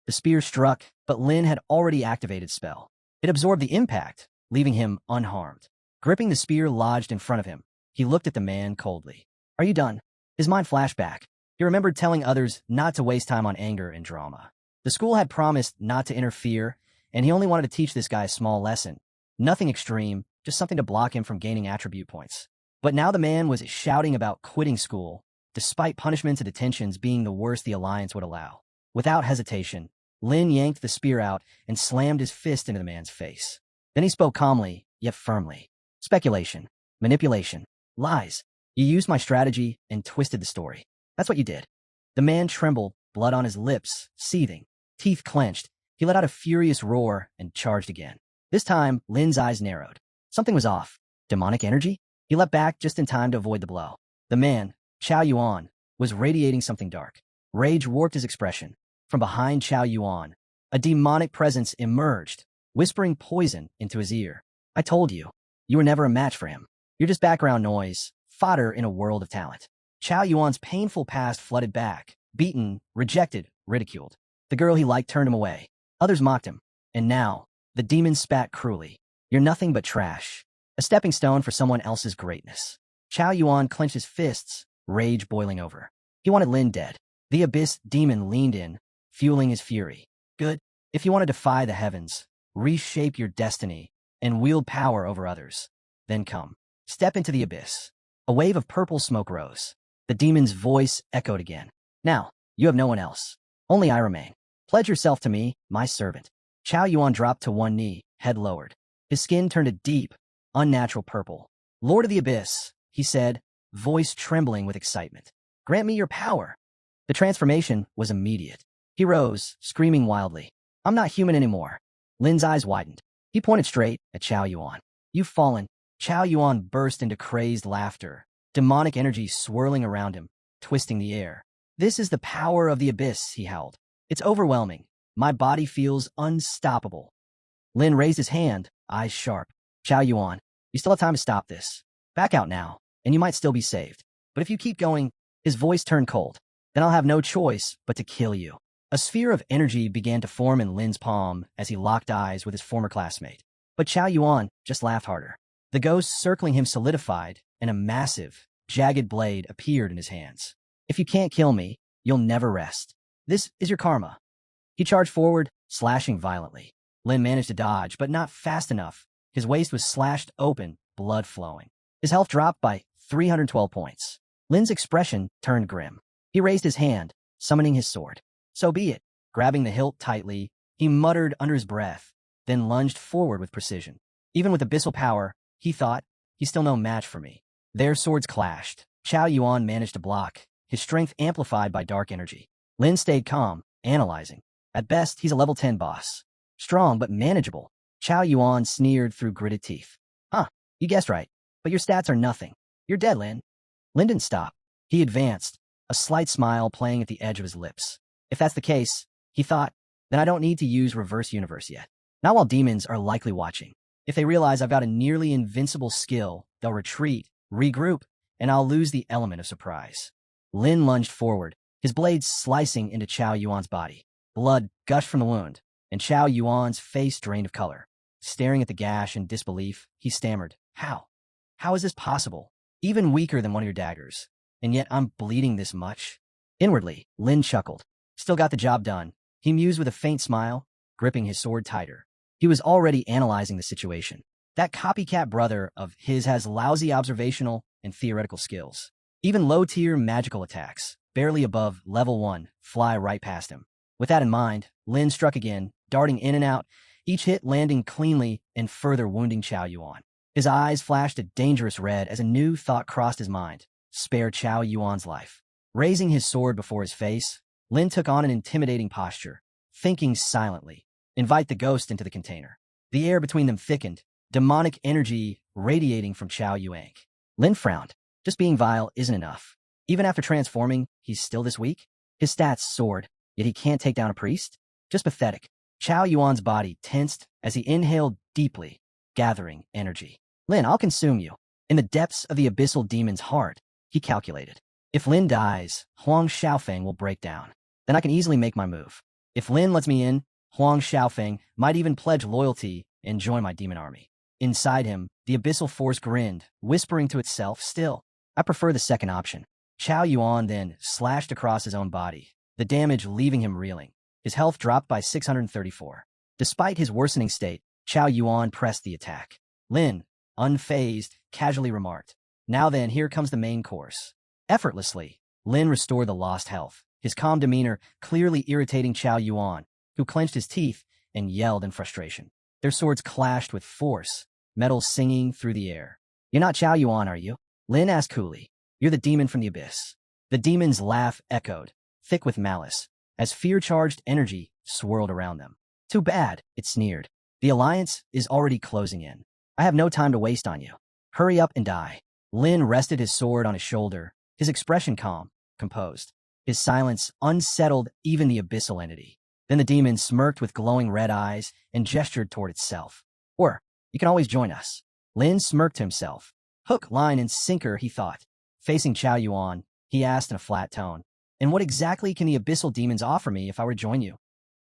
The spear struck, but Lin had already activated spell. It absorbed the impact, leaving him unharmed. Gripping the spear lodged in front of him, he looked at the man coldly. Are you done? His mind flashed back. He remembered telling others not to waste time on anger and drama. The school had promised not to interfere, and he only wanted to teach this guy a small lesson. Nothing extreme, just something to block him from gaining attribute points. But now the man was shouting about quitting school, despite punishments and detentions being the worst the Alliance would allow. Without hesitation, Lin yanked the spear out and slammed his fist into the man's face. Then he spoke calmly, yet firmly. Speculation, manipulation, lies. You used my strategy and twisted the story. That's what you did. The man trembled, blood on his lips, seething. Teeth clenched. He let out a furious roar and charged again. This time, Lin's eyes narrowed. Something was off. Demonic energy? He leapt back just in time to avoid the blow. The man, Xiao Yuan, was radiating something dark. Rage warped his expression. From behind Xiao Yuan, a demonic presence emerged, whispering poison into his ear. I told you, you were never a match for him. You're just background noise, fodder in a world of talent. Xiao Yuan's painful past flooded back, beaten, rejected, ridiculed. The girl he liked turned him away. Others mocked him. And now, the demon spat cruelly. You're nothing but trash. A stepping stone for someone else's greatness. Xiao Yuan clenched his fists, rage boiling over. He wanted Lin dead. The Abyss demon leaned in, fueling his fury. Good. If you want to defy the heavens, reshape your destiny, and wield power over others, then come. Step into the Abyss. A wave of purple smoke rose. The demon's voice echoed again. Now, you have no one else. Only I remain. Pledge yourself to me, my servant. Xiao Yuan dropped to one knee, head lowered. His skin turned a deep, unnatural purple. Lord of the Abyss, he said, voice trembling with excitement. Grant me your power. The transformation was immediate. He rose, screaming wildly. I'm not human anymore. Lin's eyes widened. He pointed straight at Xiao Yuan. You've fallen. Xiao Yuan burst into crazed laughter, demonic energy swirling around him, twisting the air. This is the power of the Abyss, he howled. It's overwhelming. My body feels unstoppable. Lin raised his hand, eyes sharp. Xiao Yuan, you still have time to stop this. Back out now, and you might still be saved. But if you keep going, his voice turned cold. Then I'll have no choice but to kill you. A sphere of energy began to form in Lin's palm as he locked eyes with his former classmate. But Xiao Yuan just laughed harder. The ghost circling him solidified, and a massive, jagged blade appeared in his hands. If you can't kill me, you'll never rest. This is your karma. He charged forward, slashing violently. Lin managed to dodge, but not fast enough. His waist was slashed open, blood flowing. His health dropped by 312 points. Lin's expression turned grim. He raised his hand, summoning his sword. So be it. Grabbing the hilt tightly, he muttered under his breath, then lunged forward with precision. Even with abyssal power, he thought, he's still no match for me. Their swords clashed. Xiao Yuan managed to block, his strength amplified by dark energy. Lin stayed calm, analyzing. At best, he's a level 10 boss. Strong but manageable. Xiao Yuan sneered through gritted teeth. Huh, you guessed right. But your stats are nothing. You're dead, Lin. Lin didn't stop. He advanced, a slight smile playing at the edge of his lips. If that's the case, he thought, then I don't need to use reverse universe yet. Not while demons are likely watching. If they realize I've got a nearly invincible skill, they'll retreat, regroup, and I'll lose the element of surprise. Lin lunged forward, his blade slicing into Xiao Yuan's body. Blood gushed from the wound, and Xiao Yuan's face drained of color. Staring at the gash in disbelief, he stammered, How? How is this possible? Even weaker than one of your daggers. And yet I'm bleeding this much? Inwardly, Lin chuckled. Still got the job done. He mused with a faint smile, gripping his sword tighter. He was already analyzing the situation. That copycat brother of his has lousy observational and theoretical skills. Even low-tier magical attacks, barely above level 1, fly right past him. With that in mind, Lin struck again, darting in and out, each hit landing cleanly and further wounding Xiao Yuan. His eyes flashed a dangerous red as a new thought crossed his mind. Spare Xiao Yuan's life. Raising his sword before his face, Lin took on an intimidating posture, thinking silently. Invite the ghost into the container. The air between them thickened, demonic energy radiating from Xiao Yuan. Lin frowned. Just being vile isn't enough. Even after transforming, he's still this weak? His stats soared, yet he can't take down a priest? Just pathetic. Xiao Yuan's body tensed as he inhaled deeply, gathering energy. Lin, I'll consume you. In the depths of the abyssal demon's heart, he calculated. If Lin dies, Huang Xiaofang will break down. Then I can easily make my move. If Lin lets me in, Huang Xiaofang might even pledge loyalty and join my demon army. Inside him, the abyssal force grinned, whispering to itself, still, I prefer the second option. Xiao Yuan then slashed across his own body, the damage leaving him reeling. His health dropped by 634. Despite his worsening state, Xiao Yuan pressed the attack. Lin, unfazed, casually remarked, now then, here comes the main course. Effortlessly, Lin restored the lost health, his calm demeanor clearly irritating Xiao Yuan, who clenched his teeth and yelled in frustration. Their swords clashed with force, metal singing through the air. You're not Xiao Yuan, are you? Lin asked coolly. You're the demon from the abyss. The demon's laugh echoed, thick with malice, as fear-charged energy swirled around them. Too bad, it sneered. The alliance is already closing in. I have no time to waste on you. Hurry up and die. Lin rested his sword on his shoulder, his expression calm, composed. His silence unsettled even the abyssal entity. Then the demon smirked with glowing red eyes and gestured toward itself. Or, you can always join us. Lin smirked to himself. Hook, line, and sinker, he thought. Facing Xiao Yuan, he asked in a flat tone, and what exactly can the abyssal demons offer me if I were to join you?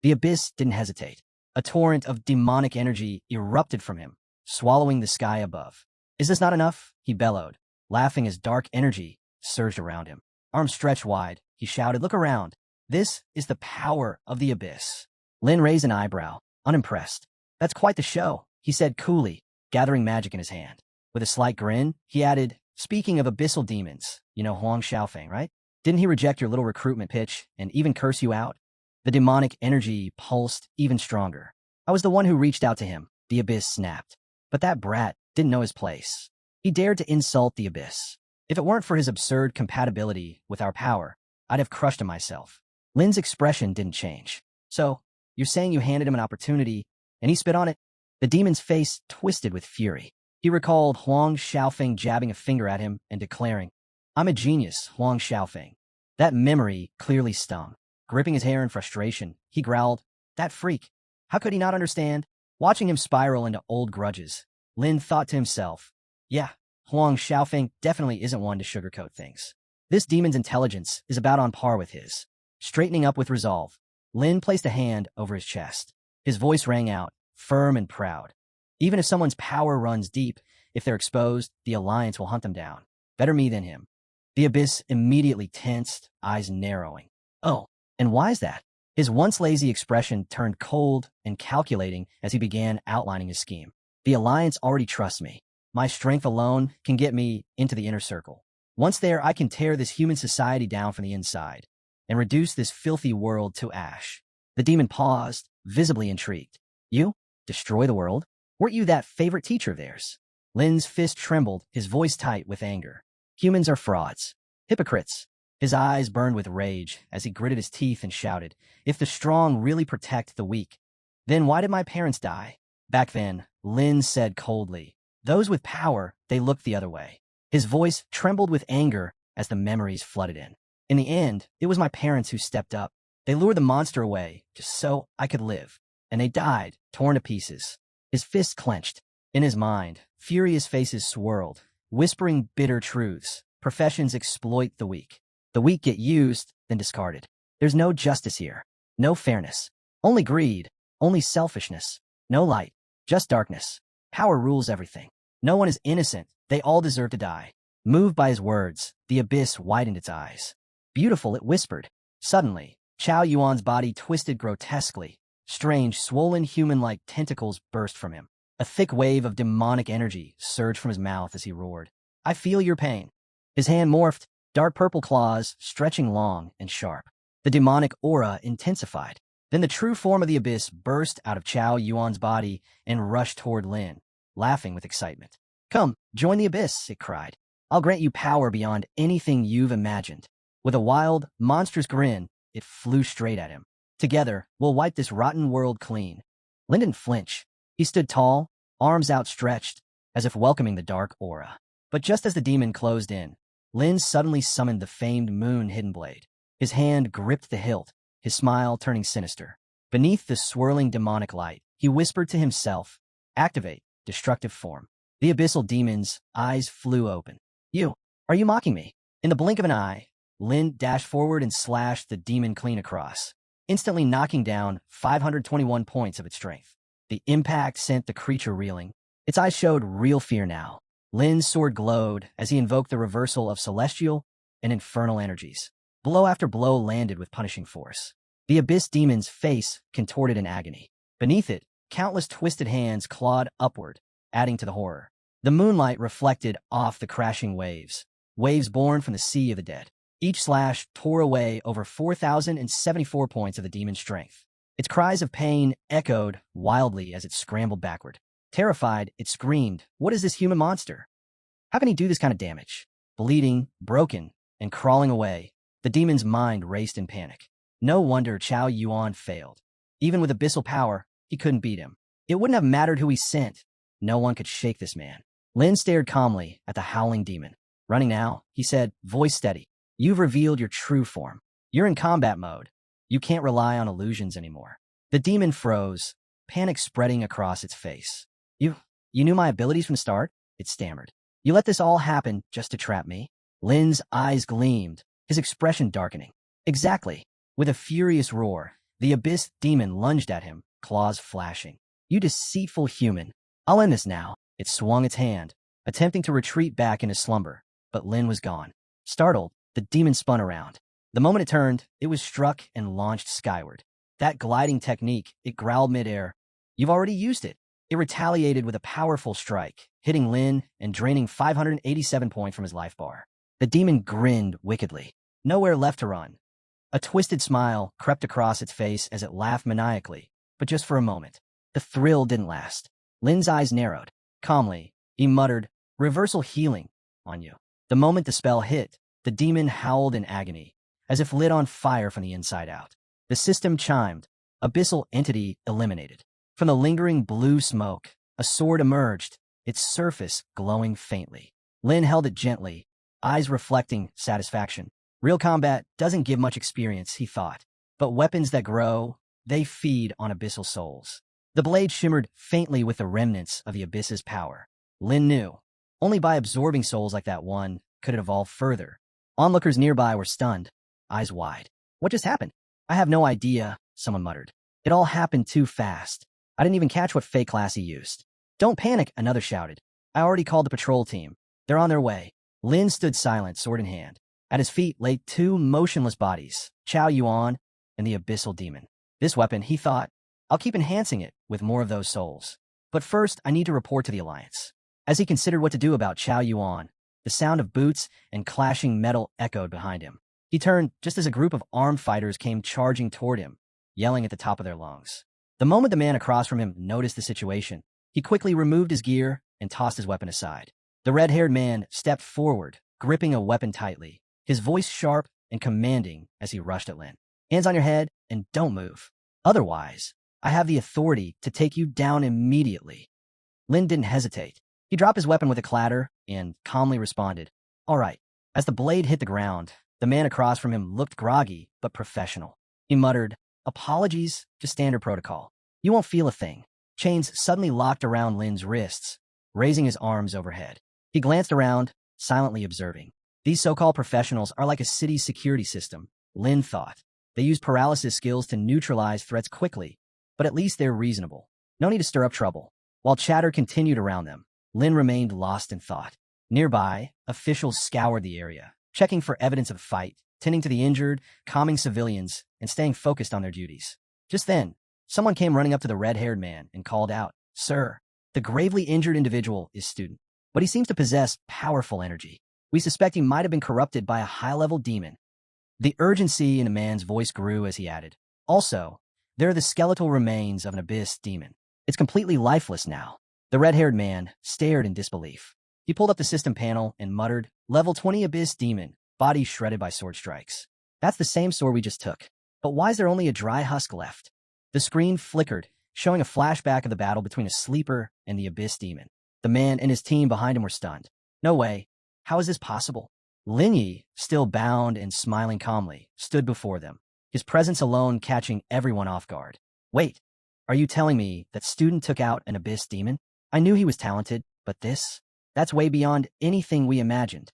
The abyss didn't hesitate. A torrent of demonic energy erupted from him, swallowing the sky above. Is this not enough? He bellowed, laughing as dark energy surged around him. Arms stretched wide, he shouted, look around. This is the power of the abyss. Lin raised an eyebrow, unimpressed. That's quite the show, he said coolly, gathering magic in his hand. With a slight grin, he added, speaking of abyssal demons, you know Huang Xiaofang, right? Didn't he reject your little recruitment pitch and even curse you out? The demonic energy pulsed even stronger. I was the one who reached out to him, the abyss snapped. But that brat didn't know his place. He dared to insult the abyss. If it weren't for his absurd compatibility with our power, I'd have crushed him myself. Lin's expression didn't change. So, you're saying you handed him an opportunity, and he spit on it? The demon's face twisted with fury. He recalled Huang Xiaofang jabbing a finger at him and declaring, I'm a genius, Huang Xiaofang. That memory clearly stung. Gripping his hair in frustration, he growled, that freak. How could he not understand? Watching him spiral into old grudges, Lin thought to himself, yeah, Huang Xiaofang definitely isn't one to sugarcoat things. This demon's intelligence is about on par with his. Straightening up with resolve, Lin placed a hand over his chest. His voice rang out, firm and proud. Even if someone's power runs deep, if they're exposed, the alliance will hunt them down. Better me than him. The abyss immediately tensed, eyes narrowing. Oh, and why is that? His once lazy expression turned cold and calculating as he began outlining his scheme. The alliance already trusts me. My strength alone can get me into the inner circle. Once there, I can tear this human society down from the inside and reduce this filthy world to ash. The demon paused, visibly intrigued. You? Destroy the world? Weren't you that favorite teacher of theirs? Lin's fist trembled, his voice tight with anger. Humans are frauds. Hypocrites. His eyes burned with rage as he gritted his teeth and shouted, if the strong really protect the weak, then why did my parents die? Back then, Lin said coldly. Those with power, they looked the other way. His voice trembled with anger as the memories flooded in. In the end, it was my parents who stepped up. They lured the monster away just so I could live. And they died, torn to pieces. His fists clenched. In his mind, furious faces swirled, whispering bitter truths. Professions exploit the weak. The weak get used, then discarded. There's no justice here. No fairness. Only greed. Only selfishness. No light. Just darkness. Power rules everything. No one is innocent. They all deserve to die. Moved by his words, the abyss widened its eyes. Beautiful, it whispered. Suddenly, Xiao Yuan's body twisted grotesquely. Strange, swollen human-like tentacles burst from him. A thick wave of demonic energy surged from his mouth as he roared. I feel your pain. His hand morphed, dark purple claws stretching long and sharp. The demonic aura intensified. Then the true form of the abyss burst out of Xiao Yuan's body and rushed toward Lin, laughing with excitement. Come, join the abyss, it cried. I'll grant you power beyond anything you've imagined. With a wild, monstrous grin, it flew straight at him. Together, we'll wipe this rotten world clean. Lin didn't flinch. He stood tall, arms outstretched, as if welcoming the dark aura. But just as the demon closed in, Lin suddenly summoned the famed moon hidden blade. His hand gripped the hilt, his smile turning sinister. Beneath the swirling demonic light, he whispered to himself, activate, destructive form. The abyssal demon's eyes flew open. Are you mocking me? In the blink of an eye, Lin dashed forward and slashed the demon clean across, instantly knocking down 521 points of its strength. The impact sent the creature reeling. Its eyes showed real fear now. Lin's sword glowed as he invoked the reversal of celestial and infernal energies. Blow after blow landed with punishing force. The abyss demon's face contorted in agony. Beneath it, countless twisted hands clawed upward, adding to the horror. The moonlight reflected off the crashing waves, waves born from the sea of the dead. Each slash tore away over 4,074 points of the demon's strength. Its cries of pain echoed wildly as it scrambled backward. Terrified, it screamed, "What is this human monster? How can he do this kind of damage?" Bleeding, broken, and crawling away, the demon's mind raced in panic. No wonder Xiao Yuan failed. Even with abyssal power, he couldn't beat him. It wouldn't have mattered who he sent. No one could shake this man. Lin stared calmly at the howling demon. "Running now," he said, voice steady. "You've revealed your true form. You're in combat mode. You can't rely on illusions anymore." The demon froze, panic spreading across its face. You knew my abilities from the start?" It stammered. "You let this all happen just to trap me?" Lin's eyes gleamed, his expression darkening. "Exactly." With a furious roar, the abyss demon lunged at him, claws flashing. "You deceitful human. I'll end this now." It swung its hand, attempting to retreat back into slumber, but Lin was gone. Startled, the demon spun around. The moment it turned, it was struck and launched skyward. That gliding technique, it growled midair. "You've already used it." It retaliated with a powerful strike, hitting Lin and draining 587 points from his life bar. The demon grinned wickedly. Nowhere left to run. A twisted smile crept across its face as it laughed maniacally, but just for a moment. The thrill didn't last. Lin's eyes narrowed. Calmly, he muttered, "Reversal healing on you." The moment the spell hit, the demon howled in agony, as if lit on fire from the inside out. The system chimed. Abyssal entity eliminated. From the lingering blue smoke, a sword emerged, its surface glowing faintly. Lin held it gently, eyes reflecting satisfaction. Real combat doesn't give much experience, he thought. But weapons that grow, they feed on abyssal souls. The blade shimmered faintly with the remnants of the abyss's power. Lin knew. Only by absorbing souls like that one could it evolve further. Onlookers nearby were stunned, eyes wide. "What just happened?" "I have no idea," someone muttered. "It all happened too fast. I didn't even catch what fake class he used." "Don't panic," another shouted. "I already called the patrol team. They're on their way." Lin stood silent, sword in hand. At his feet lay two motionless bodies, Xiao Yuan and the abyssal demon. This weapon, he thought, I'll keep enhancing it with more of those souls. But first, I need to report to the Alliance. As he considered what to do about Xiao Yuan, the sound of boots and clashing metal echoed behind him. He turned just as a group of armed fighters came charging toward him, yelling at the top of their lungs. The moment the man across from him noticed the situation, he quickly removed his gear and tossed his weapon aside. The red-haired man stepped forward, gripping a weapon tightly, his voice sharp and commanding as he rushed at Lin. "Hands on your head and don't move. Otherwise, I have the authority to take you down immediately." Lin didn't hesitate. He dropped his weapon with a clatter and calmly responded, "All right." As the blade hit the ground, the man across from him looked groggy but professional. He muttered, "Apologies, just standard protocol. You won't feel a thing." Chains suddenly locked around Lin's wrists, raising his arms overhead. He glanced around, silently observing. These so-called professionals are like a city's security system, Lin thought. They use paralysis skills to neutralize threats quickly, but at least they're reasonable. No need to stir up trouble. While chatter continued around them, Lin remained lost in thought. Nearby, officials scoured the area, checking for evidence of a fight, tending to the injured, calming civilians, and staying focused on their duties. Just then, someone came running up to the red-haired man and called out, "Sir, the gravely injured individual is student, but he seems to possess powerful energy. We suspect he might have been corrupted by a high-level demon." The urgency in the man's voice grew as he added, "Also, there are the skeletal remains of an abyss demon. It's completely lifeless now." The red-haired man stared in disbelief. He pulled up the system panel and muttered, "Level 20 abyss demon, body shredded by sword strikes. That's the same sword we just took. But why is there only a dry husk left?" The screen flickered, showing a flashback of the battle between a sleeper and the abyss demon. The man and his team behind him were stunned. "No way. How is this possible?" Lin Yi, still bound and smiling calmly, stood before them, his presence alone catching everyone off guard. "Wait, are you telling me that student took out an abyss demon? I knew he was talented, but this? That's way beyond anything we imagined."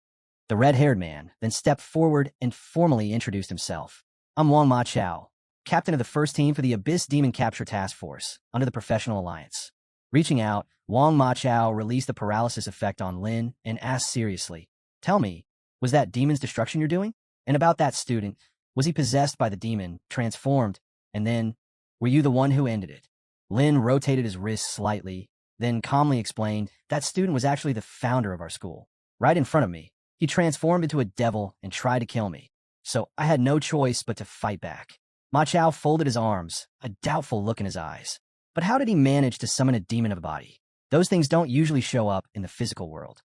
The red-haired man then stepped forward and formally introduced himself. I'm Huang Xiao, captain of the first team for the Abyss Demon Capture Task Force under the Professional Alliance. Reaching out, Huang Xiao released the paralysis effect on Lin and asked seriously, "Tell me, was that demon's destruction you're doing? And about that student, was he possessed by the demon, transformed, and then, were you the one who ended it?" Lin rotated his wrist slightly, then calmly explained, "That student was actually the founder of our school. Right in front of me, he transformed into a devil and tried to kill me. So I had no choice but to fight back." Ma Chao folded his arms, a doubtful look in his eyes. But how did he manage to summon a demon of a body? Those things don't usually show up in the physical world.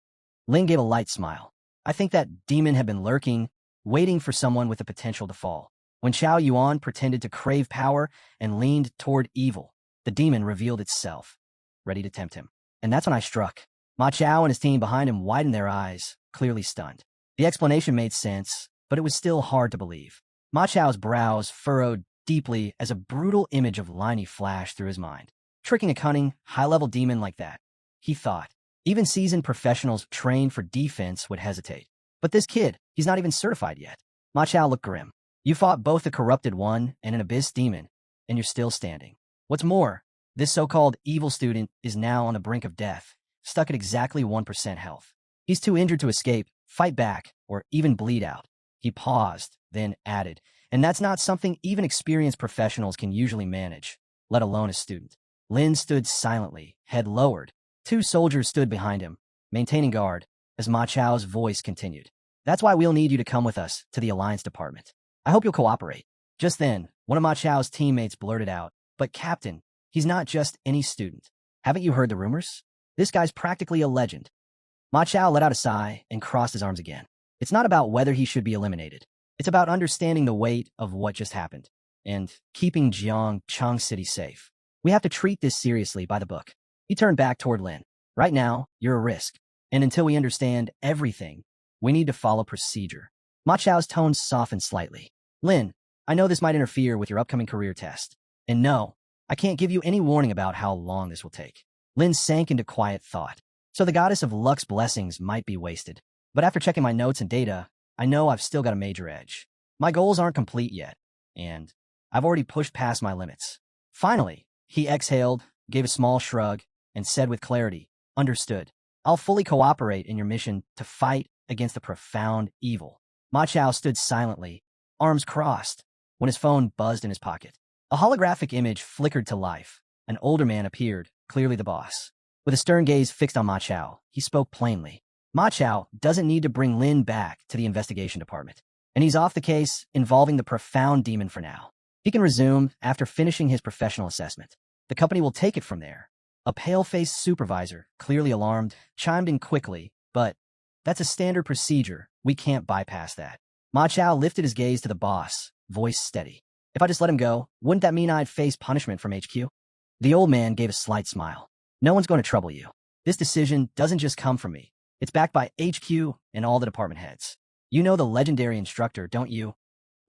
Lin gave a light smile. "I think that demon had been lurking, waiting for someone with the potential to fall. When Xiao Yuan pretended to crave power and leaned toward evil, the demon revealed itself, ready to tempt him. And that's when I struck." Ma Chao and his team behind him widened their eyes, clearly stunned. The explanation made sense, but it was still hard to believe. Ma Chao's brows furrowed deeply as a brutal image of Liney flashed through his mind. Tricking a cunning, high-level demon like that, he thought. Even seasoned professionals trained for defense would hesitate. But this kid, he's not even certified yet. Ma Chao looked grim. "You fought both the corrupted one and an abyss demon, and you're still standing. What's more, this so-called evil student is now on the brink of death, stuck at exactly 1% health. He's too injured to escape, fight back, or even bleed out." He paused, then added, "And that's not something even experienced professionals can usually manage, let alone a student." Lin stood silently, head lowered. Two soldiers stood behind him, maintaining guard, as Ma Chao's voice continued. "That's why we'll need you to come with us to the Alliance Department. I hope you'll cooperate." Just then, one of Ma Chao's teammates blurted out, "But Captain, he's not just any student. Haven't you heard the rumors? This guy's practically a legend." Ma Chao let out a sigh and crossed his arms again. "It's not about whether he should be eliminated. It's about understanding the weight of what just happened and keeping Chang City safe. We have to treat this seriously by the book." He turned back toward Lin. "Right now, you're a risk. And until we understand everything, we need to follow procedure." Ma Chao's tone softened slightly. "Lin, I know this might interfere with your upcoming career test. And no, I can't give you any warning about how long this will take." Lin sank into quiet thought. So the goddess of luck's blessings might be wasted. But after checking my notes and data, I know I've still got a major edge. My goals aren't complete yet, and I've already pushed past my limits. Finally, he exhaled, gave a small shrug, and said with clarity, "Understood. I'll fully cooperate in your mission to fight against the profound evil." Ma Chao stood silently, arms crossed, when his phone buzzed in his pocket. A holographic image flickered to life. An older man appeared, clearly the boss. With a stern gaze fixed on Ma Chao, he spoke plainly. "Ma Chao doesn't need to bring Lin back to the investigation department, and he's off the case involving the profound demon for now. He can resume after finishing his professional assessment. The company will take it from there." A pale-faced supervisor, clearly alarmed, chimed in quickly, "But that's a standard procedure. We can't bypass that." Ma Chao lifted his gaze to the boss, voice steady. "If I just let him go, wouldn't that mean I'd face punishment from HQ?" The old man gave a slight smile. "No one's going to trouble you. This decision doesn't just come from me. It's backed by HQ and all the department heads. You know the legendary instructor, don't you?"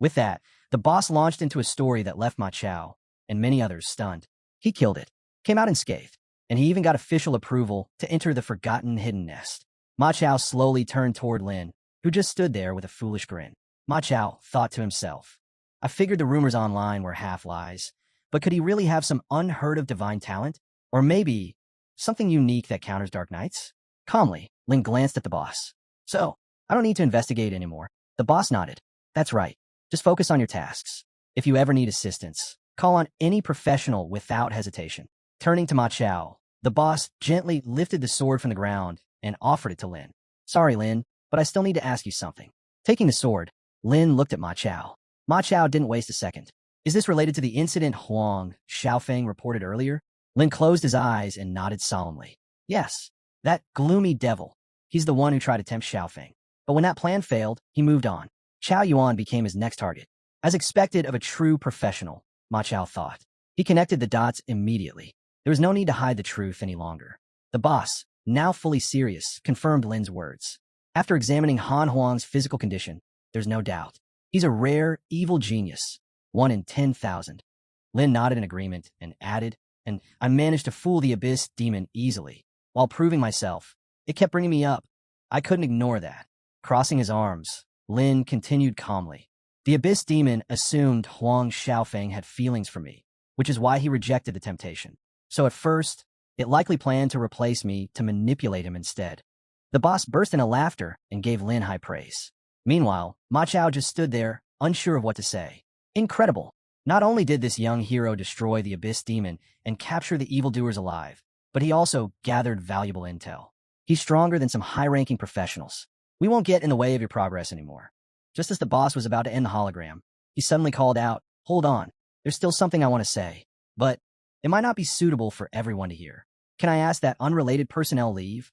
With that, the boss launched into a story that left Ma Chao and many others stunned. He killed it, came out unscathed, and he even got official approval to enter the forgotten hidden nest. Ma Chao slowly turned toward Lin, who just stood there with a foolish grin. Ma Chao thought to himself, "I figured the rumors online were half lies, but could he really have some unheard-of divine talent? Or maybe something unique that counters Dark Knights?" Calmly, Lin glanced at the boss. "So, I don't need to investigate anymore." The boss nodded. "That's right. Just focus on your tasks. If you ever need assistance, call on any professional without hesitation." Turning to Ma Chao, the boss gently lifted the sword from the ground and offered it to Lin. "Sorry, Lin, but I still need to ask you something." Taking the sword, Lin looked at Ma Chao. Ma Chao didn't waste a second. "Is this related to the incident Huang Xiaofang reported earlier?" Lin closed his eyes and nodded solemnly. "Yes, that gloomy devil. He's the one who tried to tempt Xiaofang. But when that plan failed, he moved on. Xiao Yuan became his next target. As expected of a true professional, Ma Chao thought. He connected the dots immediately. There was no need to hide the truth any longer. The boss, now fully serious, confirmed Lin's words. After examining Han Huang's physical condition, there's no doubt. He's a rare, evil genius. 1 in 10,000. Lin nodded in agreement and added, "And I managed to fool the Abyss demon easily. While proving myself, it kept bringing me up. I couldn't ignore that." Crossing his arms, Lin continued calmly. The Abyss Demon assumed Huang Xiaofang had feelings for me, which is why he rejected the temptation. So at first, it likely planned to replace me to manipulate him instead. The boss burst into laughter and gave Lin high praise. Meanwhile, Ma Chao just stood there, unsure of what to say. Incredible! Not only did this young hero destroy the Abyss Demon and capture the evildoers alive, but he also gathered valuable intel. He's stronger than some high-ranking professionals. We won't get in the way of your progress anymore. Just as the boss was about to end the hologram, he suddenly called out, "Hold on, there's still something I want to say, but it might not be suitable for everyone to hear. Can I ask that unrelated personnel leave?"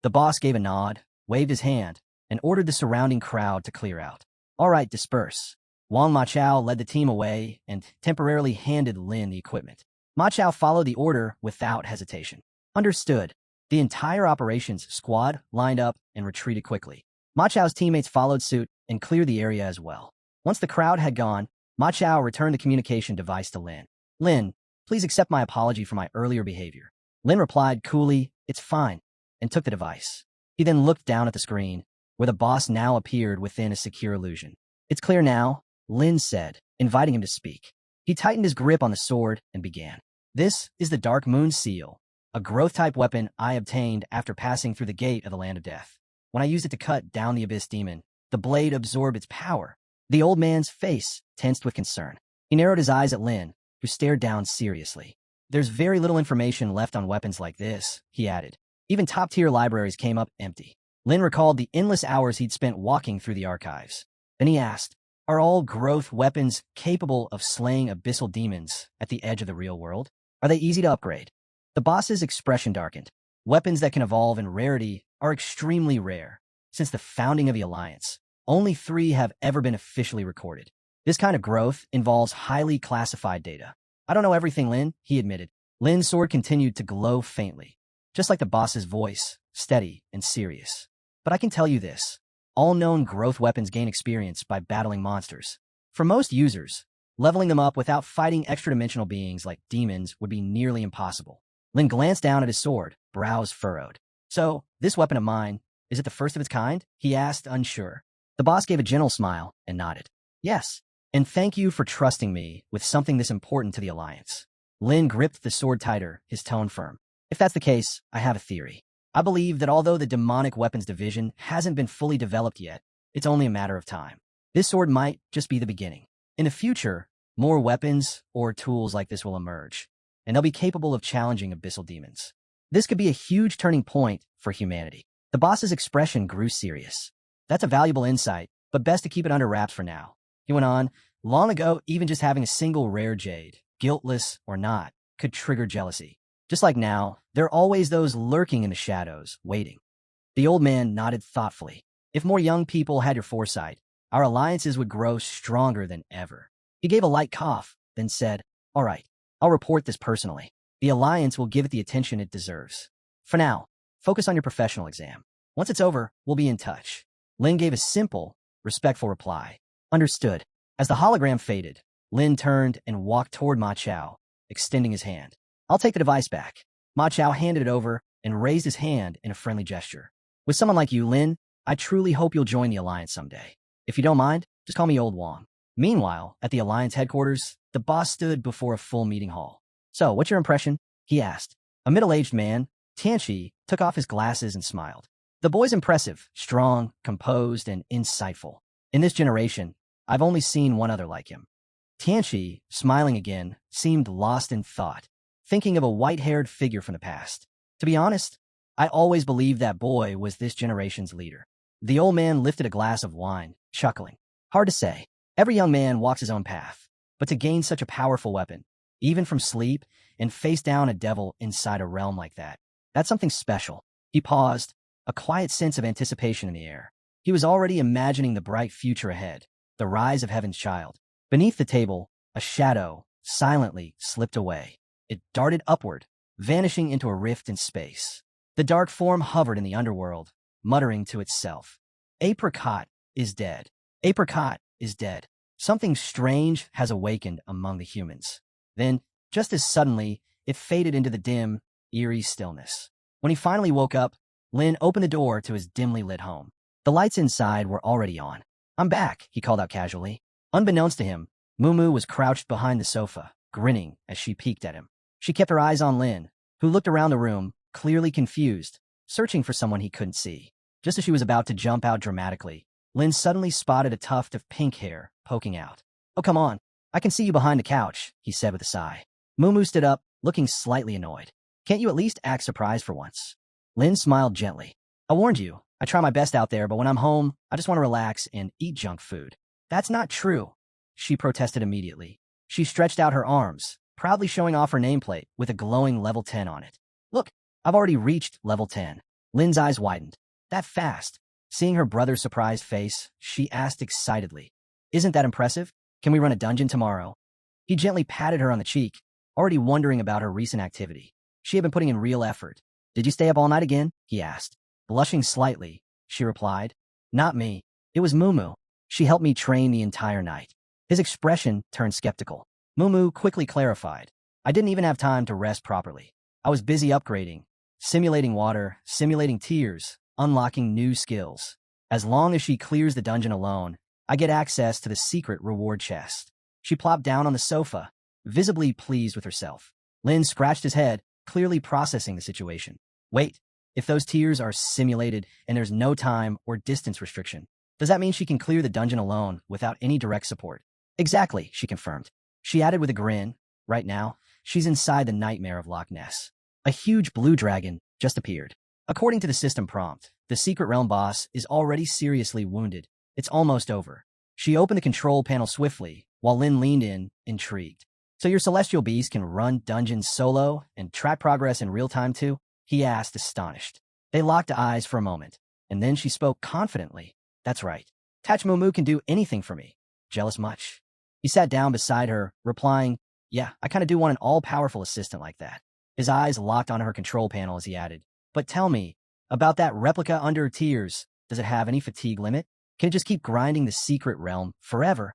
The boss gave a nod, waved his hand, and ordered the surrounding crowd to clear out. All right, disperse. Wang Machao led the team away and temporarily handed Lin the equipment. Machao followed the order without hesitation. Understood. The entire operations squad lined up and retreated quickly. Machao's teammates followed suit and cleared the area as well. Once the crowd had gone, Machao returned the communication device to Lin. "Lin, please accept my apology for my earlier behavior." Lin replied coolly, "It's fine," and took the device. He then looked down at the screen, where the boss now appeared within a secure illusion. "It's clear now," Lin said, inviting him to speak. He tightened his grip on the sword and began. "This is the Dark Moon Seal, a growth-type weapon I obtained after passing through the gate of the Land of Death. When I used it to cut down the Abyss Demon, the blade absorbed its power." The old man's face tensed with concern. He narrowed his eyes at Lin, who stared down seriously. "There's very little information left on weapons like this," he added. Even top-tier libraries came up empty. Lin recalled the endless hours he'd spent walking through the archives. Then he asked, "Are all growth weapons capable of slaying abyssal demons at the edge of the real world? Are they easy to upgrade?" The boss's expression darkened. "Weapons that can evolve in rarity are extremely rare. Since the founding of the Alliance, only 3 have ever been officially recorded. This kind of growth involves highly classified data." "I don't know everything, Lin," he admitted. Lin's sword continued to glow faintly, just like the boss's voice, steady and serious. "But I can tell you this. All known growth weapons gain experience by battling monsters. For most users, leveling them up without fighting extra-dimensional beings like demons would be nearly impossible." Lin glanced down at his sword, brows furrowed. "So, this weapon of mine, is it the first of its kind?" he asked, unsure. The boss gave a gentle smile and nodded. "Yes, and thank you for trusting me with something this important to the Alliance." Lin gripped the sword tighter, his tone firm. "If that's the case, I have a theory. I believe that although the Demonic Weapons Division hasn't been fully developed yet, it's only a matter of time. This sword might just be the beginning. In the future, more weapons or tools like this will emerge, and they'll be capable of challenging abyssal demons. This could be a huge turning point for humanity." The boss's expression grew serious. "That's a valuable insight, but best to keep it under wraps for now." He went on, "Long ago, even just having a single rare jade, guiltless or not, could trigger jealousy. Just like now, there are always those lurking in the shadows, waiting." The old man nodded thoughtfully. "If more young people had your foresight, our alliances would grow stronger than ever." He gave a light cough, then said, "All right, I'll report this personally. The Alliance will give it the attention it deserves. For now, focus on your professional exam. Once it's over, we'll be in touch." Lin gave a simple, respectful reply. "Understood." As the hologram faded, Lin turned and walked toward Ma Chao, extending his hand. "I'll take the device back." Ma Chao handed it over and raised his hand in a friendly gesture. "With someone like you, Lin, I truly hope you'll join the Alliance someday. If you don't mind, just call me Old Wang." Meanwhile, at the Alliance headquarters, the boss stood before a full meeting hall. "So, what's your impression?" he asked. A middle-aged man, Tianchi, took off his glasses and smiled. "The boy's impressive, strong, composed, and insightful. In this generation, I've only seen one other like him." Tianchi, smiling again, seemed lost in thought, thinking of a white-haired figure from the past. "To be honest, I always believed that boy was this generation's leader." The old man lifted a glass of wine, chuckling. "Hard to say. Every young man walks his own path. But to gain such a powerful weapon, even from sleep, and face down a devil inside a realm like that, that's something special." He paused, a quiet sense of anticipation in the air. He was already imagining the bright future ahead, the rise of Heaven's Child. Beneath the table, a shadow silently slipped away. It darted upward, vanishing into a rift in space. The dark form hovered in the underworld, muttering to itself, "Apricot is dead. Apricot is dead. Something strange has awakened among the humans." Then, just as suddenly, it faded into the dim, eerie stillness. When he finally woke up, Lin opened the door to his dimly lit home. The lights inside were already on. "I'm back," he called out casually. Unbeknownst to him, Mumu was crouched behind the sofa, grinning as she peeked at him. She kept her eyes on Lin, who looked around the room, clearly confused, searching for someone he couldn't see. Just as she was about to jump out dramatically, Lin suddenly spotted a tuft of pink hair poking out. "Oh, come on. I can see you behind the couch," he said with a sigh. Mumu stood up, looking slightly annoyed. "Can't you at least act surprised for once?" Lin smiled gently. "I warned you. I try my best out there, but when I'm home, I just want to relax and eat junk food." "That's not true," she protested immediately. She stretched out her arms, proudly showing off her nameplate with a glowing level 10 on it. "Look, I've already reached level 10. Lin's eyes widened. "That fast?" Seeing her brother's surprised face, she asked excitedly. "Isn't that impressive? Can we run a dungeon tomorrow?" He gently patted her on the cheek, already wondering about her recent activity. She had been putting in real effort. "Did you stay up all night again?" he asked. Blushing slightly, she replied. "Not me. It was Mumu. She helped me train the entire night." His expression turned skeptical. Mumu quickly clarified. "I didn't even have time to rest properly. I was busy upgrading, simulating water, simulating tears, unlocking new skills. As long as she clears the dungeon alone, I get access to the secret reward chest." She plopped down on the sofa, visibly pleased with herself. Lin scratched his head, clearly processing the situation. "Wait, if those tears are simulated and there's no time or distance restriction, does that mean she can clear the dungeon alone without any direct support?" "Exactly," she confirmed. She added with a grin, "Right now, she's inside the nightmare of Loch Ness." A huge blue dragon just appeared. According to the system prompt, the secret realm boss is already seriously wounded. It's almost over. She opened the control panel swiftly, while Lin leaned in, intrigued. "So your celestial beast can run dungeons solo and track progress in real time too?" he asked, astonished. They locked eyes for a moment, and then she spoke confidently. "That's right. Tach Mumu can do anything for me. Jealous much?" He sat down beside her, replying, "Yeah, I kind of do want an all-powerful assistant like that." His eyes locked on her control panel as he added, "But tell me, about that replica under her tears, does it have any fatigue limit? Can it just keep grinding the secret realm forever?"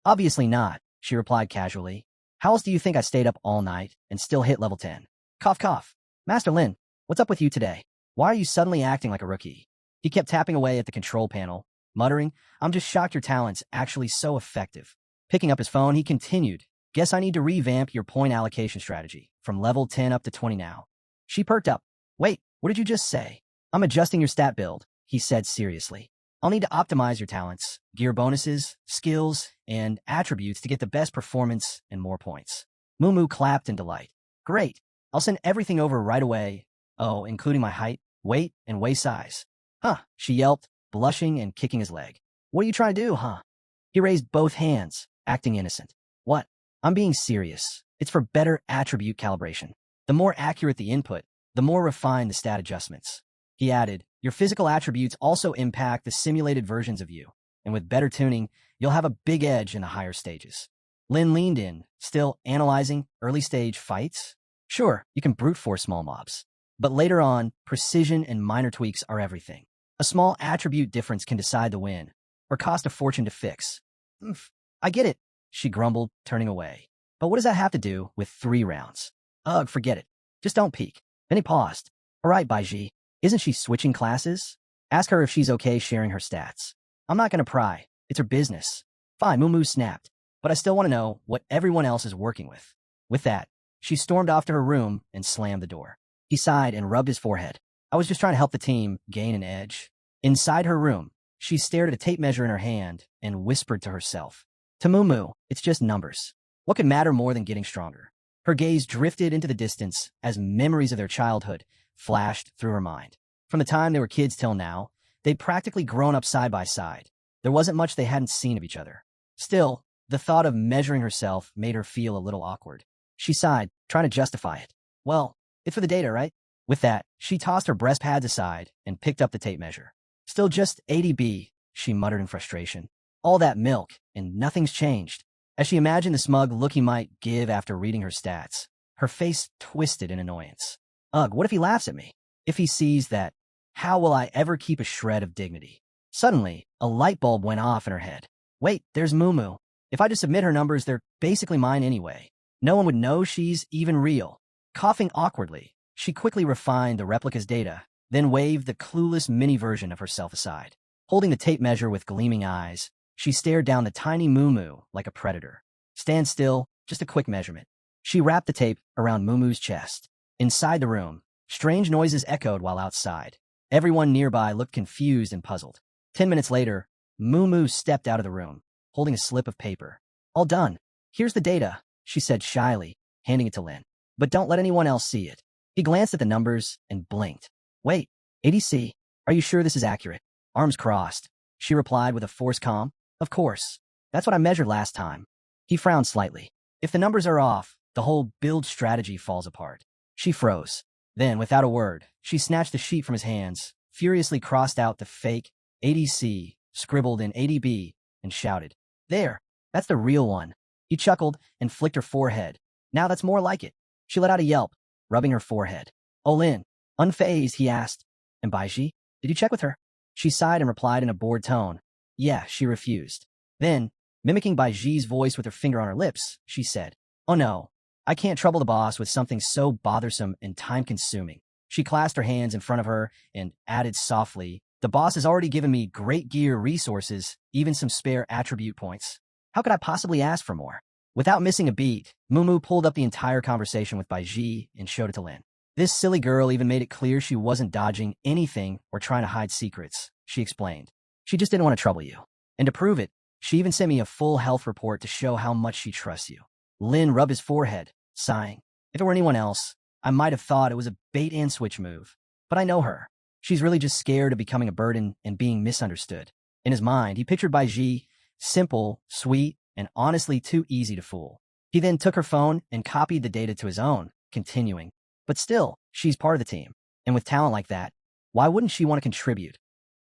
"Obviously not," she replied casually. "How else do you think I stayed up all night and still hit level 10? Cough, cough. Master Lin, what's up with you today? Why are you suddenly acting like a rookie?" He kept tapping away at the control panel, muttering, "I'm just shocked your talent's actually so effective." Picking up his phone, he continued, "Guess I need to revamp your point allocation strategy, from level 10 up to 20 now." She perked up. "Wait, what did you just say?" "I'm adjusting your stat build," he said seriously. "I'll need to optimize your talents, gear bonuses, skills, and attributes to get the best performance and more points." Mumu clapped in delight. "Great. I'll send everything over right away. Oh, including my height, weight, and waist size." "Huh," she yelped, blushing and kicking his leg. "What are you trying to do, huh?" He raised both hands, acting innocent. "What? I'm being serious. It's for better attribute calibration. The more accurate the input, the more refined the stat adjustments." He added, "Your physical attributes also impact the simulated versions of you, and with better tuning, you'll have a big edge in the higher stages." Lin leaned in, still analyzing early-stage fights. "Sure, you can brute force small mobs. But later on, precision and minor tweaks are everything. A small attribute difference can decide the win, or cost a fortune to fix." "I get it," she grumbled, turning away. "But what does that have to do with 3 rounds? Ugh, forget it. Just don't peek." Then he paused. "All right, Baiji, isn't she switching classes? Ask her if she's okay sharing her stats." "I'm not going to pry. It's her business." "Fine," Mumu snapped. "But I still want to know what everyone else is working with." With that, she stormed off to her room and slammed the door. He sighed and rubbed his forehead. "I was just trying to help the team gain an edge." Inside her room, she stared at a tape measure in her hand and whispered to herself. To Mumu, it's just numbers. What could matter more than getting stronger? Her gaze drifted into the distance as memories of their childhood flashed through her mind. From the time they were kids till now, they'd practically grown up side by side. There wasn't much they hadn't seen of each other. Still, the thought of measuring herself made her feel a little awkward. She sighed, trying to justify it. "Well, it's for the data, right?" With that, she tossed her breast pads aside and picked up the tape measure. "Still just 80B, she muttered in frustration. "All that milk, and nothing's changed." As she imagined the smug look he might give after reading her stats, her face twisted in annoyance. Ugh, what if he laughs at me? If he sees that, how will I ever keep a shred of dignity? Suddenly, a light bulb went off in her head. Wait, there's Mumu. If I just submit her numbers, they're basically mine anyway. No one would know she's even real. Coughing awkwardly, she quickly refined the replica's data, then waved the clueless mini version of herself aside. Holding the tape measure with gleaming eyes, she stared down the tiny Moo like a predator. Stand still, just a quick measurement. She wrapped the tape around Moo's chest. Inside the room, strange noises echoed while outside. Everyone nearby looked confused and puzzled. 10 minutes later, Moo stepped out of the room, holding a slip of paper. All done. Here's the data, she said shyly, handing it to Lin. But don't let anyone else see it. He glanced at the numbers and blinked. Wait, ADC, are you sure this is accurate? Arms crossed. She replied with a forced calm. Of course. That's what I measured last time. He frowned slightly. If the numbers are off, the whole build strategy falls apart. She froze. Then, without a word, she snatched the sheet from his hands, furiously crossed out the fake ADC, scribbled in ADB, and shouted, There, that's the real one. He chuckled and flicked her forehead. Now that's more like it. She let out a yelp, rubbing her forehead. Oh, Lin, unfazed, he asked. And Baiji, did you check with her? She sighed and replied in a bored tone. Yeah, she refused. Then, mimicking Baiji's voice with her finger on her lips, she said, Oh no, I can't trouble the boss with something so bothersome and time-consuming. She clasped her hands in front of her and added softly, The boss has already given me great gear resources, even some spare attribute points. How could I possibly ask for more? Without missing a beat, Moo pulled up the entire conversation with Baiji and showed it to Lin. This silly girl even made it clear she wasn't dodging anything or trying to hide secrets, she explained. She just didn't want to trouble you. And to prove it, she even sent me a full health report to show how much she trusts you. Lin rubbed his forehead, sighing. If it were anyone else, I might have thought it was a bait-and-switch move. But I know her. She's really just scared of becoming a burden and being misunderstood. In his mind, he pictured Baiji, simple, sweet, and honestly too easy to fool. He then took her phone and copied the data to his own, continuing, But still, she's part of the team. And with talent like that, why wouldn't she want to contribute?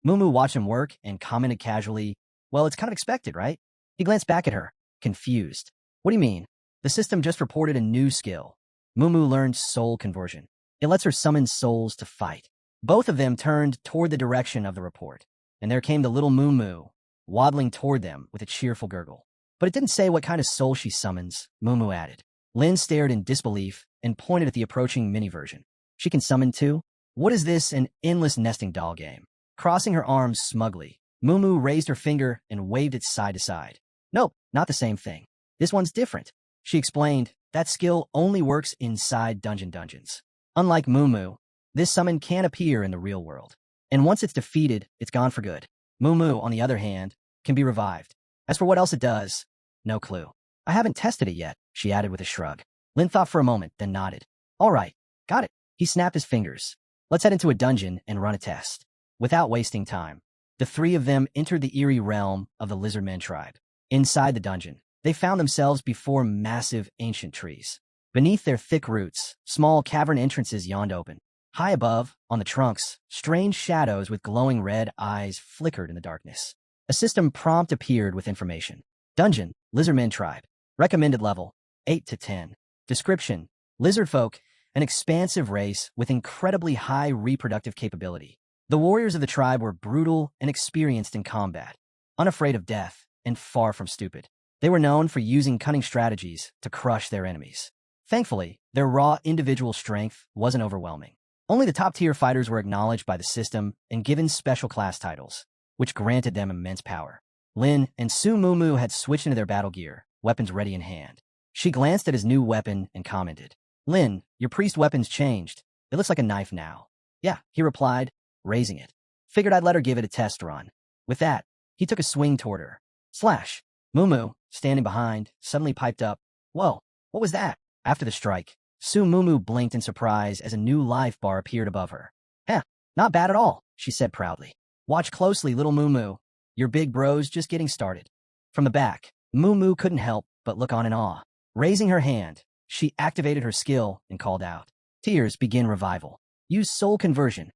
Moo watched him work and commented casually, Well, it's kind of expected, right? He glanced back at her, confused. What do you mean? The system just reported a new skill. Moo learned soul conversion. It lets her summon souls to fight. Both of them turned toward the direction of the report, and there came the little Moo, waddling toward them with a cheerful gurgle. But it didn't say what kind of soul she summons, Moo added. Lin stared in disbelief and pointed at the approaching mini-version. She can summon too? What is this, an endless nesting doll game? Crossing her arms smugly, Moo raised her finger and waved it side to side. Nope, not the same thing. This one's different. She explained, that skill only works inside dungeons. Unlike Moo, this summon can't appear in the real world. And once it's defeated, it's gone for good. Moo, on the other hand, can be revived. As for what else it does, no clue. I haven't tested it yet, she added with a shrug. Lin thought for a moment, then nodded. All right, got it. He snapped his fingers. Let's head into a dungeon and run a test. Without wasting time, the three of them entered the eerie realm of the Lizardmen tribe. Inside the dungeon, they found themselves before massive ancient trees. Beneath their thick roots, small cavern entrances yawned open. High above, on the trunks, strange shadows with glowing red eyes flickered in the darkness. A system prompt appeared with information. Dungeon, Lizardmen tribe. Recommended level, 8 to 10. Description, lizard folk, an expansive race with incredibly high reproductive capability. The warriors of the tribe were brutal and experienced in combat, unafraid of death, and far from stupid. They were known for using cunning strategies to crush their enemies. Thankfully, their raw individual strength wasn't overwhelming. Only the top-tier fighters were acknowledged by the system and given special class titles, which granted them immense power. Lin and Su Moo had switched into their battle gear, weapons ready in hand. She glanced at his new weapon and commented, Lin, your priest weapon's changed. It looks like a knife now. Yeah, he replied, raising it. Figured I'd let her give it a test run. With that, he took a swing toward her. Slash. Moo, standing behind, suddenly piped up, Whoa, what was that? After the strike, Su Moo blinked in surprise as a new life bar appeared above her. Not bad at all, she said proudly. Watch closely, little Moo. Your big bro's just getting started. From the back, Moo couldn't help but look on in awe. Raising her hand, she activated her skill and called out, Tears, begin revival. Use soul conversion.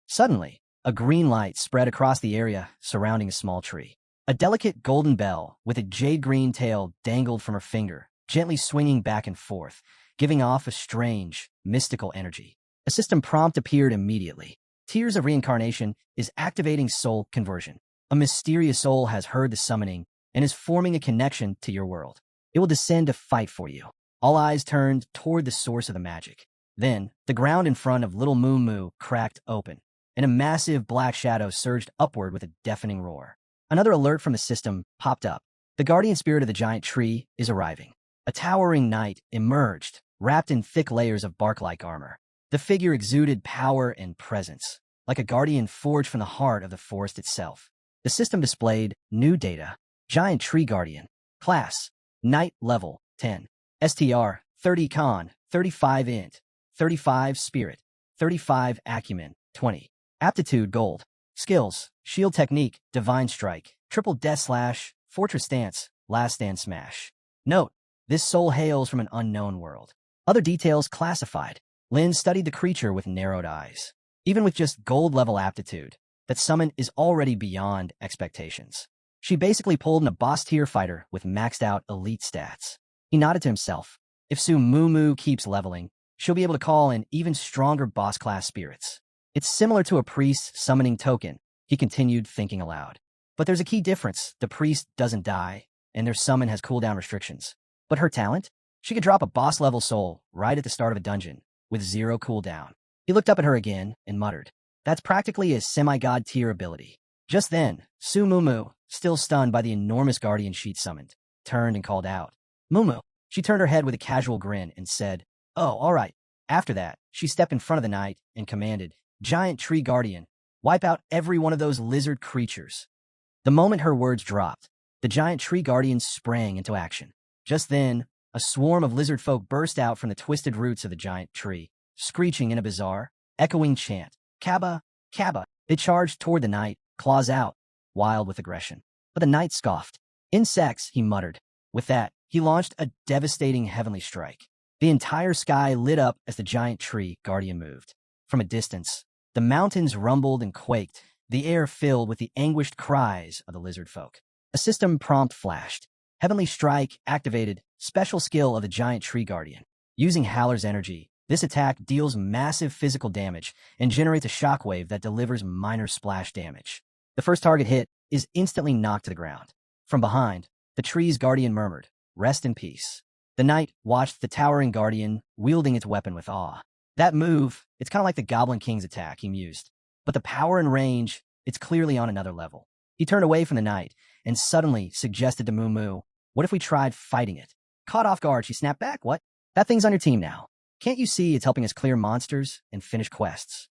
Suddenly, a green light spread across the area surrounding a small tree. A delicate golden bell with a jade-green tail dangled from her finger, gently swinging back and forth, giving off a strange, mystical energy. A system prompt appeared immediately. Tears of Reincarnation is activating soul conversion. A mysterious soul has heard the summoning and is forming a connection to your world. It will descend to fight for you. All eyes turned toward the source of the magic. Then, the ground in front of little Moo cracked open. and a massive black shadow surged upward with a deafening roar. Another alert from the system popped up. The guardian spirit of the giant tree is arriving. A towering knight emerged, wrapped in thick layers of bark-like armor. The figure exuded power and presence, like a guardian forged from the heart of the forest itself. The system displayed new data. Giant Tree Guardian. Class. Knight level 10. STR 30 Con, 35 Int, 35 Spirit, 35 Acumen, 20. Aptitude Gold. Skills. Shield Technique, Divine Strike, Triple Death Slash, Fortress Stance, Last Stand Smash. Note: this soul hails from an unknown world. Other details classified. Lin studied the creature with narrowed eyes. Even with just gold-level aptitude, that summon is already beyond expectations. She basically pulled in a boss-tier fighter with maxed-out elite stats. He nodded to himself. If Su Mumu keeps leveling, she'll be able to call in even stronger boss-class spirits. It's similar to a priest summoning token, he continued, thinking aloud. But there's a key difference. The priest doesn't die, and their summon has cooldown restrictions. But her talent? She could drop a boss-level soul right at the start of a dungeon, with 0 cooldown. He looked up at her again and muttered, "That's practically a semi-god tier ability." Just then, Su Mumu, still stunned by the enormous guardian sheet summoned, turned and called out, "Mumu." She turned her head with a casual grin and said, "Oh, all right." After that, she stepped in front of the knight and commanded, "Giant Tree Guardian, wipe out every one of those lizard creatures." The moment her words dropped, the Giant Tree Guardian sprang into action. Just then, a swarm of lizard folk burst out from the twisted roots of the giant tree, screeching in a bizarre, echoing chant. "Kaba! Kaba!" They charged toward the knight, claws out, wild with aggression. But the knight scoffed. "Insects," he muttered. With that, he launched a devastating heavenly strike. The entire sky lit up as the giant tree guardian moved. From a distance, the mountains rumbled and quaked, the air filled with the anguished cries of the lizard folk. A system prompt flashed. Heavenly Strike activated, special skill of the giant tree guardian. Using Howler's energy, this attack deals massive physical damage and generates a shockwave that delivers minor splash damage. The first target hit is instantly knocked to the ground. From behind, the tree's guardian murmured, "Rest in peace." The knight watched the towering guardian wielding its weapon with awe. That move, it's kind of like the Goblin King's attack, he mused. But the power and range, it's clearly on another level. He turned away from the knight and suddenly suggested to Mumu, "What if we tried fighting it?" Caught off guard, she snapped back, "What? That thing's on your team now. Can't you see it's helping us clear monsters and finish quests?"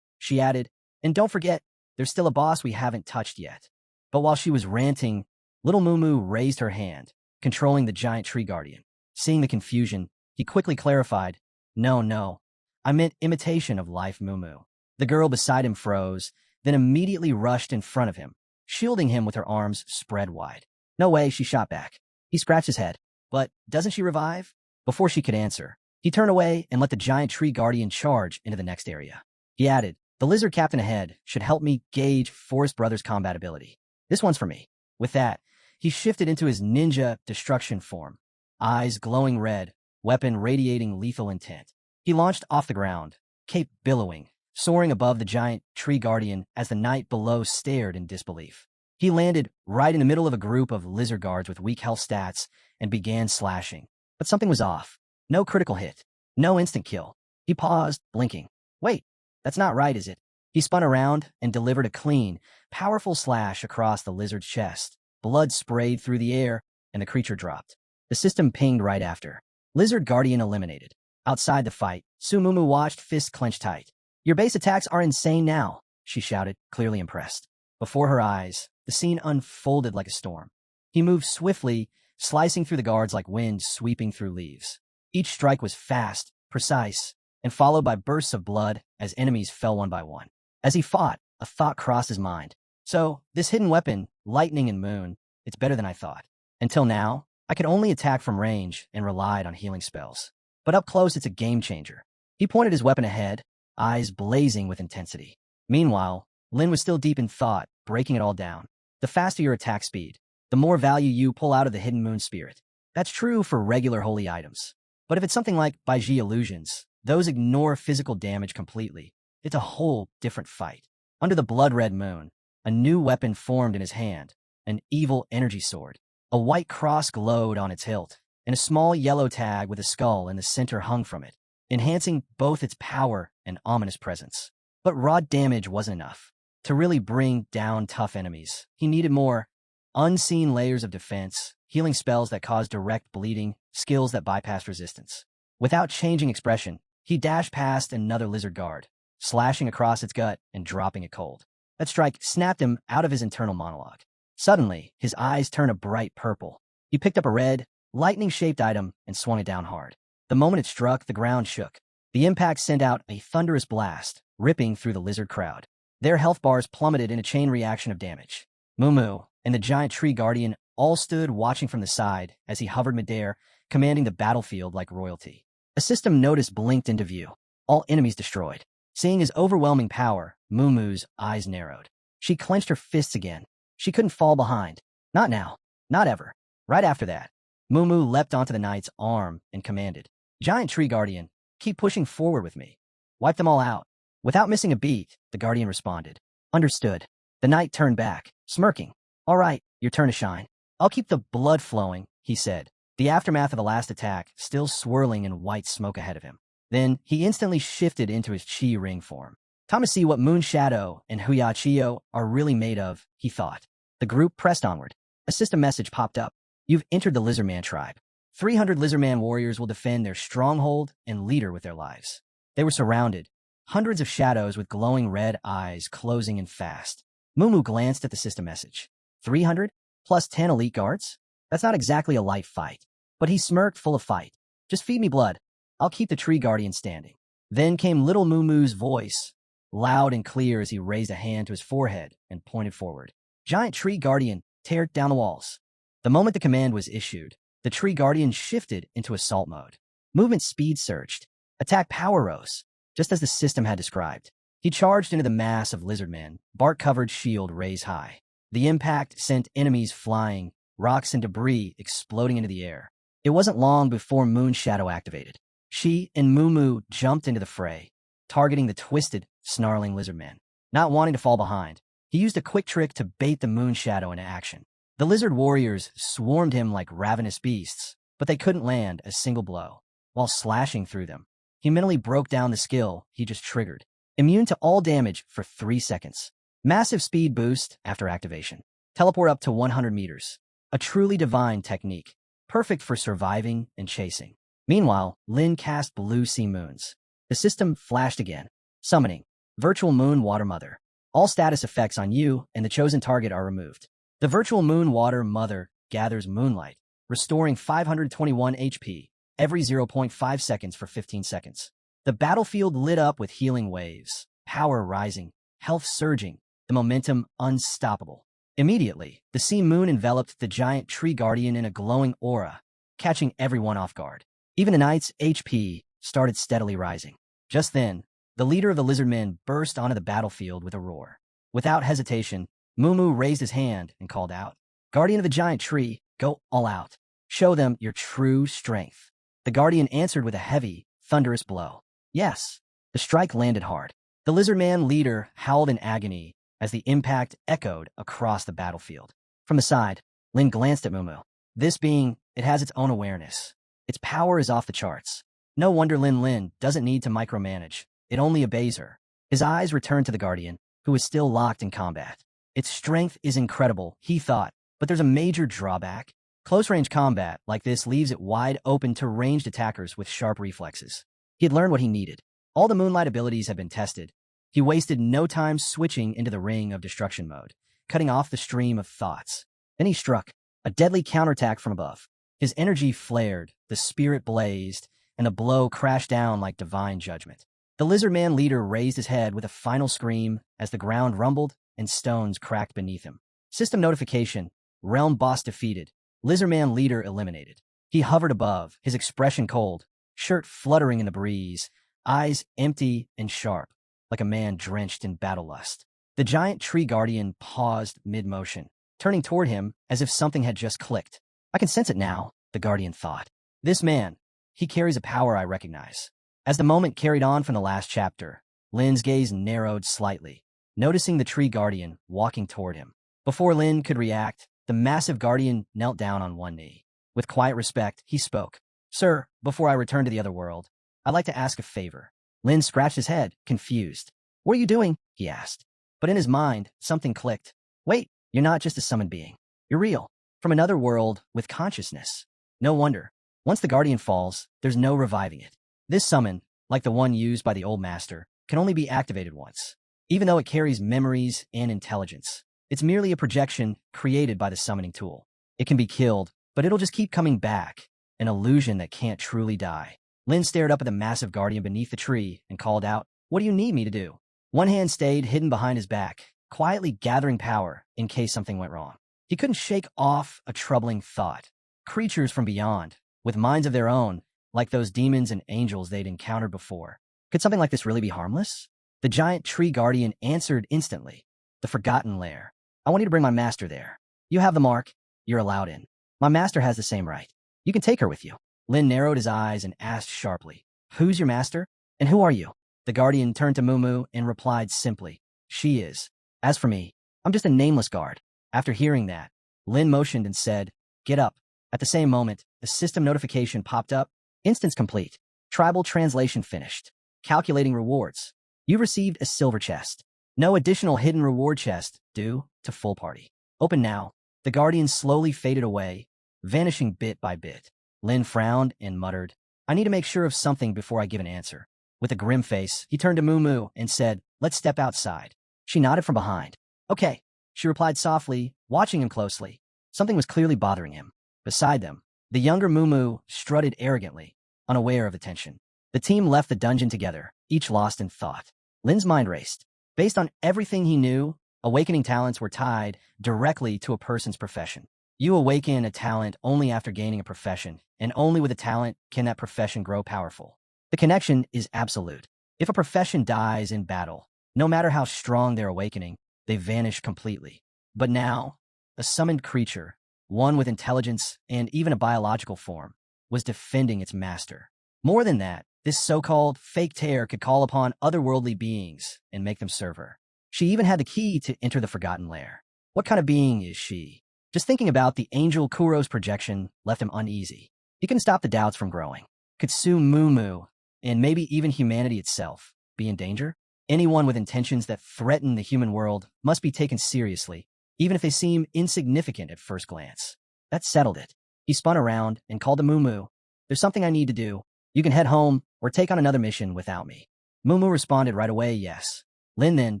She added, "And don't forget, there's still a boss we haven't touched yet." But while she was ranting, little Mumu raised her hand, controlling the giant tree guardian. Seeing the confusion, he quickly clarified, No, I meant imitation of life, Mumu." The girl beside him froze, then immediately rushed in front of him, shielding him with her arms spread wide. "No way," she shot back. He scratched his head. "But doesn't she revive?" Before she could answer, he turned away and let the giant tree guardian charge into the next area. He added, "The lizard captain ahead should help me gauge Forest Brothers' combat ability. This one's for me." With that, he shifted into his ninja destruction form, eyes glowing red, weapon radiating lethal intent. He launched off the ground, cape billowing, soaring above the giant tree guardian as the knight below stared in disbelief. He landed right in the middle of a group of lizard guards with weak health stats and began slashing. But something was off. No critical hit. No instant kill. He paused, blinking. "Wait, that's not right, is it?" He spun around and delivered a clean, powerful slash across the lizard's chest. Blood sprayed through the air, and the creature dropped. The system pinged right after. Lizard Guardian eliminated. Outside the fight, Su Mumu watched, fists clenched tight. "Your base attacks are insane now," she shouted, clearly impressed. Before her eyes, the scene unfolded like a storm. He moved swiftly, slicing through the guards like wind sweeping through leaves. Each strike was fast, precise, and followed by bursts of blood as enemies fell one by one. As he fought, a thought crossed his mind. So, this hidden weapon, lightning and moon, it's better than I thought. Until now, I could only attack from range and relied on healing spells. But up close, it's a game changer. He pointed his weapon ahead, eyes blazing with intensity. Meanwhile, Lin was still deep in thought, breaking it all down. The faster your attack speed, the more value you pull out of the hidden moon spirit. That's true for regular holy items. But if it's something like Baiji illusions, those ignore physical damage completely. It's a whole different fight. Under the blood-red moon, a new weapon formed in his hand, an evil energy sword. A white cross glowed on its hilt, and a small yellow tag with a skull in the center hung from it, enhancing both its power and ominous presence. But raw damage wasn't enough. To really bring down tough enemies, he needed more unseen layers of defense, healing spells that caused direct bleeding, skills that bypassed resistance. Without changing expression, he dashed past another lizard guard, slashing across its gut and dropping it cold. That strike snapped him out of his internal monologue. Suddenly, his eyes turned a bright purple. He picked up a red, lightning-shaped item and swung it down hard. The moment it struck, the ground shook. The impact sent out a thunderous blast, ripping through the lizard crowd. Their health bars plummeted in a chain reaction of damage. Moo and the giant tree guardian all stood watching from the side as he hovered midair, commanding the battlefield like royalty. A system notice blinked into view. All enemies destroyed. Seeing his overwhelming power, Moo's eyes narrowed. She clenched her fists again. She couldn't fall behind. Not now. Not ever. Right after that, Moo leapt onto the knight's arm and commanded, "Giant tree guardian, keep pushing forward with me. Wipe them all out." Without missing a beat, the guardian responded, "Understood." The knight turned back, smirking. "All right, your turn to shine. I'll keep the blood flowing," he said, the aftermath of the last attack still swirling in white smoke ahead of him. Then he instantly shifted into his chi ring form. Time to see what Moon Shadow and Huang Xiao are really made of, he thought. The group pressed onward. A system message popped up. "You've entered the Lizardman tribe. 300 Lizardman warriors will defend their stronghold and leader with their lives." They were surrounded. Hundreds of shadows with glowing red eyes closing in fast. Moo glanced at the system message. 300 plus 10 elite guards? That's not exactly a light fight. But he smirked, full of fight. "Just feed me blood. I'll keep the tree guardian standing." Then came little Moo's voice, loud and clear as he raised a hand to his forehead and pointed forward. "Giant tree guardian, tear down the walls." The moment the command was issued, the tree guardian shifted into assault mode. Movement speed surged. Attack power rose, just as the system had described. He charged into the mass of lizardmen, bark-covered shield raised high. The impact sent enemies flying, rocks and debris exploding into the air. It wasn't long before Moon Shadow activated. She and Moo jumped into the fray, targeting the twisted, snarling lizardmen. Not wanting to fall behind, he used a quick trick to bait the Moon Shadow into action. The lizard warriors swarmed him like ravenous beasts, but they couldn't land a single blow. While slashing through them, he mentally broke down the skill he just triggered. Immune to all damage for 3 seconds. Massive speed boost after activation. Teleport up to 100 meters. A truly divine technique, perfect for surviving and chasing. Meanwhile, Lin cast blue sea moons. The system flashed again. Summoning. Virtual Moon Water Mother. All status effects on you and the chosen target are removed. The Virtual Moon Water Mother gathers moonlight, restoring 521 HP every 0.5 seconds for 15 seconds. The battlefield lit up with healing waves, power rising, health surging, the momentum unstoppable. Immediately, the sea moon enveloped the giant tree guardian in a glowing aura, catching everyone off guard. Even the knight's HP started steadily rising. Just then, the leader of the lizardmen burst onto the battlefield with a roar. Without hesitation, Moo raised his hand and called out, "Guardian of the giant tree, go all out. Show them your true strength." The guardian answered with a heavy, thunderous blow. Yes, the strike landed hard. The lizardman leader howled in agony as the impact echoed across the battlefield. From the side, Lin glanced at Moo. This being, it has its own awareness. Its power is off the charts. No wonder Lin doesn't need to micromanage. It only obeys her. His eyes returned to the guardian, who was still locked in combat. Its strength is incredible, he thought, but there's a major drawback. Close-range combat like this leaves it wide open to ranged attackers with sharp reflexes. He had learned what he needed. All the moonlight abilities had been tested. He wasted no time switching into the ring of destruction mode, cutting off the stream of thoughts. Then he struck, a deadly counterattack from above. His energy flared, the spirit blazed, and the blow crashed down like divine judgment. The lizardman leader raised his head with a final scream as the ground rumbled and stones cracked beneath him. System notification, realm boss defeated, lizardman leader eliminated. He hovered above, his expression cold, shirt fluttering in the breeze, eyes empty and sharp, like a man drenched in battle lust. The giant tree guardian paused mid-motion, turning toward him as if something had just clicked. "I can sense it now," the guardian thought. "This man, he carries a power I recognize." As the moment carried on from the last chapter, Lin's gaze narrowed slightly, noticing the tree guardian walking toward him. Before Lin could react, the massive guardian knelt down on one knee. With quiet respect, he spoke. "Sir, before I return to the other world, I'd like to ask a favor." Lin scratched his head, confused. What are you doing? He asked. But in his mind, something clicked. Wait, you're not just a summoned being. You're real. From another world with consciousness. No wonder. Once the Guardian falls, there's no reviving it. This summon, like the one used by the old master, can only be activated once. Even though it carries memories and intelligence, it's merely a projection created by the summoning tool. It can be killed, but it'll just keep coming back, an illusion that can't truly die. Lin stared up at the massive Guardian beneath the tree and called out, "What do you need me to do?" One hand stayed hidden behind his back, quietly gathering power in case something went wrong. He couldn't shake off a troubling thought. Creatures from beyond, with minds of their own, like those demons and angels they'd encountered before. Could something like this really be harmless? The giant tree guardian answered instantly. The Forgotten Lair. I want you to bring my master there. You have the mark. You're allowed in. My master has the same right. You can take her with you. Lin narrowed his eyes and asked sharply, "Who's your master? And who are you?" The guardian turned to Mumu and replied simply, "She is. As for me, I'm just a nameless guard." After hearing that, Lin motioned and said, "Get up." At the same moment, a system notification popped up. Instance complete. Tribal translation finished. Calculating rewards. You received a silver chest. No additional hidden reward chest due to full party. Open now. The guardian slowly faded away, vanishing bit by bit. Lin frowned and muttered, "I need to make sure of something before I give an answer." With a grim face, he turned to Mumu and said, "Let's step outside." She nodded from behind. "Okay," she replied softly, watching him closely. Something was clearly bothering him. Beside them, the younger Mumu strutted arrogantly, unaware of the tension. The team left the dungeon together, each lost in thought. Lin's mind raced. Based on everything he knew, awakening talents were tied directly to a person's profession. You awaken a talent only after gaining a profession, and only with a talent can that profession grow powerful. The connection is absolute. If a profession dies in battle, no matter how strong their awakening, they vanish completely. But now, a summoned creature, one with intelligence and even a biological form, was defending its master. More than that, this so-called fake tear could call upon otherworldly beings and make them serve her. She even had the key to enter the Forgotten Lair. What kind of being is she? Just thinking about the angel Kuro's projection left him uneasy. He couldn't stop the doubts from growing. Could soon Mumu, and maybe even humanity itself, be in danger? Anyone with intentions that threaten the human world must be taken seriously, even if they seem insignificant at first glance. That settled it. He spun around and called to Mumu. "There's something I need to do. You can head home or take on another mission without me." Mumu responded right away, yes. Lin then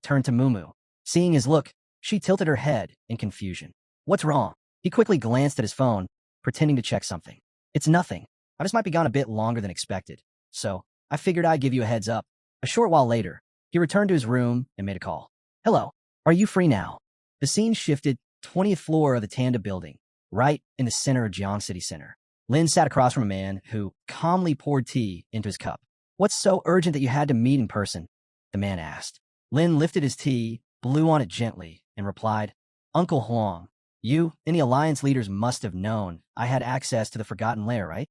turned to Mumu. Seeing his look, she tilted her head in confusion. "What's wrong?" He quickly glanced at his phone, pretending to check something. "It's nothing. I just might be gone a bit longer than expected. So, I figured I'd give you a heads up." A short while later, he returned to his room and made a call. "Hello, are you free now?" The scene shifted 20th floor of the Tanda building, right in the center of Jiang City Center. Lin sat across from a man who calmly poured tea into his cup. "What's so urgent that you had to meet in person?" the man asked. Lin lifted his tea, blew on it gently, and replied, "Uncle Huang, you and the Alliance leaders must have known I had access to the Forgotten Lair, right?"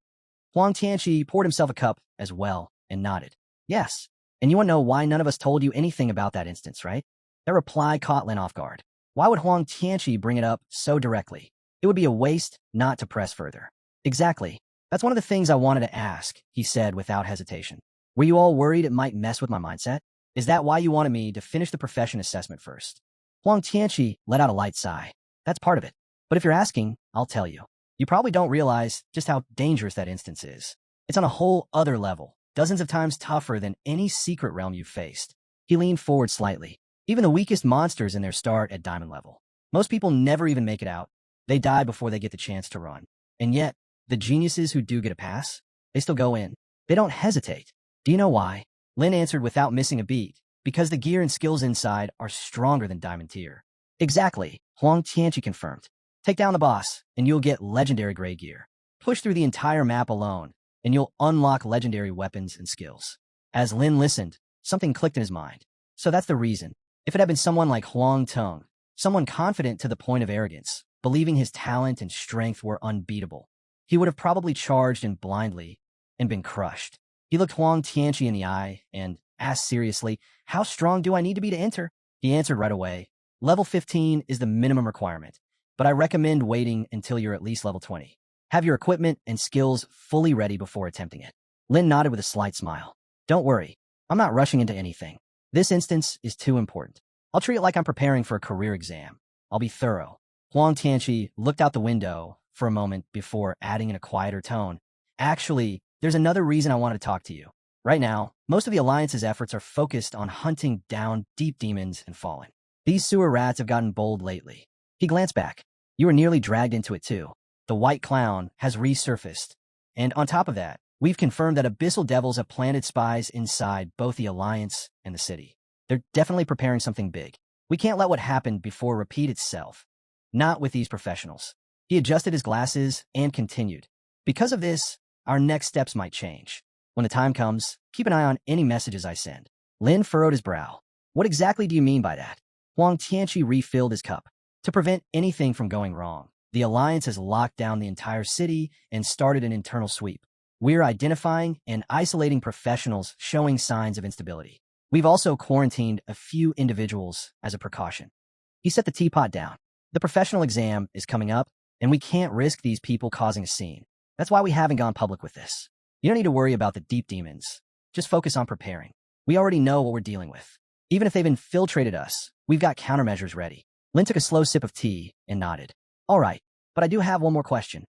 Huang Tianqi poured himself a cup as well and nodded. "Yes, and you want to know why none of us told you anything about that instance, right?" That reply caught Lin off guard. Why would Huang Tianqi bring it up so directly? It would be a waste not to press further. "Exactly. That's one of the things I wanted to ask," he said without hesitation. "Were you all worried it might mess with my mindset? Is that why you wanted me to finish the profession assessment first?" Huang Tianqi let out a light sigh. "That's part of it. But if you're asking, I'll tell you. You probably don't realize just how dangerous that instance is. It's on a whole other level, dozens of times tougher than any secret realm you've faced." He leaned forward slightly. "Even the weakest monsters in their start at diamond level. Most people never even make it out. They die before they get the chance to run. And yet, the geniuses who do get a pass, they still go in. They don't hesitate. Do you know why?" Lin answered without missing a beat. "Because the gear and skills inside are stronger than diamond tier." "Exactly," Huang Tianqi confirmed. "Take down the boss, and you'll get legendary grade gear. Push through the entire map alone, and you'll unlock legendary weapons and skills." As Lin listened, something clicked in his mind. So that's the reason. If it had been someone like Huang Tong, someone confident to the point of arrogance, believing his talent and strength were unbeatable, he would have probably charged in blindly and been crushed. He looked Huang Tianqi in the eye and asked seriously, "How strong do I need to be to enter?" He answered right away, "Level 15 is the minimum requirement, but I recommend waiting until you're at least level 20. Have your equipment and skills fully ready before attempting it." Lin nodded with a slight smile. "Don't worry, I'm not rushing into anything. This instance is too important. I'll treat it like I'm preparing for a career exam. I'll be thorough. Huang Tianqi looked out the window for a moment before adding in a quieter tone. Actually, there's another reason I wanted to talk to you. Right now, most of the Alliance's efforts are focused on hunting down deep demons and fallen. These sewer rats have gotten bold lately. He glanced back. You were nearly dragged into it too. The white clown has resurfaced. And on top of that, we've confirmed that abyssal devils have planted spies inside both the Alliance and the city. They're definitely preparing something big. We can't let what happened before repeat itself. Not with these professionals. He adjusted his glasses and continued. Because of this, our next steps might change. When the time comes, keep an eye on any messages I send. Lin furrowed his brow. What exactly do you mean by that? Huang Tianqi refilled his cup. To prevent anything from going wrong, the Alliance has locked down the entire city and started an internal sweep. We're identifying and isolating professionals showing signs of instability. We've also quarantined a few individuals as a precaution. He set the teapot down. The professional exam is coming up, and we can't risk these people causing a scene. That's why we haven't gone public with this. You don't need to worry about the deep demons. Just focus on preparing. We already know what we're dealing with. Even if they've infiltrated us, we've got countermeasures ready. Lin took a slow sip of tea and nodded. All right, but I do have one more question.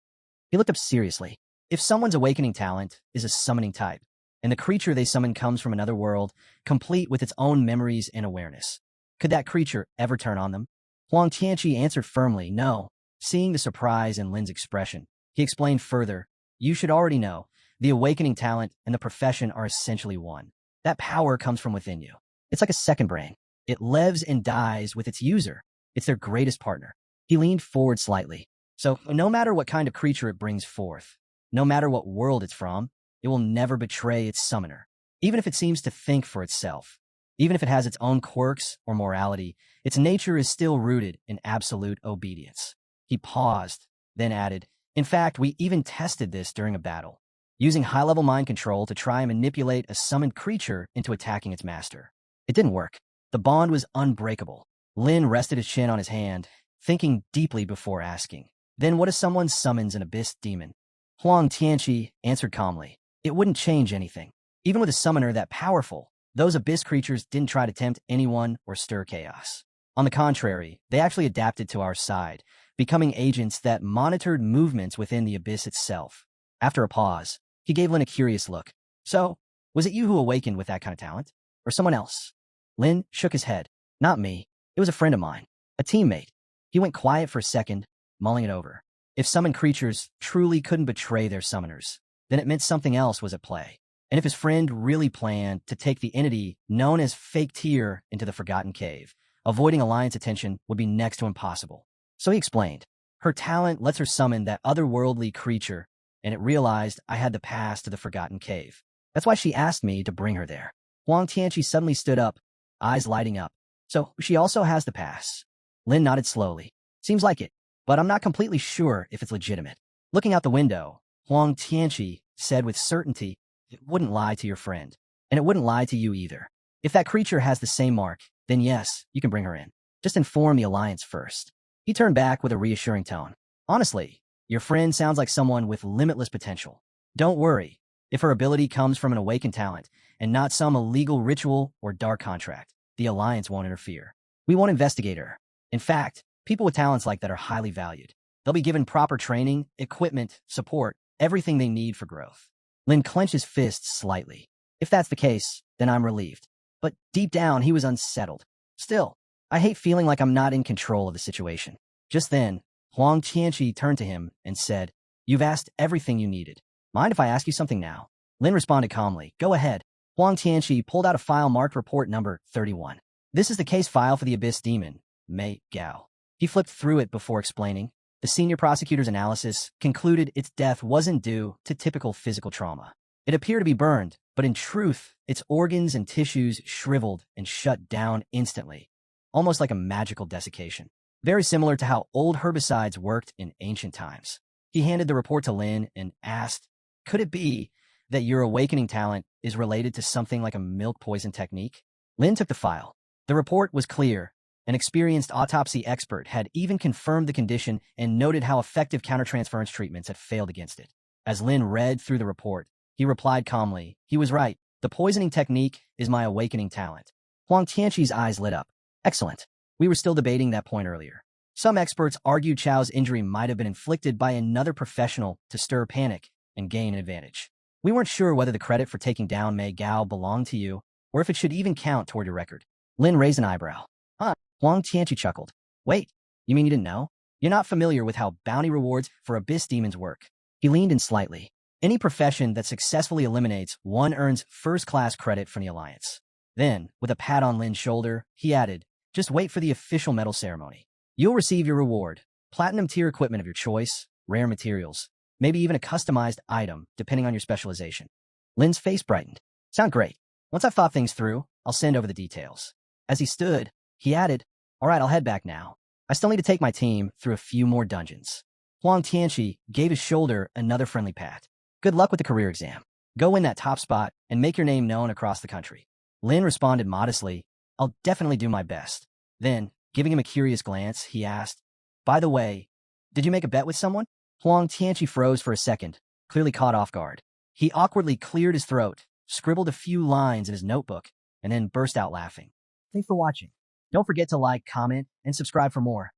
He looked up seriously. If someone's awakening talent is a summoning type, and the creature they summon comes from another world, complete with its own memories and awareness, could that creature ever turn on them? Huang Tianqi answered firmly, no. Seeing the surprise in Lin's expression, he explained further, you should already know, the awakening talent and the profession are essentially one. That power comes from within you. It's like a second brain. It lives and dies with its user. It's their greatest partner. He leaned forward slightly. So no matter what kind of creature it brings forth, no matter what world it's from, it will never betray its summoner. Even if it seems to think for itself, even if it has its own quirks or morality, its nature is still rooted in absolute obedience. He paused, then added, in fact, we even tested this during a battle, using high-level mind control to try and manipulate a summoned creature into attacking its master. It didn't work. The bond was unbreakable. Lin rested his chin on his hand, thinking deeply before asking, then what if someone summons an abyss demon? Huang Tianqi answered calmly, it wouldn't change anything. Even with a summoner that powerful, those abyss creatures didn't try to tempt anyone or stir chaos. On the contrary, they actually adapted to our side, becoming agents that monitored movements within the abyss itself. After a pause, he gave Lin a curious look. So, was it you who awakened with that kind of talent? Or someone else? Lin shook his head. Not me. It was a friend of mine. A teammate. He went quiet for a second, mulling it over. If summoned creatures truly couldn't betray their summoners, then it meant something else was at play. And if his friend really planned to take the entity known as Fake Tier into the Forgotten Cave, avoiding Alliance attention would be next to impossible. So he explained, her talent lets her summon that otherworldly creature, and it realized I had the pass to the Forgotten Cave. That's why she asked me to bring her there. Huang Tianqi suddenly stood up, eyes lighting up. So she also has the pass. Lin nodded slowly. Seems like it, but I'm not completely sure if it's legitimate. Looking out the window, Huang Tianqi said with certainty, it wouldn't lie to your friend, and it wouldn't lie to you either. If that creature has the same mark, then yes, you can bring her in. Just inform the Alliance first. He turned back with a reassuring tone. Honestly, your friend sounds like someone with limitless potential. Don't worry, if her ability comes from an awakened talent and not some illegal ritual or dark contract, the Alliance won't interfere. We won't investigate her. In fact, people with talents like that are highly valued. They'll be given proper training, equipment, support, everything they need for growth. Lin clenched his fists slightly. If that's the case, then I'm relieved. But deep down, he was unsettled. Still, I hate feeling like I'm not in control of the situation. Just then, Huang Tianqi turned to him and said, you've asked everything you needed. Mind if I ask you something now? Lin responded calmly, go ahead. Huang Tianqi pulled out a file marked report number 31. This is the case file for the Abyss Demon, Mei Gao. He flipped through it before explaining. The senior prosecutor's analysis concluded its death wasn't due to typical physical trauma. It appeared to be burned, but in truth, its organs and tissues shriveled and shut down instantly, almost like a magical desiccation. Very similar to how old herbicides worked in ancient times. He handed the report to Lin and asked, could it be that your awakening talent is related to something like a milk poison technique? Lin took the file. The report was clear. An experienced autopsy expert had even confirmed the condition and noted how effective countertransference treatments had failed against it. As Lin read through the report, he replied calmly, he was right. The poisoning technique is my awakening talent. Huang Tianqi's eyes lit up. Excellent. We were still debating that point earlier. Some experts argued Chao's injury might have been inflicted by another professional to stir panic and gain an advantage. We weren't sure whether the credit for taking down Mei Gao belonged to you, or if it should even count toward your record. Lin raised an eyebrow. Huh? Huang Tianqi chuckled. Wait, you mean you didn't know? You're not familiar with how bounty rewards for abyss demons work. He leaned in slightly. Any profession that successfully eliminates one earns first-class credit from the Alliance. Then, with a pat on Lin's shoulder, he added, just wait for the official medal ceremony. You'll receive your reward, platinum tier equipment of your choice, rare materials, maybe even a customized item, depending on your specialization. Lin's face brightened. Sound great. Once I've thought things through, I'll send over the details. As he stood, he added, all right, I'll head back now. I still need to take my team through a few more dungeons. Huang Tianqi gave his shoulder another friendly pat. Good luck with the career exam. Go win that top spot and make your name known across the country. Lin responded modestly, I'll definitely do my best. Then, giving him a curious glance, he asked, by the way, did you make a bet with someone? Huang Tianqi froze for a second, clearly caught off guard. He awkwardly cleared his throat, scribbled a few lines in his notebook, and then burst out laughing. Thanks for watching. Don't forget to like, comment, and subscribe for more.